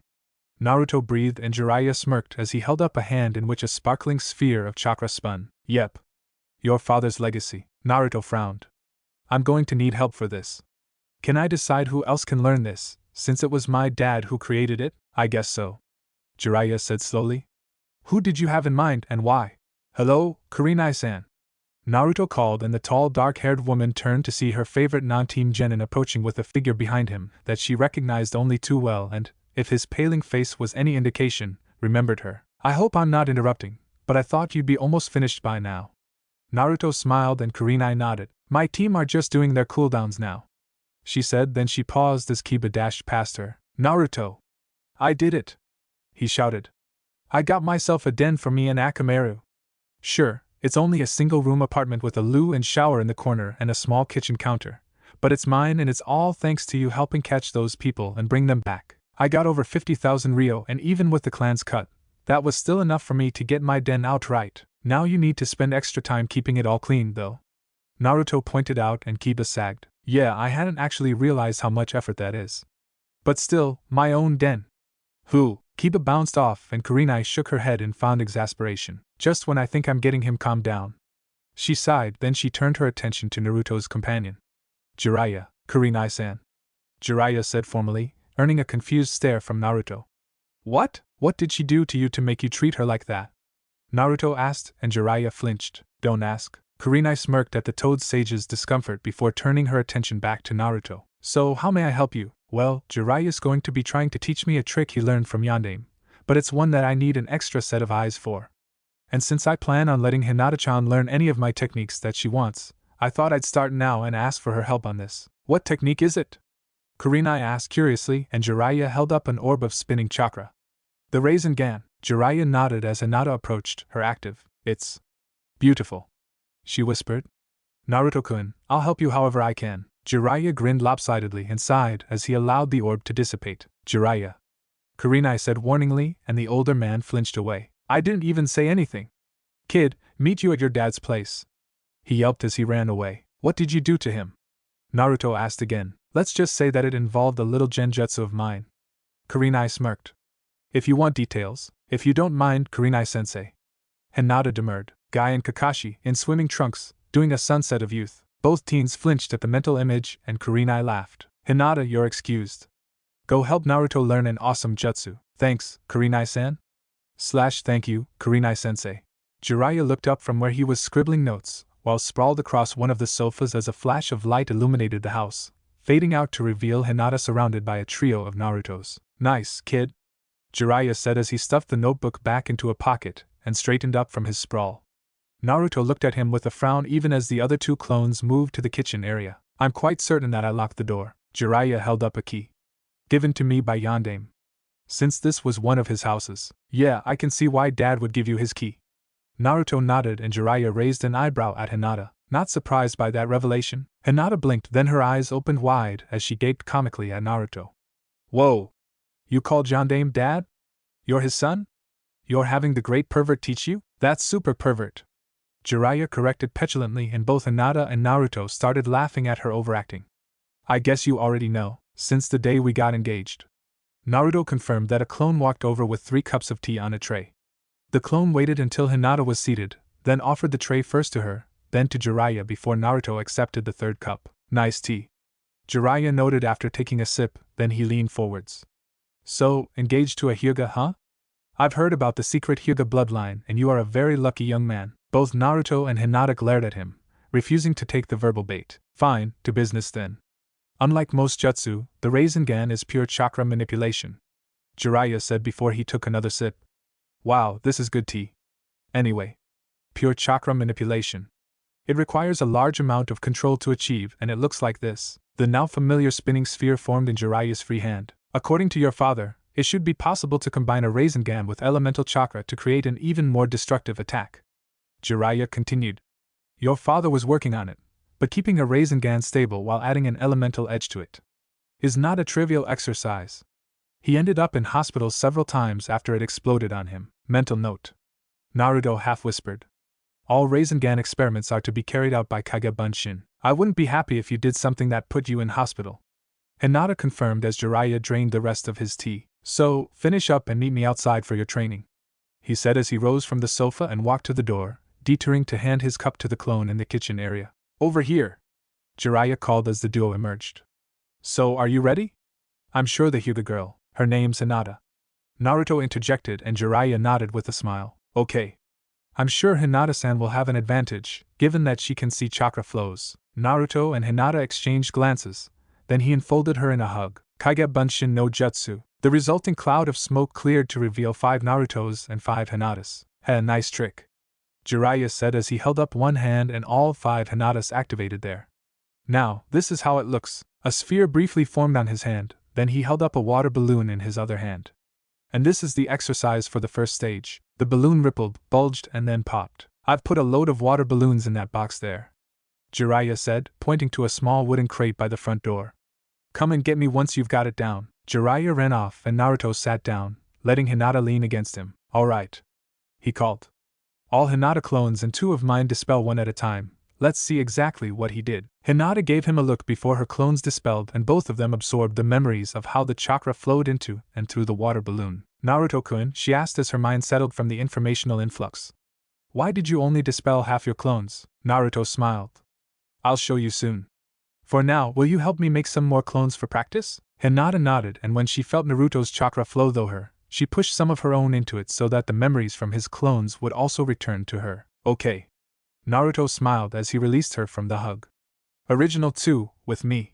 Naruto breathed, and Jiraiya smirked as he held up a hand in which a sparkling sphere of chakra spun. Yep. Your father's legacy. Naruto frowned. I'm going to need help for this. Can I decide who else can learn this, since it was my dad who created it? I guess so. Jiraiya said slowly. Who did you have in mind, and why? Hello, Kurenai-san. Naruto called, and the tall, dark-haired woman turned to see her favorite non-team genin approaching with a figure behind him that she recognized only too well and, if his paling face was any indication, remembered her. I hope I'm not interrupting, but I thought you'd be almost finished by now. Naruto smiled and Kurenai nodded. My team are just doing their cooldowns now, she said, then she paused as Kiba dashed past her. Naruto! I did it! He shouted. I got myself a den for me and Akamaru. Sure, it's only a single-room apartment with a loo and shower in the corner and a small kitchen counter, but it's mine and it's all thanks to you helping catch those people and bring them back. I got over 50,000 Ryo, and even with the clan's cut, that was still enough for me to get my den outright. Now you need to spend extra time keeping it all clean, though. Naruto pointed out and Kiba sagged. Yeah, I hadn't actually realized how much effort that is. But still, my own den. Who? Kiba bounced off and Kurenai shook her head in fond exasperation. Just when I think I'm getting him calmed down. She sighed, then she turned her attention to Naruto's companion. Jiraiya, Kurenai-san. Jiraiya said formally, earning a confused stare from Naruto. What? What did she do to you to make you treat her like that? Naruto asked, and Jiraiya flinched. Don't ask. Kurenai smirked at the Toad Sage's discomfort before turning her attention back to Naruto. So, how may I help you? Well, Jiraiya's going to be trying to teach me a trick he learned from Yondaime, but it's one that I need an extra set of eyes for. And since I plan on letting Hinata-chan learn any of my techniques that she wants, I thought I'd start now and ask for her help on this. What technique is it? Kurenai asked curiously, and Jiraiya held up an orb of spinning chakra. The Rasengan. Jiraiya nodded as Hinata approached, her active. It's beautiful, she whispered. Naruto-kun, I'll help you however I can. Jiraiya grinned lopsidedly and sighed as he allowed the orb to dissipate. Jiraiya, Kurenai said warningly, and the older man flinched away. I didn't even say anything. Kid, meet you at your dad's place. He yelped as he ran away. What did you do to him? Naruto asked again. Let's just say that it involved a little genjutsu of mine. Kurenai smirked. If you want details, if you don't mind, Kurenai-sensei. Hinata demurred. Guy and Kakashi, in swimming trunks, doing a sunset of youth. Both teens flinched at the mental image, and Kurenai laughed. Hinata, you're excused. Go help Naruto learn an awesome jutsu. Thanks, Kurenai-san. Thank you, Kurenai-sensei. Jiraiya looked up from where he was scribbling notes, while sprawled across one of the sofas as a flash of light illuminated the house, fading out to reveal Hinata surrounded by a trio of Narutos. Nice, kid, Jiraiya said as he stuffed the notebook back into a pocket and straightened up from his sprawl. Naruto looked at him with a frown even as the other two clones moved to the kitchen area. I'm quite certain that I locked the door. Jiraiya held up a key. Given to me by Yondaime. Since this was one of his houses. Yeah, I can see why Dad would give you his key. Naruto nodded and Jiraiya raised an eyebrow at Hinata, not surprised by that revelation. Hinata blinked, then her eyes opened wide as she gaped comically at Naruto. Whoa! You called Yondaime Dad? You're his son? You're having the great pervert teach you? That's super pervert. Jiraiya corrected petulantly, and both Hinata and Naruto started laughing at her overacting. I guess you already know, since the day we got engaged. Naruto confirmed that a clone walked over with 3 cups of tea on a tray. The clone waited until Hinata was seated, then offered the tray first to her, then to Jiraiya before Naruto accepted the 3rd cup. Nice tea. Jiraiya noted after taking a sip, then he leaned forwards. So, engaged to a Hyuga, huh? I've heard about the secret Hyuga bloodline, and you are a very lucky young man. Both Naruto and Hinata glared at him, refusing to take the verbal bait. Fine, to business then. Unlike most jutsu, the Rasengan is pure chakra manipulation, Jiraiya said before he took another sip. Wow, this is good tea. Anyway, pure chakra manipulation. It requires a large amount of control to achieve, and it looks like this. The now familiar spinning sphere formed in Jiraiya's free hand. According to your father, it should be possible to combine a Rasengan with elemental chakra to create an even more destructive attack. Jiraiya continued. Your father was working on it, but keeping a Rasengan stable while adding an elemental edge to it is not a trivial exercise. He ended up in hospital several times after it exploded on him. Mental note. Naruto half-whispered. All Rasengan experiments are to be carried out by Kage Bunshin. I wouldn't be happy if you did something that put you in hospital. Hinata confirmed as Jiraiya drained the rest of his tea. So, finish up and meet me outside for your training, he said as he rose from the sofa and walked to the door, detouring to hand his cup to the clone in the kitchen area. Over here, Jiraiya called as the duo emerged. So, are you ready? I'm sure the Hyuga girl, her name's Hinata. Naruto interjected and Jiraiya nodded with a smile. Okay. I'm sure Hinata-san will have an advantage, given that she can see chakra flows. Naruto and Hinata exchanged glances, then he enfolded her in a hug. Kage Bunshin no Jutsu. The resulting cloud of smoke cleared to reveal 5 Narutos and 5 Hinatas. A nice trick, Jiraiya said as he held up one hand and all 5 Hinatas activated there. Now, this is how it looks. A sphere briefly formed on his hand, then he held up a water balloon in his other hand. And this is the exercise for the first stage. The balloon rippled, bulged, and then popped. I've put a load of water balloons in that box there, Jiraiya said, pointing to a small wooden crate by the front door. Come and get me once you've got it down. Jiraiya ran off and Naruto sat down, letting Hinata lean against him. All right, he called. All Hinata clones and 2 of mine dispel one at a time. Let's see exactly what he did. Hinata gave him a look before her clones dispelled, and both of them absorbed the memories of how the chakra flowed into and through the water balloon. Naruto-kun, she asked as her mind settled from the informational influx. Why did you only dispel half your clones? Naruto smiled. I'll show you soon. For now, will you help me make some more clones for practice? Hinata nodded, and when she felt Naruto's chakra flow through her, she pushed some of her own into it so that the memories from his clones would also return to her. Okay. Naruto smiled as he released her from the hug. Original 2, with me.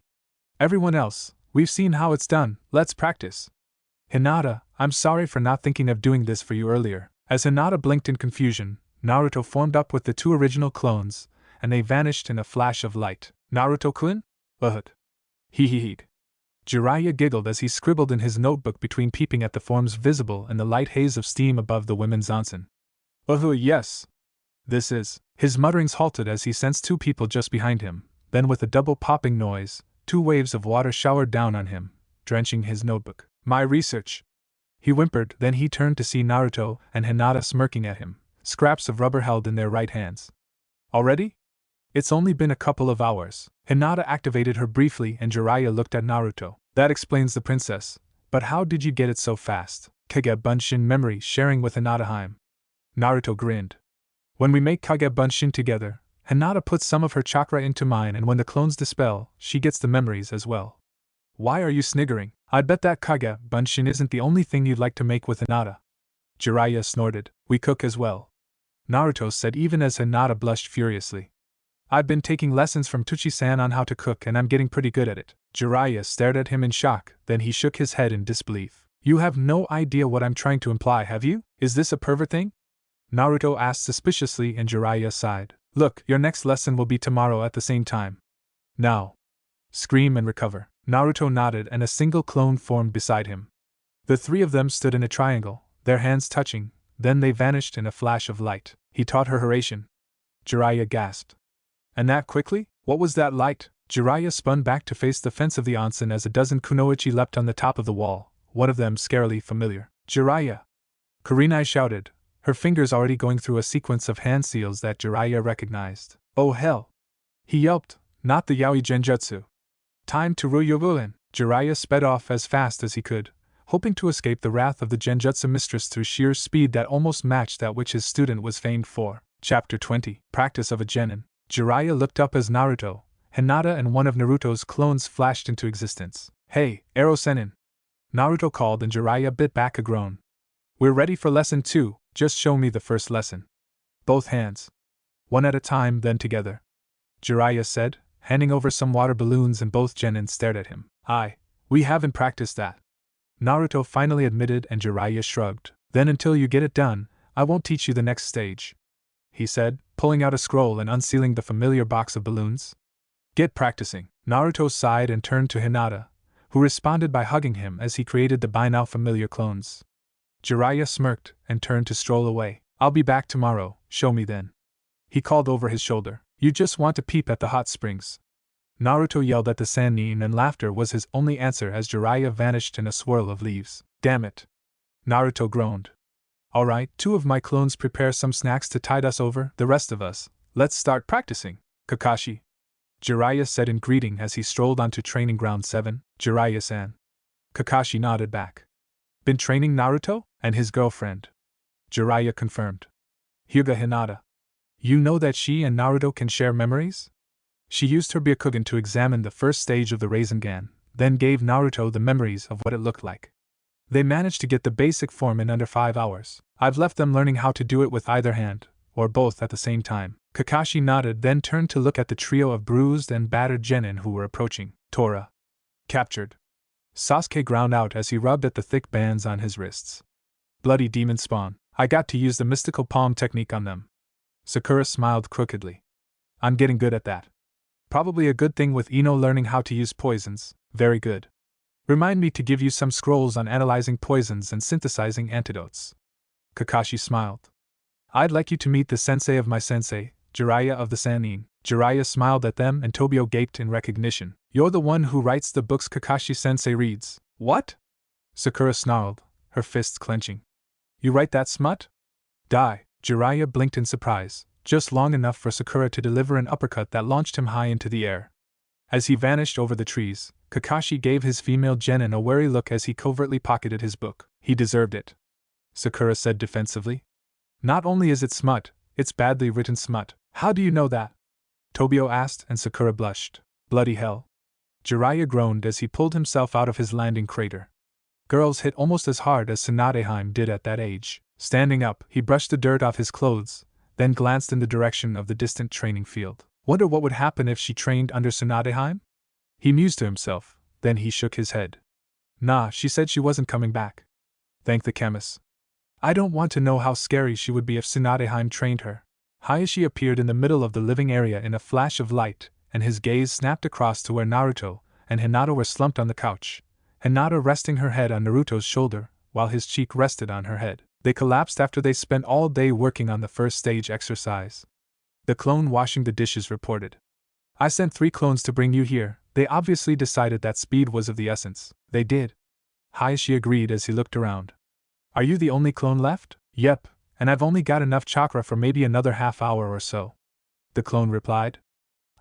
Everyone else, we've seen how it's done, let's practice. Hinata, I'm sorry for not thinking of doing this for you earlier. As Hinata blinked in confusion, Naruto formed up with the 2 original clones, and they vanished in a flash of light. Naruto-kun? Hee. Jiraiya giggled as he scribbled in his notebook between peeping at the forms visible in the light haze of steam above the women's onsen. Yes. This is. His mutterings halted as he sensed 2 people just behind him, then with a double popping noise, 2 waves of water showered down on him, drenching his notebook. My research. He whimpered, then he turned to see Naruto and Hinata smirking at him, scraps of rubber held in their right hands. Already? It's only been a couple of hours. Hinata activated her briefly and Jiraiya looked at Naruto. That explains the princess, but how did you get it so fast? Kage Bunshin memory sharing with Hinata. Naruto grinned. When we make Kage Bunshin together, Hinata puts some of her chakra into mine, and when the clones dispel, she gets the memories as well. Why are you sniggering? I'd bet that Kage Bunshin isn't the only thing you'd like to make with Hinata. Jiraiya snorted. We cook as well. Naruto said even as Hinata blushed furiously. I've been taking lessons from Tuchi-san on how to cook and I'm getting pretty good at it. Jiraiya stared at him in shock, then he shook his head in disbelief. You have no idea what I'm trying to imply, have you? Is this a pervert thing? Naruto asked suspiciously and Jiraiya sighed. Look, your next lesson will be tomorrow at the same time. Now. Scream and recover. Naruto nodded and a single clone formed beside him. The 3 of them stood in a triangle, their hands touching, then they vanished in a flash of light. He taught her Hiraishin. Jiraiya gasped. And that quickly? What was that light? Jiraiya spun back to face the fence of the onsen as a dozen kunoichi leapt on the top of the wall, one of them scarily familiar. Jiraiya! Kurenai shouted, her fingers already going through a sequence of hand seals that Jiraiya recognized. Oh hell! He yelped, not the yaoi genjutsu. Time to Ryuguin! Jiraiya sped off as fast as he could, hoping to escape the wrath of the genjutsu mistress through sheer speed that almost matched that which his student was famed for. Chapter 20. Practice of a Genin. Jiraiya looked up as Naruto, Hinata and one of Naruto's clones flashed into existence. Hey, Ero Sennin! Naruto called and Jiraiya bit back a groan. We're ready for lesson 2, just show me the first lesson. Both hands. One at a time, then together. Jiraiya said, handing over some water balloons and both Genin stared at him. We haven't practiced that. Naruto finally admitted and Jiraiya shrugged. Then until you get it done, I won't teach you the next stage. He said, pulling out a scroll and unsealing the familiar box of balloons. Get practicing. Naruto sighed and turned to Hinata, who responded by hugging him as he created the by now familiar clones. Jiraiya smirked and turned to stroll away. I'll be back tomorrow, show me then. He called over his shoulder. You just want to peep at the hot springs. Naruto yelled at the Sannin and laughter was his only answer as Jiraiya vanished in a swirl of leaves. Damn it. Naruto groaned. Alright, 2 of my clones prepare some snacks to tide us over, the rest of us, let's start practicing. Kakashi. Jiraiya said in greeting as he strolled onto training ground 7, Jiraiya-san. Kakashi nodded back. Been training Naruto? And his girlfriend. Jiraiya confirmed. Hyuga Hinata. You know that she and Naruto can share memories? She used her Byakugan to examine the first stage of the Rasengan, then gave Naruto the memories of what it looked like. They managed to get the basic form in under 5 hours. I've left them learning how to do it with either hand, or both at the same time. Kakashi nodded, then turned to look at the trio of bruised and battered genin who were approaching. Tora. Captured. Sasuke ground out as he rubbed at the thick bands on his wrists. Bloody demon spawn. I got to use the mystical palm technique on them. Sakura smiled crookedly. I'm getting good at that. Probably a good thing with Ino learning how to use poisons. Very good. Remind me to give you some scrolls on analyzing poisons and synthesizing antidotes. Kakashi smiled. I'd like you to meet the sensei of my sensei, Jiraiya of the Sannin. Jiraiya smiled at them and Tobio gaped in recognition. You're the one who writes the books Kakashi-sensei reads. What? Sakura snarled, her fists clenching. You write that smut? Die. Jiraiya blinked in surprise, just long enough for Sakura to deliver an uppercut that launched him high into the air. As he vanished over the trees, Kakashi gave his female genin a wary look as he covertly pocketed his book. He deserved it, Sakura said defensively. Not only is it smut, it's badly written smut. How do you know that? Tobio asked, and Sakura blushed. Bloody hell. Jiraiya groaned as he pulled himself out of his landing crater. Girls hit almost as hard as Tsunadeheim did at that age. Standing up, he brushed the dirt off his clothes, then glanced in the direction of the distant training field. Wonder what would happen if she trained under Tsunadeheim? He mused to himself, then he shook his head. Nah, she said she wasn't coming back. Thank the chemist. I don't want to know how scary she would be if Tsunadeheim trained her. Hayashi appeared in the middle of the living area in a flash of light, and his gaze snapped across to where Naruto and Hinata were slumped on the couch, Hinata resting her head on Naruto's shoulder, while his cheek rested on her head. They collapsed after they spent all day working on the first stage exercise. The clone washing the dishes reported. I sent 3 clones to bring you here. They obviously decided that speed was of the essence. They did. Hayashi agreed as he looked around. Are you the only clone left? Yep, and I've only got enough chakra for maybe another half hour or so. The clone replied.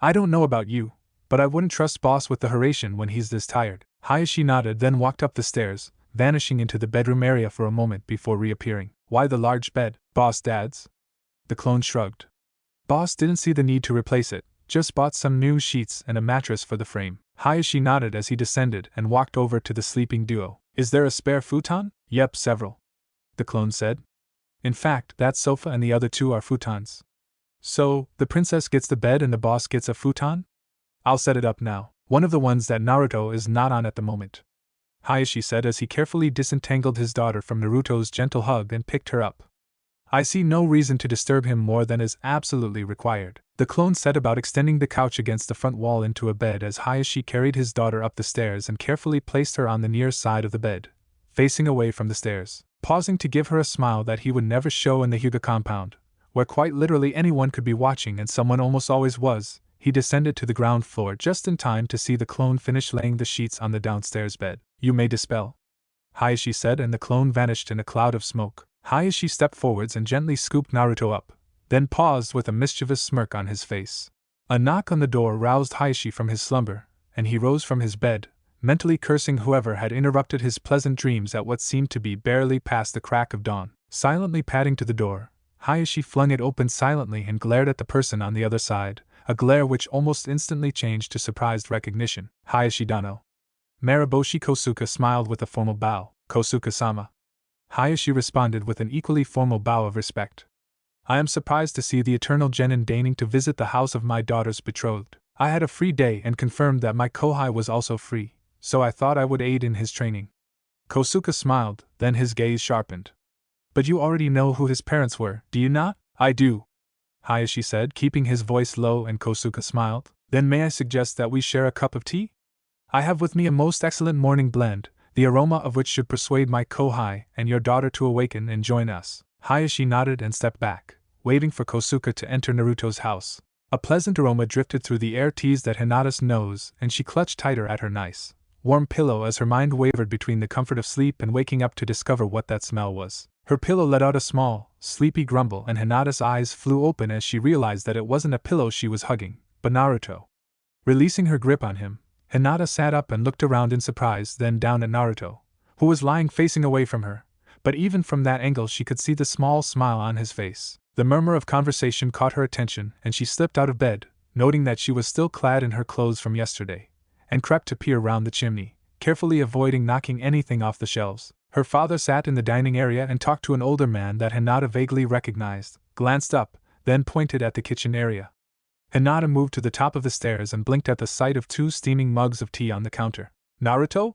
I don't know about you, but I wouldn't trust Boss with the Hiraishin when he's this tired. Hayashi nodded, then walked up the stairs, vanishing into the bedroom area for a moment before reappearing. Why the large bed, Boss Dad's? The clone shrugged. Boss didn't see the need to replace it, just bought some new sheets and a mattress for the frame. Hayashi nodded as he descended and walked over to the sleeping duo. Is there a spare futon? Yep, several. The clone said. In fact, that sofa and the other 2 are futons. So, the princess gets the bed and the boss gets a futon? I'll set it up now. One of the ones that Naruto is not on at the moment, Hayashi said as he carefully disentangled his daughter from Naruto's gentle hug and picked her up. I see no reason to disturb him more than is absolutely required. The clone set about extending the couch against the front wall into a bed as Hayashi carried his daughter up the stairs and carefully placed her on the near side of the bed, facing away from the stairs, pausing to give her a smile that he would never show in the Hyuga compound, where quite literally anyone could be watching and someone almost always was. He descended to the ground floor just in time to see the clone finish laying the sheets on the downstairs bed. You may dispel, Hayashi said, and the clone vanished in a cloud of smoke. Hayashi stepped forwards and gently scooped Naruto up, then paused with a mischievous smirk on his face. A knock on the door roused Hayashi from his slumber, and he rose from his bed, mentally cursing whoever had interrupted his pleasant dreams at what seemed to be barely past the crack of dawn. Silently padding to the door, Hayashi flung it open silently and glared at the person on the other side, a glare which almost instantly changed to surprised recognition. Hayashi Dano. Mariboshi Kosuke smiled with a formal bow. Kosuke-sama. Hayashi responded with an equally formal bow of respect. I am surprised to see the eternal Genin deigning to visit the house of my daughter's betrothed. I had a free day and confirmed that my kohai was also free, so I thought I would aid in his training. Kosuke smiled, then his gaze sharpened. But you already know who his parents were, do you not? I do, Hayashi said, keeping his voice low, and Kosuke smiled. Then may I suggest that we share a cup of tea? I have with me a most excellent morning blend, the aroma of which should persuade my kohai and your daughter to awaken and join us. Hayashi nodded and stepped back, waiting for Kosuke to enter Naruto's house. A pleasant aroma drifted through the air, teased at Hinata's nose, and she clutched tighter at her nice, warm pillow as her mind wavered between the comfort of sleep and waking up to discover what that smell was. Her pillow let out a small, sleepy grumble, and Hinata's eyes flew open as she realized that it wasn't a pillow she was hugging, but Naruto. Releasing her grip on him, Hinata sat up and looked around in surprise, then down at Naruto, who was lying facing away from her, but even from that angle she could see the small smile on his face. The murmur of conversation caught her attention, and she slipped out of bed, noting that she was still clad in her clothes from yesterday, and crept to peer round the chimney, carefully avoiding knocking anything off the shelves. Her father sat in the dining area and talked to an older man that Hinata vaguely recognized, glanced up, then pointed at the kitchen area. Hinata moved to the top of the stairs and blinked at the sight of 2 steaming mugs of tea on the counter. Naruto?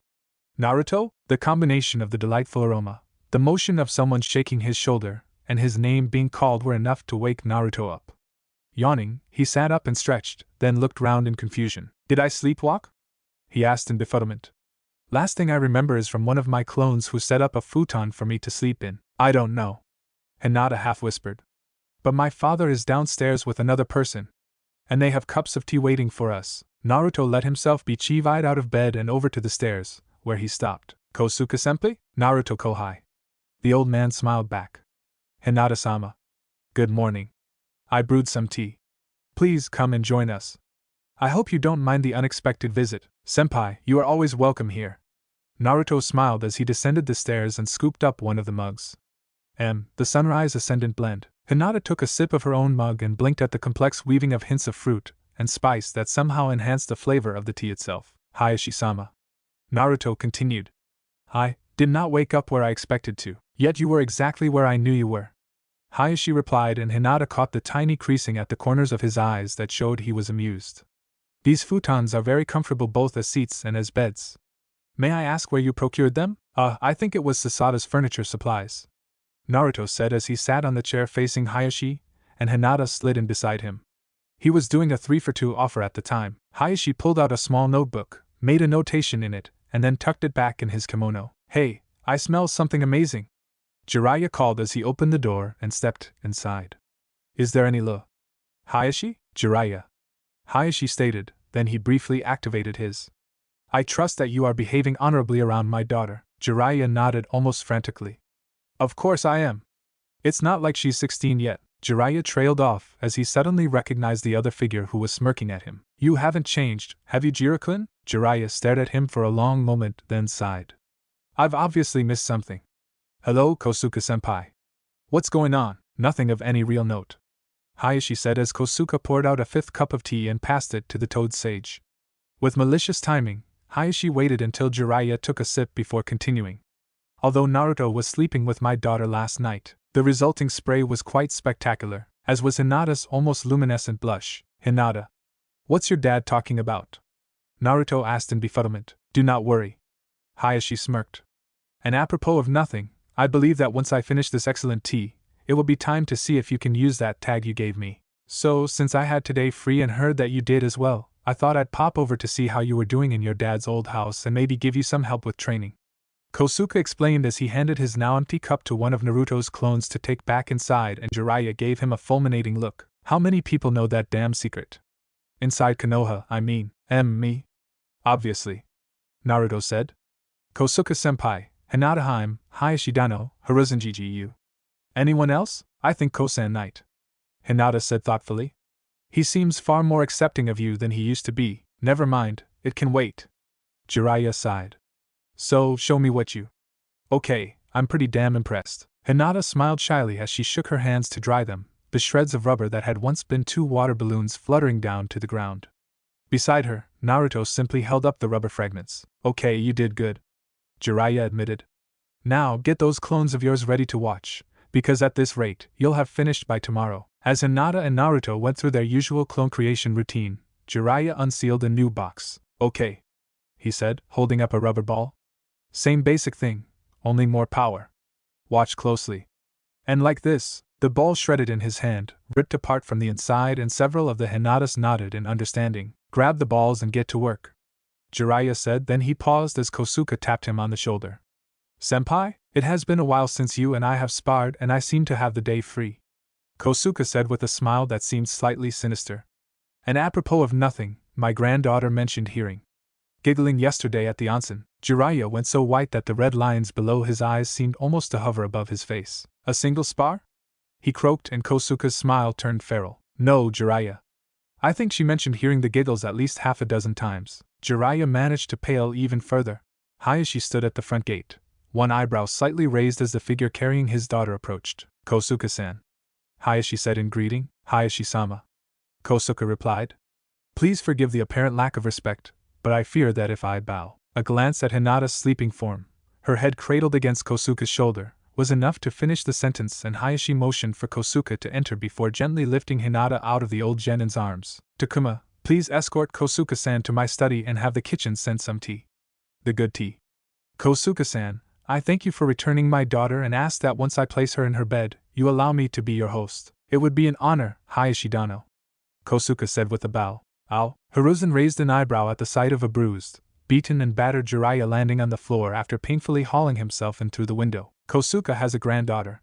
Naruto? The combination of the delightful aroma, the motion of someone shaking his shoulder, and his name being called were enough to wake Naruto up. Yawning, he sat up and stretched, then looked round in confusion. Did I sleepwalk? He asked in befuddlement. Last thing I remember is from one of my clones who set up a futon for me to sleep in. I don't know, Hinata half whispered. But my father is downstairs with another person, and they have cups of tea waiting for us. Naruto let himself be chivied out of bed and over to the stairs, where he stopped. Kosuke-senpai? Naruto kohai. The old man smiled back. Hinata-sama. Good morning. I brewed some tea. Please come and join us. I hope you don't mind the unexpected visit. Senpai, you are always welcome here. Naruto smiled as he descended the stairs and scooped up one of the mugs. The sunrise ascendant blend. Hinata took a sip of her own mug and blinked at the complex weaving of hints of fruit and spice that somehow enhanced the flavor of the tea itself. Hayashi-sama. Naruto continued. I did not wake up where I expected to, yet you were exactly where I knew you were. Hayashi replied, and Hinata caught the tiny creasing at the corners of his eyes that showed he was amused. These futons are very comfortable both as seats and as beds. May I ask where you procured them? I think it was Sasada's furniture supplies. Naruto said as he sat on the chair facing Hayashi, and Hinata slid in beside him. He was doing a 3-for-2 offer at the time. Hayashi pulled out a small notebook, made a notation in it, and then tucked it back in his kimono. Hey, I smell something amazing. Jiraiya called as he opened the door and stepped inside. Is there any Hayashi? Jiraiya. Hayashi stated, then he briefly activated his. I trust that you are behaving honorably around my daughter. Jiraiya nodded almost frantically. Of course I am. It's not like she's 16 yet. Jiraiya trailed off as he suddenly recognized the other figure who was smirking at him. You haven't changed, have you, Jiraiya-kun? Jiraiya stared at him for a long moment, then sighed. I've obviously missed something. Hello, Kosuke-senpai. What's going on? Nothing of any real note. Hayashi said as Kosuke poured out a 5th cup of tea and passed it to the toad sage. With malicious timing, Hayashi waited until Jiraiya took a sip before continuing. Although Naruto was sleeping with my daughter last night, the resulting spray was quite spectacular, as was Hinata's almost luminescent blush. Hinata. What's your dad talking about? Naruto asked in befuddlement. Do not worry. Hayashi smirked. And apropos of nothing, I believe that once I finish this excellent tea, it will be time to see if you can use that tag you gave me. So, since I had today free and heard that you did as well, I thought I'd pop over to see how you were doing in your dad's old house and maybe give you some help with training. Kosuke explained as he handed his now empty cup to one of Naruto's clones to take back inside, and Jiraiya gave him a fulminating look. How many people know that damn secret? Inside Konoha, I mean. Me? Obviously. Naruto said. Kosuke-senpai, Hinata-hime, Hayashi-dano, Hiruzen-GGU. Anyone else? I think Kosan Knight. Hinata said thoughtfully. He seems far more accepting of you than he used to be. Never mind, it can wait. Jiraiya sighed. So, show me what you. Okay, I'm pretty damn impressed. Hinata smiled shyly as she shook her hands to dry them, the shreds of rubber that had once been 2 water balloons fluttering down to the ground. Beside her, Naruto simply held up the rubber fragments. Okay, you did good. Jiraiya admitted. Now get those clones of yours ready to watch, because at this rate, you'll have finished by tomorrow. As Hinata and Naruto went through their usual clone creation routine, Jiraiya unsealed a new box. Okay, he said, holding up a rubber ball. Same basic thing, only more power. Watch closely. And like this, the ball shredded in his hand, ripped apart from the inside, and several of the Hinatas nodded in understanding. Grab the balls and get to work. Jiraiya said, then he paused as Kosuke tapped him on the shoulder. Senpai, it has been a while since you and I have sparred, and I seem to have the day free. Kosuke said with a smile that seemed slightly sinister. And apropos of nothing, my granddaughter mentioned hearing. Giggling yesterday at the onsen, Jiraiya went so white that the red lines below his eyes seemed almost to hover above his face. A single spar? He croaked, and Kosuke's smile turned feral. No, Jiraiya. I think she mentioned hearing the giggles at least half a dozen times. Jiraiya managed to pale even further. Hayashi stood at the front gate, one eyebrow slightly raised as the figure carrying his daughter approached. Kosuke-san. Hayashi said in greeting. Hayashi-sama. Kosuke replied. Please forgive the apparent lack of respect, but I fear that if I bow. A glance at Hinata's sleeping form, her head cradled against Kosuke's shoulder, was enough to finish the sentence, and Hayashi motioned for Kosuke to enter before gently lifting Hinata out of the old Genin's arms. Takuma, please escort Kosuke-san to my study and have the kitchen send some tea. The good tea. Kosuke-san, I thank you for returning my daughter and ask that once I place her in her bed, you allow me to be your host. It would be an honor, Hayashi-dano. Kosuke said with a bow. Ow. Hiruzen raised an eyebrow at the sight of a bruised, beaten and battered Jiraiya landing on the floor after painfully hauling himself in through the window. Kosuke has a granddaughter.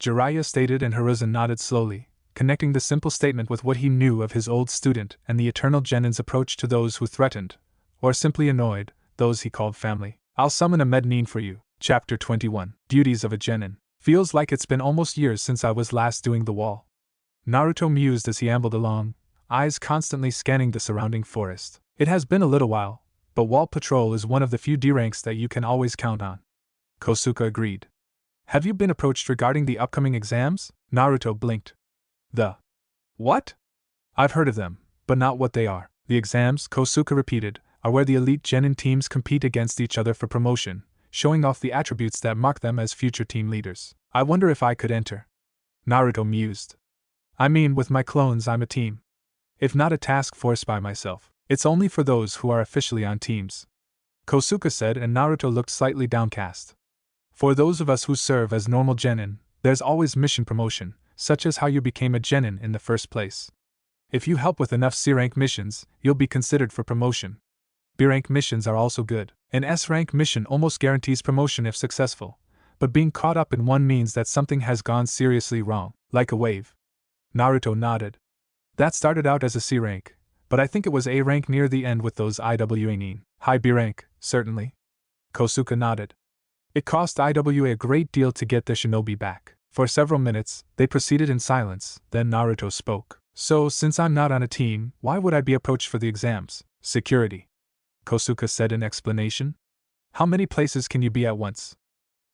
Jiraiya stated, and Hiruzen nodded slowly, connecting the simple statement with what he knew of his old student and the eternal Genin's approach to those who threatened, or simply annoyed, those he called family. I'll summon a Mednin for you. Chapter 21. Duties of a Genin. Feels like it's been almost years since I was last doing the wall. Naruto mused as he ambled along, eyes constantly scanning the surrounding forest. It has been a little while, but wall patrol is one of the few D ranks that you can always count on. Kosuke agreed. Have you been approached regarding the upcoming exams? Naruto blinked. The what? I've heard of them, but not what they are. The exams, Kosuke repeated, are where the elite Genin teams compete against each other for promotion, showing off the attributes that mark them as future team leaders. I wonder if I could enter. Naruto mused. I mean, with my clones I'm a team. If not a task force by myself. It's only for those who are officially on teams. Kosuke said, and Naruto looked slightly downcast. For those of us who serve as normal Genin, there's always mission promotion, such as how you became a Genin in the first place. If you help with enough C-rank missions, you'll be considered for promotion. B-rank missions are also good. An S-rank mission almost guarantees promotion if successful, but being caught up in one means that something has gone seriously wrong, like a wave. Naruto nodded. That started out as a C-rank, but I think it was A-rank near the end with those IWA. High B-rank, certainly. Kosuke nodded. It cost IWA a great deal to get their shinobi back. For several minutes, they proceeded in silence, then Naruto spoke. So, since I'm not on a team, why would I be approached for the exams? Security. Kosuke said in explanation. How many places can you be at once?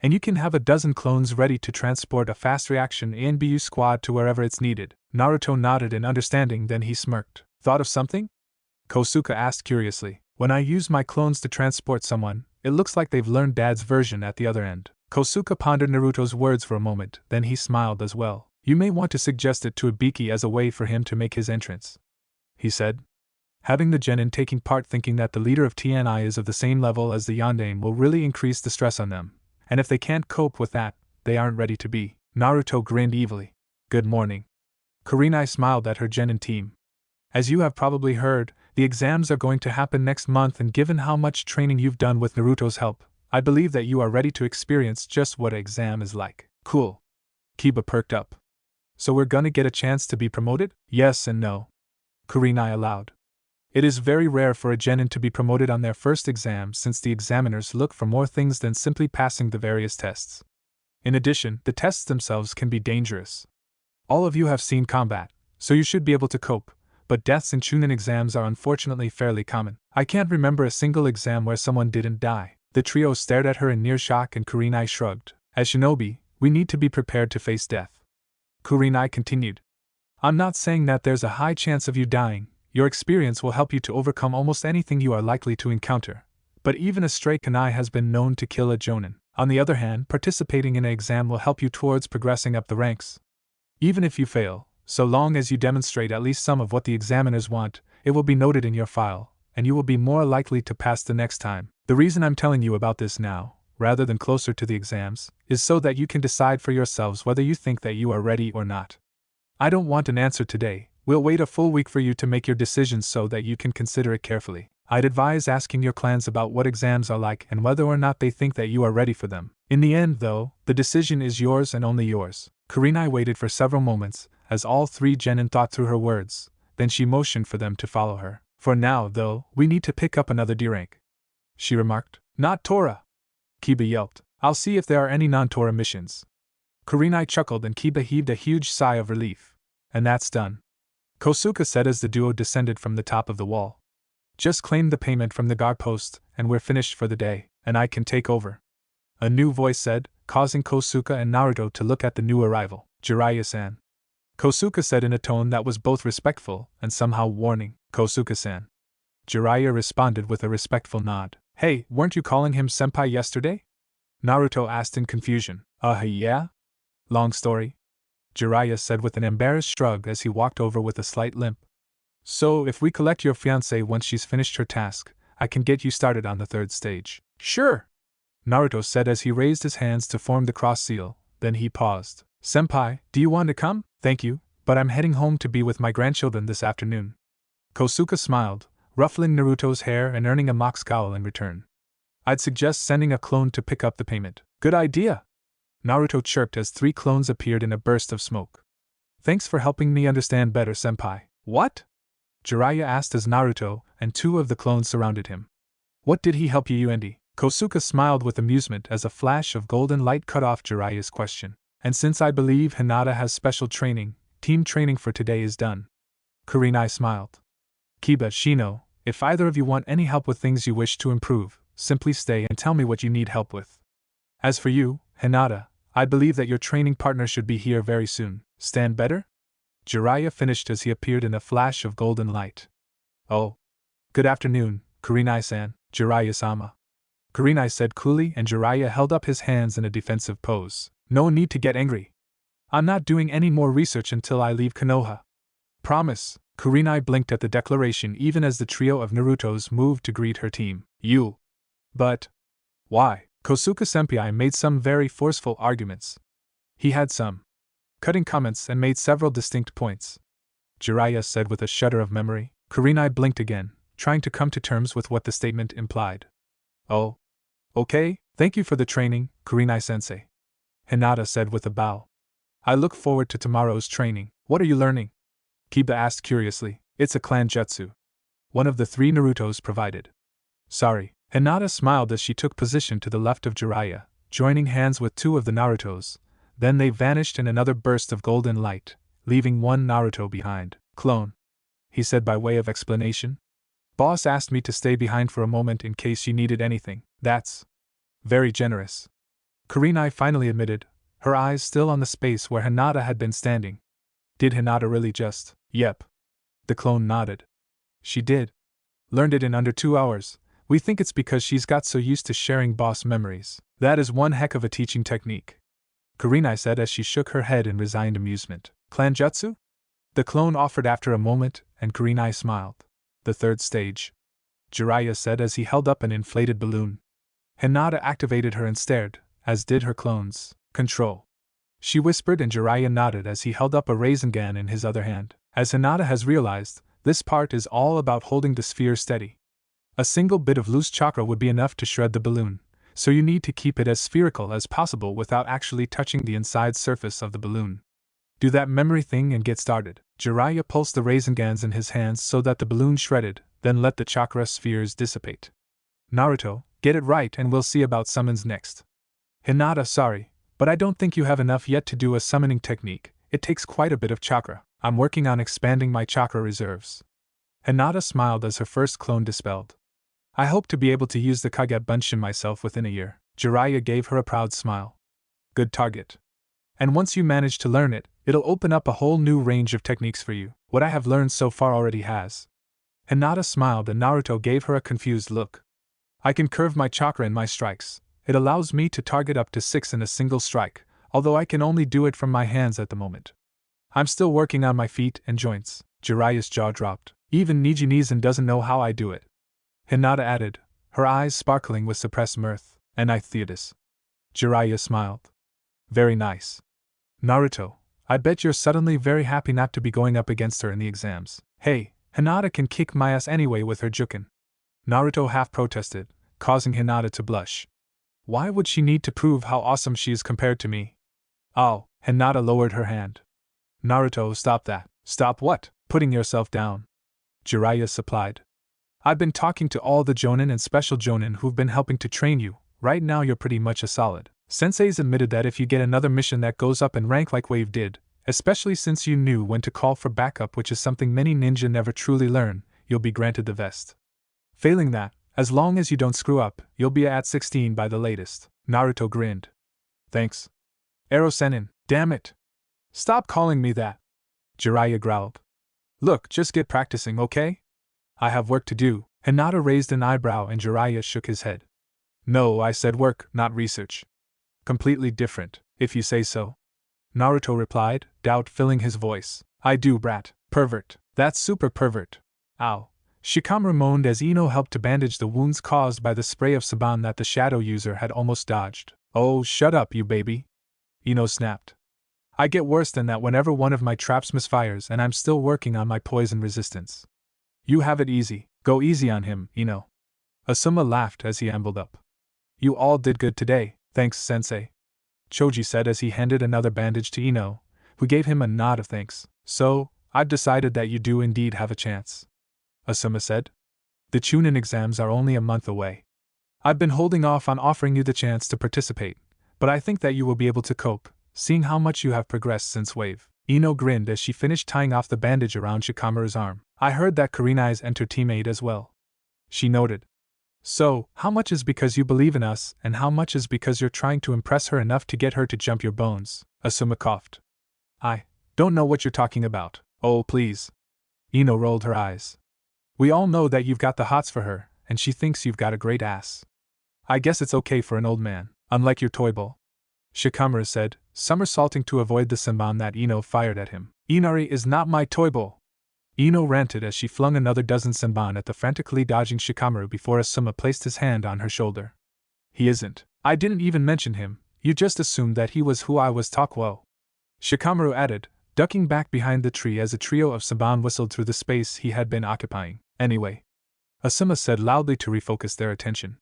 And you can have a dozen clones ready to transport a fast reaction ANBU squad to wherever it's needed. Naruto nodded in understanding, then he smirked. Thought of something? Kosuke asked curiously. When I use my clones to transport someone, it looks like they've learned Dad's version at the other end. Kosuke pondered Naruto's words for a moment, then he smiled as well. You may want to suggest it to Ibiki as a way for him to make his entrance, he said. Having the Genin taking part thinking that the leader of TNI is of the same level as the Yondaime will really increase the stress on them, and if they can't cope with that, they aren't ready to be. Naruto grinned evilly. Good morning. Kurenai smiled at her Genin team. As you have probably heard, the exams are going to happen next month, and given how much training you've done with Naruto's help, I believe that you are ready to experience just what an exam is like. Cool. Kiba perked up. So we're gonna get a chance to be promoted? Yes and no. Kurenai allowed. It is very rare for a Genin to be promoted on their first exam since the examiners look for more things than simply passing the various tests. In addition, the tests themselves can be dangerous. All of you have seen combat, so you should be able to cope, but deaths in Chunin exams are unfortunately fairly common. I can't remember a single exam where someone didn't die. The trio stared at her in near shock and Kurenai shrugged. As shinobi, we need to be prepared to face death. Kurenai continued. I'm not saying that there's a high chance of you dying. Your experience will help you to overcome almost anything you are likely to encounter. But even a stray kunai has been known to kill a jonin. On the other hand, participating in an exam will help you towards progressing up the ranks. Even if you fail, so long as you demonstrate at least some of what the examiners want, it will be noted in your file, and you will be more likely to pass the next time. The reason I'm telling you about this now, rather than closer to the exams, is so that you can decide for yourselves whether you think that you are ready or not. I don't want an answer today. We'll wait a full week for you to make your decisions so that you can consider it carefully. I'd advise asking your clans about what exams are like and whether or not they think that you are ready for them. In the end, though, the decision is yours and only yours. Kurenai waited for several moments, as all three Genin thought through her words, then she motioned for them to follow her. For now, though, we need to pick up another D rank, she remarked. Not Tora! Kiba yelped. I'll see if there are any non-Tora missions. Kurenai chuckled and Kiba heaved a huge sigh of relief. And that's done, Kosuke said as the duo descended from the top of the wall. Just claim the payment from the guard post, and we're finished for the day, and I can take over. A new voice said, causing Kosuke and Naruto to look at the new arrival. Jiraiya-san. Kosuke said in a tone that was both respectful and somehow warning. Kosuke-san. Jiraiya responded with a respectful nod. Hey, weren't you calling him senpai yesterday? Naruto asked in confusion. Yeah? Long story? Jiraiya said with an embarrassed shrug as he walked over with a slight limp. So, if we collect your fiancée once she's finished her task, I can get you started on the third stage. Sure! Naruto said as he raised his hands to form the cross seal, then he paused. Senpai, do you want to come? Thank you, but I'm heading home to be with my grandchildren this afternoon. Kosuke smiled, ruffling Naruto's hair and earning a mock scowl in return. I'd suggest sending a clone to pick up the payment. Good idea! Naruto chirped as 3 clones appeared in a burst of smoke. Thanks for helping me understand better, senpai. What? Jiraiya asked as Naruto and 2 of the clones surrounded him. What did he help you, Andy? Kosuke smiled with amusement as a flash of golden light cut off Jiraiya's question. And since I believe Hinata has special training, team training for today is done. Kurenai smiled. Kiba, Shino, if either of you want any help with things you wish to improve, simply stay and tell me what you need help with. As for you, Hinata, I believe that your training partner should be here very soon. Stand better? Jiraiya finished as he appeared in a flash of golden light. Oh. Good afternoon, Kurenai-san, Jiraiya-sama. Kurenai said coolly, and Jiraiya held up his hands in a defensive pose. No need to get angry. I'm not doing any more research until I leave Konoha. Promise. Kurenai blinked at the declaration even as the trio of Narutos moved to greet her team. You. But. Why? Kosuke-senpai made some very forceful arguments. He had some cutting comments and made several distinct points. Jiraiya said with a shudder of memory. Kurenai blinked again, trying to come to terms with what the statement implied. Oh. Okay, thank you for the training, Kurenai-sensei. Hinata said with a bow. I look forward to tomorrow's training. What are you learning? Kiba asked curiously. It's a clan jutsu. One of the 3 Narutos provided. Sorry. Hinata smiled as she took position to the left of Jiraiya, joining hands with 2 of the Narutos. Then they vanished in another burst of golden light, leaving 1 Naruto behind. Clone. He said by way of explanation. Boss asked me to stay behind for a moment in case you needed anything. That's very generous. Kurenai finally admitted, her eyes still on the space where Hinata had been standing. Did Hinata really just? Yep. The clone nodded. She did. Learned it in under 2 hours. We think it's because she's got so used to sharing boss memories. That is one heck of a teaching technique. Kurenai said as she shook her head in resigned amusement. Clan jutsu? The clone offered after a moment, and Kurenai smiled. The 3rd stage. Jiraiya said as he held up an inflated balloon. Hinata activated her and stared, as did her clones. Control. She whispered and Jiraiya nodded as he held up a Rasengan in his other hand. As Hinata has realized, this part is all about holding the sphere steady. A single bit of loose chakra would be enough to shred the balloon, so you need to keep it as spherical as possible without actually touching the inside surface of the balloon. Do that memory thing and get started. Jiraiya pulsed the Rasengans in his hands so that the balloon shredded, then let the chakra spheres dissipate. Naruto, get it right and we'll see about summons next. Hinata, sorry, but I don't think you have enough yet to do a summoning technique. It takes quite a bit of chakra. I'm working on expanding my chakra reserves. Hinata smiled as her first clone dispelled. I hope to be able to use the Kage Bunshin myself within a year. Jiraiya gave her a proud smile. Good target. And once you manage to learn it, it'll open up a whole new range of techniques for you. What I have learned so far already has. Hinata smiled and Naruto gave her a confused look. I can curve my chakra in my strikes. It allows me to target up to 6 in a single strike, although I can only do it from my hands at the moment. I'm still working on my feet and joints. Jiraiya's jaw dropped. Even Nijinizan doesn't know how I do it. Hinata added, her eyes sparkling with suppressed mirth. And I Theotis. Jiraiya smiled. Very nice. Naruto, I bet you're suddenly very happy not to be going up against her in the exams. Hey, Hinata can kick my ass anyway with her jukin. Naruto half protested, causing Hinata to blush. Why would she need to prove how awesome she is compared to me? Oh, Hinata lowered her hand. Naruto, stop that. Stop what? Putting yourself down. Jiraiya supplied. I've been talking to all the Jonin and special Jonin who've been helping to train you. Right now you're pretty much a solid. Sensei's admitted that if you get another mission that goes up in rank like Wave did, especially since you knew when to call for backup, which is something many ninja never truly learn, you'll be granted the vest. Failing that, as long as you don't screw up, you'll be at 16 by the latest. Naruto grinned. Thanks. Ero-senin, damn it. Stop calling me that. Jiraiya growled. Look, just get practicing, okay? I have work to do. Hinata raised an eyebrow and Jiraiya shook his head. No, I said work, not research. Completely different, if you say so. Naruto replied, doubt filling his voice. I do, brat. Pervert. That's super pervert. Ow. Shikamaru moaned as Ino helped to bandage the wounds caused by the spray of Saban that the shadow user had almost dodged. Oh, shut up, you baby. Ino snapped. I get worse than that whenever one of my traps misfires and I'm still working on my poison resistance. You have it easy. Go easy on him, Ino. Asuma laughed as he ambled up. You all did good today, thanks, sensei. Choji said as he handed another bandage to Ino, who gave him a nod of thanks. So, I've decided that you do indeed have a chance. Asuma said. The Chunin exams are only a month away. I've been holding off on offering you the chance to participate, but I think that you will be able to cope, seeing how much you have progressed since Wave. Ino grinned as she finished tying off the bandage around Shikamaru's arm. I heard that Kurenai's entered teammate as well. She noted. So, how much is because you believe in us, and how much is because you're trying to impress her enough to get her to jump your bones? Asuma coughed. I don't know what you're talking about. Oh, please. Ino rolled her eyes. We all know that you've got the hots for her, and she thinks you've got a great ass. I guess it's okay for an old man, unlike your toy bowl. Shikamaru said, somersaulting to avoid the senbon that Ino fired at him. Inari is not my toy bowl. Ino ranted as she flung another dozen senbon at the frantically dodging Shikamaru before Asuma placed his hand on her shoulder. He isn't. I didn't even mention him, you just assumed that he was who I was Takuo. Shikamaru added, ducking back behind the tree as a trio of senbon whistled through the space he had been occupying. Anyway, Asuma said loudly to refocus their attention.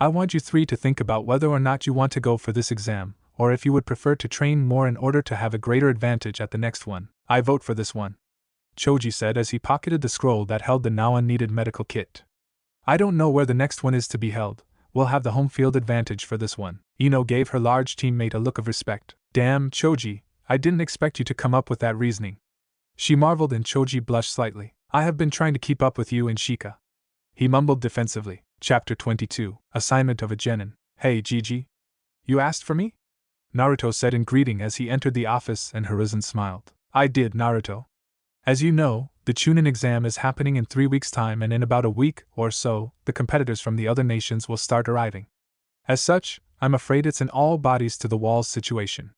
I want you three to think about whether or not you want to go for this exam, or if you would prefer to train more in order to have a greater advantage at the next one. I vote for this one, Choji said as he pocketed the scroll that held the now unneeded medical kit. I don't know where the next one is to be held. We'll have the home field advantage for this one. Ino gave her large teammate a look of respect. Damn, Choji, I didn't expect you to come up with that reasoning. She marveled and Choji blushed slightly. I have been trying to keep up with you and Shika. He mumbled defensively. Chapter 22, Assignment of a Genin. Hey Gigi. You asked for me? Naruto said in greeting as he entered the office and Hiruzen smiled. I did, Naruto. As you know, the Chunin exam is happening in 3 weeks' time and in about a week or so, the competitors from the other nations will start arriving. As such, I'm afraid it's an all bodies to the walls situation.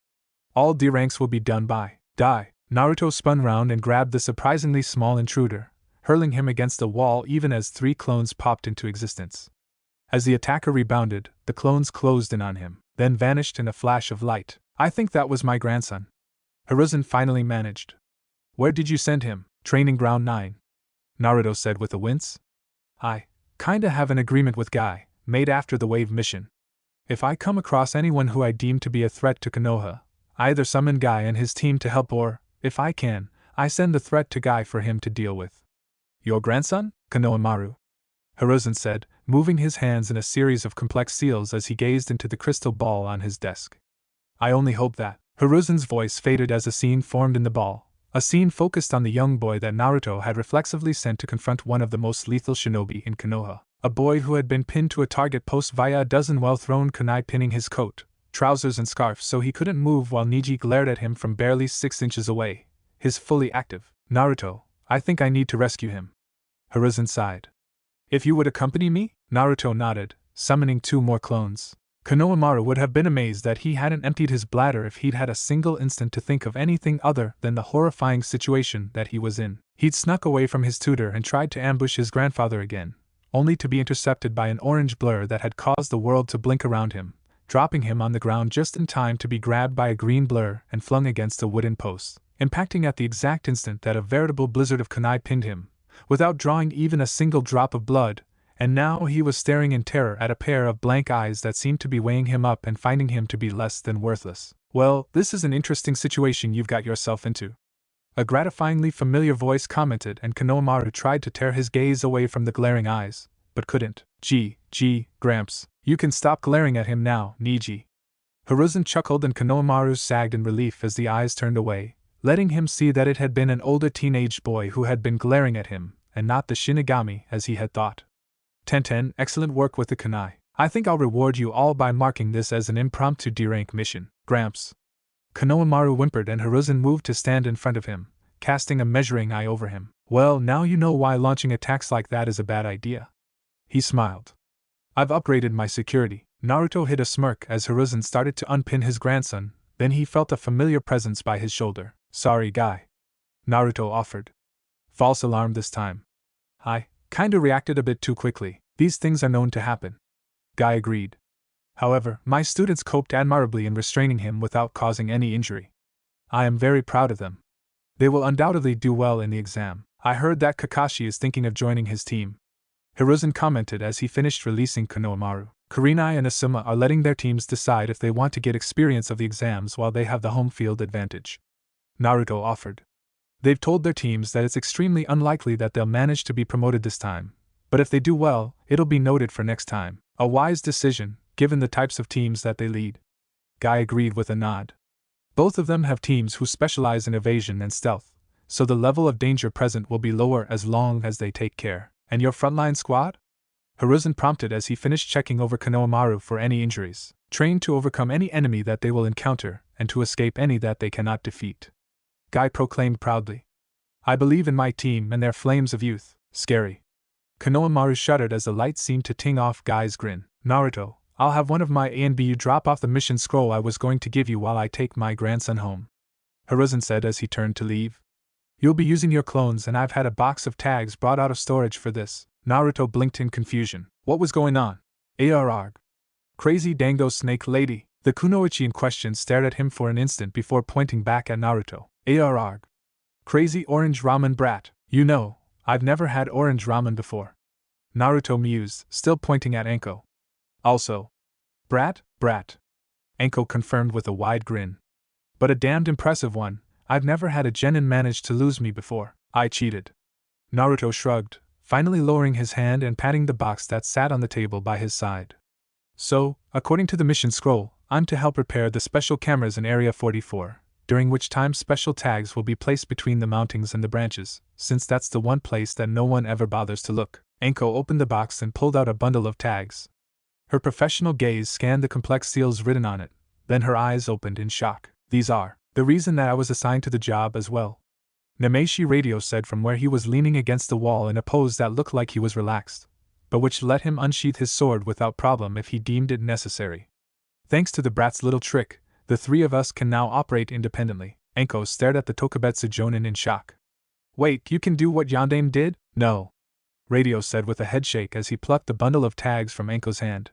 All D ranks will be done by die. Naruto spun round and grabbed the surprisingly small intruder, hurling him against the wall even as 3 clones popped into existence. As the attacker rebounded, the clones closed in on him, then vanished in a flash of light. I think that was my grandson. Hiruzen finally managed. Where did you send him? Training Ground 9. Naruto said with a wince. I kinda have an agreement with Guy, made after the Wave mission. If I come across anyone who I deem to be a threat to Konoha, I either summon Guy and his team to help or, if I can, I send the threat to Guy for him to deal with. Your grandson? Konohamaru? Hiruzen said, moving his hands in a series of complex seals as he gazed into the crystal ball on his desk. I only hope that. Hiruzen's voice faded as a scene formed in the ball. A scene focused on the young boy that Naruto had reflexively sent to confront one of the most lethal shinobi in Konoha. A boy who had been pinned to a target post via a dozen well-thrown kunai pinning his coat, trousers and scarf so he couldn't move while Niji glared at him from barely 6 inches away, his fully active. Naruto, I think I need to rescue him. Hiruzen sighed. If you would accompany me? Naruto nodded, summoning 2 more clones. Konohamaru would have been amazed that he hadn't emptied his bladder if he'd had a single instant to think of anything other than the horrifying situation that he was in. He'd snuck away from his tutor and tried to ambush his grandfather again, only to be intercepted by an orange blur that had caused the world to blink around him, dropping him on the ground just in time to be grabbed by a green blur and flung against a wooden post, impacting at the exact instant that a veritable blizzard of kunai pinned him, without drawing even a single drop of blood. And now he was staring in terror at a pair of blank eyes that seemed to be weighing him up and finding him to be less than worthless. Well, this is an interesting situation you've got yourself into. A gratifyingly familiar voice commented and Konohamaru tried to tear his gaze away from the glaring eyes, but couldn't. Gee, Gramps, you can stop glaring at him now, Niji. Hiruzen chuckled and Konohamaru sagged in relief as the eyes turned away, letting him see that it had been an older teenage boy who had been glaring at him, and not the Shinigami as he had thought. 10-10, excellent work with the kunai. I think I'll reward you all by marking this as an impromptu D-rank mission, Gramps. Konohamaru whimpered and Hiruzen moved to stand in front of him, casting a measuring eye over him. Well, now you know why launching attacks like that is a bad idea. He smiled. I've upgraded my security. Naruto hid a smirk as Hiruzen started to unpin his grandson, then he felt a familiar presence by his shoulder. Sorry, Guy. Naruto offered. False alarm this time. I kinda reacted a bit too quickly. These things are known to happen. Guy agreed. However, my students coped admirably in restraining him without causing any injury. I am very proud of them. They will undoubtedly do well in the exam. I heard that Kakashi is thinking of joining his team. Hiruzen commented as he finished releasing Konohamaru. Kurenai and Asuma are letting their teams decide if they want to get experience of the exams while they have the home field advantage. Naruto offered. They've told their teams that it's extremely unlikely that they'll manage to be promoted this time, But if they do well, it'll be noted for next time. A wise decision, given the types of teams that they lead. Guy agreed with a nod. Both of them have teams who specialize in evasion and stealth, so the level of danger present will be lower as long as they take care. And your frontline squad? Hiruzen prompted as he finished checking over Konohamaru for any injuries, trained to overcome any enemy that they will encounter, and to escape any that they cannot defeat. Guy proclaimed proudly. I believe in my team and their flames of youth. Scary. Konohamaru shuddered as the light seemed to ting off Guy's grin. Naruto, I'll have one of my A and B. You drop off the mission scroll I was going to give you while I take my grandson home. Hiruzen said as he turned to leave. You'll be using your clones and I've had a box of tags brought out of storage for this. Naruto blinked in confusion. What was going on? Arg. Crazy dango snake lady. The kunoichi in question stared at him for an instant before pointing back at Naruto. Arg. Crazy orange ramen brat. You know, I've never had orange ramen before. Naruto mused, still pointing at Anko. Also. Brat? Anko confirmed with a wide grin. But a damned impressive one. I've never had a genin manage to lose me before. I cheated. Naruto shrugged, finally lowering his hand and patting the box that sat on the table by his side. So, according to the mission scroll, I'm to help repair the special cameras in Area 44, during which time special tags will be placed between the mountings and the branches, since that's the one place that no one ever bothers to look. Anko opened the box and pulled out a bundle of tags. Her professional gaze scanned the complex seals written on it, then her eyes opened in shock. These are the reason that I was assigned to the job as well. Nemeshi Radio said from where he was leaning against the wall in a pose that looked like he was relaxed, but which let him unsheath his sword without problem if he deemed it necessary. Thanks to the brat's little trick, the three of us can now operate independently. Anko stared at the Tokubetsu Jonin in shock. Wait, you can do what Yondaime did? No. Radio said with a headshake as he plucked the bundle of tags from Anko's hand.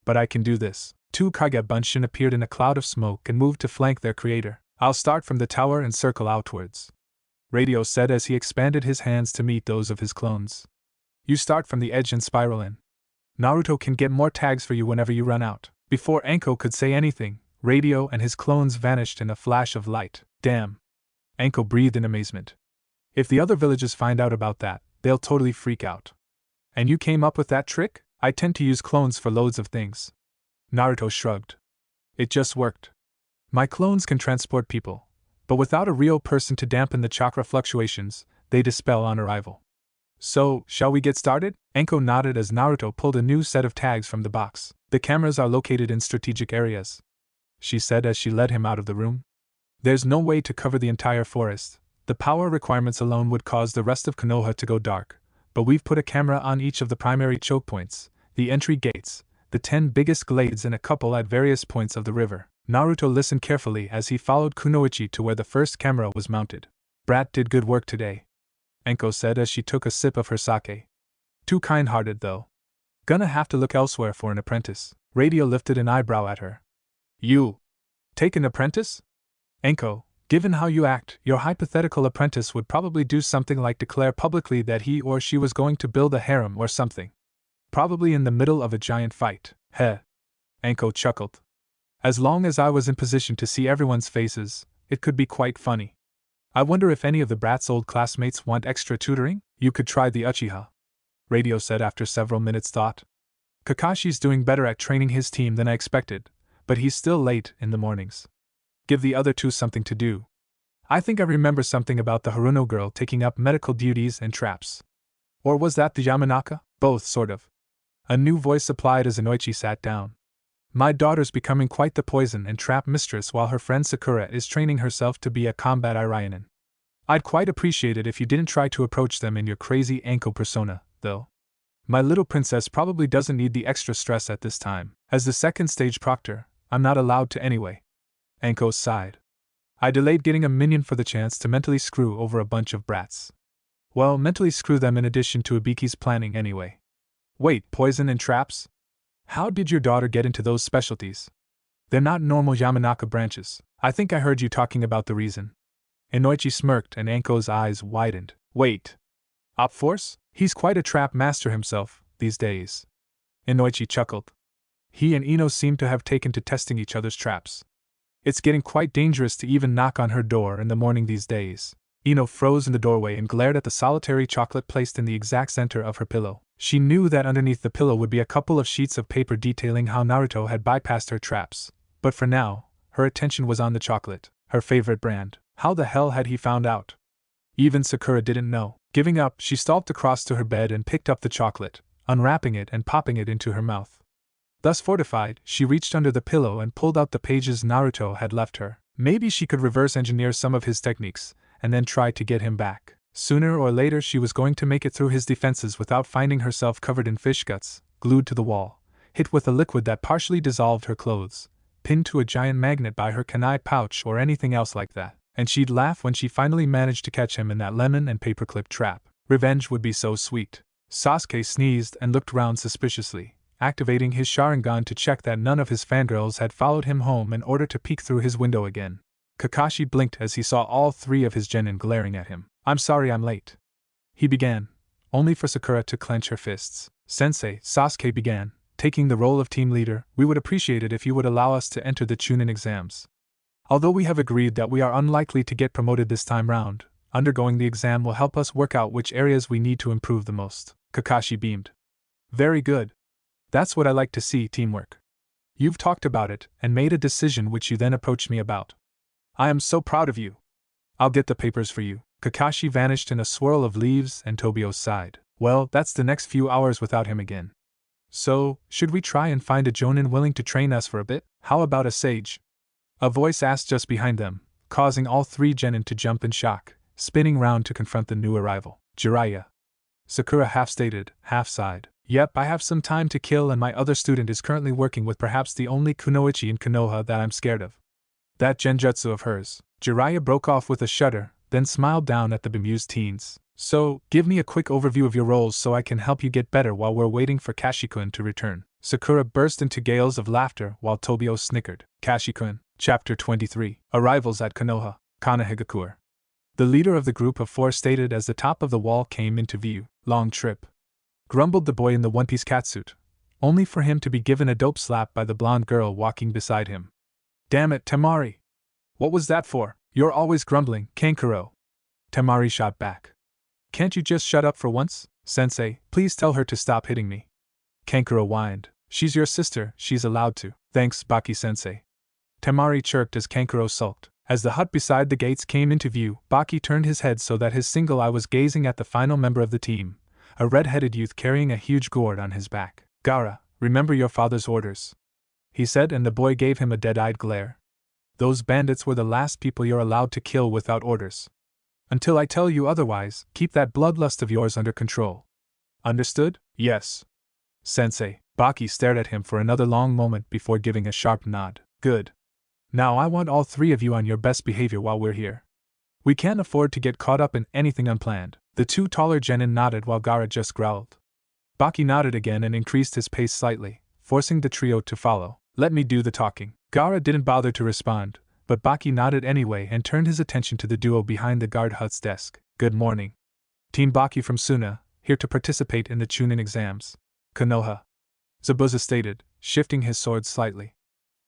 But I can do this. Two Kage Bunshin appeared in a cloud of smoke and moved to flank their creator. I'll start from the tower and circle outwards. Radio said as he expanded his hands to meet those of his clones. You start from the edge and spiral in. Naruto can get more tags for you whenever you run out. Before Anko could say anything, Radio and his clones vanished in a flash of light. Damn. Anko breathed in amazement. If the other villages find out about that, they'll totally freak out. And you came up with that trick? I tend to use clones for loads of things. Naruto shrugged. It just worked. My clones can transport people, but without a real person to dampen the chakra fluctuations, they dispel on arrival. So, shall we get started? Anko nodded as Naruto pulled a new set of tags from the box. The cameras are located in strategic areas, she said as she led him out of the room. There's no way to cover the entire forest. The power requirements alone would cause the rest of Konoha to go dark, but we've put a camera on each of the primary choke points, the entry gates, the 10 biggest glades and a couple at various points of the river. Naruto listened carefully as he followed Kunoichi to where the first camera was mounted. Brat did good work today, Anko said as she took a sip of her sake. Too kind-hearted though. Gonna have to look elsewhere for an apprentice. Radio lifted an eyebrow at her. You take an apprentice? Anko, given how you act, your hypothetical apprentice would probably do something like declare publicly that he or she was going to build a harem or something. Probably in the middle of a giant fight. Heh. Anko chuckled. As long as I was in position to see everyone's faces, it could be quite funny. I wonder if any of the brat's old classmates want extra tutoring? You could try the uchiha, Radio said after several minutes' thought. Kakashi's doing better at training his team than I expected, but he's still late in the mornings. Give the other two something to do. I think I remember something about the Haruno girl taking up medical duties and traps. Or was that the Yamanaka? Both, sort of. A new voice supplied as Inoichi sat down. My daughter's becoming quite the poison and trap mistress while her friend Sakura is training herself to be a combat Irionin. I'd quite appreciate it if you didn't try to approach them in your crazy Anko persona, though. My little princess probably doesn't need the extra stress at this time. As the second stage proctor, I'm not allowed to anyway. Anko sighed. I delayed getting a minion for the chance to mentally screw over a bunch of brats. Well, mentally screw them in addition to Ibiki's planning anyway. Wait, poison and traps? How did your daughter get into those specialties? They're not normal Yamanaka branches. I think I heard you talking about the reason. Inoichi smirked and Anko's eyes widened. Wait. Op Force? He's quite a trap master himself, these days. Inoichi chuckled. He and Ino seem to have taken to testing each other's traps. It's getting quite dangerous to even knock on her door in the morning these days. Ino froze in the doorway and glared at the solitary chocolate placed in the exact center of her pillow. She knew that underneath the pillow would be a couple of sheets of paper detailing how Naruto had bypassed her traps, but for now, her attention was on the chocolate, her favorite brand. How the hell had he found out? Even Sakura didn't know. Giving up, she stalked across to her bed and picked up the chocolate, unwrapping it and popping it into her mouth. Thus fortified, she reached under the pillow and pulled out the pages Naruto had left her. Maybe she could reverse engineer some of his techniques, and then try to get him back. Sooner or later she was going to make it through his defenses without finding herself covered in fish guts, glued to the wall, hit with a liquid that partially dissolved her clothes, pinned to a giant magnet by her kunai pouch or anything else like that. And she'd laugh when she finally managed to catch him in that lemon and paperclip trap. Revenge would be so sweet. Sasuke sneezed and looked round suspiciously, activating his Sharingan to check that none of his fangirls had followed him home in order to peek through his window again. Kakashi blinked as he saw all three of his genin glaring at him. "I'm sorry I'm late," he began, only for Sakura to clench her fists. "Sensei," Sasuke began, taking the role of team leader, "we would appreciate it if you would allow us to enter the Chunin Exams. Although we have agreed that we are unlikely to get promoted this time round, undergoing the exam will help us work out which areas we need to improve the most." Kakashi beamed. "Very good. That's what I like to see, teamwork. You've talked about it and made a decision which you then approached me about. I am so proud of you. I'll get the papers for you." Kakashi vanished in a swirl of leaves and Tobio sighed. "Well, that's the next few hours without him again. So, should we try and find a jonin willing to train us for a bit? How about a sage?" A voice asked just behind them, causing all three genin to jump in shock, spinning round to confront the new arrival. "Jiraiya." Sakura half stated, half sighed. "Yep, I have some time to kill and my other student is currently working with perhaps the only kunoichi in Konoha that I'm scared of. That genjutsu of hers." Jiraiya broke off with a shudder, then smiled down at the bemused teens. "So, give me a quick overview of your roles so I can help you get better while we're waiting for Kashi-kun to return." Sakura burst into gales of laughter while Tobio snickered. Kashi-kun. Chapter 23. Arrivals at Konoha. Kanehigakure. The leader of the group of four stated as the top of the wall came into view. "Long trip," grumbled the boy in the one-piece catsuit, only for him to be given a dope slap by the blonde girl walking beside him. "Damn it, Temari! What was that for? You're always grumbling, Kankuro." Temari shot back. "Can't you just shut up for once? Sensei, please tell her to stop hitting me." Kankuro whined. "She's your sister, she's allowed to." "Thanks, Baki-sensei." Temari chirped as Kankuro sulked. As the hut beside the gates came into view, Baki turned his head so that his single eye was gazing at the final member of the team, a red-headed youth carrying a huge gourd on his back. "Gaara, remember your father's orders," he said, and the boy gave him a dead-eyed glare. "Those bandits were the last people you're allowed to kill without orders. Until I tell you otherwise, keep that bloodlust of yours under control. Understood?" "Yes, Sensei." Baki stared at him for another long moment before giving a sharp nod. "Good. Now I want all three of you on your best behavior while we're here. We can't afford to get caught up in anything unplanned." The two taller genin nodded while Gaara just growled. Baki nodded again and increased his pace slightly, forcing the trio to follow. "Let me do the talking." Gaara didn't bother to respond, but Baki nodded anyway and turned his attention to the duo behind the guard hut's desk. "Good morning. Team Baki from Suna, here to participate in the Chunin Exams. Konoha," Zabuza stated, shifting his sword slightly.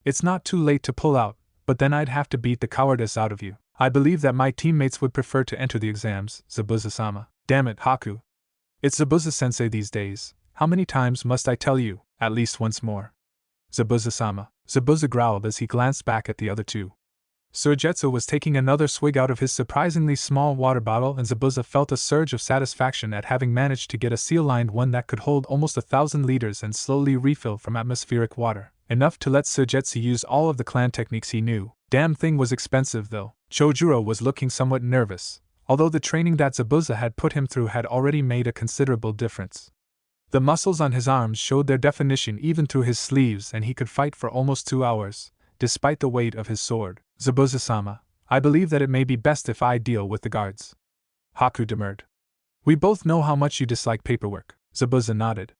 "It's not too late to pull out, but then I'd have to beat the cowardice out of you. I believe that my teammates would prefer to enter the exams, Zabuza-sama." "Damn it, Haku. It's Zabuza-sensei these days. How many times must I tell you?" "At least once more, Zabuza-sama." Zabuza growled as he glanced back at the other two. Suigetsu was taking another swig out of his surprisingly small water bottle, and Zabuza felt a surge of satisfaction at having managed to get a seal-lined one that could hold almost 1,000 liters and slowly refill from atmospheric water, enough to let Suigetsu use all of the clan techniques he knew. Damn thing was expensive though. Chojuro was looking somewhat nervous, although the training that Zabuza had put him through had already made a considerable difference. The muscles on his arms showed their definition even through his sleeves, and he could fight for almost 2 hours, despite the weight of his sword. "Zabuza-sama, I believe that it may be best if I deal with the guards." Haku demurred. "We both know how much you dislike paperwork." Zabuza nodded.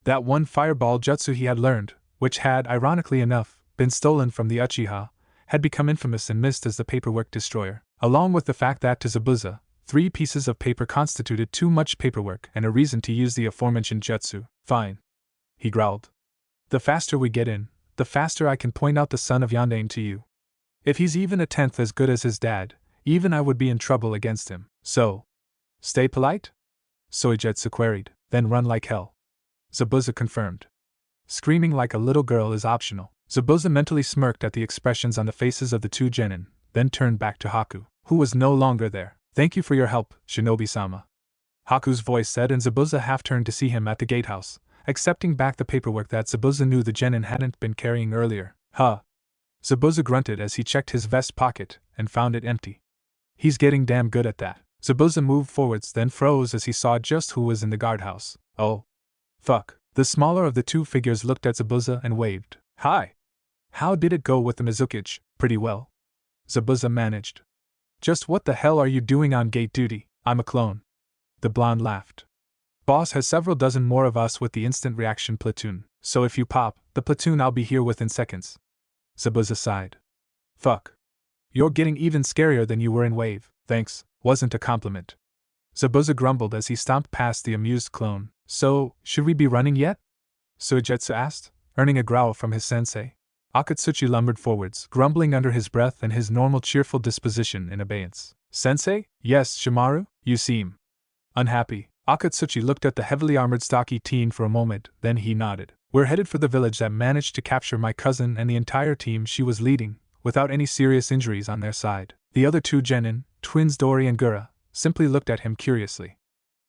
That one fireball jutsu he had learned, which had, ironically enough, been stolen from the Uchiha, had become infamous and missed as the paperwork destroyer, along with the fact that to Zabuza, 3 pieces of paper constituted too much paperwork and a reason to use the aforementioned jutsu. "Fine," he growled. "The faster we get in, the faster I can point out the son of Yondain to you. If he's even a tenth as good as his dad, even I would be in trouble against him. So, stay polite?" Suigetsu queried. then run like hell. Zabuza confirmed. Screaming like a little girl is optional. Zabuza mentally smirked at the expressions on the faces of the two genin, then turned back to Haku, who was no longer there. Thank you for your help, Shinobi-sama. Haku's voice said, and Zabuza half turned to see him at the gatehouse, accepting back the paperwork that Zabuza knew the genin hadn't been carrying earlier. Huh. Zabuza grunted as he checked his vest pocket and found it empty. He's getting damn good at that. Zabuza moved forwards, then froze as he saw just who was in the guardhouse. Oh. Fuck. The smaller of the two figures looked at Zabuza and waved. Hi. How did it go with the Mizukage? Pretty well. Zabuza managed. Just what the hell are you doing on gate duty? I'm a clone. The blonde laughed. Boss has several dozen more of us with the instant reaction platoon, so if you pop the platoon, I'll be here within seconds. Zabuza sighed. Fuck. You're getting even scarier than you were in Wave. Thanks, wasn't a compliment. Zabuza grumbled as he stomped past the amused clone. So, should we be running yet? Suigetsu asked, earning a growl from his sensei. Akatsuchi lumbered forwards, grumbling under his breath and his normal cheerful disposition in abeyance. Sensei? Yes, Shimaru? You seem unhappy. Akatsuchi looked at the heavily armored stocky teen for a moment, then he nodded. We're headed for the village that managed to capture my cousin and the entire team she was leading, without any serious injuries on their side. The other two genin, twins Dori and Gura, simply looked at him curiously.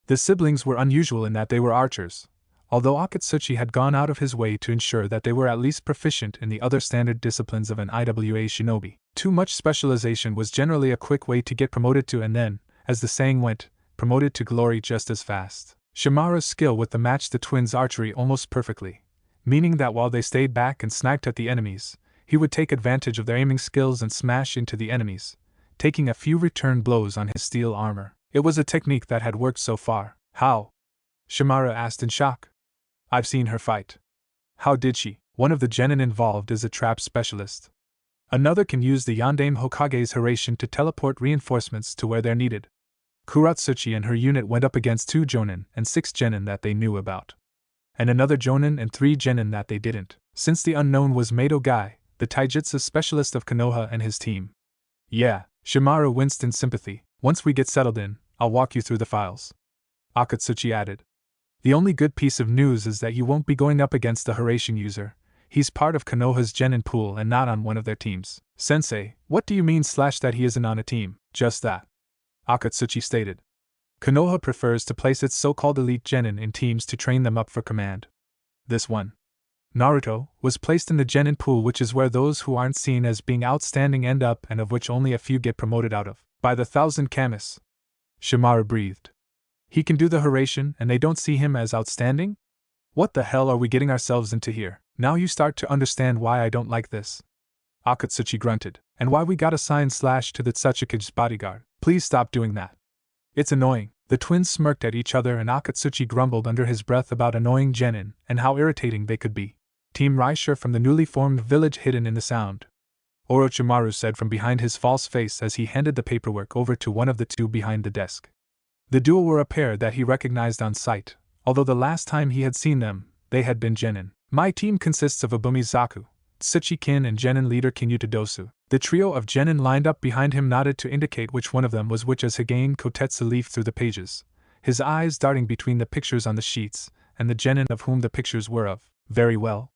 The siblings were unusual in that they were archers, although Akatsuchi had gone out of his way to ensure that they were at least proficient in the other standard disciplines of an IWA shinobi. Too much specialization was generally a quick way to get promoted to, and then, as the saying went, promoted to glory just as fast. Shimaru's skill with them matched the twins' archery almost perfectly, meaning that while they stayed back and sniped at the enemies, he would take advantage of their aiming skills and smash into the enemies, taking a few return blows on his steel armor. It was a technique that had worked so far. How? Shimaru asked in shock. I've seen her fight. How did she? One of the genin involved is a trap specialist. Another can use the Yondaime Hokage's Haration to teleport reinforcements to where they're needed. Kuratsuchi and her unit went up against 2 jonin and 6 genin that they knew about, and another jonin and 3 genin that they didn't, since the unknown was Mado Gai, the taijutsu specialist of Konoha and his team. Yeah, Shimaru winced in sympathy. Once we get settled in, I'll walk you through the files. Akatsuchi added. The only good piece of news is that you won't be going up against the Haration user. He's part of Konoha's genin pool and not on one of their teams. Sensei, what do you mean that he isn't on a team? Just that. Akatsuchi stated. Konoha prefers to place its so-called elite genin in teams to train them up for command. This one, Naruto, was placed in the genin pool, which is where those who aren't seen as being outstanding end up and of which only a few get promoted out of. By the 1,000 kamis. Shimaru breathed. He can do the Haration and they don't see him as outstanding? What the hell are we getting ourselves into here? Now you start to understand why I don't like this. Akatsuchi grunted. And why we got assigned / to the Tsuchikage's bodyguard. Please stop doing that. It's annoying. The twins smirked at each other and Akatsuchi grumbled under his breath about annoying genin and how irritating they could be. Team Raisher from the newly formed village hidden in the sound. Orochimaru said from behind his false face as he handed the paperwork over to one of the two behind the desk. The duo were a pair that he recognized on sight, although the last time he had seen them, they had been genin. My team consists of Abumi Zaku, Tsuchi-kin and genin leader Kinyuta Dosu. The trio of genin lined up behind him nodded to indicate which one of them was which as Hagain Kotetsu leafed through the pages, his eyes darting between the pictures on the sheets and the genin of whom the pictures were of. Very well,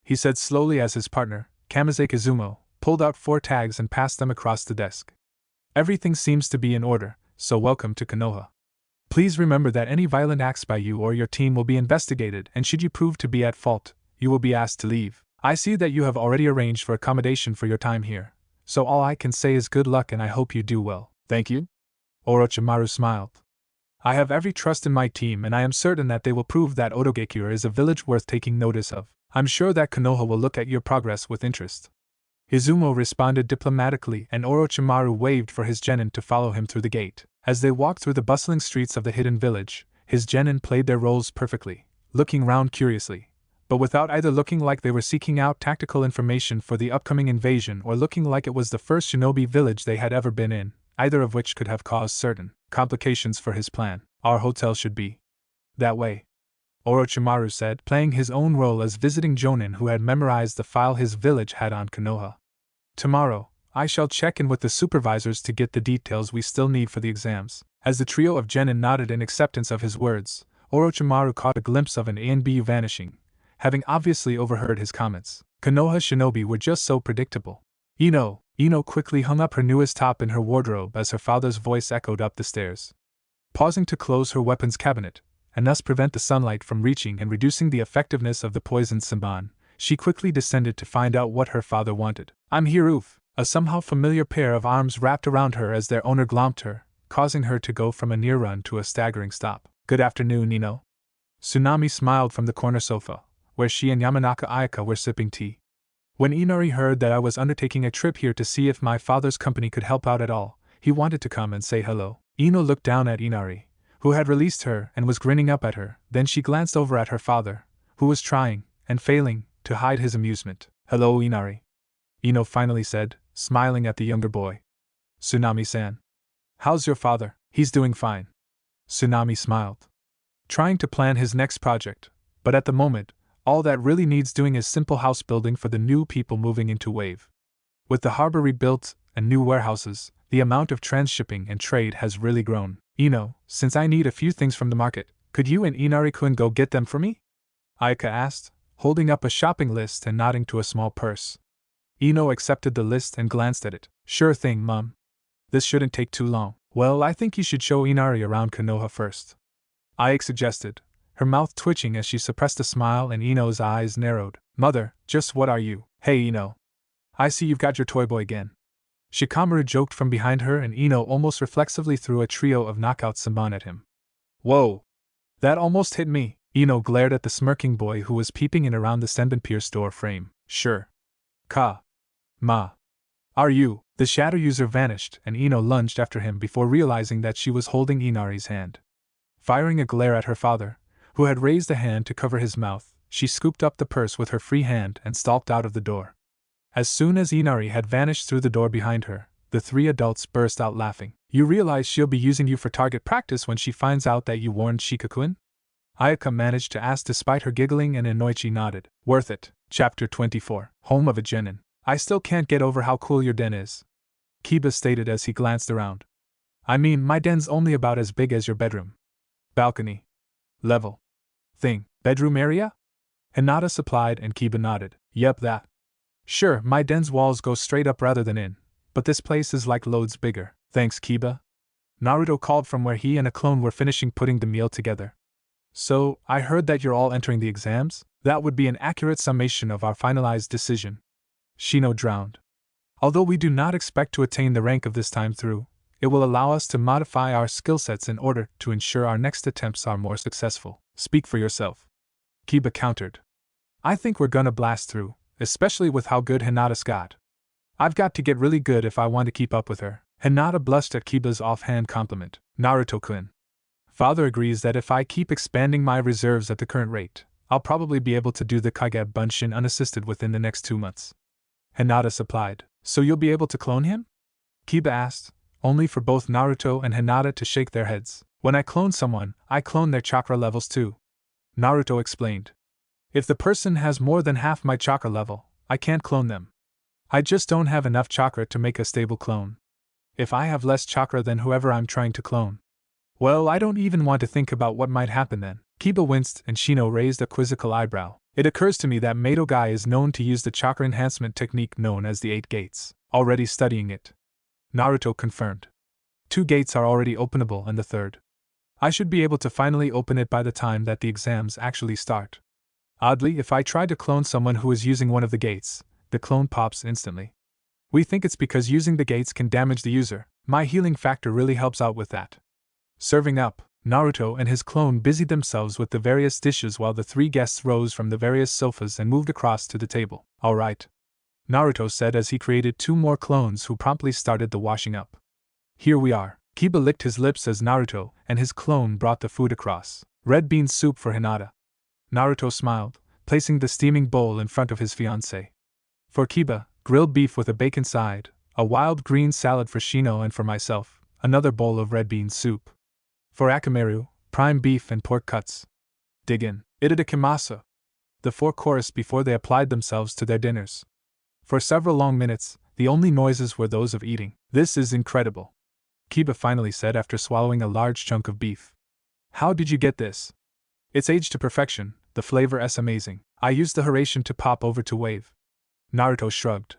he said slowly as his partner, Kamize Kazumo, pulled out 4 tags and passed them across the desk. Everything seems to be in order, so welcome to Konoha. Please remember that any violent acts by you or your team will be investigated, and should you prove to be at fault, you will be asked to leave. I see that you have already arranged for accommodation for your time here, so all I can say is good luck and I hope you do well. Thank you? Orochimaru smiled. I have every trust in my team and I am certain that they will prove that Odogekure is a village worth taking notice of. I'm sure that Konoha will look at your progress with interest. Izumo responded diplomatically and Orochimaru waved for his genin to follow him through the gate. As they walked through the bustling streets of the hidden village, his genin played their roles perfectly, looking round curiously, but without either looking like they were seeking out tactical information for the upcoming invasion or looking like it was the first shinobi village they had ever been in, either of which could have caused certain complications for his plan. Our hotel should be that way, Orochimaru said, playing his own role as visiting jonin who had memorized the file his village had on Konoha. Tomorrow, I shall check in with the supervisors to get the details we still need for the exams. As the trio of genin nodded in acceptance of his words, Orochimaru caught a glimpse of an Anbu vanishing, having obviously overheard his comments. Konoha shinobi were just so predictable. Ino quickly hung up her newest top in her wardrobe as her father's voice echoed up the stairs. Pausing to close her weapons cabinet, and thus prevent the sunlight from reaching and reducing the effectiveness of the poisoned samban, she quickly descended to find out what her father wanted. "I'm here, Oof." A somehow familiar pair of arms wrapped around her as their owner glomped her, causing her to go from a near run to a staggering stop. "Good afternoon, Ino." Tsunami smiled from the corner sofa, where she and Yamanaka Ayaka were sipping tea. "When Inari heard that I was undertaking a trip here to see if my father's company could help out at all, he wanted to come and say hello." Ino looked down at Inari, who had released her and was grinning up at her. Then she glanced over at her father, who was trying, and failing, to hide his amusement. "Hello, Inari," Ino finally said, smiling at the younger boy. "Tsunami-san. How's your father?" "He's doing fine." Tsunami smiled. "Trying to plan his next project, but at the moment, all that really needs doing is simple house building for the new people moving into Wave. With the harbor rebuilt and new warehouses, the amount of transshipping and trade has really grown. Ino, since I need a few things from the market, could you and Inari-kun go get them for me?" Ayaka asked, holding up a shopping list and nodding to a small purse. Ino accepted the list and glanced at it. "Sure thing, Mum. This shouldn't take too long." "Well, I think you should show Inari around Konoha first," Ayaka suggested, her mouth twitching as she suppressed a smile and Ino's eyes narrowed. "Mother, just what are you?" "Hey, Ino. I see you've got your toy boy again." Shikamaru joked from behind her and Ino almost reflexively threw a trio of knockout samban at him. "Whoa! That almost hit me." Ino glared at the smirking boy who was peeping in around the Senbonpier's door frame. "Sure. Ma. Are you?" The shadow user vanished and Ino lunged after him before realizing that she was holding Inari's hand. Firing a glare at her father, who had raised a hand to cover his mouth, she scooped up the purse with her free hand and stalked out of the door. As soon as Inari had vanished through the door behind her, the three adults burst out laughing. "You realize she'll be using you for target practice when she finds out that you warned Shikakun?" Ayaka managed to ask despite her giggling and Inoichi nodded. "Worth it." Chapter 24. Home of a Genin. "I still can't get over how cool your den is," Kiba stated as he glanced around. "I mean, my den's only about as big as your bedroom. Balcony. Level. Thing. Bedroom area?" Hinata supplied and Kiba nodded. "Yep, that. Sure, my den's walls go straight up rather than in, but this place is like loads bigger." "Thanks, Kiba." Naruto called from where he and a clone were finishing putting the meal together. "So, I heard that you're all entering the exams? That would be an accurate summation of our finalized decision." Shino droned. "Although we do not expect to attain the rank of this time through, it will allow us to modify our skill sets in order to ensure our next attempts are more successful." "Speak for yourself," Kiba countered. "I think we're gonna blast through, especially with how good Hinata's got. I've got to get really good if I want to keep up with her." Hinata blushed at Kiba's offhand compliment. "Naruto-kun. Father agrees that if I keep expanding my reserves at the current rate, I'll probably be able to do the Kage Bunshin unassisted within the next 2 months." Hinata supplied. "So you'll be able to clone him?" Kiba asked, only for both Naruto and Hinata to shake their heads. "When I clone someone, I clone their chakra levels too," Naruto explained. "If the person has more than half my chakra level, I can't clone them. I just don't have enough chakra to make a stable clone. If I have less chakra than whoever I'm trying to clone, well, I don't even want to think about what might happen then." Kiba winced and Shino raised a quizzical eyebrow. "It occurs to me that Mato Guy is known to use the chakra enhancement technique known as the 8 gates. Already studying it," Naruto confirmed. 2 gates are already openable and the third. I should be able to finally open it by the time that the exams actually start. Oddly, if I try to clone someone who is using one of the gates, the clone pops instantly. We think it's because using the gates can damage the user. My healing factor really helps out with that." Serving up, Naruto and his clone busied themselves with the various dishes while the 3 guests rose from the various sofas and moved across to the table. "All right," Naruto said as he created 2 more clones who promptly started the washing up. "Here we are." Kiba licked his lips as Naruto and his clone brought the food across. "Red bean soup for Hinata." Naruto smiled, placing the steaming bowl in front of his fiancée. For Kiba, grilled beef with a bacon side, a wild green salad for Shino, and for myself, another bowl of red bean soup. For Akamaru, prime beef and pork cuts. "Dig in. Itadakimasu." The 4 chorused before they applied themselves to their dinners. For several long minutes, the only noises were those of eating. "This is incredible," Kiba finally said after swallowing a large chunk of beef. "How did you get this?" It's aged to perfection, the flavor is amazing. I used the Haration to pop over to Wave. Naruto shrugged.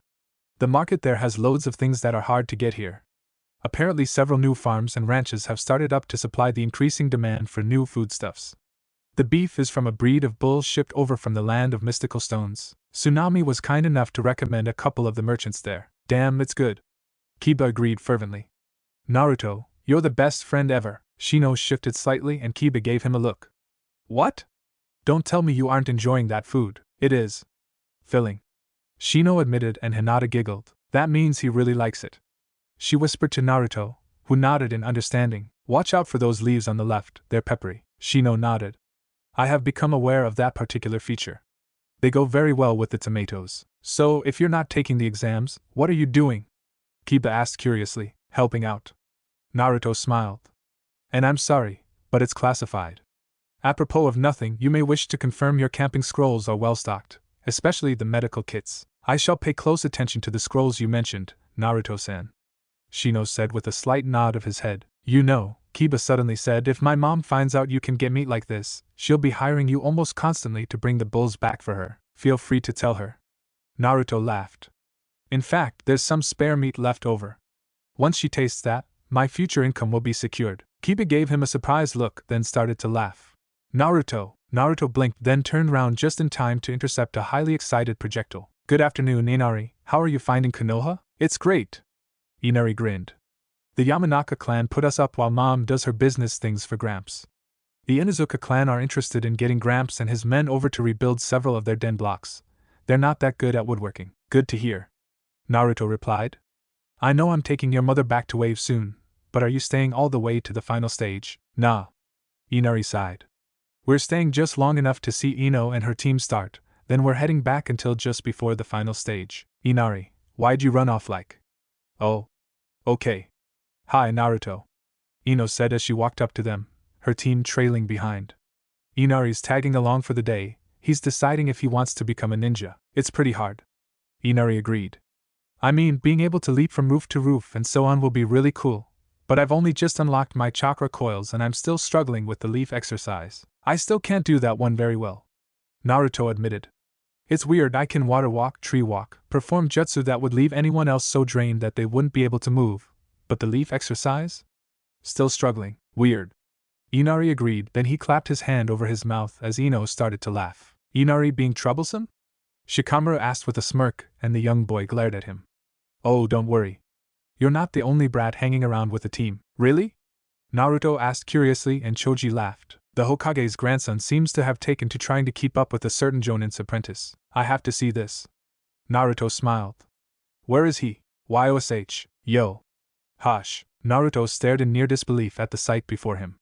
The market there has loads of things that are hard to get here. Apparently several new farms and ranches have started up to supply the increasing demand for new foodstuffs. The beef is from a breed of bulls shipped over from the land of mystical stones. Tsunami was kind enough to recommend a couple of the merchants there. Damn, it's good. Kiba agreed fervently. Naruto, you're the best friend ever. Shino shifted slightly and Kiba gave him a look. What? Don't tell me you aren't enjoying that food. It is filling. Shino admitted and Hinata giggled. That means he really likes it. She whispered to Naruto, who nodded in understanding. Watch out for those leaves on the left, they're peppery. Shino nodded. I have become aware of that particular feature. They go very well with the tomatoes. So, if you're not taking the exams, what are you doing? Kiba asked curiously, helping out. Naruto smiled. And I'm sorry, but it's classified. Apropos of nothing, you may wish to confirm your camping scrolls are well stocked, especially the medical kits. I shall pay close attention to the scrolls you mentioned, Naruto-san. Shino said with a slight nod of his head. You know, Kiba suddenly said, if my mom finds out you can get meat like this, she'll be hiring you almost constantly to bring the bulls back for her. Feel free to tell her. Naruto laughed. In fact, there's some spare meat left over. Once she tastes that, my future income will be secured. Kiba gave him a surprised look, then started to laugh. Naruto blinked, then turned round just in time to intercept a highly excited projectile. Good afternoon, Inari. How are you finding Konoha? It's great. Inari grinned. The Yamanaka clan put us up while Mom does her business things for Gramps. The Inuzuka clan are interested in getting Gramps and his men over to rebuild several of their den blocks. They're not that good at woodworking. Good to hear. Naruto replied. I know I'm taking your mother back to Wave soon, but are you staying all the way to the final stage? Nah. Inari sighed. We're staying just long enough to see Ino and her team start, then we're heading back until just before the final stage. Inari, why'd you run off like? Oh. Okay. Hi, Naruto. Ino said as she walked up to them, her team trailing behind. Inari's tagging along for the day, he's deciding if he wants to become a ninja. It's pretty hard. Inari agreed. I mean, being able to leap from roof to roof and so on will be really cool, but I've only just unlocked my chakra coils and I'm still struggling with the leaf exercise. I still can't do that one very well. Naruto admitted. It's weird, I can water walk, tree walk, perform jutsu that would leave anyone else so drained that they wouldn't be able to move, but the leaf exercise? Still struggling. Weird. Inari agreed, then he clapped his hand over his mouth as Ino started to laugh. Inari being troublesome? Shikamaru asked with a smirk, and the young boy glared at him. Oh, don't worry. You're not the only brat hanging around with the team. Really? Naruto asked curiously and Choji laughed. The Hokage's grandson seems to have taken to trying to keep up with a certain Jonin's apprentice. I have to see this. Naruto smiled. Where is he? YOSH. Yo. Hush. Naruto stared in near disbelief at the sight before him.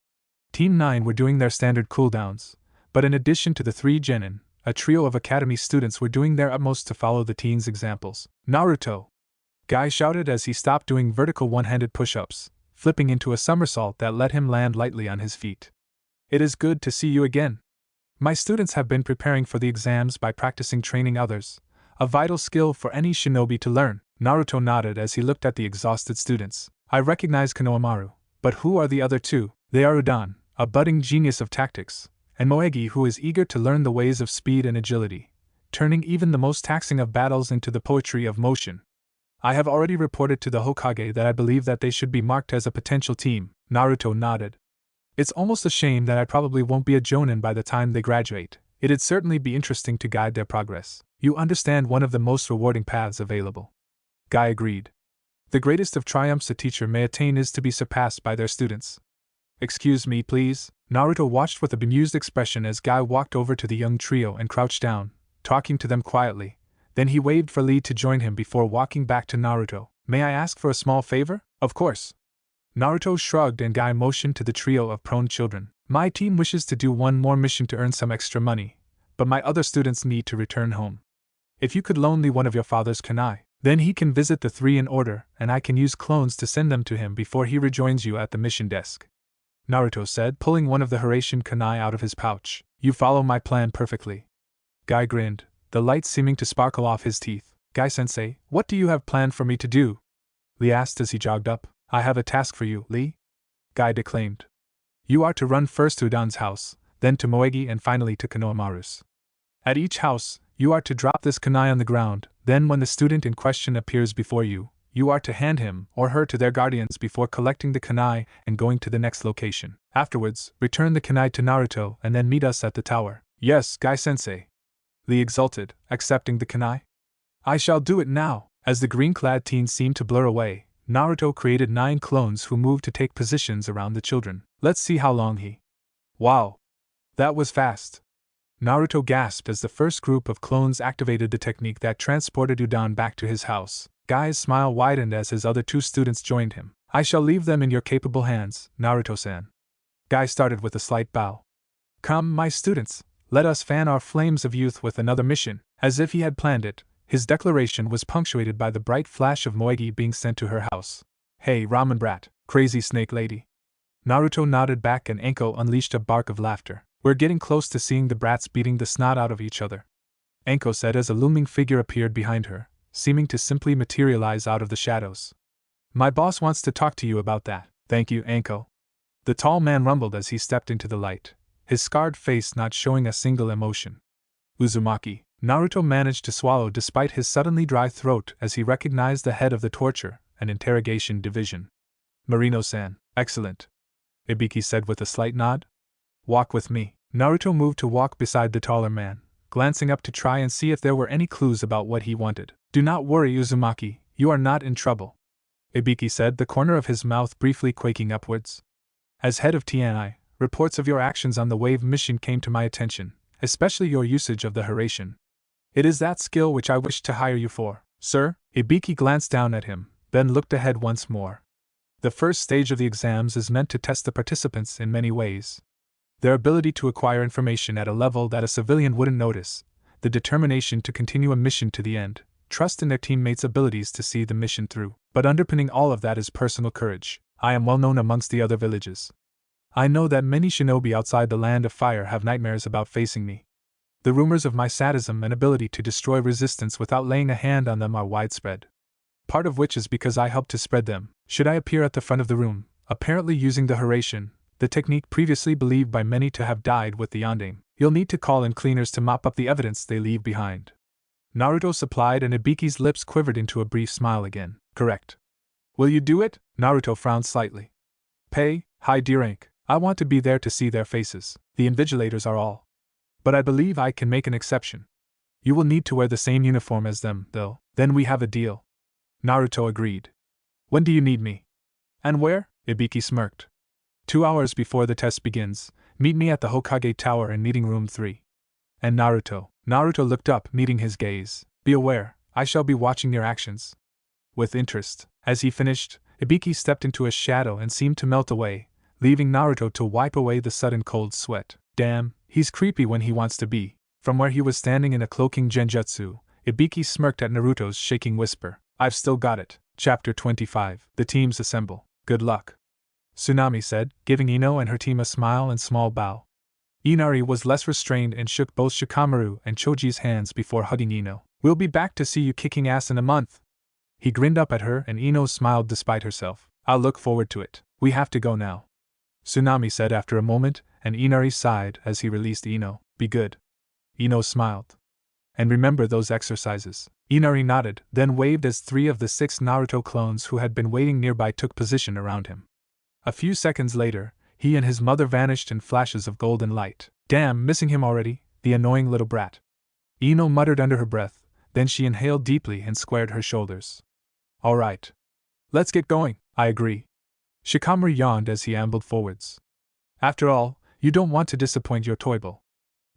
Team 9 were doing their standard cooldowns, but in addition to the 3 Genin, a trio of academy students were doing their utmost to follow the teens' examples. Naruto! Guy shouted as he stopped doing vertical one-handed push-ups, flipping into a somersault that let him land lightly on his feet. It is good to see you again. My students have been preparing for the exams by practicing training others, a vital skill for any shinobi to learn. Naruto nodded as he looked at the exhausted students. I recognize Konohamaru, but who are the other two? They are Udan, a budding genius of tactics, and Moegi, who is eager to learn the ways of speed and agility, turning even the most taxing of battles into the poetry of motion. I have already reported to the Hokage that I believe that they should be marked as a potential team. Naruto nodded. It's almost a shame that I probably won't be a Jonin by the time they graduate. It'd certainly be interesting to guide their progress. You understand one of the most rewarding paths available. Guy agreed. The greatest of triumphs a teacher may attain is to be surpassed by their students. Excuse me, please. Naruto watched with a bemused expression as Guy walked over to the young trio and crouched down, talking to them quietly. Then he waved for Lee to join him before walking back to Naruto. May I ask for a small favor? Of course. Naruto shrugged and Guy motioned to the trio of prone children. My team wishes to do one more mission to earn some extra money, but my other students need to return home. If you could loan me one of your father's kunai, then he can visit the 3 in order, and I can use clones to send them to him before he rejoins you at the mission desk. Naruto said, pulling one of the Haration kunai out of his pouch. You follow my plan perfectly. Guy grinned, the light seeming to sparkle off his teeth. Guy-sensei, what do you have planned for me to do? Lee asked as he jogged up. I have a task for you, Lee. Guy declaimed. You are to run first to Udan's house, then to Moegi and finally to Konohamaru's. At each house, you are to drop this kunai on the ground, then when the student in question appears before you, you are to hand him or her to their guardians before collecting the kunai and going to the next location. Afterwards, return the kunai to Naruto and then meet us at the tower. Yes, Gai-sensei. Lee exulted, accepting the kunai. I shall do it now. As the green-clad teens seemed to blur away, Naruto created 9 clones who moved to take positions around the children. Let's see how long he. Wow! That was fast. Naruto gasped as the first group of clones activated the technique that transported Udon back to his house. Guy's smile widened as his other 2 students joined him. I shall leave them in your capable hands, Naruto-san. Guy started with a slight bow. Come, my students, let us fan our flames of youth with another mission. As if he had planned it, his declaration was punctuated by the bright flash of Moegi being sent to her house. Hey, ramen brat, crazy snake lady. Naruto nodded back and Anko unleashed a bark of laughter. We're getting close to seeing the brats beating the snot out of each other, Anko said as a looming figure appeared behind her, seeming to simply materialize out of the shadows. My boss wants to talk to you about that. Thank you, Anko. The tall man rumbled as he stepped into the light, his scarred face not showing a single emotion. Uzumaki, Naruto managed to swallow despite his suddenly dry throat as he recognized the head of the torture and interrogation division. Marino-san, excellent, Ibiki said with a slight nod. Walk with me. Naruto moved to walk beside the taller man, glancing up to try and see if there were any clues about what he wanted. Do not worry, Uzumaki, you are not in trouble, Ibiki said, the corner of his mouth briefly quaking upwards. As head of TNI, reports of your actions on the wave mission came to my attention, especially your usage of the Haration. It is that skill which I wish to hire you for, sir. Ibiki glanced down at him, then looked ahead once more. The first stage of the exams is meant to test the participants in many ways. Their ability to acquire information at a level that a civilian wouldn't notice, the determination to continue a mission to the end, trust in their teammates' abilities to see the mission through. But underpinning all of that is personal courage. I am well known amongst the other villages. I know that many shinobi outside the Land of Fire have nightmares about facing me. The rumors of my sadism and ability to destroy resistance without laying a hand on them are widespread. Part of which is because I helped to spread them. Should I appear at the front of the room, apparently using the Haration, the technique previously believed by many to have died with the Yondaime, you'll need to call in cleaners to mop up the evidence they leave behind. Naruto supplied and Ibiki's lips quivered into a brief smile again. Correct. Will you do it? Naruto frowned slightly. Pay, high D rank. I want to be there to see their faces. The invigilators are all. But I believe I can make an exception. You will need to wear the same uniform as them, though. Then we have a deal. Naruto agreed. When do you need me? And where? Ibiki smirked. 2 hours before the test begins, meet me at the Hokage Tower in meeting room 3. And Naruto. Naruto looked up, meeting his gaze. Be aware, I shall be watching your actions. With interest. As he finished, Ibiki stepped into a shadow and seemed to melt away, leaving Naruto to wipe away the sudden cold sweat. Damn, he's creepy when he wants to be. From where he was standing in a cloaking genjutsu, Ibiki smirked at Naruto's shaking whisper. I've still got it. Chapter 25. The teams assemble. Good luck, Tsunami said, giving Ino and her team a smile and small bow. Inari was less restrained and shook both Shikamaru and Choji's hands before hugging Ino. We'll be back to see you kicking ass in a month. He grinned up at her and Ino smiled despite herself. I'll look forward to it. We have to go now, Tsunami said after a moment, and Inari sighed as he released Ino. Be good. Ino smiled. And remember those exercises. Inari nodded, then waved as 3 of the 6 Naruto clones who had been waiting nearby took position around him. A few seconds later, he and his mother vanished in flashes of golden light. Damn, missing him already, the annoying little brat. Ino muttered under her breath, then she inhaled deeply and squared her shoulders. All right. Let's get going. I agree. Shikamaru yawned as he ambled forwards. After all, you don't want to disappoint your Toibo.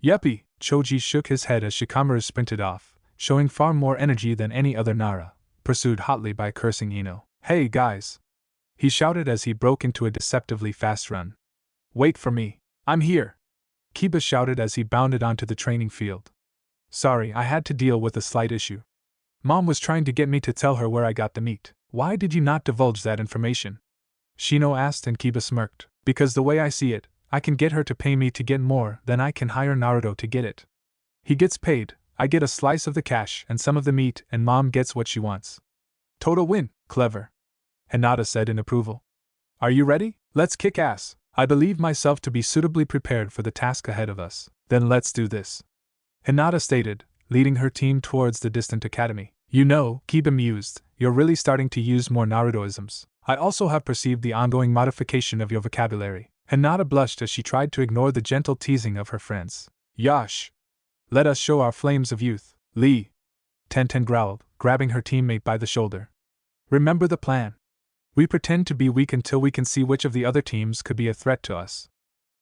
Yeppy, Choji shook his head as Shikamaru sprinted off, showing far more energy than any other Nara, pursued hotly by cursing Ino. Hey guys! He shouted as he broke into a deceptively fast run. Wait for me. I'm here! Kiba shouted as he bounded onto the training field. Sorry, I had to deal with a slight issue. Mom was trying to get me to tell her where I got the meat. Why did you not divulge that information? Shino asked and Kiba smirked. Because the way I see it, I can get her to pay me to get more than I can hire Naruto to get it. He gets paid, I get a slice of the cash and some of the meat, and Mom gets what she wants. Total win. Clever, Hinata said in approval. Are you ready? Let's kick ass. I believe myself to be suitably prepared for the task ahead of us. Then let's do this, Hinata stated, leading her team towards the distant academy. You know, keep amused, you're really starting to use more Narutoisms. I also have perceived the ongoing modification of your vocabulary. Hinata blushed as she tried to ignore the gentle teasing of her friends. Yash! Let us show our flames of youth. Lee! Tenten growled, grabbing her teammate by the shoulder. Remember the plan. We pretend to be weak until we can see which of the other teams could be a threat to us.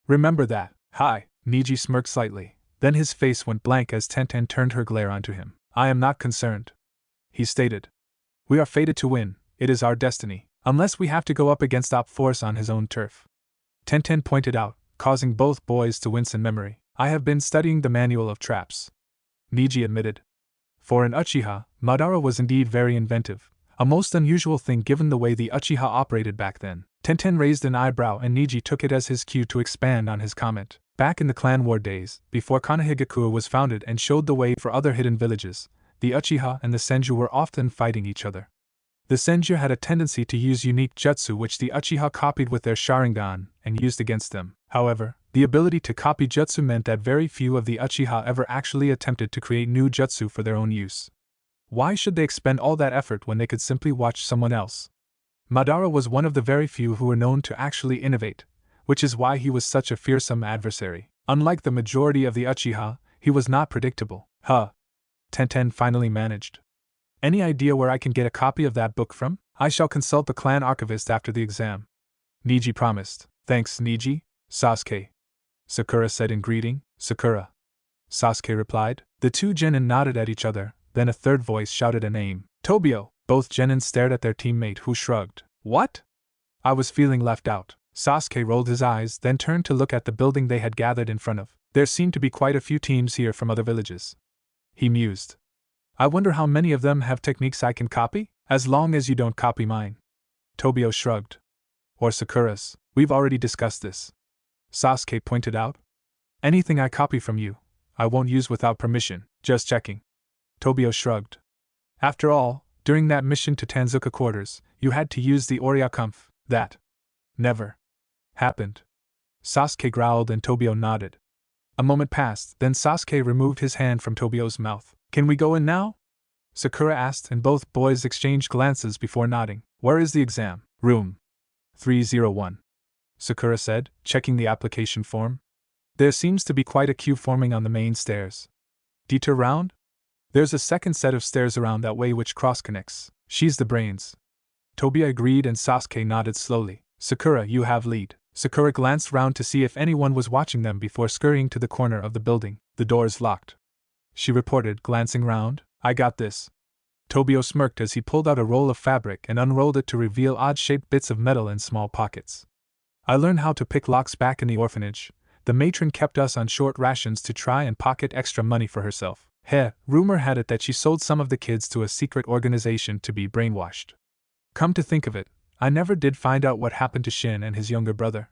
Remember that. Hi, Niji smirked slightly. Then his face went blank as Tenten turned her glare onto him. I am not concerned, he stated. We are fated to win, it is our destiny, unless we have to go up against Op Force on his own turf. Tenten pointed out, causing both boys to wince in memory. I have been studying the manual of traps, Niji admitted. For an uchiha, Madara was indeed very inventive, a most unusual thing given the way the uchiha operated back then. Tenten raised an eyebrow and Niji took it as his cue to expand on his comment. Back in the clan war days, before Konohagakure was founded and showed the way for other hidden villages, the uchiha and the senju were often fighting each other. The senju had a tendency to use unique jutsu which the uchiha copied with their Sharingan and used against them. However, the ability to copy jutsu meant that very few of the uchiha ever actually attempted to create new jutsu for their own use. Why should they expend all that effort when they could simply watch someone else? Madara was one of the very few who were known to actually innovate, which is why he was such a fearsome adversary. Unlike the majority of the uchiha, he was not predictable. Tenten finally managed. Any idea where I can get a copy of that book from? I shall consult the clan archivist after the exam, Niji promised. Thanks, Niji. Sasuke, Sakura said in greeting. Sakura, Sasuke replied. The two genin nodded at each other, then a third voice shouted a name. Tobio. Both genin stared at their teammate who shrugged. What? I was feeling left out. Sasuke rolled his eyes, then turned to look at the building they had gathered in front of. There seemed to be quite a few teams here from other villages. He mused. I wonder how many of them have techniques I can copy? As long as you don't copy mine. Tobio shrugged. Or Sakura's. We've already discussed this, Sasuke pointed out. Anything I copy from you, I won't use without permission, just checking. Tobio shrugged. After all, during that mission to Tanzuka quarters, you had to use the Oryakumph. That never happened. Sasuke growled and Tobio nodded. A moment passed, then Sasuke removed his hand from Tobio's mouth. Can we go in now? Sakura asked, and both boys exchanged glances before nodding. Where is the exam? Room 301. Sakura said, checking the application form. There seems to be quite a queue forming on the main stairs. Detour round? There's a second set of stairs around that way which cross-connects. She's the brains. Tobia agreed and Sasuke nodded slowly. Sakura, you have lead. Sakura glanced round to see if anyone was watching them before scurrying to the corner of the building. The door's locked, she reported, glancing round. I got this. Tobio smirked as he pulled out a roll of fabric and unrolled it to reveal odd-shaped bits of metal in small pockets. I learned how to pick locks back in the orphanage. The matron kept us on short rations to try and pocket extra money for herself. Rumor had it that she sold some of the kids to a secret organization to be brainwashed. Come to think of it, I never did find out what happened to Shin and his younger brother.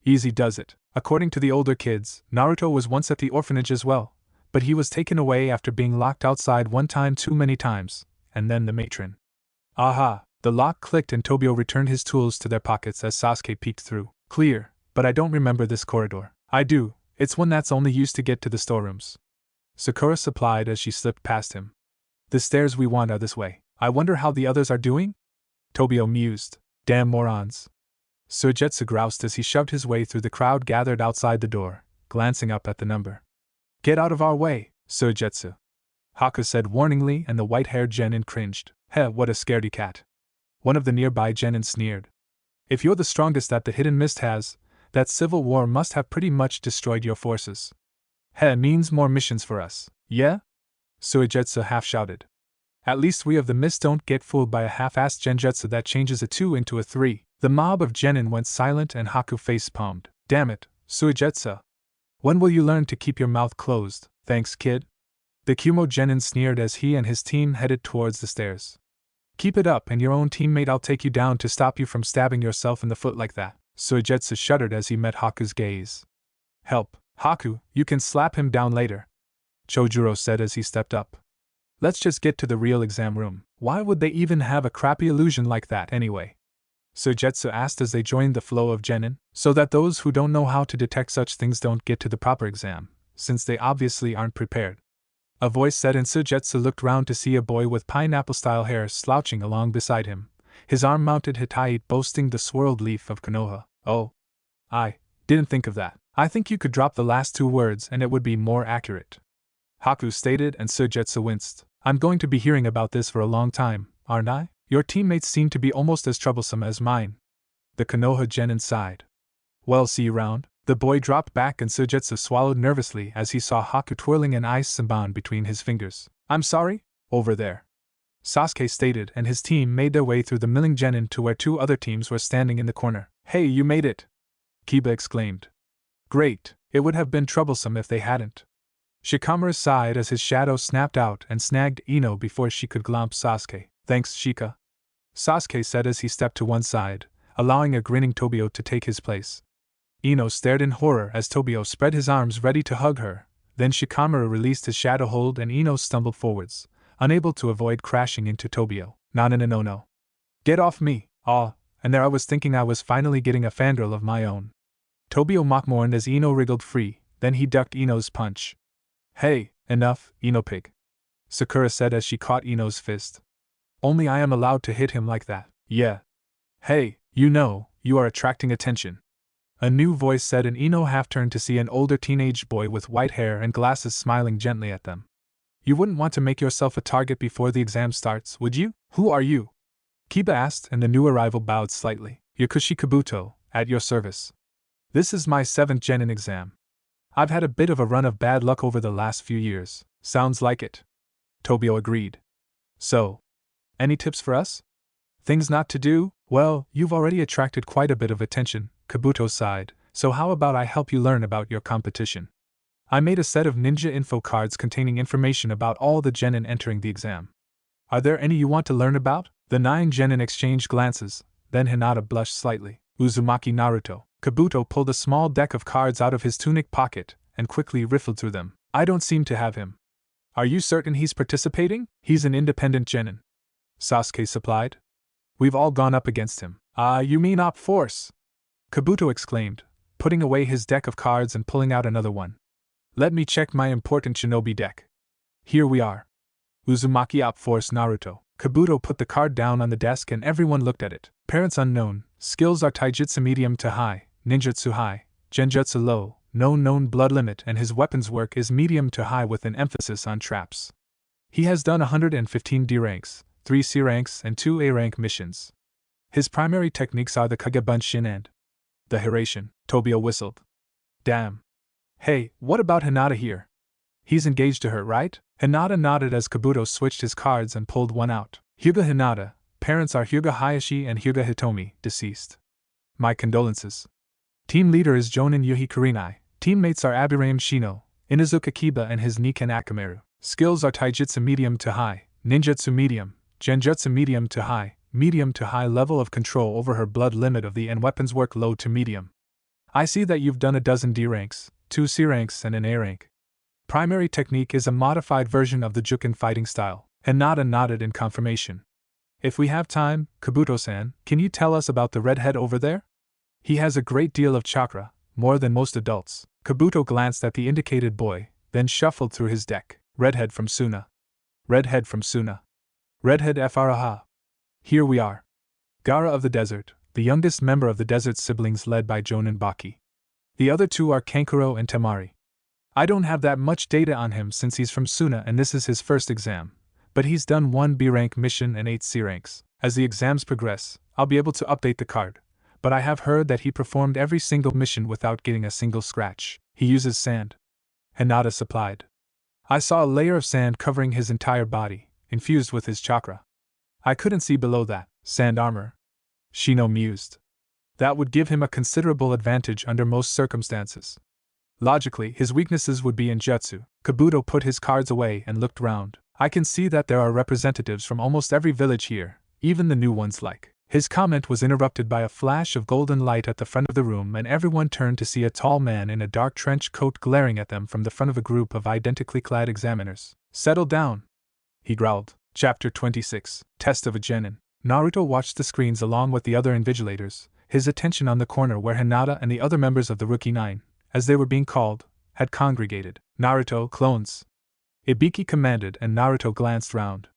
Easy does it. According to the older kids, Naruto was once at the orphanage as well, but he was taken away after being locked outside one time too many times, and then the matron. Aha! The lock clicked and Tobio returned his tools to their pockets as Sasuke peeked through. Clear, but I don't remember this corridor. I do, it's one that's only used to get to the storerooms, Sakura supplied as she slipped past him. The stairs we want are this way. I wonder how the others are doing? Tobio mused. Damn morons. Suigetsu groused as he shoved his way through the crowd gathered outside the door, glancing up at the number. Get out of our way, Suigetsu, Haku said warningly, and the white-haired genin cringed. What a scaredy cat. One of the nearby genin sneered. If you're the strongest that the Hidden Mist has, that civil war must have pretty much destroyed your forces. Means more missions for us, yeah? Suigetsu half-shouted. At least we of the Mist don't get fooled by a half-assed genjutsu that changes a 2 into a 3. The mob of genin went silent and Haku face-palmed. Damn it, Suigetsu. When will you learn to keep your mouth closed? Thanks, kid. The Kumo genin sneered as he and his team headed towards the stairs. Keep it up and your own teammate I'll take you down to stop you from stabbing yourself in the foot like that. Suigetsu shuddered as he met Haku's gaze. Help, Haku, you can slap him down later, Chojuro said as he stepped up. Let's just get to the real exam room. Why would they even have a crappy illusion like that anyway? Sujetsu asked as they joined the flow of genin, so that those who don't know how to detect such things don't get to the proper exam, since they obviously aren't prepared. A voice said, and Sujetsu looked round to see a boy with pineapple-style hair slouching along beside him, his arm-mounted hitai boasting the swirled leaf of Konoha. Oh. I didn't think of that. I think you could drop the last two words and it would be more accurate. Haku stated, and Sujetsu winced. I'm going to be hearing about this for a long time, aren't I? Your teammates seem to be almost as troublesome as mine. The Konoha genin sighed. Well, see you round. The boy dropped back and Sujetsu swallowed nervously as he saw Haku twirling an ice samban between his fingers. I'm sorry? Over there. Sasuke stated, and his team made their way through the milling genin to where two other teams were standing in the corner. Hey, you made it! Kiba exclaimed. Great, it would have been troublesome if they hadn't. Shikamaru sighed as his shadow snapped out and snagged Ino before she could glomp Sasuke. Thanks, Shika. Sasuke said as he stepped to one side, allowing a grinning Tobio to take his place. Ino stared in horror as Tobio spread his arms ready to hug her, then Shikamaru released his shadow hold and Ino stumbled forwards, unable to avoid crashing into Tobio. No. Get off me, aw, and there I was thinking I was finally getting a fangirl of my own. Tobio mock-mourned as Ino wriggled free, then he ducked Ino's punch. Hey, enough, Ino pig. Sakura said as she caught Ino's fist. Only I am allowed to hit him like that. Yeah. Hey, you are attracting attention. A new voice said, and Ino half-turned to see an older teenage boy with white hair and glasses smiling gently at them. You wouldn't want to make yourself a target before the exam starts, would you? Who are you? Kiba asked, and the new arrival bowed slightly. Yakushi Kabuto, at your service. This is my 7th genin exam. I've had a bit of a run of bad luck over the last few years. Sounds like it. Tobio agreed. So, any tips for us? Things not to do? Well, you've already attracted quite a bit of attention, Kabuto sighed, so how about I help you learn about your competition? I made a set of ninja info cards containing information about all the genin entering the exam. Are there any you want to learn about? The 9 genin exchanged glances, then Hinata blushed slightly. Uzumaki Naruto. Kabuto pulled a small deck of cards out of his tunic pocket and quickly riffled through them. I don't seem to have him. Are you certain he's participating? He's an independent genin. Sasuke supplied. We've all gone up against him. Ah, you mean Op Force? Kabuto exclaimed, putting away his deck of cards and pulling out another one. Let me check my important shinobi deck. Here we are. Uzumaki Op Force Naruto. Kabuto put the card down on the desk and everyone looked at it. Parents unknown, skills are taijutsu medium to high, ninjutsu high, genjutsu low, no known blood limit, and his weapons work is medium to high with an emphasis on traps. He has done 115 D ranks, 3 C ranks, and 2 A rank missions. His primary techniques are the Kagebunshin and the Hirashin. Tobio whistled. Damn. Hey, what about Hinata here? He's engaged to her, right? Hinata nodded as Kabuto switched his cards and pulled one out. Hyuga Hinata, parents are Hyuga Hayashi and Hyuga Hitomi, deceased. My condolences. Team leader is Jonin Yuhi Kurinai, teammates are Abirame Shino, Inazuka Kiba and his Niken Akamaru. Skills are taijutsu medium to high, ninjutsu medium, genjutsu medium to high level of control over her blood limit of the and weapons work low to medium. I see that you've done a dozen D ranks, 2 C ranks and an A rank. Primary technique is a modified version of the Juken fighting style. Hinata nodded in confirmation. If we have time, Kabuto-san, can you tell us about the redhead over there? He has a great deal of chakra, more than most adults. Kabuto glanced at the indicated boy, then shuffled through his deck. Redhead from Suna. Redhead from Suna. Redhead Faraha. Here we are. Gaara of the Desert, the youngest member of the Desert siblings led by Jonin Baki. The other two are Kankuro and Temari. I don't have that much data on him since he's from Suna and this is his first exam, but he's done 1 B rank mission and 8 C ranks. As the exams progress, I'll be able to update the card, but I have heard that he performed every single mission without getting a single scratch. He uses sand. Hinata supplied. I saw a layer of sand covering his entire body, infused with his chakra. I couldn't see below that. Sand armor. Shino mused. That would give him a considerable advantage under most circumstances. Logically, his weaknesses would be in jutsu. Kabuto put his cards away and looked round. I can see that there are representatives from almost every village here, even the new ones like. His comment was interrupted by a flash of golden light at the front of the room and everyone turned to see a tall man in a dark trench coat glaring at them from the front of a group of identically clad examiners. Settle down, he growled. Chapter 26. Test of a Genin. Naruto watched the screens along with the other invigilators, his attention on the corner where Hinata and the other members of the Rookie Nine, as they were being called, had congregated. Naruto, clones! Ibiki commanded, and Naruto glanced round.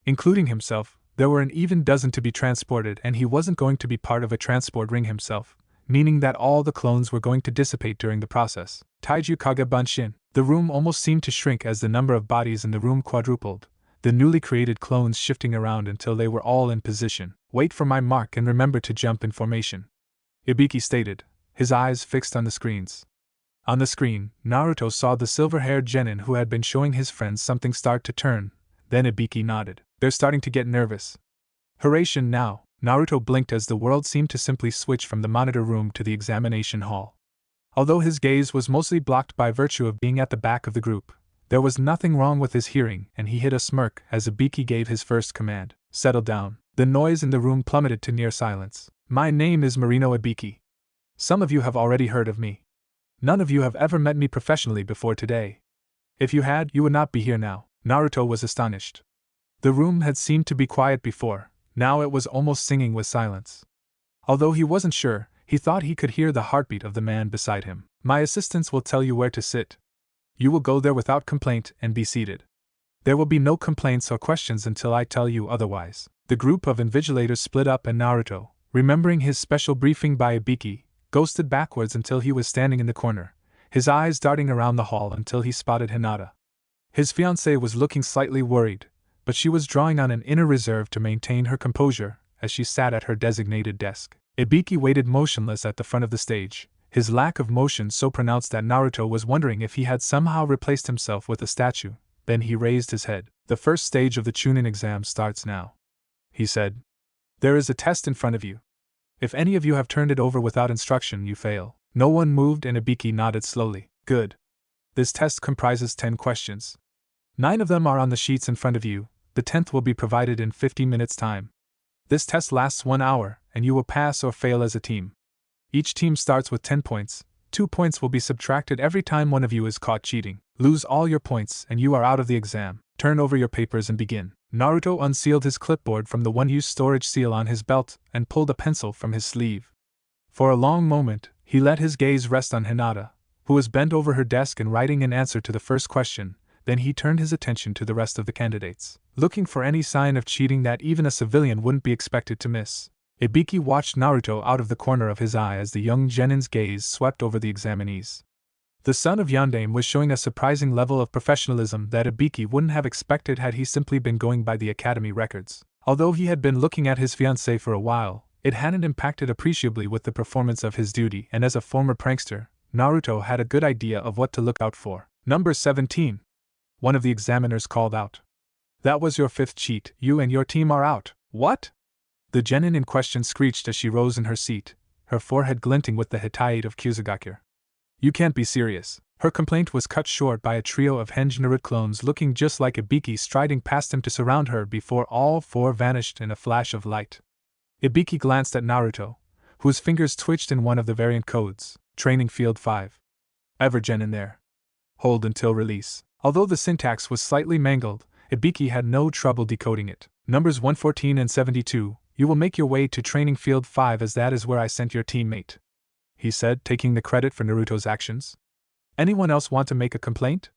Including himself, there were an even dozen to be transported, and he wasn't going to be part of a transport ring himself, meaning that all the clones were going to dissipate during the process. Taiju Kage Bunshin. The room almost seemed to shrink as the number of bodies in the room quadrupled, the newly created clones shifting around until they were all in position. Wait for my mark and remember to jump in formation, Ibiki stated, his eyes fixed on the screens. On the screen, Naruto saw the silver-haired Genin who had been showing his friends something start to turn. Then Ibiki nodded. They're starting to get nervous. Hurration now. Naruto blinked as the world seemed to simply switch from the monitor room to the examination hall. Although his gaze was mostly blocked by virtue of being at the back of the group, there was nothing wrong with his hearing, and he hid a smirk as Ibiki gave his first command. Settle down. The noise in the room plummeted to near silence. My name is Marino Ibiki. Some of you have already heard of me. None of you have ever met me professionally before today. If you had, you would not be here now. Naruto was astonished. The room had seemed to be quiet before, now it was almost singing with silence. Although he wasn't sure, he thought he could hear the heartbeat of the man beside him. My assistants will tell you where to sit. You will go there without complaint and be seated. There will be no complaints or questions until I tell you otherwise. The group of invigilators split up and Naruto, remembering his special briefing by Ibiki, ghosted backwards until he was standing in the corner, his eyes darting around the hall until he spotted Hinata. His fiancée was looking slightly worried, but she was drawing on an inner reserve to maintain her composure as she sat at her designated desk. Ibiki waited motionless at the front of the stage, his lack of motion so pronounced that Naruto was wondering if he had somehow replaced himself with a statue. Then he raised his head. The first stage of the Chunin Exams starts now, he said. There is a test in front of you. If any of you have turned it over without instruction, you fail. No one moved and Ibiki nodded slowly. Good. This test comprises 10 questions. 9 of them are on the sheets in front of you, the 10th will be provided in 50 minutes' time. This test lasts 1 hour, and you will pass or fail as a team. Each team starts with 10 points, 2 points will be subtracted every time one of you is caught cheating. Lose all your points and you are out of the exam. Turn over your papers and begin. Naruto unsealed his clipboard from the one-use storage seal on his belt and pulled a pencil from his sleeve. For a long moment, he let his gaze rest on Hinata, who was bent over her desk and writing an answer to the first question. Then he turned his attention to the rest of the candidates, looking for any sign of cheating that even a civilian wouldn't be expected to miss. Ibiki watched Naruto out of the corner of his eye as the young Genin's gaze swept over the examinees. The son of Yondaime was showing a surprising level of professionalism that Ibiki wouldn't have expected had he simply been going by the academy records. Although he had been looking at his fiancée for a while, it hadn't impacted appreciably with the performance of his duty, and as a former prankster, Naruto had a good idea of what to look out for. Number 17. One of the examiners called out. That was your 5th cheat, you and your team are out. What? The Genin in question screeched as she rose in her seat, her forehead glinting with the Hittite of Kusagakure. You can't be serious. Her complaint was cut short by a trio of henge Naruto clones looking just like Ibiki striding past him to surround her before all 4 vanished in a flash of light. Ibiki glanced at Naruto, whose fingers twitched in one of the variant codes, Training Field 5. Ever Genin there. Hold until release. Although the syntax was slightly mangled, Ibiki had no trouble decoding it. Numbers 114 and 72, you will make your way to Training Field 5 as that is where I sent your teammate, he said, taking the credit for Naruto's actions. Anyone else want to make a complaint?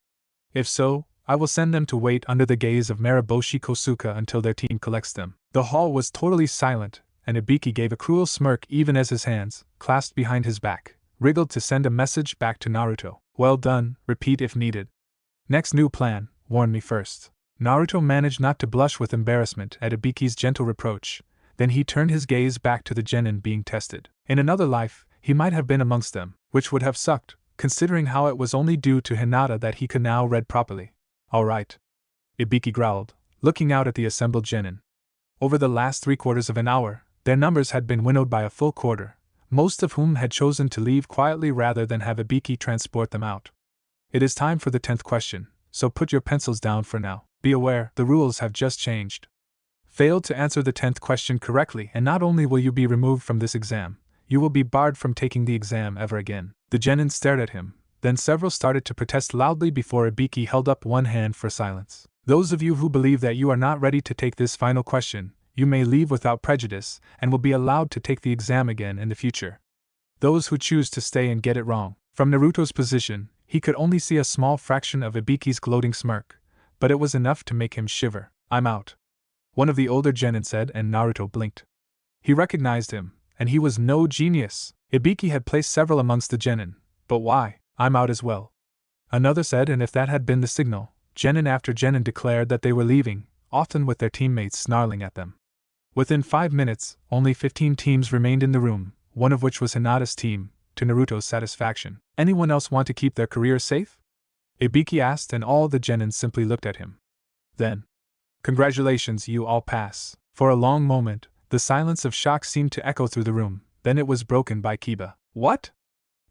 If so, I will send them to wait under the gaze of Maraboshi Kosuka until their team collects them. The hall was totally silent, and Ibiki gave a cruel smirk even as his hands, clasped behind his back, wriggled to send a message back to Naruto. Well done, repeat if needed. Next new plan, warn me first. Naruto managed not to blush with embarrassment at Ibiki's gentle reproach, then he turned his gaze back to the Genin being tested. In another life, he might have been amongst them, which would have sucked, considering how it was only due to Hinata that he could now read properly. All right, Ibiki growled, looking out at the assembled Genin. Over the last 3/4 of an hour, their numbers had been winnowed by a full quarter, most of whom had chosen to leave quietly rather than have Ibiki transport them out. It is time for the 10th question, so put your pencils down for now. Be aware, the rules have just changed. Failed to answer the 10th question correctly, and not only will you be removed from this exam, you will be barred from taking the exam ever again. The Genin stared at him, then several started to protest loudly before Ibiki held up one hand for silence. Those of you who believe that you are not ready to take this final question, You may leave without prejudice, and will be allowed to take the exam again in the future. Those who choose to stay and get it wrong. From Naruto's position, he could only see a small fraction of Ibiki's gloating smirk, but it was enough to make him shiver. I'm out, one of the older genin said, and Naruto blinked. He recognized him, and he was no genius. Ibiki had placed several amongst the genin, but why? I'm out as well, another said, and if that had been the signal, genin after genin declared that they were leaving, often with their teammates snarling at them. Within 5 minutes, only 15 teams remained in the room, one of which was Hinata's team, to Naruto's satisfaction. Anyone else want to keep their careers safe? Ibiki asked, and all the genin simply looked at him. Then, congratulations, you all pass. For a long moment, the silence of shock seemed to echo through the room, then it was broken by Kiba. What?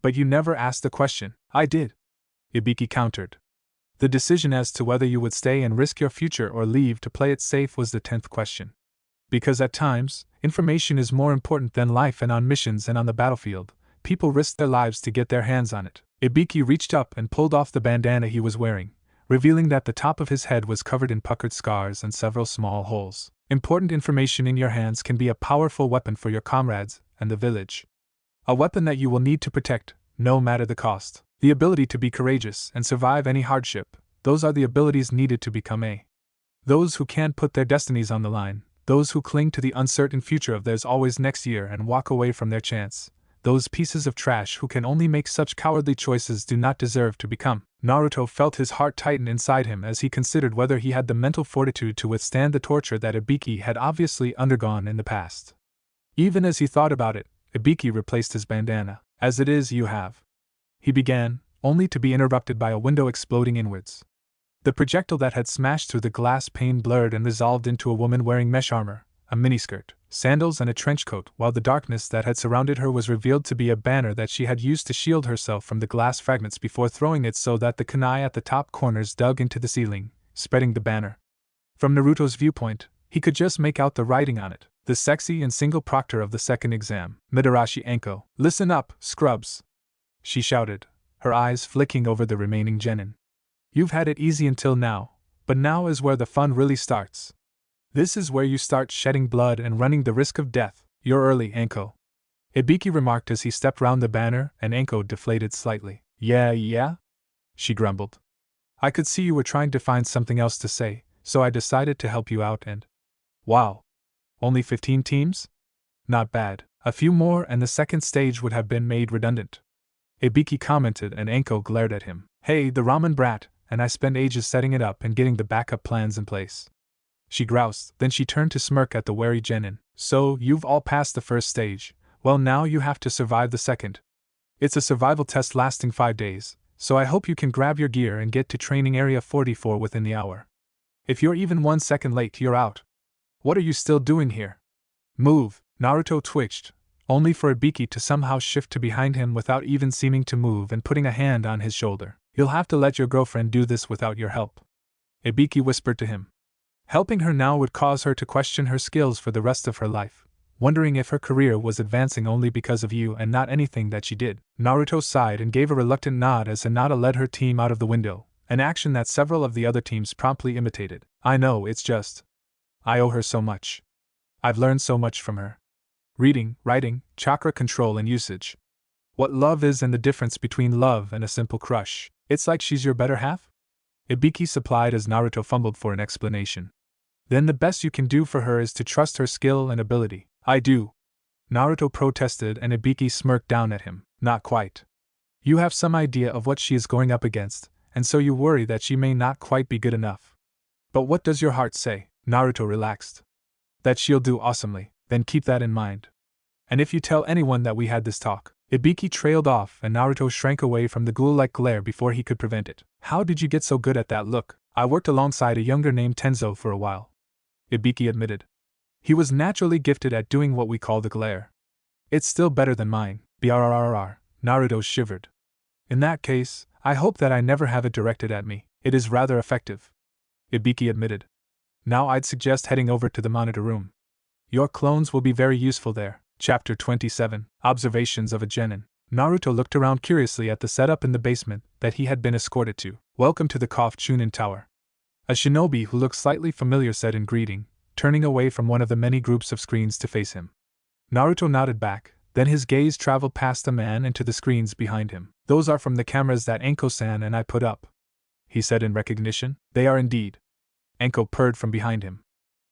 But you never asked the question. I did, Ibiki countered. The decision as to whether you would stay and risk your future or leave to play it safe was the 10th question. Because at times, information is more important than life, and on missions and on the battlefield, people risk their lives to get their hands on it. Ibiki reached up and pulled off the bandana he was wearing, revealing that the top of his head was covered in puckered scars and several small holes. Important information in your hands can be a powerful weapon for your comrades and the village. A weapon that you will need to protect, no matter the cost. The ability to be courageous and survive any hardship, those are the abilities needed to become those who can't put their destinies on the line, those who cling to the uncertain future of theirs always next year and walk away from their chance. Those pieces of trash who can only make such cowardly choices do not deserve to become. Naruto felt his heart tighten inside him as he considered whether he had the mental fortitude to withstand the torture that Ibiki had obviously undergone in the past. Even as he thought about it, Ibiki replaced his bandana. As it is, you have, he began, only to be interrupted by a window exploding inwards. The projectile that had smashed through the glass pane blurred and resolved into a woman wearing mesh armor, a miniskirt, sandals and a trench coat, while the darkness that had surrounded her was revealed to be a banner that she had used to shield herself from the glass fragments before throwing it so that the kunai at the top corners dug into the ceiling, spreading the banner. From Naruto's viewpoint, he could just make out the writing on it. The sexy and single proctor of the second exam, Midarashi Anko. Listen up, scrubs, she shouted, her eyes flicking over the remaining genin. You've had it easy until now, but now is where the fun really starts. This is where you start shedding blood and running the risk of death. You're early, Anko, Ibiki remarked as he stepped round the banner, and Anko deflated slightly. Yeah, she grumbled. I could see you were trying to find something else to say, so I decided to help you out and… Wow. Only 15 teams? Not bad. A few more and the second stage would have been made redundant, Ibiki commented, and Anko glared at him. Hey, the ramen brat, and I spent ages setting it up and getting the backup plans in place, she groused. Then she turned to smirk at the wary genin. So, you've all passed the first stage. Well, now you have to survive the second. It's a survival test lasting 5 days, so I hope you can grab your gear and get to training area 44 within the hour. If you're even 1 second late, you're out. What are you still doing here? Move. Naruto twitched, only for Ibiki to somehow shift to behind him without even seeming to move and putting a hand on his shoulder. You'll have to let your girlfriend do this without your help, Ibiki whispered to him. Helping her now would cause her to question her skills for the rest of her life, wondering if her career was advancing only because of you and not anything that she did. Naruto sighed and gave a reluctant nod as Hinata led her team out of the window, an action that several of the other teams promptly imitated. I know, it's just, I owe her so much. I've learned so much from her. Reading, writing, chakra control and usage. What love is and the difference between love and a simple crush. It's like she's your better half? Ibiki supplied as Naruto fumbled for an explanation. Then the best you can do for her is to trust her skill and ability. I do, Naruto protested, and Ibiki smirked down at him. Not quite. You have some idea of what she is going up against, and so you worry that she may not quite be good enough. But what does your heart say? Naruto relaxed. That she'll do awesomely. Then keep that in mind. And if you tell anyone that we had this talk… Ibiki trailed off and Naruto shrank away from the ghoul-like glare before he could prevent it. How did you get so good at that look? I worked alongside a younger named Tenzo for a while, Ibiki admitted. He was naturally gifted at doing what we call the glare. It's still better than mine, brrrr, Naruto shivered. In that case, I hope that I never have it directed at me. It is rather effective, Ibiki admitted. Now I'd suggest heading over to the monitor room. Your clones will be very useful there. Chapter 27, Observations of a Genin. Naruto looked around curiously at the setup in the basement that he had been escorted to. Welcome to the Chunin Tower, a shinobi who looked slightly familiar said in greeting, turning away from one of the many groups of screens to face him. Naruto nodded back, then his gaze traveled past the man and to the screens behind him. "Those are from the cameras that Anko-san and I put up," he said in recognition. "They are indeed." Anko purred from behind him.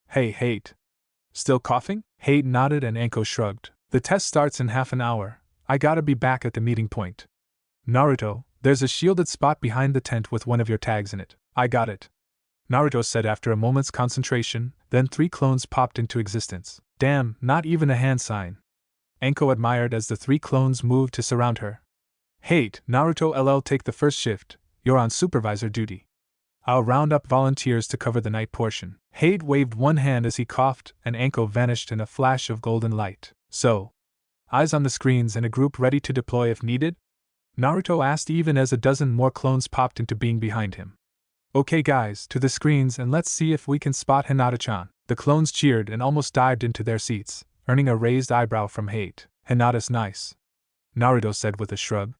"Hey, Hate. Still coughing?" Hate nodded and Anko shrugged. "The test starts in half an hour. I gotta be back at the meeting point." "Naruto, there's a shielded spot behind the tent with one of your tags in it." "I got it," Naruto said after a moment's concentration, then 3 clones popped into existence. "Damn, not even a hand sign," Anko admired as the 3 clones moved to surround her. "Hate, Naruto LL take the first shift, you're on supervisor duty. I'll round up volunteers to cover the night portion." Hate waved one hand as he coughed, and Anko vanished in a flash of golden light. "So, eyes on the screens and a group ready to deploy if needed?" Naruto asked even as a dozen more clones popped into being behind him. "Okay guys, to the screens and let's see if we can spot Hinata-chan." The clones cheered and almost dived into their seats, earning a raised eyebrow from Hate. "Hinata's nice," Naruto said with a shrug.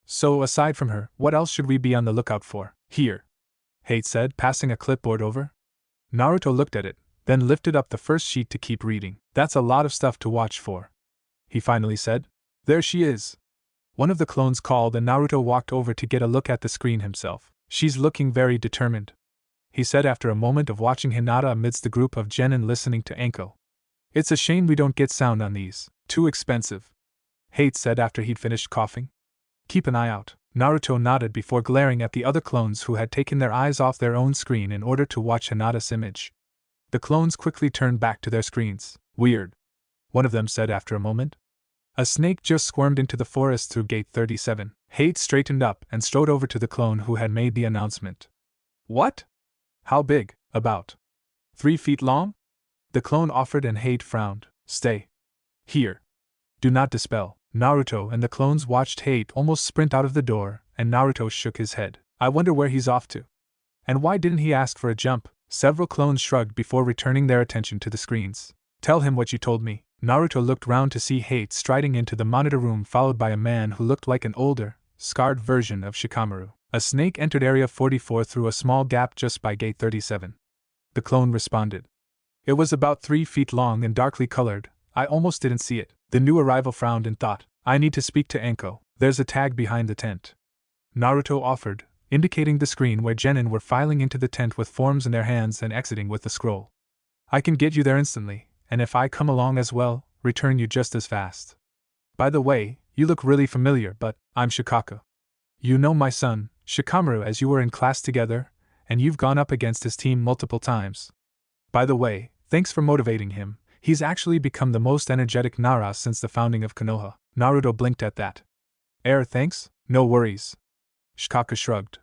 "So aside from her, what else should we be on the lookout for?" "Here," Hate said, passing a clipboard over. Naruto looked at it, then lifted up the first sheet to keep reading. "That's a lot of stuff to watch for," he finally said. "There she is," one of the clones called, and Naruto walked over to get a look at the screen himself. "She's looking very determined," he said after a moment of watching Hinata amidst the group of Genin listening to Anko. "It's a shame we don't get sound on these. Too expensive," Hate said after he'd finished coughing. "Keep an eye out." Naruto nodded before glaring at the other clones who had taken their eyes off their own screen in order to watch Hinata's image. The clones quickly turned back to their screens. "Weird," one of them said after a moment. "A snake just squirmed into the forest through gate 37. Hate straightened up and strode over to the clone who had made the announcement. "What? How big?" "About 3 feet long?" the clone offered, and Hate frowned. "Stay here. Do not dispel." Naruto and the clones watched Hate almost sprint out of the door, and Naruto shook his head. "I wonder where he's off to. And why didn't he ask for a jump?" Several clones shrugged before returning their attention to the screens. "Tell him what you told me." Naruto looked round to see Hate striding into the monitor room, followed by a man who looked like an older, scarred version of Shikamaru. A snake entered Area 44 through a small gap just by Gate 37. The clone responded. "It was about 3 feet long and darkly colored. I almost didn't see it." The new arrival frowned and thought, "I need to speak to Anko. There's a tag behind the tent," Naruto offered, indicating the screen where Genin were filing into the tent with forms in their hands and exiting with the scroll. "I can get you there instantly, and if I come along as well, return you just as fast. By the way, you look really familiar, but I'm Shikaka. You know my son, Shikamaru, as you were in class together, and you've gone up against his team multiple times. By the way, thanks for motivating him. He's actually become the most energetic Nara since the founding of Konoha." Naruto blinked at that. Thanks? No worries." Shikaka shrugged.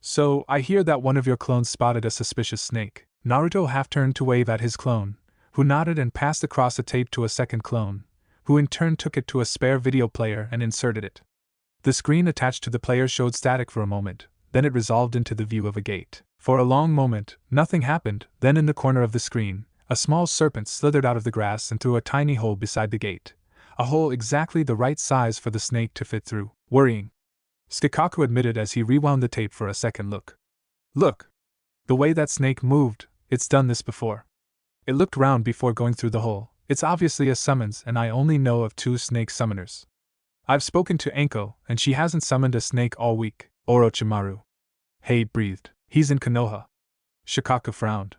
"So, I hear that one of your clones spotted a suspicious snake." Naruto half turned to wave at his clone, who nodded and passed across a tape to a second clone, who in turn took it to a spare video player and inserted it. The screen attached to the player showed static for a moment, then it resolved into the view of a gate. For a long moment, nothing happened, then in the corner of the screen, a small serpent slithered out of the grass and through a tiny hole beside the gate. A hole exactly the right size for the snake to fit through. "Worrying," Shikaka admitted as he rewound the tape for a second look. "Look! The way that snake moved, it's done this before. It looked round before going through the hole. It's obviously a summons, and I only know of 2 snake summoners. I've spoken to Anko, and she hasn't summoned a snake all week." "Orochimaru," Hate breathed. "He's in Konoha." Shikaka frowned.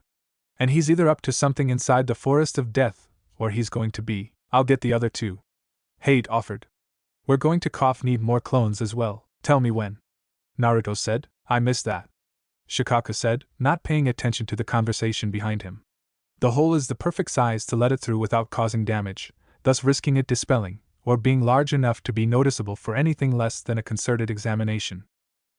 "And he's either up to something inside the Forest of Death, or he's going to be." "I'll get the other 2. Hate offered. "We're going to need more clones as well." "Tell me when," Naruto said. "I missed that," Shikaka said, not paying attention to the conversation behind him. "The hole is the perfect size to let it through without causing damage, thus risking it dispelling, or being large enough to be noticeable for anything less than a concerted examination.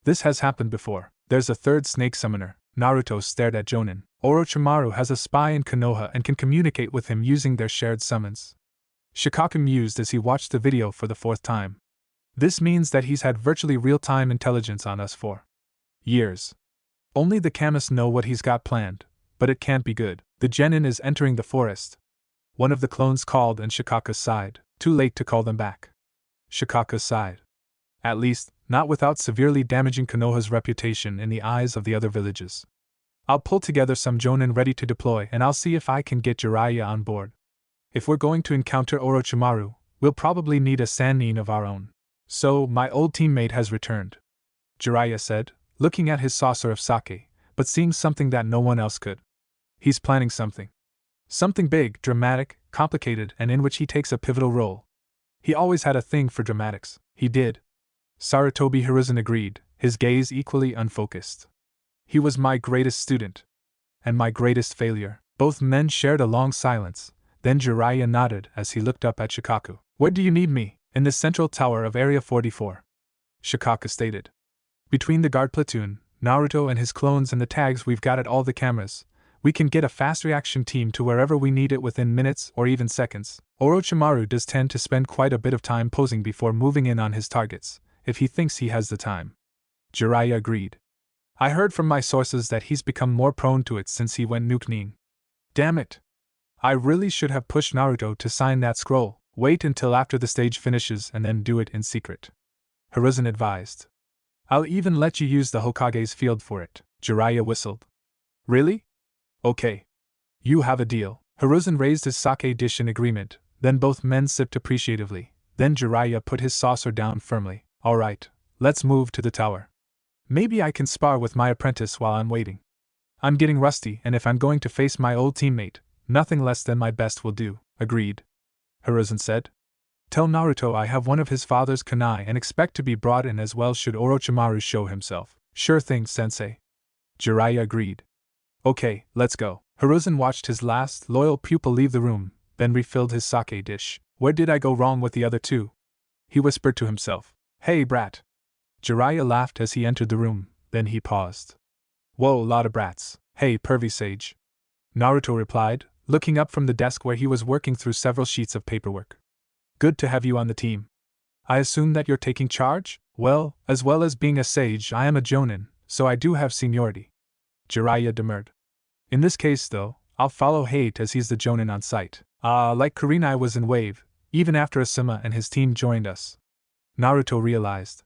This has happened before. There's a 3rd snake summoner." Naruto stared at Jonin. "Orochimaru has a spy in Konoha and can communicate with him using their shared summons." Shikaka mused as he watched the video for the 4th time. "This means that he's had virtually real-time intelligence on us for years. Only the Kamists know what he's got planned, but it can't be good." "The Genin is entering the forest," one of the clones called, and Shikaka sighed. "Too late to call them back." Shikaka sighed. "At least, not without severely damaging Konoha's reputation in the eyes of the other villages." I'll pull together some Jonin ready to deploy and I'll see if I can get Jiraiya on board. If we're going to encounter Orochimaru, we'll probably need a Sannin of our own. So, my old teammate has returned, Jiraiya said, looking at his saucer of sake, but seeing something that no one else could. He's planning something. Something big, dramatic, complicated, and in which he takes a pivotal role. He always had a thing for dramatics. He did. Sarutobi Hiruzen agreed, his gaze equally unfocused. He was my greatest student. And my greatest failure. Both men shared a long silence, then Jiraiya nodded as he looked up at Shikaku. Where do you need me? In the central tower of Area 44. Shikaku stated. Between the guard platoon, Naruto and his clones and the tags we've got at all the cameras, we can get a fast reaction team to wherever we need it within minutes or even seconds. Orochimaru does tend to spend quite a bit of time posing before moving in on his targets, if he thinks he has the time. Jiraiya agreed. I heard from my sources that he's become more prone to it since he went nuke-ning. Damn it. I really should have pushed Naruto to sign that scroll. Wait until after the stage finishes and then do it in secret. Hiruzen advised. I'll even let you use the Hokage's field for it, Jiraiya whistled. Really? Okay. You have a deal. Hiruzen raised his sake dish in agreement, then both men sipped appreciatively. Then Jiraiya put his saucer down firmly. All right, let's move to the tower. Maybe I can spar with my apprentice while I'm waiting. I'm getting rusty, and if I'm going to face my old teammate, nothing less than my best will do. Agreed. Hiruzen said. Tell Naruto I have one of his father's kunai and expect to be brought in as well should Orochimaru show himself. Sure thing, sensei. Jiraiya agreed. Okay, let's go. Hiruzen watched his last loyal pupil leave the room, then refilled his sake dish. Where did I go wrong with the other two? He whispered to himself. Hey, brat. Jiraiya laughed as he entered the room, then he paused. Whoa, lot of brats. Hey, pervy sage. Naruto replied, looking up from the desk where he was working through several sheets of paperwork. Good to have you on the team. I assume that you're taking charge? Well as being a sage, I am a Jonin, so I do have seniority. Jiraiya demurred. In this case, though, I'll follow Hate as he's the Jonin on site. Like Kurenai was in Wave, even after Asuma and his team joined us. Naruto realized.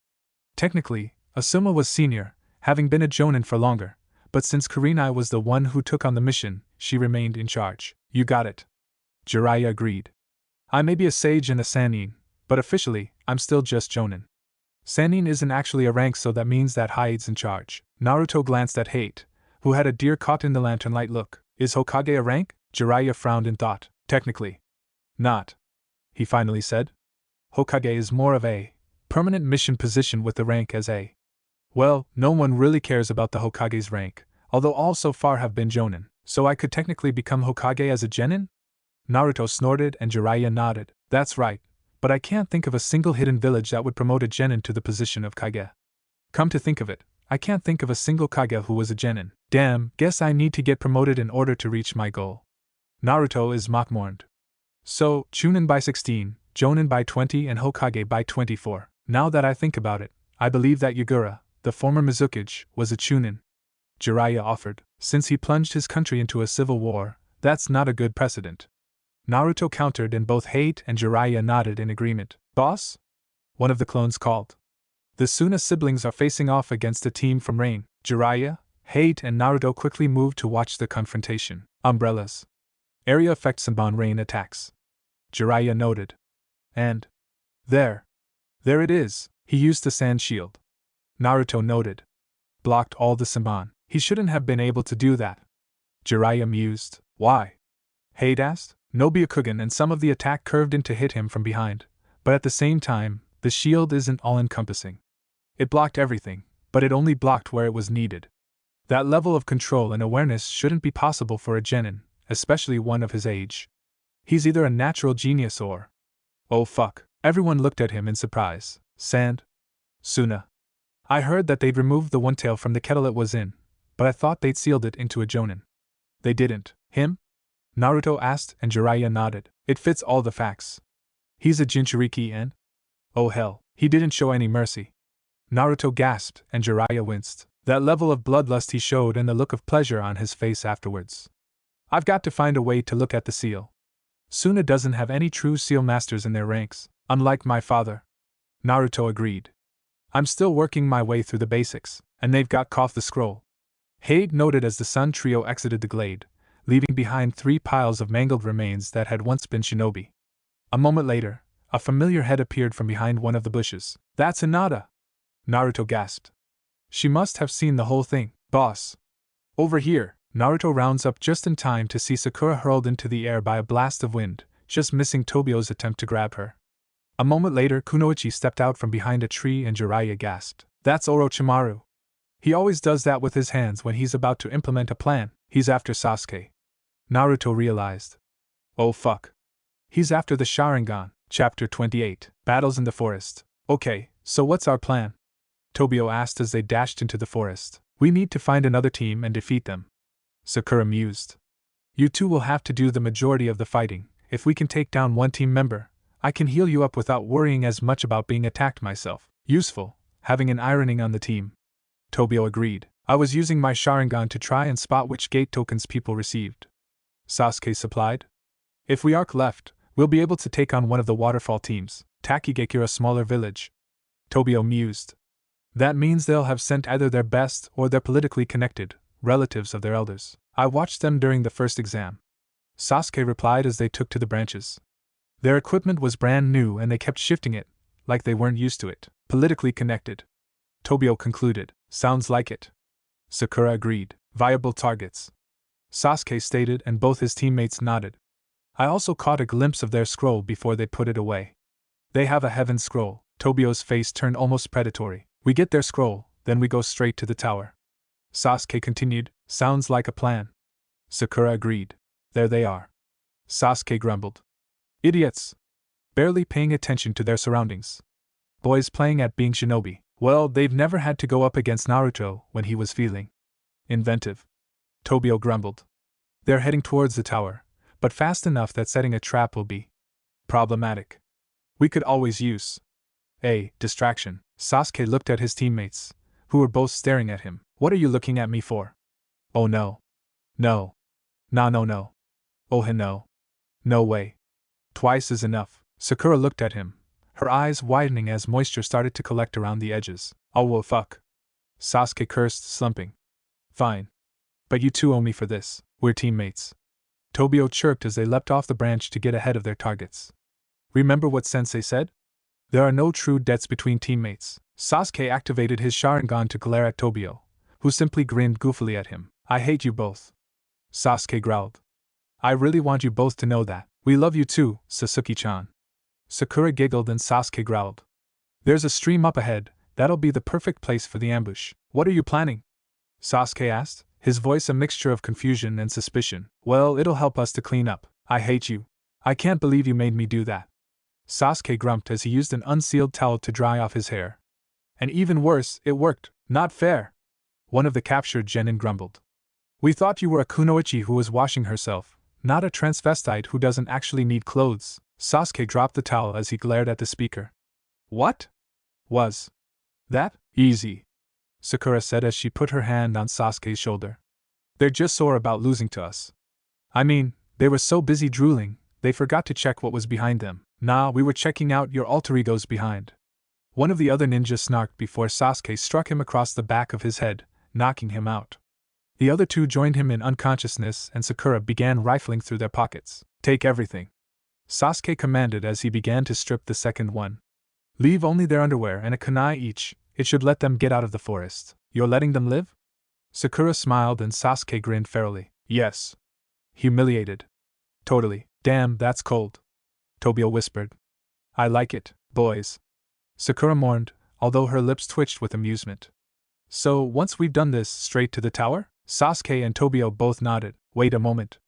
Technically, Asuma was senior, having been a Jonin for longer, but since Kurenai was the one who took on the mission, she remained in charge. You got it. Jiraiya agreed. I may be a sage and a Sannin, but officially, I'm still just Jonin. Sannin isn't actually a rank, so that means that Hate's in charge. Naruto glanced at Hate, who had a deer caught in the lantern light look. Is Hokage a rank? Jiraiya frowned in thought. Technically. Not. He finally said. Hokage is more of a permanent mission position with the rank as a. Well, no one really cares about the Hokage's rank, although all so far have been Jonin, so I could technically become Hokage as a Genin? Naruto snorted and Jiraiya nodded. That's right, but I can't think of a single hidden village that would promote a Genin to the position of Kage. Come to think of it, I can't think of a single Kage who was a Genin. Damn, guess I need to get promoted in order to reach my goal. Naruto is mock-mourned. So, Chunin by 16, Jonin by 20 and Hokage by 24. Now that I think about it, I believe that Yagura, the former Mizukage, was a Chunin. Jiraiya offered. Since he plunged his country into a civil war, that's not a good precedent. Naruto countered and both Hate and Jiraiya nodded in agreement. Boss? One of the clones called. The Suna siblings are facing off against a team from Rain. Jiraiya, Hate and Naruto quickly moved to watch the confrontation. Umbrellas. Area effect Sanban Rain attacks. Jiraiya noted. And. There it is, he used the sand shield. Naruto noted. Blocked all the Sanban. He shouldn't have been able to do that. Jiraiya mused. Why? Hate asked. No Byakugan and some of the attack curved in to hit him from behind, but at the same time, the shield isn't all-encompassing. It blocked everything, but it only blocked where it was needed. That level of control and awareness shouldn't be possible for a Genin, especially one of his age. He's either a natural genius or… Oh fuck. Everyone looked at him in surprise. Sand? Suna. I heard that they'd removed the one tail from the kettle it was in, but I thought they'd sealed it into a Jonin. They didn't. Him? Naruto asked and Jiraiya nodded. It fits all the facts. He's a Jinchuriki and… Oh hell, he didn't show any mercy. Naruto gasped and Jiraiya winced. That level of bloodlust he showed and the look of pleasure on his face afterwards. I've got to find a way to look at the seal. Suna doesn't have any true seal masters in their ranks, unlike my father. Naruto agreed. I'm still working my way through the basics, and they've got Koth the scroll. Haig noted as the Sun trio exited the glade, leaving behind 3 piles of mangled remains that had once been shinobi. A moment later, a familiar head appeared from behind one of the bushes. "That's Hinata!" Naruto gasped. She must have seen the whole thing. "Boss! Over here!" Naruto rounds up just in time to see Sakura hurled into the air by a blast of wind, just missing Tobio's attempt to grab her. A moment later, Kunoichi stepped out from behind a tree and Jiraiya gasped. "That's Orochimaru. He always does that with his hands when he's about to implement a plan. He's after Sasuke." Naruto realized. "Oh fuck. He's after the Sharingan." Chapter 28. Battles in the Forest. "Okay, so what's our plan?" Tobio asked as they dashed into the forest. "We need to find another team and defeat them." Sakura mused. "You two will have to do the majority of the fighting. If we can take down one team member, I can heal you up without worrying as much about being attacked myself." Useful, having an ironing on the team. Tobio agreed. "I was using my Sharingan to try and spot which gate tokens people received." Sasuke supplied. "If we arc left, we'll be able to take on one of the waterfall teams, Takigekira, a smaller village." Tobio mused. "That means they'll have sent either their best or their politically connected relatives of their elders. I watched them during the first exam." Sasuke replied as they took to the branches. Their equipment was brand new and they kept shifting it, like they weren't used to it. "Politically connected," Tobio concluded. "Sounds like it." Sakura agreed. "Viable targets," Sasuke stated, and both his teammates nodded. "I also caught a glimpse of their scroll before they put it away. They have a heaven scroll." Tobio's face turned almost predatory. "We get their scroll, then we go straight to the tower." Sasuke continued. "Sounds like a plan." Sakura agreed. "There they are." Sasuke grumbled. "Idiots! Barely paying attention to their surroundings. Boys playing at being shinobi. Well, they've never had to go up against Naruto when he was feeling inventive." Tobio grumbled. "They're heading towards the tower, but fast enough that setting a trap will be problematic. We could always use a distraction." Sasuke looked at his teammates, who were both staring at him. "What are you looking at me for?" "Oh no. No. No. Oh no. No way. Twice is enough." Sakura looked at him, her eyes widening as moisture started to collect around the edges. "Oh well, fuck." Sasuke cursed, slumping. "Fine. But you two owe me for this. We're teammates." Tobio chirped as they leapt off the branch to get ahead of their targets. "Remember what Sensei said? There are no true debts between teammates." Sasuke activated his Sharingan to glare at Tobio, who simply grinned goofily at him. "I hate you both," Sasuke growled. "I really want you both to know that. We love you too, Sasuke-chan." Sakura giggled and Sasuke growled. "There's a stream up ahead, that'll be the perfect place for the ambush." "What are you planning?" Sasuke asked, his voice a mixture of confusion and suspicion. "Well, it'll help us to clean up." "I hate you. I can't believe you made me do that." Sasuke grumped as he used an unsealed towel to dry off his hair. "And even worse, it worked. Not fair." One of the captured genin grumbled. "We thought you were a kunoichi who was washing herself, not a transvestite who doesn't actually need clothes." Sasuke dropped the towel as he glared at the speaker. "What was that?" "Easy," Sakura said as she put her hand on Sasuke's shoulder. "They're just sore about losing to us. I mean, they were so busy drooling, they forgot to check what was behind them." "Nah, we were checking out your alter egos behind." One of the other ninjas snarked before Sasuke struck him across the back of his head, knocking him out. The other two joined him in unconsciousness and Sakura began rifling through their pockets. "Take everything," Sasuke commanded as he began to strip the second one. "Leave only their underwear and a kunai each, it should let them get out of the forest." "You're letting them live?" Sakura smiled and Sasuke grinned ferally. "Yes." "Humiliated." "Totally." "Damn, that's cold," Tobio whispered. "I like it, boys," Sakura mourned, although her lips twitched with amusement. "So, once we've done this, straight to the tower?" Sasuke and Tobio both nodded. "Wait a moment,"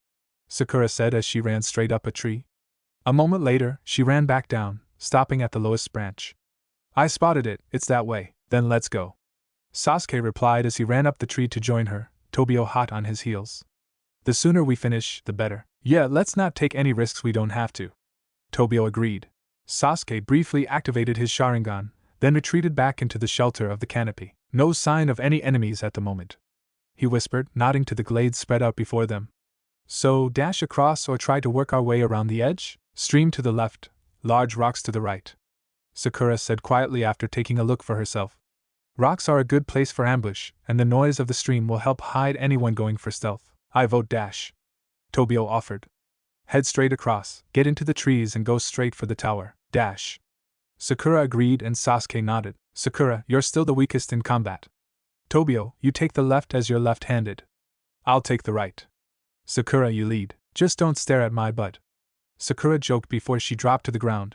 Sakura said as she ran straight up a tree. A moment later, she ran back down, stopping at the lowest branch. "I spotted it, it's that way." "Then let's go," Sasuke replied as he ran up the tree to join her, Tobio hot on his heels. "The sooner we finish, the better." "Yeah, let's not take any risks we don't have to," Tobio agreed. Sasuke briefly activated his Sharingan, then retreated back into the shelter of the canopy. "No sign of any enemies at the moment," he whispered, nodding to the glades spread out before them. "So, dash across or try to work our way around the edge? Stream to the left, large rocks to the right," Sakura said quietly after taking a look for herself. Rocks are a good place for ambush, and the noise of the stream will help hide anyone going for stealth. I vote dash. Tobio offered. Head straight across, get into the trees and go straight for the tower. Dash. Sakura agreed and Sasuke nodded. Sakura, you're still the weakest in combat. Tobio, you take the left as you're left-handed. I'll take the right. Sakura, you lead. Just don't stare at my butt. Sakura joked before she dropped to the ground.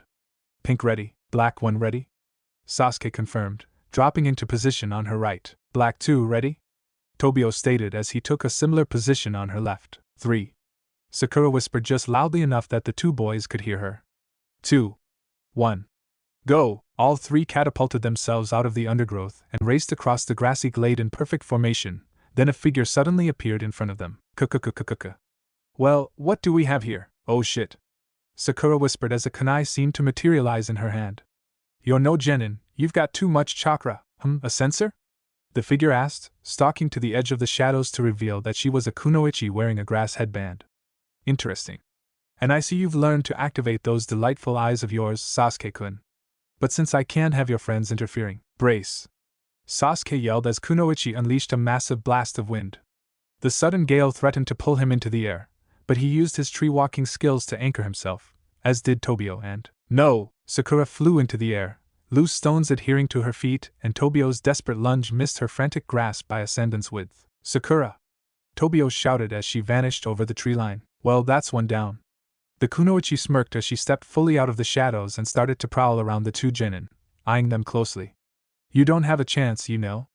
Pink ready, black 1 ready? Sasuke confirmed, dropping into position on her right. Black 2 ready? Tobio stated as he took a similar position on her left. 3. Sakura whispered just loudly enough that the two boys could hear her. 2. 1. Go! All three catapulted themselves out of the undergrowth and raced across the grassy glade in perfect formation. Then a figure suddenly appeared in front of them. K-k-k-k-k-k. Well, what do we have here? Oh shit. Sakura whispered as a kunai seemed to materialize in her hand. You're no genin, you've got too much chakra. A sensor? The figure asked, stalking to the edge of the shadows to reveal that she was a kunoichi wearing a grass headband. Interesting. And I see you've learned to activate those delightful eyes of yours, Sasuke-kun. But since I can't have your friends interfering, brace. Sasuke yelled as Kunoichi unleashed a massive blast of wind. The sudden gale threatened to pull him into the air, but he used his tree-walking skills to anchor himself, as did Tobio and… No! Sakura flew into the air, loose stones adhering to her feet, and Tobio's desperate lunge missed her frantic grasp by a sentence width. Sakura! Tobio shouted as she vanished over the tree line. Well, that's one down. The kunoichi smirked as she stepped fully out of the shadows and started to prowl around the two genin, eyeing them closely. You don't have a chance, you know.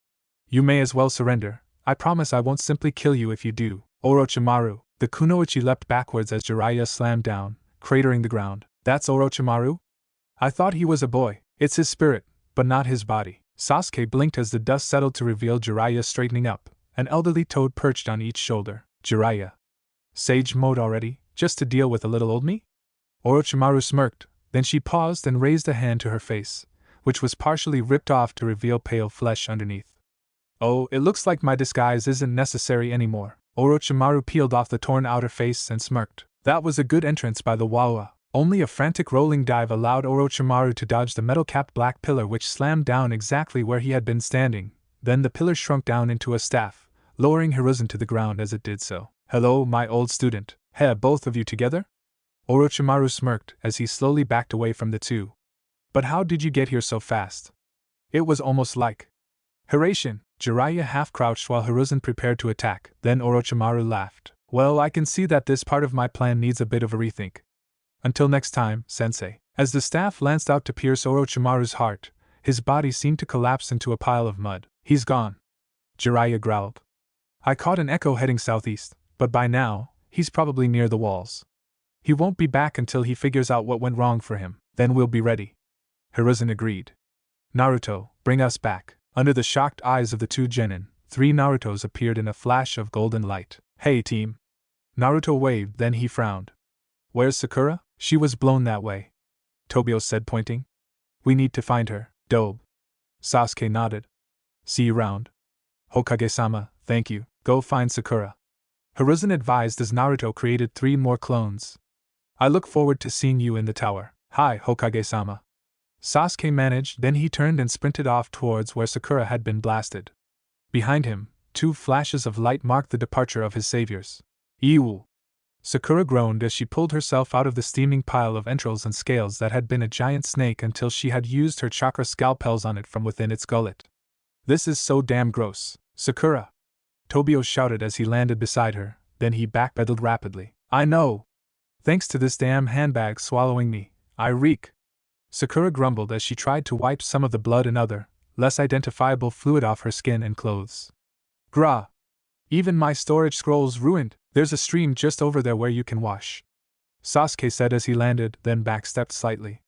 You may as well surrender. I promise I won't simply kill you if you do. Orochimaru. The kunoichi leapt backwards as Jiraiya slammed down, cratering the ground. That's Orochimaru? I thought he was a boy. It's his spirit, but not his body. Sasuke blinked as the dust settled to reveal Jiraiya straightening up, an elderly toad perched on each shoulder. Jiraiya. Sage mode already, just to deal with a little old me? Orochimaru smirked, then she paused and raised a hand to her face, which was partially ripped off to reveal pale flesh underneath. Oh, it looks like my disguise isn't necessary anymore. Orochimaru peeled off the torn outer face and smirked. That was a good entrance by the Wawa. Only a frantic rolling dive allowed Orochimaru to dodge the metal-capped black pillar which slammed down exactly where he had been standing. Then the pillar shrunk down into a staff, lowering Hiruzen to the ground as it did so. Hello, my old student. Hey, both of you together? Orochimaru smirked as he slowly backed away from the two. But how did you get here so fast? It was almost like… Hiration! Jiraiya half-crouched while Hiruzen prepared to attack. Then Orochimaru laughed. Well, I can see that this part of my plan needs a bit of a rethink. Until next time, sensei. As the staff lanced out to pierce Orochimaru's heart, his body seemed to collapse into a pile of mud. He's gone. Jiraiya growled. I caught an echo heading southeast, but by now, he's probably near the walls. He won't be back until he figures out what went wrong for him. Then we'll be ready. Hiruzen agreed. Naruto, bring us back. Under the shocked eyes of the two genin, 3 Narutos appeared in a flash of golden light. Hey team. Naruto waved, then he frowned. Where's Sakura? She was blown that way. Tobio said, pointing. We need to find her, Dobe. Sasuke nodded. See you round. Hokage-sama, thank you. Go find Sakura. Hiruzen advised as Naruto created 3 more clones. I look forward to seeing you in the tower. Hi, Hokage-sama. Sasuke managed, then he turned and sprinted off towards where Sakura had been blasted. Behind him, 2 flashes of light marked the departure of his saviors. Eewoo! Sakura groaned as she pulled herself out of the steaming pile of entrails and scales that had been a giant snake until she had used her chakra scalpels on it from within its gullet. This is so damn gross. Sakura! Tobio shouted as he landed beside her, then he backpedaled rapidly. I know! Thanks to this damn handbag swallowing me, I reek! Sakura grumbled as she tried to wipe some of the blood and other, less identifiable fluid off her skin and clothes. Grah! Even my storage scroll's ruined. There's a stream just over there where you can wash. Sasuke said as he landed, then backstepped slightly.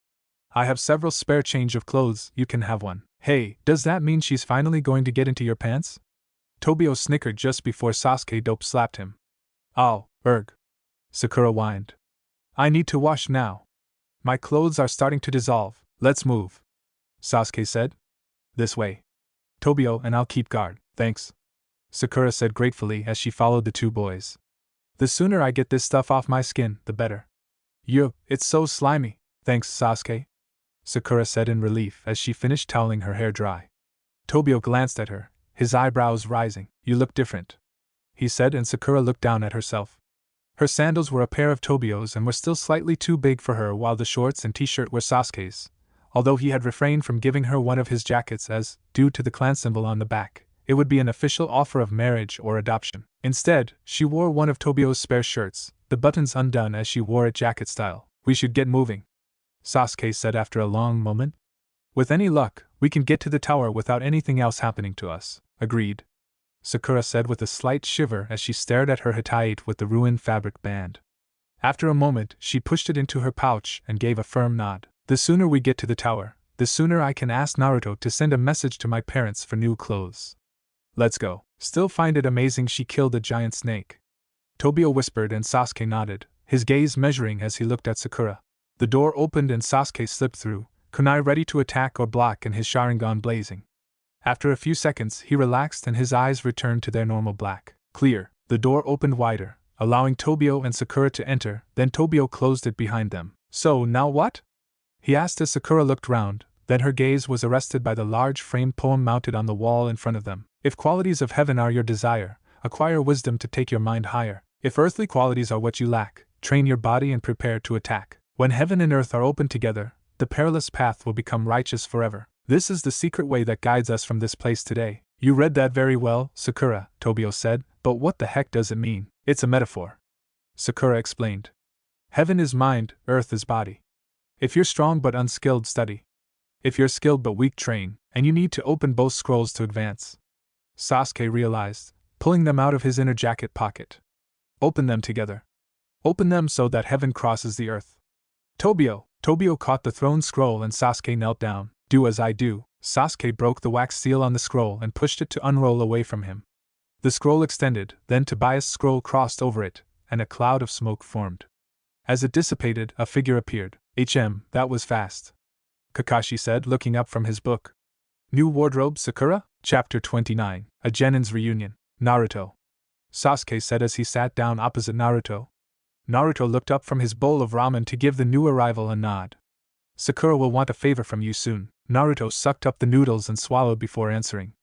I have several spare change of clothes, you can have one. Hey, does that mean she's finally going to get into your pants? Tobio snickered just before Sasuke dope slapped him. Ow, erg. Sakura whined. I need to wash now. My clothes are starting to dissolve. Let's move. Sasuke said. This way. Tobio and I'll keep guard, thanks. Sakura said gratefully as she followed the 2 boys. The sooner I get this stuff off my skin, the better. Yup, it's so slimy. Thanks, Sasuke. Sakura said in relief as she finished toweling her hair dry. Tobio glanced at her, his eyebrows rising. You look different, he said, and Sakura looked down at herself. Her sandals were a pair of Tobio's and were still slightly too big for her, while the shorts and t-shirt were Sasuke's, although he had refrained from giving her one of his jackets as, due to the clan symbol on the back, it would be an official offer of marriage or adoption. Instead, she wore one of Tobio's spare shirts, the buttons undone as she wore it jacket style. We should get moving, Sasuke said after a long moment. With any luck, we can get to the tower without anything else happening to us. Agreed, Sakura said with a slight shiver as she stared at her hitate with the ruined fabric band. After a moment, she pushed it into her pouch and gave a firm nod. The sooner we get to the tower, the sooner I can ask Naruto to send a message to my parents for new clothes. Let's go. Still find it amazing she killed a giant snake, Tobio whispered, and Sasuke nodded, his gaze measuring as he looked at Sakura. The door opened and Sasuke slipped through, kunai ready to attack or block and his Sharingan blazing. After a few seconds, he relaxed and his eyes returned to their normal black. Clear. The door opened wider, allowing Tobio and Sakura to enter, then Tobio closed it behind them. So, now what? He asked as Sakura looked round, then her gaze was arrested by the large framed poem mounted on the wall in front of them. If qualities of heaven are your desire, acquire wisdom to take your mind higher. If earthly qualities are what you lack, train your body and prepare to attack. When heaven and earth are opened together, the perilous path will become righteous forever. This is the secret way that guides us from this place today. You read that very well, Sakura, Tobio said, but what the heck does it mean? It's a metaphor, Sakura explained. Heaven is mind, earth is body. If you're strong but unskilled, study. If you're skilled but weak, train, and you need to open both scrolls to advance. Sasuke realized, pulling them out of his inner jacket pocket. Open them together. Open them so that heaven crosses the earth. Tobio caught the throne scroll and Sasuke knelt down. Do as I do. Sasuke broke the wax seal on the scroll and pushed it to unroll away from him. The scroll extended, then Tobias' scroll crossed over it, and a cloud of smoke formed. As it dissipated, a figure appeared. That was fast, Kakashi said, looking up from his book. New wardrobe, Sakura? Chapter 29. A Genin's reunion. Naruto, Sasuke said as he sat down opposite Naruto. Naruto looked up from his bowl of ramen to give the new arrival a nod. Sakura will want a favor from you soon. Naruto sucked up the noodles and swallowed before answering.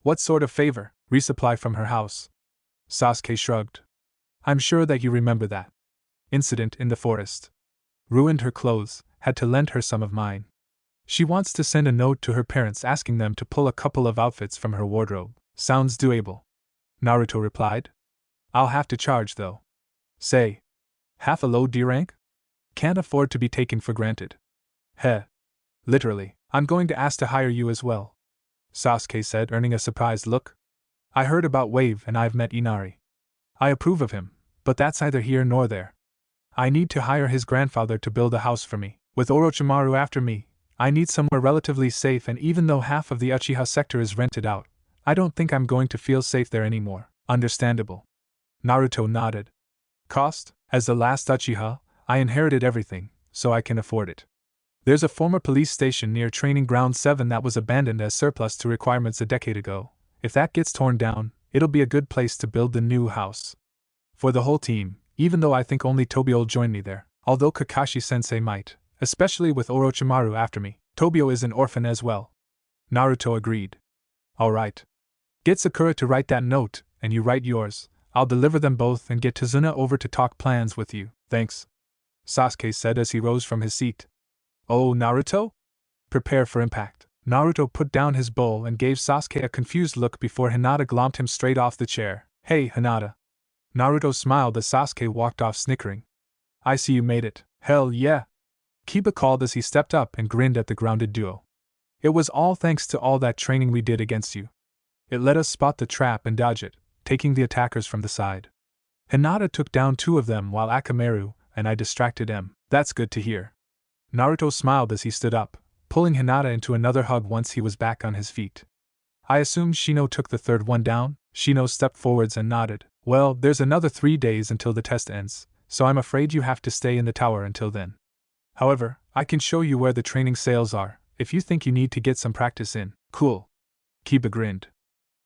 What sort of favor? Resupply from her house. Sasuke shrugged. I'm sure that you remember that incident in the forest. Ruined her clothes, had to lend her some of mine. She wants to send a note to her parents asking them to pull a couple of outfits from her wardrobe. Sounds doable, Naruto replied. I'll have to charge though. Say, half a low D rank? Can't afford to be taken for granted. Heh. Literally, I'm going to ask to hire you as well, Sasuke said, earning a surprised look. I heard about Wave and I've met Inari. I approve of him, but that's neither here nor there. I need to hire his grandfather to build a house for me. With Orochimaru after me, I need somewhere relatively safe, and even though half of the Uchiha sector is rented out, I don't think I'm going to feel safe there anymore. Understandable. Naruto nodded. Cost? As the last Uchiha, I inherited everything, so I can afford it. There's a former police station near Training Ground 7 that was abandoned as surplus to requirements a decade ago. If that gets torn down, it'll be a good place to build the new house. For the whole team, even though I think only Tobio'll join me there. Although Kakashi-sensei might, especially with Orochimaru after me. Tobio is an orphan as well. Naruto agreed. Alright. Get Sakura to write that note, and you write yours. I'll deliver them both and get Tazuna over to talk plans with you. Thanks, Sasuke said as he rose from his seat. Oh, Naruto? Prepare for impact. Naruto put down his bowl and gave Sasuke a confused look before Hinata glomped him straight off the chair. Hey, Hinata. Naruto smiled as Sasuke walked off snickering. I see you made it. Hell yeah. Kiba called as he stepped up and grinned at the grounded duo. It was all thanks to all that training we did against you. It let us spot the trap and dodge it, taking the attackers from the side. Hinata took down 2 of them while Akamaru and I distracted him. That's good to hear. Naruto smiled as he stood up, pulling Hinata into another hug once he was back on his feet. I assumed Shino took the 3rd one down? Shino stepped forwards and nodded. Well, there's another 3 days until the test ends, so I'm afraid you have to stay in the tower until then. However, I can show you where the training sales are, if you think you need to get some practice in. Cool. Kiba grinned.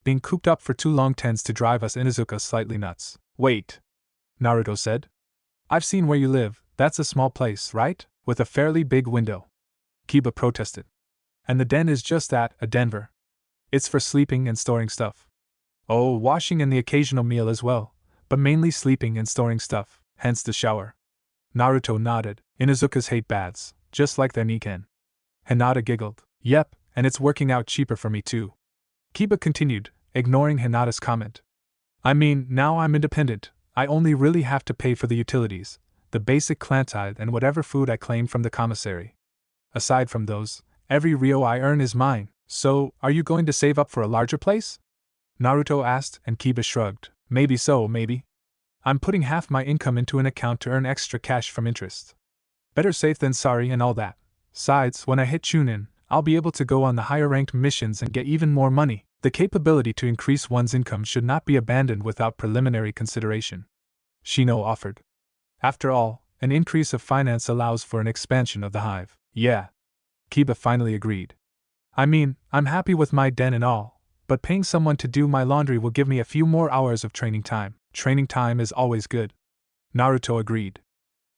Being cooped up for too long tends to drive us Inuzuka slightly nuts. Wait, Naruto said. I've seen where you live. That's a small place, right? With a fairly big window. Kiba protested. And the den is just that, a denver. It's for sleeping and storing stuff. Oh, washing and the occasional meal as well, but mainly sleeping and storing stuff, hence the shower. Naruto nodded. Inuzukas hate baths, just like their Niken. Hinata giggled. Yep, and it's working out cheaper for me too. Kiba continued, ignoring Hinata's comment. I mean, now I'm independent, I only really have to pay for the utilities, the basic clan tithe and whatever food I claim from the commissary. Aside from those, every ryo I earn is mine, so are you going to save up for a larger place? Naruto asked, and Kiba shrugged. Maybe so, maybe. I'm putting half my income into an account to earn extra cash from interest. Better safe than sorry and all that. Besides, when I hit Chunin, I'll be able to go on the higher-ranked missions and get even more money. The capability to increase one's income should not be abandoned without preliminary consideration. Shino offered. After all, an increase of finance allows for an expansion of the hive. Yeah. Kiba finally agreed. I mean, I'm happy with my den and all, but paying someone to do my laundry will give me a few more hours of training time. Training time is always good. Naruto agreed.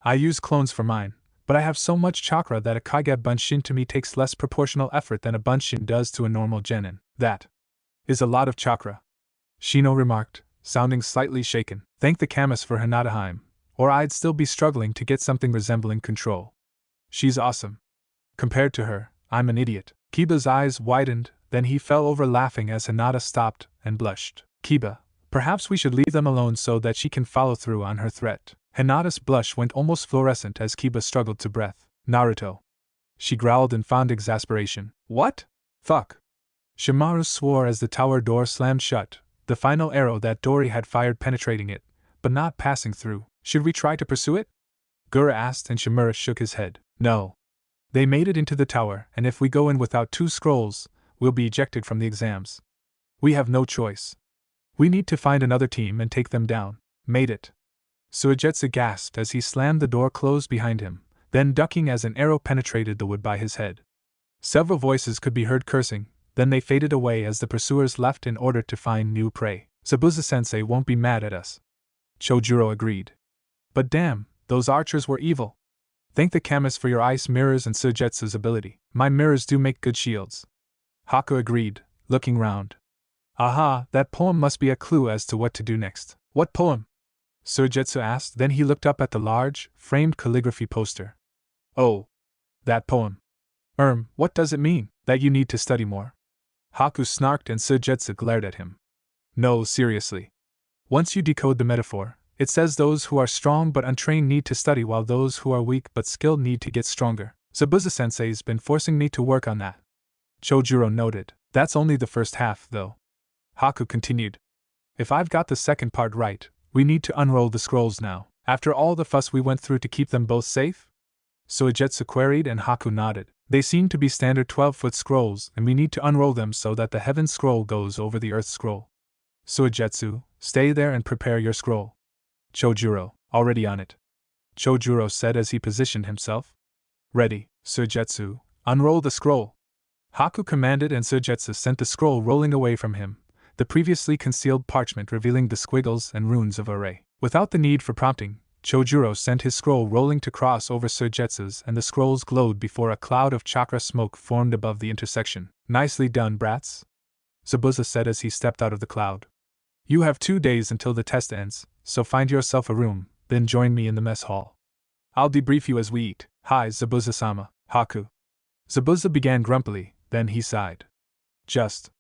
I use clones for mine, but I have so much chakra that a Kage Bunshin to me takes less proportional effort than a Bunshin does to a normal Genin. That is a lot of chakra, Shino remarked, sounding slightly shaken. Thank the Camus for Hinataheim, or I'd still be struggling to get something resembling control. She's awesome. Compared to her, I'm an idiot. Kiba's eyes widened, then he fell over laughing as Hinata stopped and blushed. Kiba, perhaps we should leave them alone so that she can follow through on her threat. Hinata's blush went almost fluorescent as Kiba struggled to breath. Naruto. She growled in fond exasperation. What? Fuck. Shimaru swore as the tower door slammed shut, the final arrow that Dori had fired penetrating it, but not passing through. Should we try to pursue it? Gura asked and Shimura shook his head. No. They made it into the tower, and if we go in without 2 scrolls, we'll be ejected from the exams. We have no choice. We need to find another team and take them down. Made it. Suigetsu gasped as he slammed the door closed behind him, then ducking as an arrow penetrated the wood by his head. Several voices could be heard cursing, then they faded away as the pursuers left in order to find new prey. Zabuza-sensei won't be mad at us. Chojuro agreed. But damn, those archers were evil. Thank the chemist for your ice mirrors and Suigetsu's ability. My mirrors do make good shields. Haku agreed, looking round. Aha, that poem must be a clue as to what to do next. What poem? Suigetsu asked, then he looked up at the large, framed calligraphy poster. Oh. That poem. What does it mean? That you need to study more? Haku snarked and Suigetsu glared at him. No, seriously. Once you decode the metaphor, it says those who are strong but untrained need to study while those who are weak but skilled need to get stronger. Zabuza-sensei's been forcing me to work on that. Chojuro noted. That's only the first half, though. Haku continued. If I've got the second part right, we need to unroll the scrolls now, after all the fuss we went through to keep them both safe? Suigetsu queried and Haku nodded. They seem to be standard 12-foot scrolls and we need to unroll them so that the heaven scroll goes over the earth scroll. Suigetsu, stay there and prepare your scroll. Chojuro, already on it. Chojuro said as he positioned himself. Ready, Suigetsu, unroll the scroll. Haku commanded and Suigetsu sent the scroll rolling away from him, the previously concealed parchment revealing the squiggles and runes of array. Without the need for prompting, Chojuro sent his scroll rolling to cross over Suigetsu's and the scrolls glowed before a cloud of chakra smoke formed above the intersection. Nicely done, brats, Zabuza said as he stepped out of the cloud. You have 2 days until the test ends, so find yourself a room, then join me in the mess hall. I'll debrief you as we eat. Hi, Zabuza-sama, Haku. Zabuza began grumpily, then he sighed. Just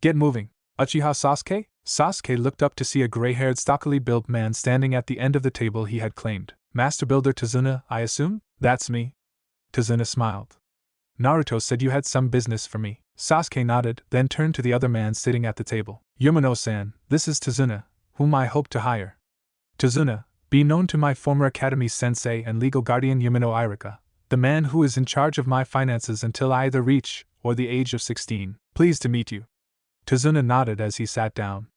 get moving. Uchiha Sasuke? Sasuke looked up to see a gray-haired stockily built man standing at the end of the table he had claimed. Master Builder Tazuna, I assume? That's me. Tazuna smiled. Naruto said you had some business for me. Sasuke nodded, then turned to the other man sitting at the table. Yumano-san, this is Tazuna, whom I hope to hire. Tazuna, be known to my former academy sensei and legal guardian Yumano Irika, the man who is in charge of my finances until I either reach or the age of 16. Pleased to meet you. Tazuna nodded as he sat down.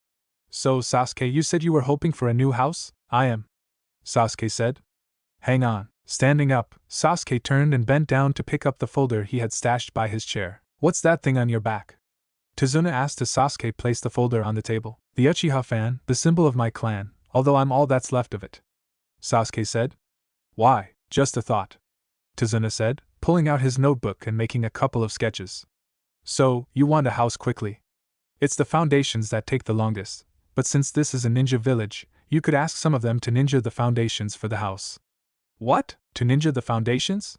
So, Sasuke, you said you were hoping for a new house? I am, Sasuke said. Hang on. Standing up, Sasuke turned and bent down to pick up the folder he had stashed by his chair. What's that thing on your back? Tazuna asked as Sasuke placed the folder on the table. The Uchiha fan, the symbol of my clan, although I'm all that's left of it, Sasuke said. Why, just a thought, Tazuna said, pulling out his notebook and making a couple of sketches. So, you want a house quickly? It's the foundations that take the longest, but since this is a ninja village, you could ask some of them to ninja the foundations for the house. What? To ninja the foundations?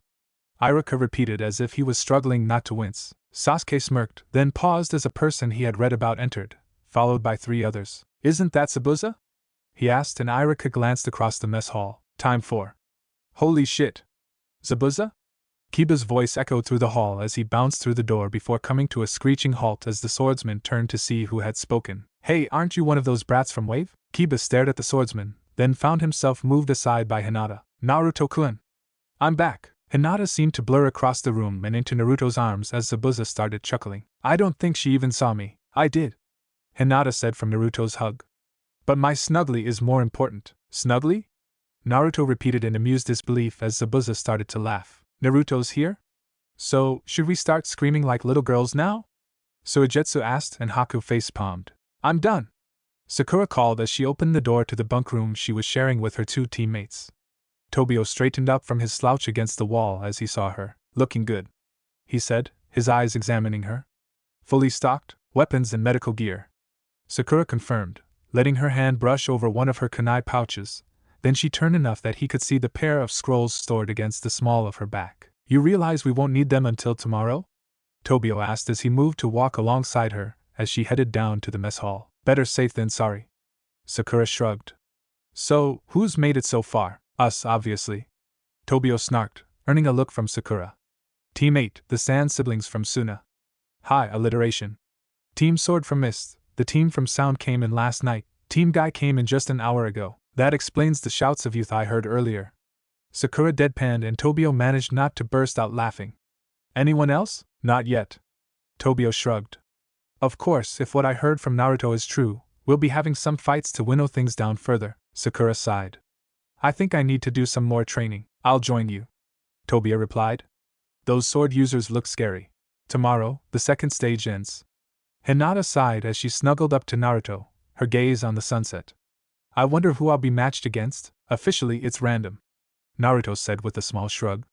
Iruka repeated as if he was struggling not to wince. Sasuke smirked, then paused as a person he had read about entered, followed by 3 others. Isn't that Zabuza? He asked, and Iruka glanced across the mess hall. Time for. Holy shit! Zabuza? Kiba's voice echoed through the hall as he bounced through the door before coming to a screeching halt as the swordsman turned to see who had spoken. Hey, aren't you one of those brats from Wave? Kiba stared at the swordsman, then found himself moved aside by Hinata. Naruto-kun! I'm back! Hinata seemed to blur across the room and into Naruto's arms as Zabuza started chuckling. I don't think she even saw me. I did. Hinata said from Naruto's hug. But my snuggly is more important. Snuggly? Naruto repeated in amused disbelief as Zabuza started to laugh. Naruto's here? So, should we start screaming like little girls now? Suigetsu asked, and Haku face-palmed. I'm done! Sakura called as she opened the door to the bunk room she was sharing with her 2 teammates. Tobio straightened up from his slouch against the wall as he saw her. Looking good, he said, his eyes examining her. Fully stocked, weapons and medical gear. Sakura confirmed, letting her hand brush over one of her kunai pouches. Then she turned enough that he could see the pair of scrolls stored against the small of her back. You realize we won't need them until tomorrow? Tobio asked as he moved to walk alongside her as she headed down to the mess hall. Better safe than sorry. Sakura shrugged. So, who's made it so far? Us, obviously. Tobio snarked, earning a look from Sakura. Team 8, the Sand siblings from Suna. Hi, alliteration. Team Sword from Mist, the team from Sound came in last night. Team Guy came in just an hour ago. That explains the shouts of youth I heard earlier. Sakura deadpanned and Tobio managed not to burst out laughing. Anyone else? Not yet. Tobio shrugged. Of course, if what I heard from Naruto is true, we'll be having some fights to winnow things down further. Sakura sighed. I think I need to do some more training. I'll join you. Tobio replied. Those sword users look scary. Tomorrow, the second stage ends. Hinata sighed as she snuggled up to Naruto, her gaze on the sunset. I wonder who I'll be matched against. Officially, it's random. Naruto said with a small shrug.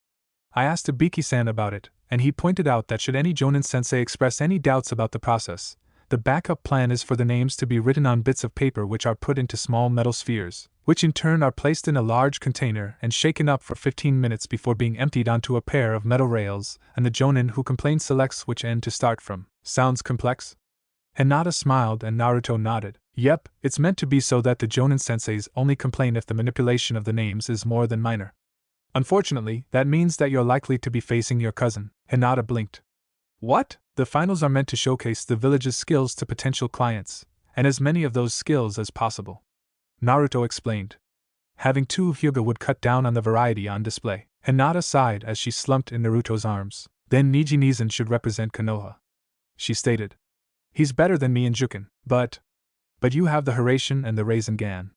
I asked Ibiki-san about it, and he pointed out that should any Jonin-sensei express any doubts about the process, the backup plan is for the names to be written on bits of paper which are put into small metal spheres, which in turn are placed in a large container and shaken up for 15 minutes before being emptied onto a pair of metal rails, and the Jonin who complains selects which end to start from. Sounds complex? Hinata smiled and Naruto nodded. Yep, it's meant to be so that the Jonin-senseis only complain if the manipulation of the names is more than minor. Unfortunately, that means that you're likely to be facing your cousin. Hinata blinked. What? The finals are meant to showcase the village's skills to potential clients, and as many of those skills as possible. Naruto explained. Having 2 Hyuga would cut down on the variety on display. Hinata sighed as she slumped in Naruto's arms. Then Niji Nizan should represent Konoha. She stated. He's better than me in Juken, but you have the Hiraishin and the Rasengan.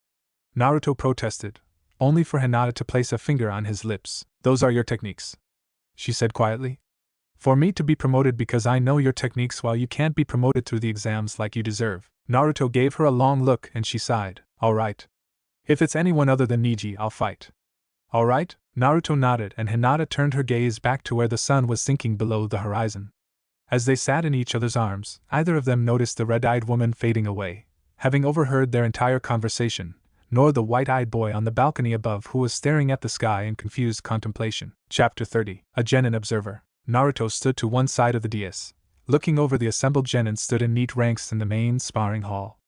Naruto protested, only for Hinata to place a finger on his lips. Those are your techniques, she said quietly. For me to be promoted because I know your techniques while you can't be promoted through the exams like you deserve. Naruto gave her a long look and she sighed. Alright. If it's anyone other than Niji, I'll fight. Alright? Naruto nodded and Hinata turned her gaze back to where the sun was sinking below the horizon. As they sat in each other's arms, either of them noticed the red-eyed woman fading away, having overheard their entire conversation, nor the white-eyed boy on the balcony above who was staring at the sky in confused contemplation. Chapter 30. A Genin Observer. Naruto stood to one side of the dais. Looking over, the assembled Genin stood in neat ranks in the main sparring hall.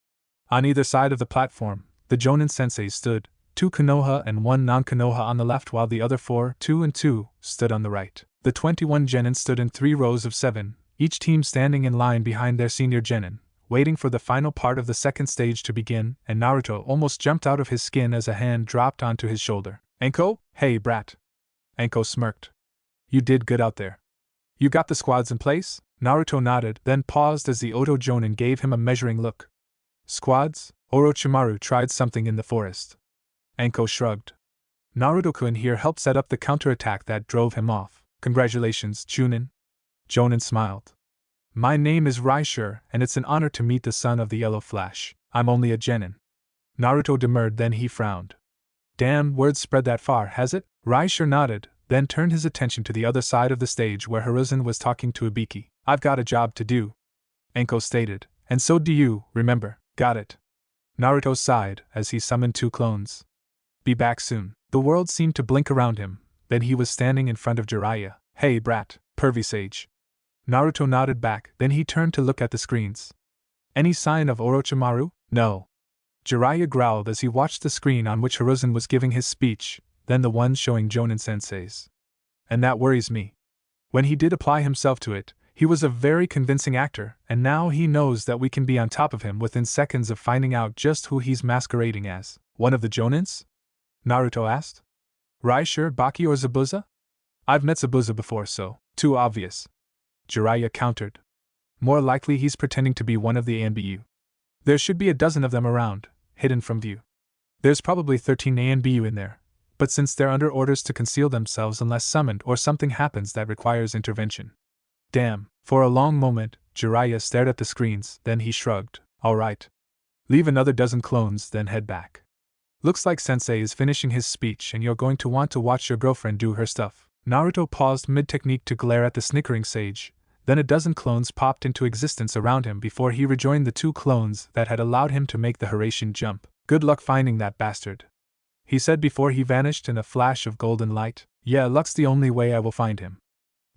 On either side of the platform, the Jonin-senseis stood, 2 Konoha and 1 non-Konoha on the left while the other 4, 2 and 2, stood on the right. The 21 Genin stood in 3 rows of 7, each team standing in line behind their senior Genin, waiting for the final part of the second stage to begin, and Naruto almost jumped out of his skin as a hand dropped onto his shoulder. Anko? Hey, brat. Anko smirked. You did good out there. You got the squads in place? Naruto nodded, then paused as the Oto Jonin gave him a measuring look. Squads? Orochimaru tried something in the forest. Anko shrugged. Naruto-kun here helped set up the counterattack that drove him off. Congratulations, Chunin. Jonin smiled. My name is Raishur, and it's an honor to meet the son of the Yellow Flash. I'm only a Genin. Naruto demurred, then he frowned. Damn, word spread that far, has it? Raishur nodded, then turned his attention to the other side of the stage where Hiruzen was talking to Ibiki. I've got a job to do, Anko stated, And so do you, remember? Got it. Naruto sighed as he summoned 2 clones. Be back soon. The world seemed to blink around him, then he was standing in front of Jiraiya. Hey brat, pervy sage. Naruto nodded back, then he turned to look at the screens. Any sign of Orochimaru? No. Jiraiya growled as he watched the screen on which Hiruzen was giving his speech, then the one showing Jonin sensei's. And that worries me. When he did apply himself to it, he was a very convincing actor, and now he knows that we can be on top of him within seconds of finding out just who he's masquerading as. One of the Jonins? Naruto asked. Raishur, Baki, or Zabuza? I've met Zabuza before, so too obvious. Jiraiya countered. More likely he's pretending to be one of the ANBU. There should be a dozen of them around, hidden from view. There's probably 13 ANBU in there, but since they're under orders to conceal themselves unless summoned or something happens that requires intervention. Damn. For a long moment, Jiraiya stared at the screens, then he shrugged. Alright. Leave another dozen clones, then head back. Looks like Sensei is finishing his speech and you're going to want to watch your girlfriend do her stuff. Naruto paused mid-technique to glare at the snickering sage, then a dozen clones popped into existence around him before he rejoined the 2 clones that had allowed him to make the Hiraishin jump. Good luck finding that bastard, he said before he vanished in a flash of golden light. Yeah, luck's the only way I will find him.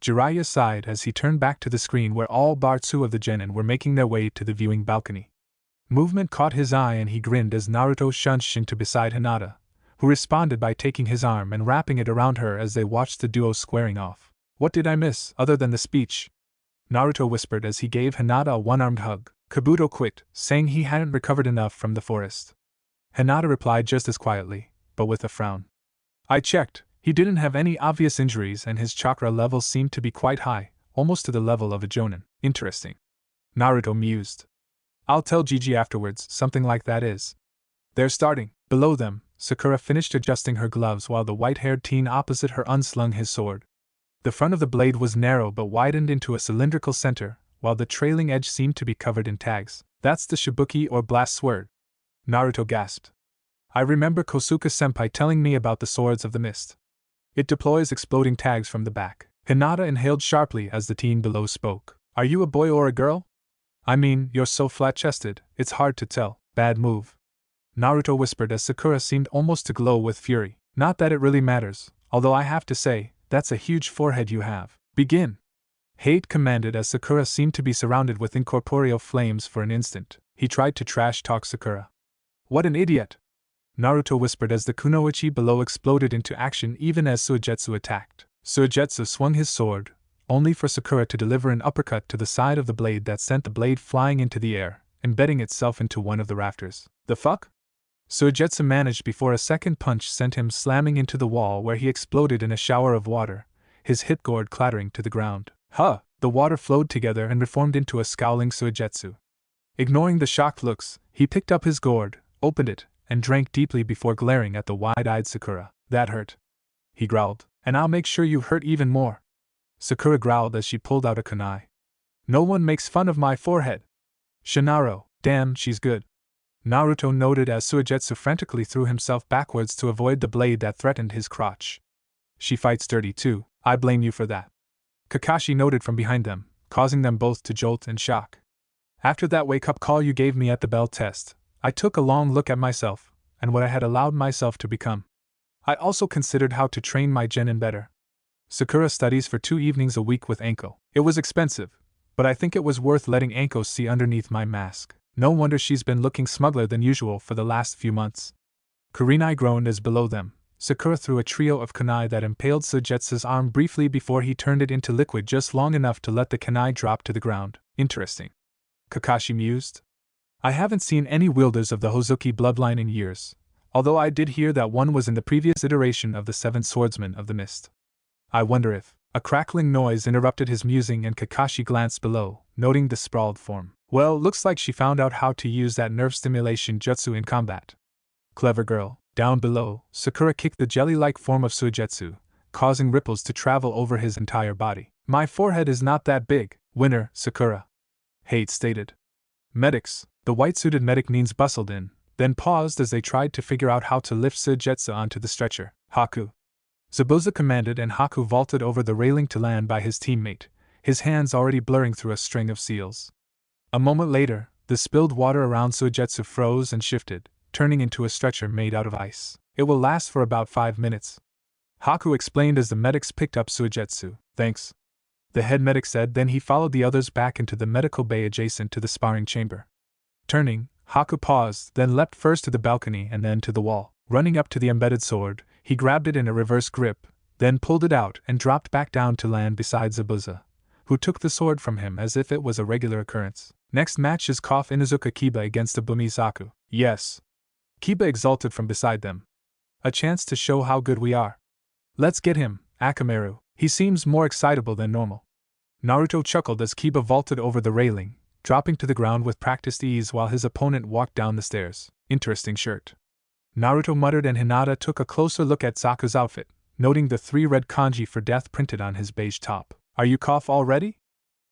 Jiraiya sighed as he turned back to the screen where all Bartsu of the Genin were making their way to the viewing balcony. Movement caught his eye and he grinned as Naruto shunched into beside Hinata, who responded by taking his arm and wrapping it around her as they watched the duo squaring off. What did I miss, other than the speech? Naruto whispered as he gave Hinata a one-armed hug. Kabuto quit, saying he hadn't recovered enough from the forest. Hinata replied just as quietly, but with a frown. I checked. He didn't have any obvious injuries and his chakra levels seemed to be quite high, almost to the level of a Jonin. Interesting. Naruto mused. I'll tell Gigi afterwards, something like that is. They're starting. Below them, Sakura finished adjusting her gloves while the white-haired teen opposite her unslung his sword. The front of the blade was narrow but widened into a cylindrical center, while the trailing edge seemed to be covered in tags. That's the Shibuki or blast sword. Naruto gasped. I remember Kosuke-senpai telling me about the swords of the mist. It deploys exploding tags from the back. Hinata inhaled sharply as the teen below spoke. Are you a boy or a girl? I mean, you're so flat-chested, it's hard to tell. Bad move. Naruto whispered as Sakura seemed almost to glow with fury. Not that it really matters, although I have to say, that's a huge forehead you have. Begin. Hate commanded as Sakura seemed to be surrounded with incorporeal flames for an instant. He tried to trash-talk Sakura. What an idiot! Naruto whispered as the kunoichi below exploded into action even as Suigetsu attacked. Suigetsu swung his sword, only for Sakura to deliver an uppercut to the side of the blade that sent the blade flying into the air, embedding itself into one of the rafters. The fuck? Suigetsu managed before a second punch sent him slamming into the wall where he exploded in a shower of water, his hip gourd clattering to the ground. Huh! The water flowed together and reformed into a scowling Suigetsu. Ignoring the shocked looks, he picked up his gourd, opened it, and drank deeply before glaring at the wide-eyed Sakura. That hurt, he growled. And I'll make sure you hurt even more. Sakura growled as she pulled out a kunai. No one makes fun of my forehead. Shinaro, damn, she's good. Naruto noted as Suigetsu frantically threw himself backwards to avoid the blade that threatened his crotch. She fights dirty too, I blame you for that. Kakashi noted from behind them, causing them both to jolt in shock. After that wake-up call you gave me at the bell test, I took a long look at myself, and what I had allowed myself to become. I also considered how to train my genin better. Sakura studies for 2 evenings a week with Anko. It was expensive, but I think it was worth letting Anko see underneath my mask. No wonder she's been looking smuggler than usual for the last few months. Kurenai groaned as below them, Sakura threw a trio of kunai that impaled Suigetsu's arm briefly before he turned it into liquid just long enough to let the kunai drop to the ground. Interesting. Kakashi mused. I haven't seen any wielders of the Hozuki bloodline in years, although I did hear that one was in the previous iteration of the 7 Swordsmen of the Mist. I wonder if... A crackling noise interrupted his musing and Kakashi glanced below, noting the sprawled form. Well, looks like she found out how to use that nerve stimulation jutsu in combat. Clever girl. Down below, Sakura kicked the jelly-like form of Suigetsu, causing ripples to travel over his entire body. My forehead is not that big, winner, Sakura. Hate stated. Medics. The white-suited medic Nins bustled in, then paused as they tried to figure out how to lift Suigetsu onto the stretcher. Haku. Zabuza commanded and Haku vaulted over the railing to land by his teammate, his hands already blurring through a string of seals. A moment later, The spilled water around Suigetsu froze and shifted, turning into a stretcher made out of ice. It will last for about 5 minutes. Haku explained as the medics picked up Suigetsu. Thanks, the head medic said, then he followed the others back into the medical bay adjacent to the sparring chamber. Turning, Haku paused, then leapt first to the balcony and then to the wall. Running up to the embedded sword, he grabbed it in a reverse grip, then pulled it out and dropped back down to land beside Zabuza, who took the sword from him as if it was a regular occurrence. Next match is Inuzuka Kiba against Abumi Zaku. Yes. Kiba exulted from beside them. A chance to show how good we are. Let's get him, Akamaru. He seems more excitable than normal. Naruto chuckled as Kiba vaulted over the railing, dropping to the ground with practiced ease while his opponent walked down the stairs. Interesting shirt. Naruto muttered, and Hinata took a closer look at Zaku's outfit, noting the 3 red kanji for death printed on his beige top. Are you all ready?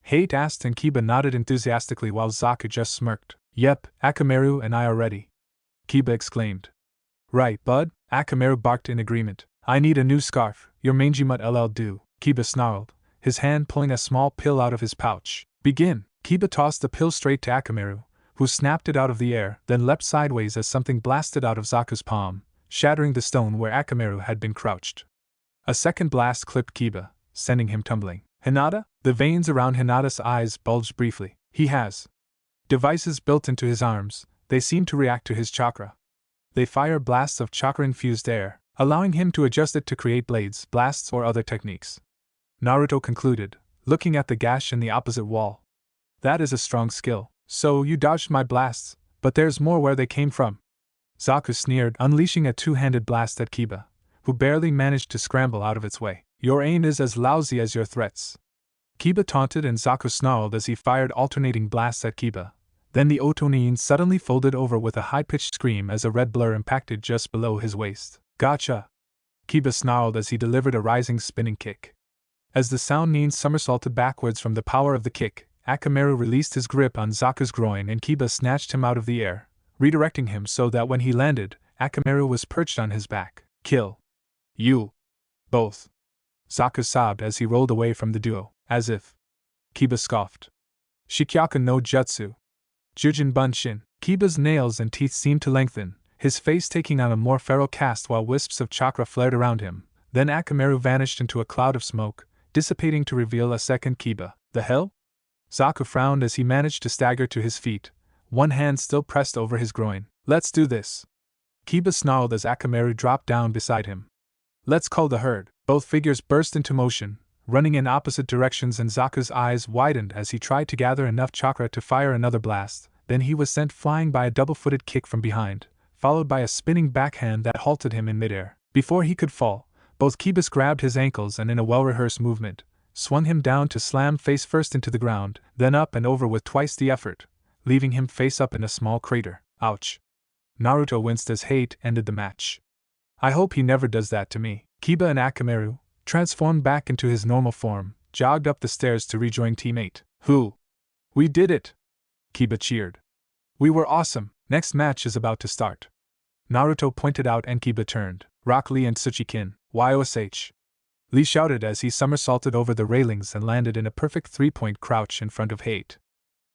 Hate asked, and Kiba nodded enthusiastically while Zaku just smirked. Yep, Akamaru and I are ready, Kiba exclaimed. Right, bud, Akamaru barked in agreement. I need a new scarf, your mangy mutt LL do, Kiba snarled, his hand pulling a small pill out of his pouch. Begin! Kiba tossed the pill straight to Akamaru, who snapped it out of the air, then leapt sideways as something blasted out of Zaku's palm, shattering the stone where Akamaru had been crouched. A second blast clipped Kiba, sending him tumbling. Hinata? The veins around Hinata's eyes bulged briefly. He has devices built into his arms. They seem to react to his chakra. They fire blasts of chakra-infused air, allowing him to adjust it to create blades, blasts, or other techniques. Naruto concluded, looking at the gash in the opposite wall. That is a strong skill. So you dodged my blasts, but there's more where they came from. Zaku sneered, unleashing a 2-handed blast at Kiba, who barely managed to scramble out of its way. Your aim is as lousy as your threats. Kiba taunted, and Zaku snarled as he fired alternating blasts at Kiba. Then the Otonin suddenly folded over with a high-pitched scream as a red blur impacted just below his waist. Gotcha! Kiba snarled as he delivered a rising spinning kick. As the sound nin somersaulted backwards from the power of the kick, Akamaru released his grip on Zaku's groin and Kiba snatched him out of the air, redirecting him so that when he landed, Akamaru was perched on his back. Kill you both, Zaku sobbed as he rolled away from the duo. As if. Kiba scoffed. Shikyaku no Jutsu. Jujin Bunshin. Kiba's nails and teeth seemed to lengthen, his face taking on a more feral cast while wisps of chakra flared around him. Then Akamaru vanished into a cloud of smoke, dissipating to reveal a second Kiba. The hell? Zaku frowned as he managed to stagger to his feet, one hand still pressed over his groin. Let's do this. Kiba snarled as Akamaru dropped down beside him. Let's call the herd. Both figures burst into motion, running in opposite directions, and Zaku's eyes widened as he tried to gather enough chakra to fire another blast. Then he was sent flying by a double-footed kick from behind, followed by a spinning backhand that halted him in midair. Before he could fall, both Kibas grabbed his ankles and in a well-rehearsed movement, swung him down to slam face first into the ground, then up and over with twice the effort, leaving him face up in a small crater. Ouch. Naruto winced as hate ended the match. I hope he never does that to me. Kiba and Akamaru, transformed back into his normal form, jogged up the stairs to rejoin teammate. Who? We did it! Kiba cheered. We were awesome. Next match is about to start. Naruto pointed out and Kiba turned. Rock Lee and Tsuchikin, YOSH. Lee shouted as he somersaulted over the railings and landed in a perfect 3-point crouch in front of Hate.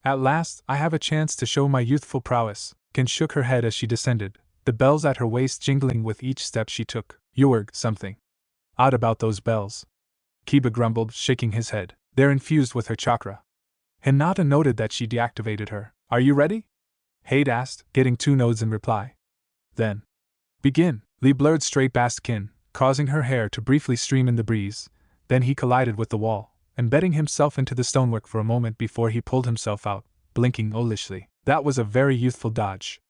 At last, I have a chance to show my youthful prowess. Kin shook her head as she descended, the bells at her waist jingling with each step she took. You're something odd about those bells, Kiba grumbled, shaking his head. They're infused with her chakra. Hinata noted that she deactivated her. Are you ready? Hate asked, getting 2 nods in reply. Then. Begin. Lee blurred straight past Kin, causing her hair to briefly stream in the breeze. Then he collided with the wall, embedding himself into the stonework for a moment before he pulled himself out, blinking owlishly. That was a very youthful dodge,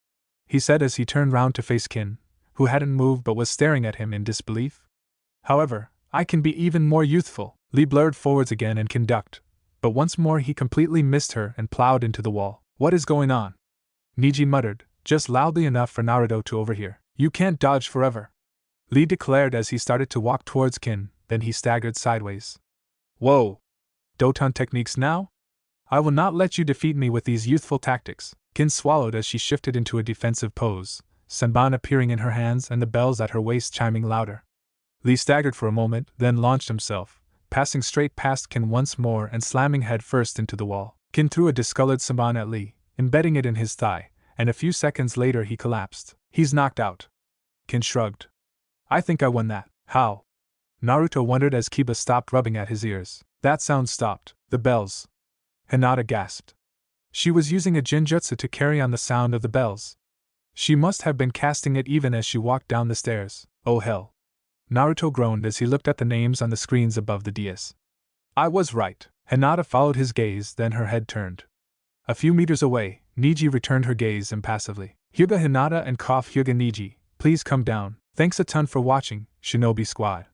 he said as he turned round to face Kin, who hadn't moved but was staring at him in disbelief. However, I can be even more youthful. Lee blurred forwards again and Kin ducked, but once more he completely missed her and plowed into the wall. What is going on? Niji muttered, just loudly enough for Naruto to overhear. You can't dodge forever, Lee declared as he started to walk towards Kin, then he staggered sideways. Whoa! Doton techniques now? I will not let you defeat me with these youthful tactics. Kin swallowed as she shifted into a defensive pose, Senban appearing in her hands and the bells at her waist chiming louder. Lee staggered for a moment, then launched himself, passing straight past Kin once more and slamming head first into the wall. Kin threw a discolored Senban at Lee, embedding it in his thigh, and a few seconds later he collapsed. He's knocked out. Kin shrugged. I think I won that. How? Naruto wondered as Kiba stopped rubbing at his ears. That sound stopped. The bells. Hinata gasped. She was using a jinjutsu to carry on the sound of the bells. She must have been casting it even as she walked down the stairs. Oh hell. Naruto groaned as he looked at the names on the screens above the dais. I was right. Hinata followed his gaze, then her head turned. A few meters away, Niji returned her gaze impassively. Hyuga Hinata and Cough Hyuga Niji, please come down. Thanks a ton for watching, Shinobi Squad.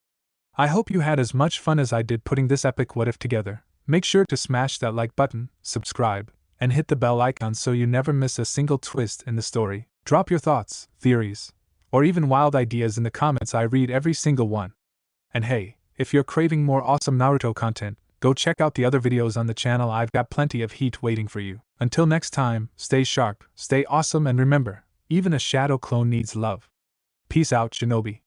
I hope you had as much fun as I did putting this epic what if together. Make sure to smash that like button, subscribe, and hit the bell icon so you never miss a single twist in the story. Drop your thoughts, theories, or even wild ideas in the comments. I read every single one. And hey, if you're craving more awesome Naruto content, go check out the other videos on the channel. I've got plenty of heat waiting for you. Until next time, stay sharp, stay awesome, and remember, even a shadow clone needs love. Peace out, Shinobi.